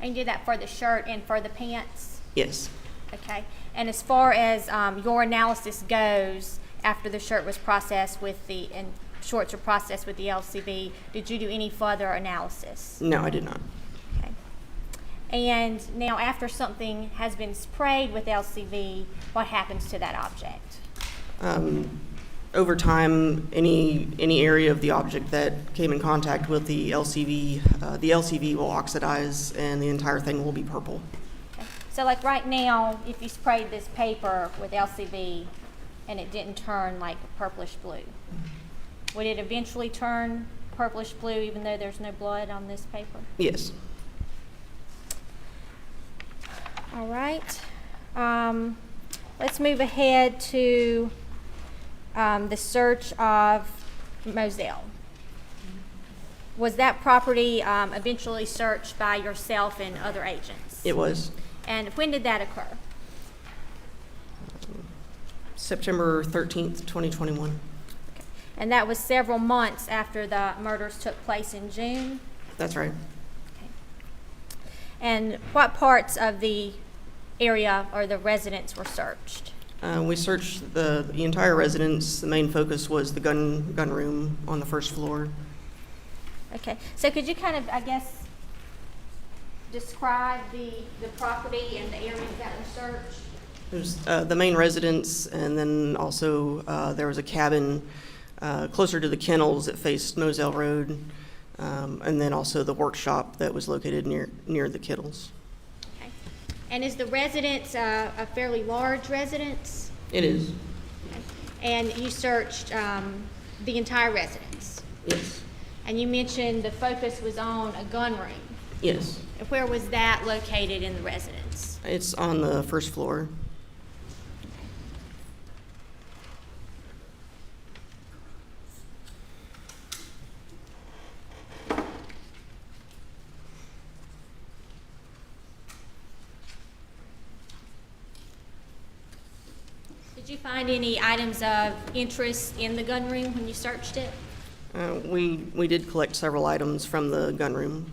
And you did that for the shirt and for the pants? Yes. Okay. And as far as your analysis goes, after the shirt was processed and shorts were processed with the LCV, did you do any further analysis? No, I did not. Okay. And now after something has been sprayed with LCV, what happens to that object? Over time, any area of the object that came in contact with the LCV will oxidize and the entire thing will be purple. Okay. So like right now, if you sprayed this paper with LCV, and it didn't turn like purplish blue. Would it eventually turn purplish blue even though there's no blood on this paper? Yes. All right. Let's move ahead to the search of Moselle. Was that property eventually searched by yourself and other agents? It was. And when did that occur? September 13th, 2021. Okay. And that was several months after the murders took place in June? That's right. Okay. And what parts of the area or the residence were searched? We searched the entire residence. The main focus was the gun room on the first floor. Okay, so could you kind of, I guess, describe the property and the areas that were searched? There's the main residence, and then also there was a cabin closer to the kennels that faced Moselle Road, and then also the workshop that was located near the kennels. Okay. And is the residence a fairly large residence? It is. Okay. And you searched the entire residence? Yes. And you mentioned the focus was on a gun room? Yes. Where was that located in the residence? It's on the first floor. Did you find any items of interest in the gun room when you searched it? We did collect several items from the gun room.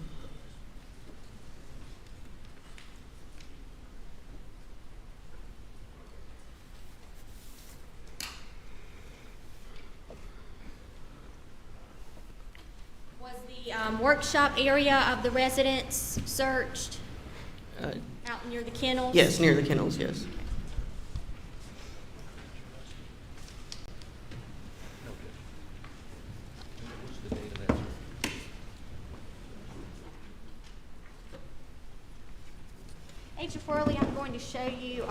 Was the workshop area of the residence searched? Out near the kennels? Yes, near the kennels, yes. Agent Worley, I'm going to show you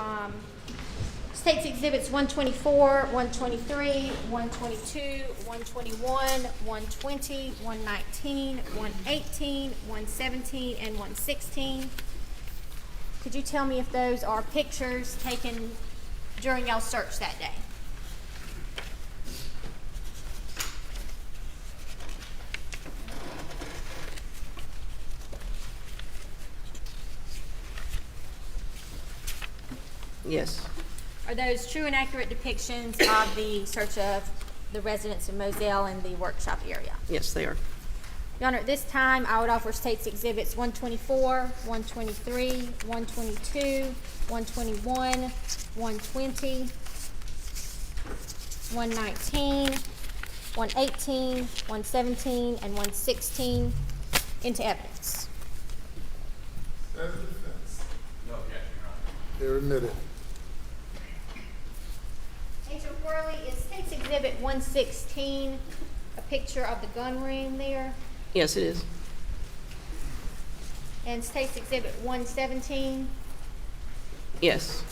State's Exhibits 124, 123, 122, 121, 120, 119, 118, 117, and 116. Could you tell me if those are pictures taken during y'all's search that day? Yes. Are those true and accurate depictions of the search of the residence of Moselle and the workshop area? Yes, they are. Your Honor, at this time, I would offer State's Exhibits 124, 123, 122, 121, 120, 119, 118, 117, and 116 into evidence. Self-defense. No objection, Your Honor. They're admitted. Agent Worley, is State's Exhibit 116 a picture of the gun room there? Yes, it is. And State's Exhibit 117? Yes.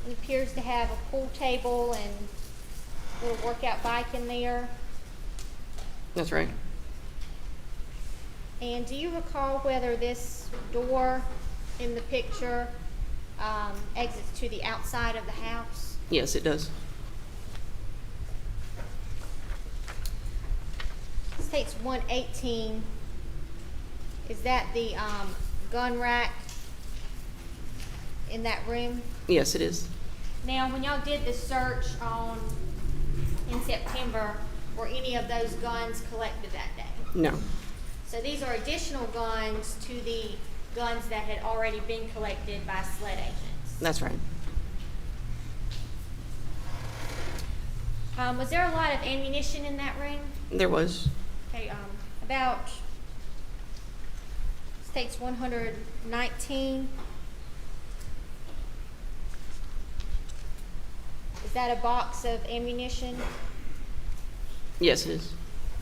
It appears to have a pool table and a little workout bike in there. That's right. And do you recall whether this door in the picture exits to the outside of the house? Yes, it does. State's 118, is that the gun rack in that room? Yes, it is. Now, when y'all did the search in September, were any of those guns collected that day? No. So these are additional guns to the guns that had already been collected by SLED agents? That's right. Was there a lot of ammunition in that room? There was. Okay, about State's 119. Is that a box of ammunition? Yes, it is.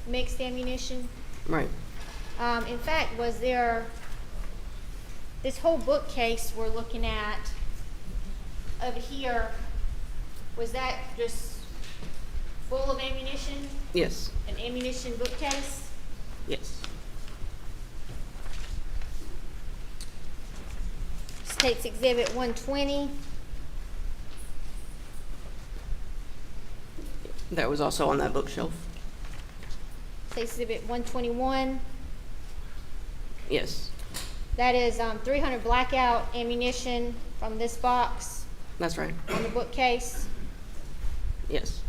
Mixed ammunition? Right. In fact, was there, this whole bookcase we're looking at over here, Was that just full of ammunition? Yes, An ammunition bookcase? yes. State's Exhibit 120. That was also on that bookshelf. State's Exhibit 121. Yes, That is 300 blackout ammunition from this box that's right. on the bookcase. Yes.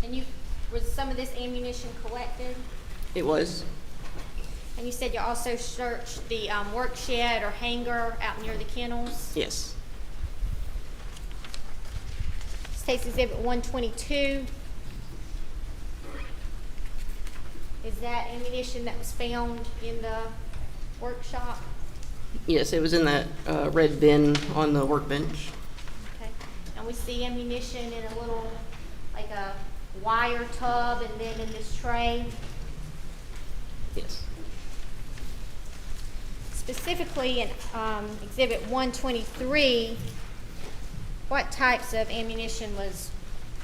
And was some of this ammunition collected? It was. And you said you also searched the work shed or hangar out near the kennels? Yes. State's Exhibit 122. Is that ammunition that was found in the workshop? Yes, it was in that red bin on the workbench. Okay. And we see ammunition in a little, like a wire tub, and then in this tray. Yes. Specifically in Exhibit 123, what types of ammunition was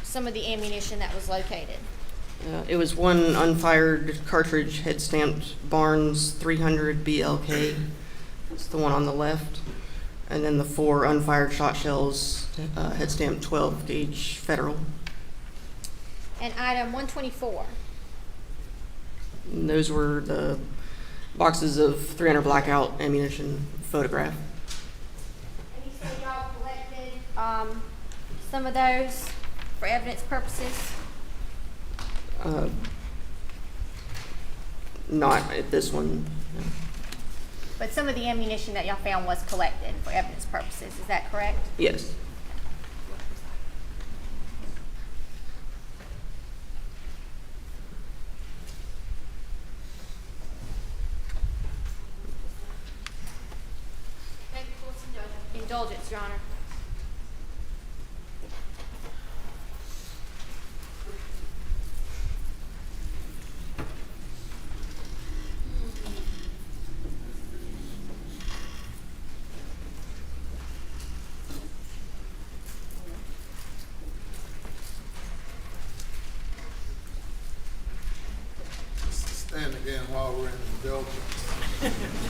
some of the ammunition that was located? It was one unfired cartridge head stamped Barnes 300 BLK. It's the one on the left. And then the 4 unfired shot shells, head stamped 12 gauge Federal. And item 124. And those were the boxes of 300 blackout ammunition photograph. And you said y'all collected some of those for evidence purposes? Not at this one. No. But some of the ammunition that y'all found was collected for evidence purposes, is that correct? Yes. Thank you for this indulgence, Your Honor. Stand again while we're in indulgence.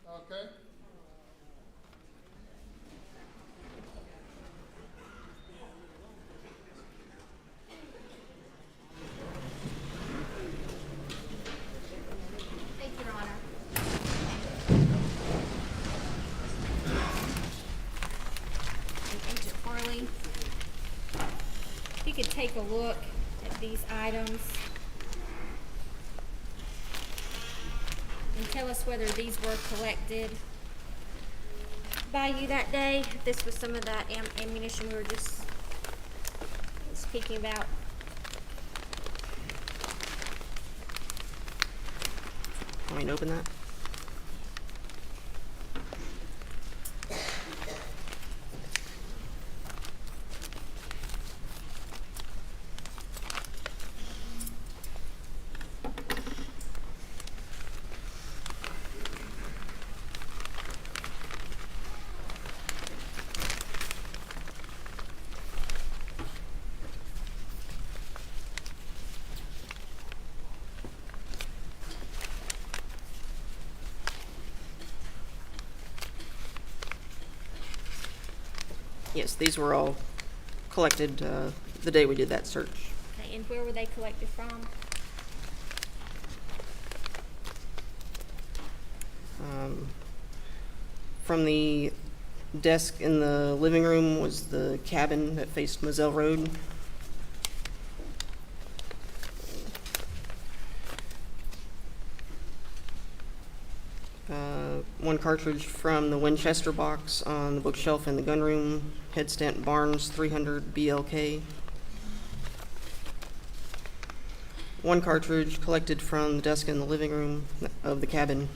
Okay. Thank you, Your Honor. And Agent Worley, if you could take a look at these items and tell us whether these were collected by you that day. If this was some of that ammunition we were just speaking about? Want me to open that? Yes, these were all collected the day we did that search. Okay, and where were they collected from? From the desk in the living room was the cabin that faced Moselle Road. One cartridge from the Winchester box on the bookshelf in the gun room, head stamp Barnes 300 BLK. One cartridge collected from the desk in the living room of the cabin.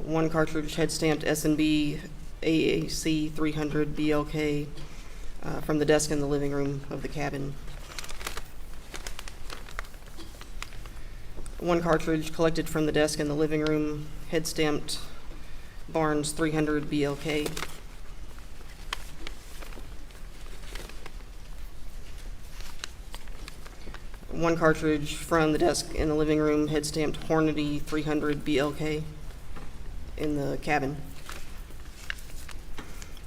One cartridge head stamped S&B AAC 300 BLK from the desk in the living room of the cabin. One cartridge collected from the desk in the living room, head stamped Barnes 300 BLK. One cartridge from the desk in the living room, head stamped Hornady 300 BLK in the cabin.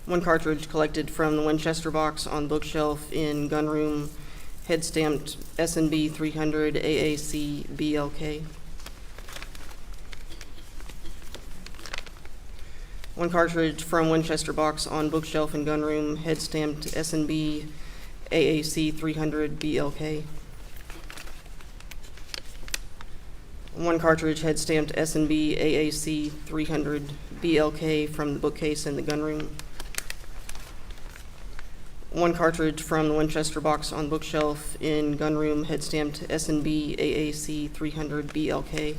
One cartridge collected from the Winchester box on bookshelf in gun room, head stamped S&B 300 AAC BLK. One cartridge from Winchester box on bookshelf in gun room, head stamped S&B AAC 300 BLK. One cartridge head stamped S&B AAC 300 BLK from the bookcase in the gun room. One cartridge from the Winchester box on bookshelf in gun room, head stamped S&B AAC 300 BLK.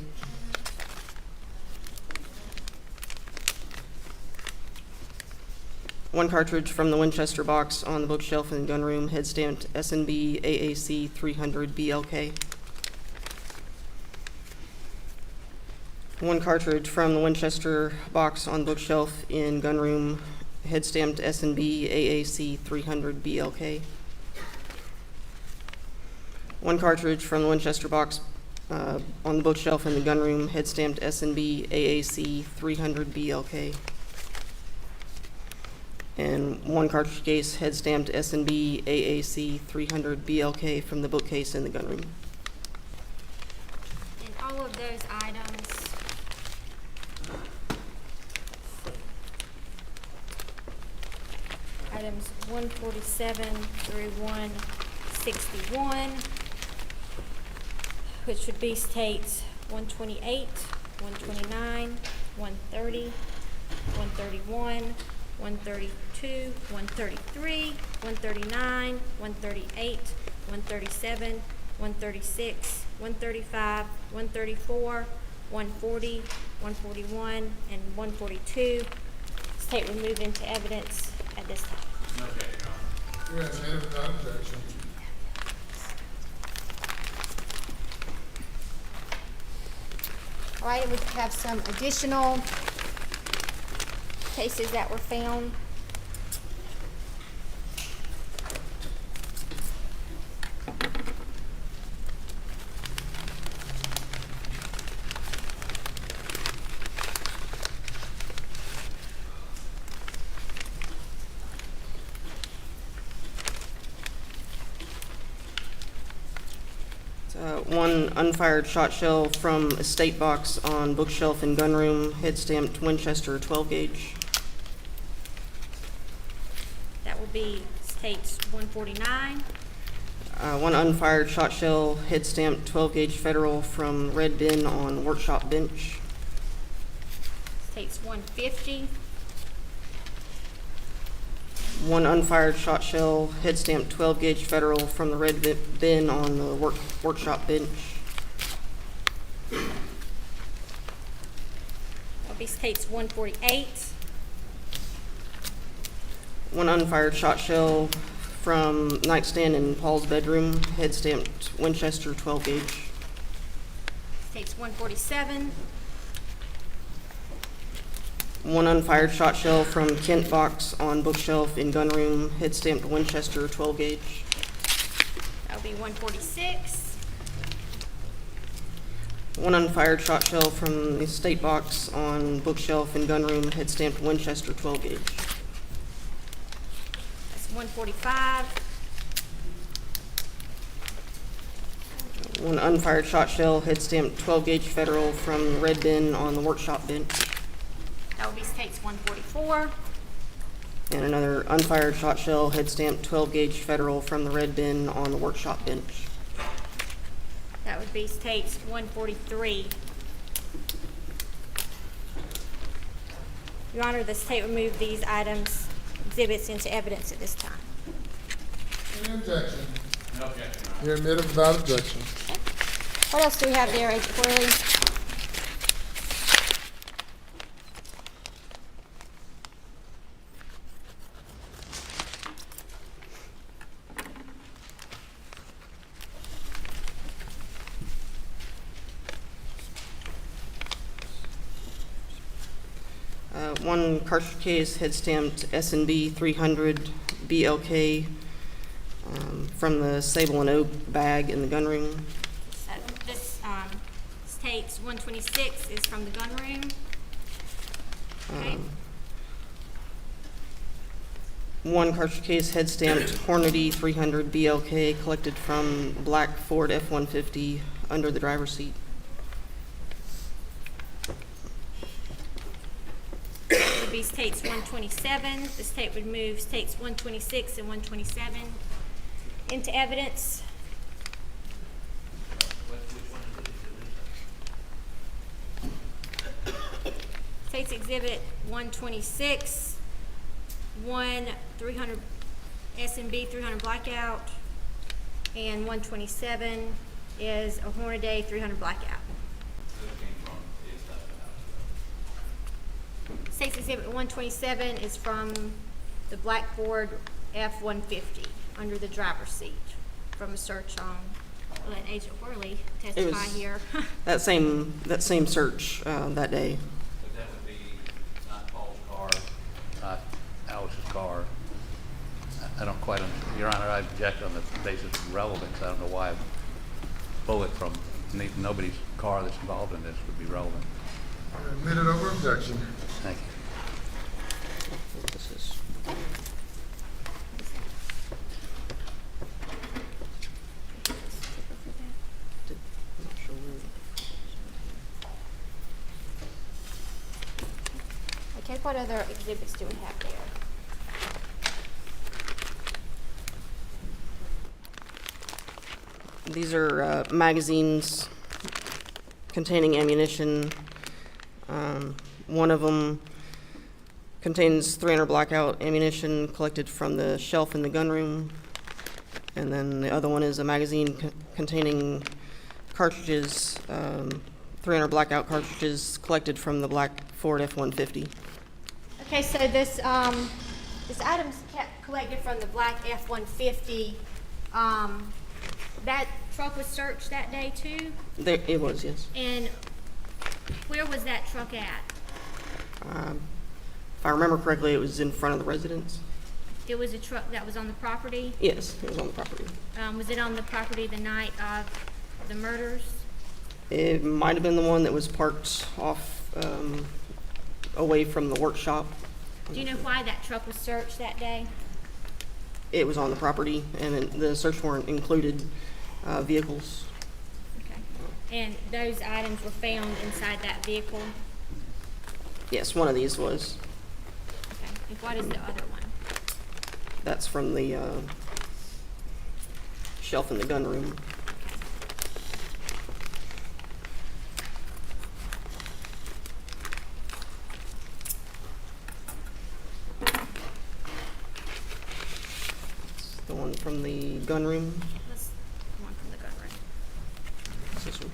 One cartridge from the Winchester box on the bookshelf in the gun room, head stamped S&B AAC 300 BLK. One cartridge from the Winchester box on bookshelf in gun room, head stamped S&B AAC 300 BLK. One cartridge from the Winchester box on the bookshelf in the gun room, head stamped S&B AAC 300 BLK. And one cartridge case, head stamped S&B AAC 300 BLK from the bookcase in the gun room. And all of those items items 147 through 161, which would be states 128, 129, 130, 131, 132, 133, 139, 138, 137, 136, 135, 134, 140, 141, and 142. State will move into evidence at this time. Okay, Your Honor. Yes, and without objection. All right, we have some additional cases that were found. One unfired shot shell from a state box on bookshelf in gun room, head stamped Winchester 12 gauge. That will be states 149. One unfired shot shell, head stamped 12 gauge federal from red bin on workshop bench. States 150. one unfired shot shell, head stamped 12 gauge Federal from the red bin on the workshop bench. That'll be states 148. One unfired shot shell from nightstand in Paul's bedroom, head stamped Winchester 12 gauge. States 147. One unfired shot shell from Kent box on bookshelf in gunroom, head stamped Winchester 12 gauge. That'll be 146. One unfired shot shell from the state box on bookshelf in gunroom, head stamped Winchester 12 gauge. That's 145. One unfired shot shell, head stamped 12 gauge Federal from the red bin on the workshop bench. That will be states 144. And another unfired shot shell, head stamped 12 gauge Federal from the red bin on the workshop bench. That would be states 143. Your Honor, the state will move these items, exhibits into evidence at this time. Any objection? No objection, Your Honor. You're admitted without objection. What else do we have there, Agent Worley? One cartridge case, head stamped S&B 300 BLK from the sable and oak bag in the gunroom. So this states 126 is from the gunroom. Okay. One cartridge case, head stamped Hornady 300 BLK collected from black Ford F-150 under the driver's seat. It would be states 127. The state would move states 126 and 127 into evidence. States Exhibit 126, 300 S&B 300 blackout, and 127 is a Hornady 300 blackout. States Exhibit 127 is from the black Ford F-150 under the driver's seat from a search on. I'll let Agent Worley testify here. that same search that day. But that would be not Paul's car, not Alex's car. I don't quite understand. Your Honor, I object on the basis of relevance. I don't know why a bullet from nobody's car that's involved in this would be relevant. You're admitted over objection. Thank you. This is Okay, what other exhibits do we have there? These are magazines containing ammunition. One of them contains 300 blackout ammunition collected from the shelf in the gunroom. And then the other one is a magazine containing cartridges, 300 blackout cartridges collected from the black Ford F-150. Okay, so this item's collected from the black F-150. That truck was searched that day too? It was, yes. And where was that truck at? If I remember correctly, it was in front of the residence. It was a truck that was on the property? Yes, it was on the property. Was it on the property the night of the murders? It might have been the one that was parked off away from the workshop. Do you know why that truck was searched that day? It was on the property, and the search warrant included vehicles. Okay. And those items were found inside that vehicle? Yes, one of these was. Okay. And what is the other one? That's from the shelf in the gunroom. gun room. Let's, one from the gun room. It's this one.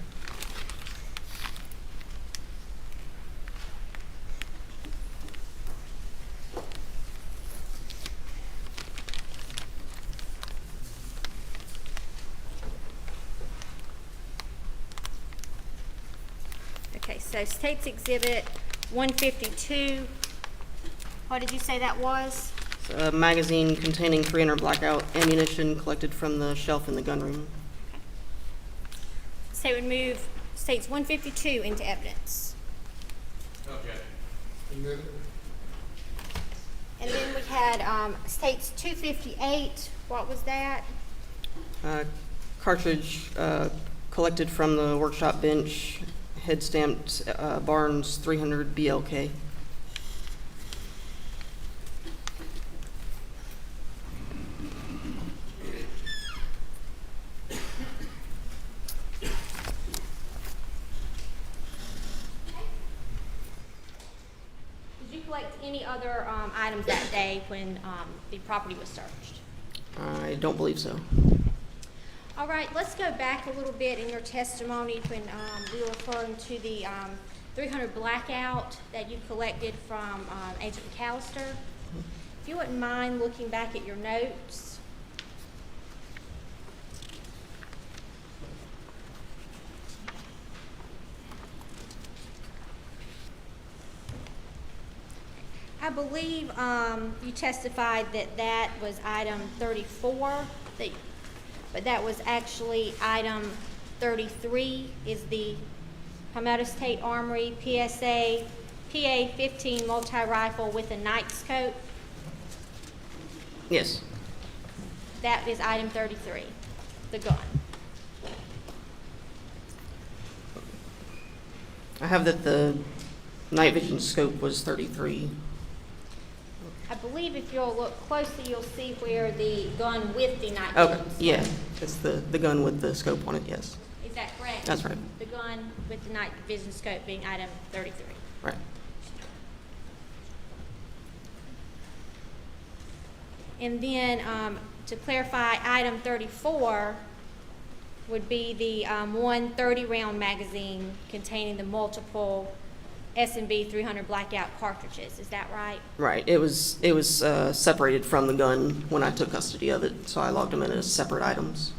Okay, so State's Exhibit 152, what did you say that was? It's a magazine containing 300 blackout ammunition collected from the shelf in the gun room. State would move States 152 into evidence. Okay. And then we had States 258, what was that? Cartridge collected from the workshop bench, head stamped Barnes 300 BLK. Did you collect any other items that day when the property was searched? I don't believe so. All right, let's go back a little bit in your testimony when we were referring to the 300 blackout that you collected from Agent McAllister. If you wouldn't mind looking back at your notes. I believe you testified that that was item 34, but that was actually item 33 is the Palmetto State Armory PSA PA-15 multi-rifle with a night scope. Yes. That is item 33, the gun. I have that the night vision scope was 33. I believe if you'll look closely, you'll see where the gun with the night Okay, vision scope. yeah, it's the gun with the scope on it, yes. Is that correct? That's right. The gun with the night vision scope being item 33. Right. And then to clarify, item 34 would be the 130 round magazine containing the multiple S&B 300 blackout cartridges. Is that right? Right. It was separated from the gun when I took custody of it, so I logged them in as separate items.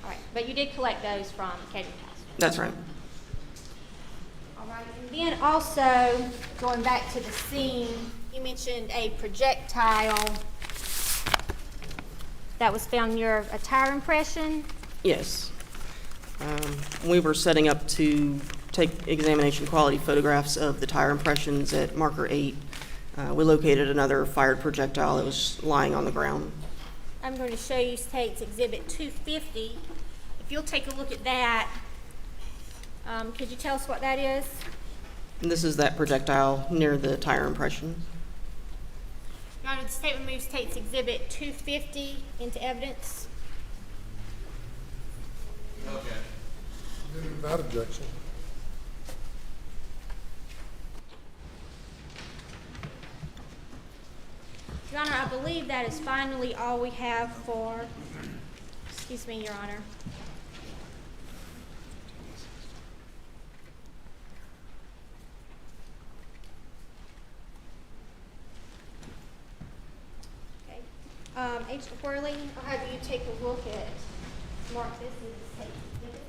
All right. But you did collect those from Katie Pastor. That's right. All right. And then also, going back to the scene, you mentioned a projectile that was found near a tire impression. Yes. We were setting up to take examination quality photographs of the tire impressions at marker 8. We located another fired projectile that was lying on the ground. I'm going to show you State's Exhibit 250. If you'll take a look at that, could you tell us what that is? And this is that projectile near the tire impression. Your Honor, the State will move State's Exhibit 250 into evidence. Okay. Without objection. Your Honor, I believe that is finally all we have for, excuse me, Your Honor. Okay. Agent Worley, I'll have you take a look at, mark this as State's Exhibit.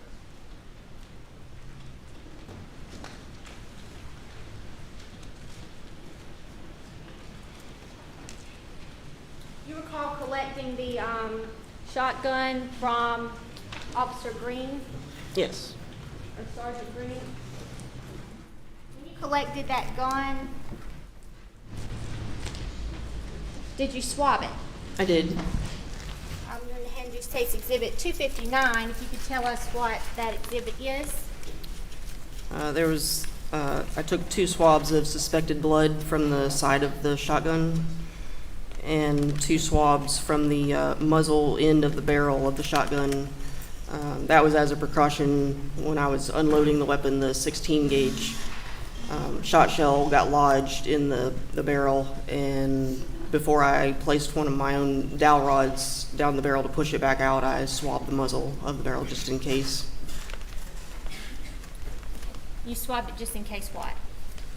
You recall collecting the shotgun from Officer Green? Yes. Or Sergeant Green? When you collected that gun, did you swab it? I did. I'm going to hand you State's Exhibit 259, if you could tell us what that exhibit is. I took 2 swabs of suspected blood from the side of the shotgun and 2 swabs from the muzzle end of the barrel of the shotgun. That was as a precaution when I was unloading the weapon. The 16 gauge shot shell got lodged in the barrel, and before I placed one of my own dowel rods down the barrel to push it back out, I swabbed the muzzle of the barrel just in case. You swabbed it just in case what?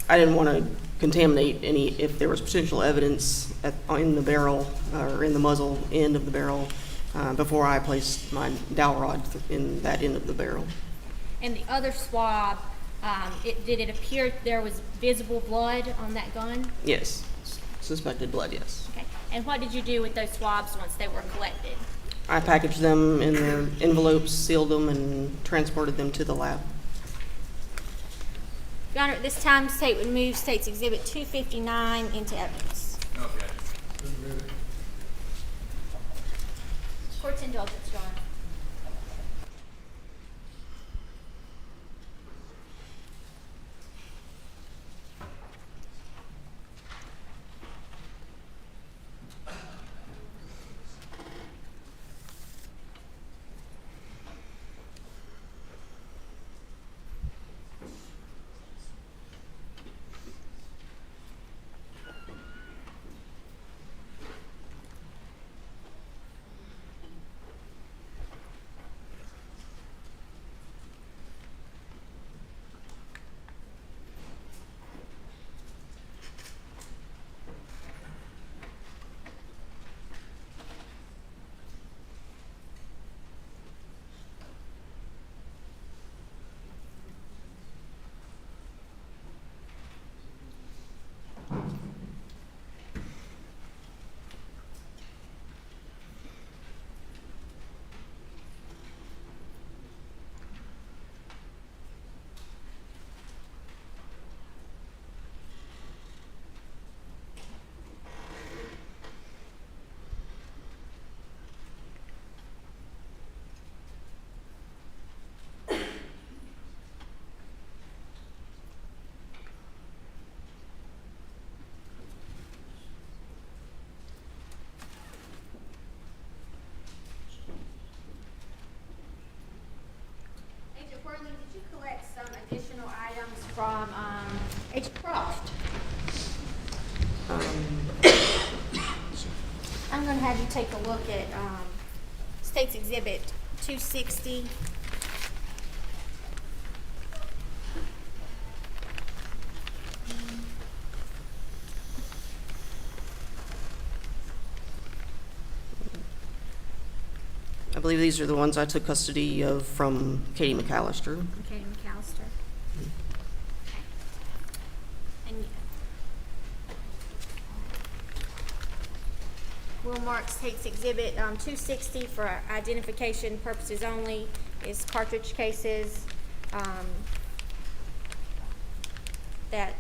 I didn't want to contaminate any, if there was potential evidence in the barrel or in the muzzle end of the barrel before I placed my dowel rod in that end of the barrel. And the other swab, did it appear there was visible blood on that gun? Yes, suspected blood, yes. Okay. And what did you do with those swabs once they were collected? I packaged them in their envelopes, sealed them, and transported them to the lab. Your Honor, at this time, the state would move State's Exhibit 259 into evidence. Okay. Court's indulgence, Your Honor. Worley, did you collect some additional items from Agent Croft? I'm going to have you take a look at State's Exhibit 260. I believe these are the ones I took custody of from Katie McAllister. Katie McAllister. And Will Marks takes Exhibit 260 for identification purposes only. Is cartridge cases that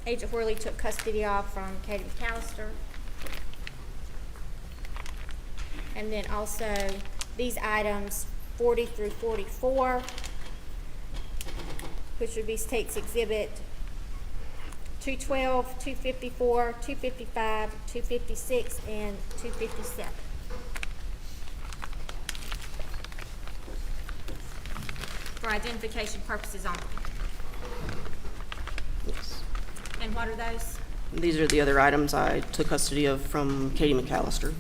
Agent Worley took custody of from Katie McAllister. And then also these items 40 through 44, which would be State's Exhibit 212, 254, 255, 256, and 257. For identification purposes only. Yes. And what are those? These are the other items I took custody of from Katie McAllister.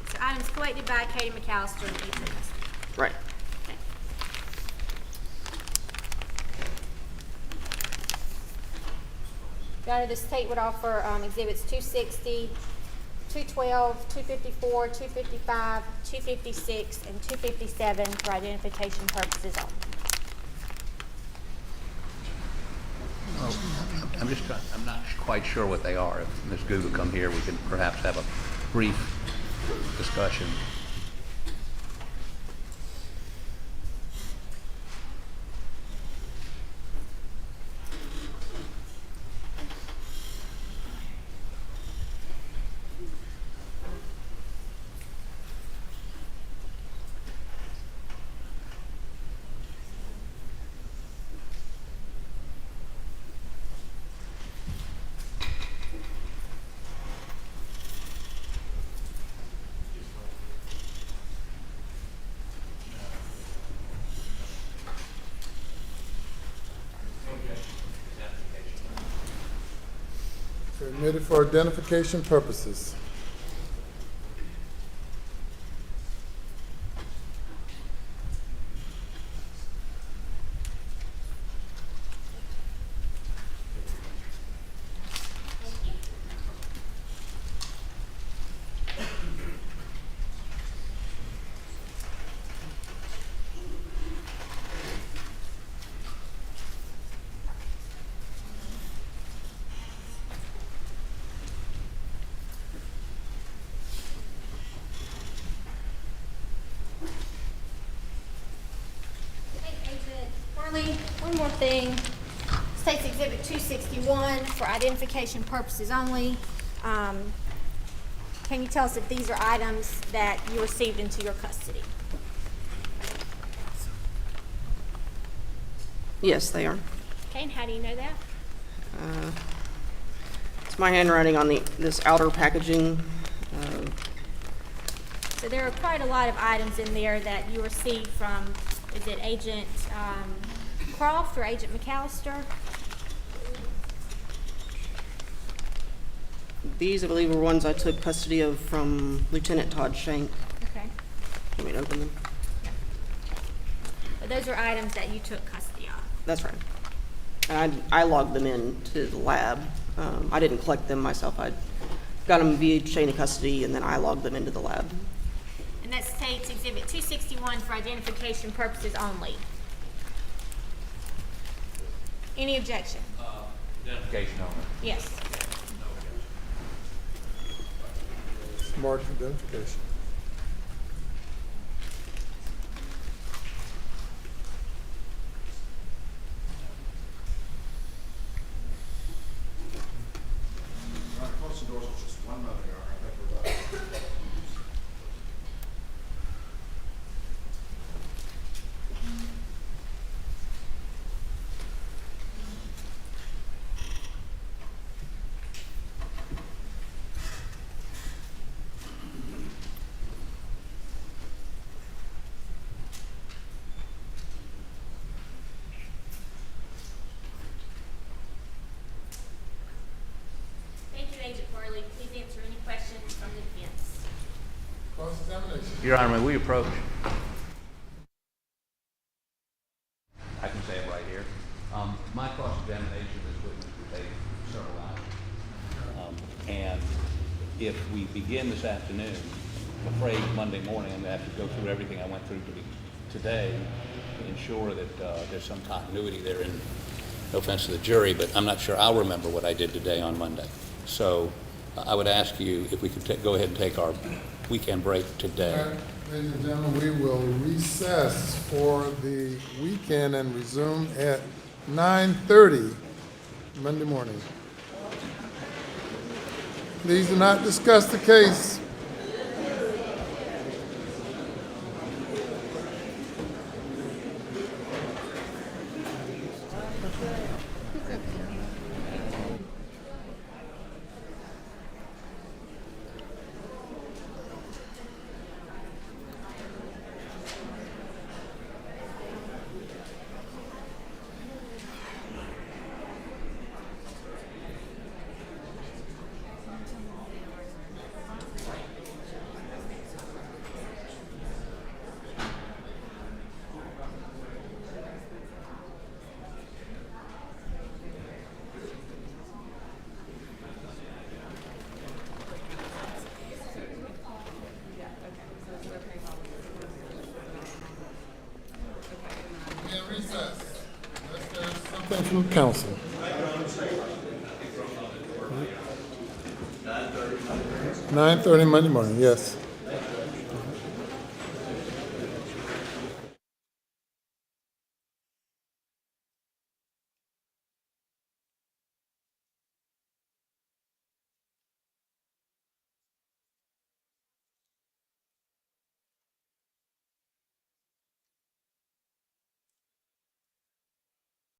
So items collected by Katie McAllister and Ethan Custody. Right. Okay. Your Honor, the state would offer Exhibits 260, 212, 254, 255, 256, and 257 for identification purposes only. I'm not quite sure what they are. If Ms. Gu would come here, we could perhaps have a brief discussion. Admitted for identification purposes. Worley, one more thing. State's Exhibit 261 for identification purposes only. Can you tell us if these are items that you received into your custody? Yes, they are. Okay, and how do you know that? It's my handwriting on this outer packaging. So there are quite a lot of items in there that you received from, is it Agent Croft or Agent McAllister? These, I believe, were ones I took custody of from Lieutenant Todd Shank. Okay. Want me to open them? But those are items that you took custody of. That's right. And I logged them in to the lab. I didn't collect them myself. I got them via chain of custody, and then I logged them into the lab. And that states Exhibit 261 for identification purposes only. Any objection? Identification only. Yes. Marked identification. All right, close the doors, just one minute, Your Honor. I think we're about. Thank you, Agent Worley. Please answer any questions from the defense. Cross-examination. Your Honor, may we approach? I can say it right here. My cross-examination of this witness will take several hours. And if we begin this afternoon, I'm afraid Monday morning I'm going to have to go through everything I went through today to ensure that there's some continuity there. And no offense to the jury, but I'm not sure I'll remember what I did today on Monday. So I would ask you if we could go ahead and take our weekend break today. All right, ladies and gentlemen, we will recess for the weekend and resume at 9:30 Monday morning. Please do not discuss the case. Something from council. 9:30 Monday morning, yes.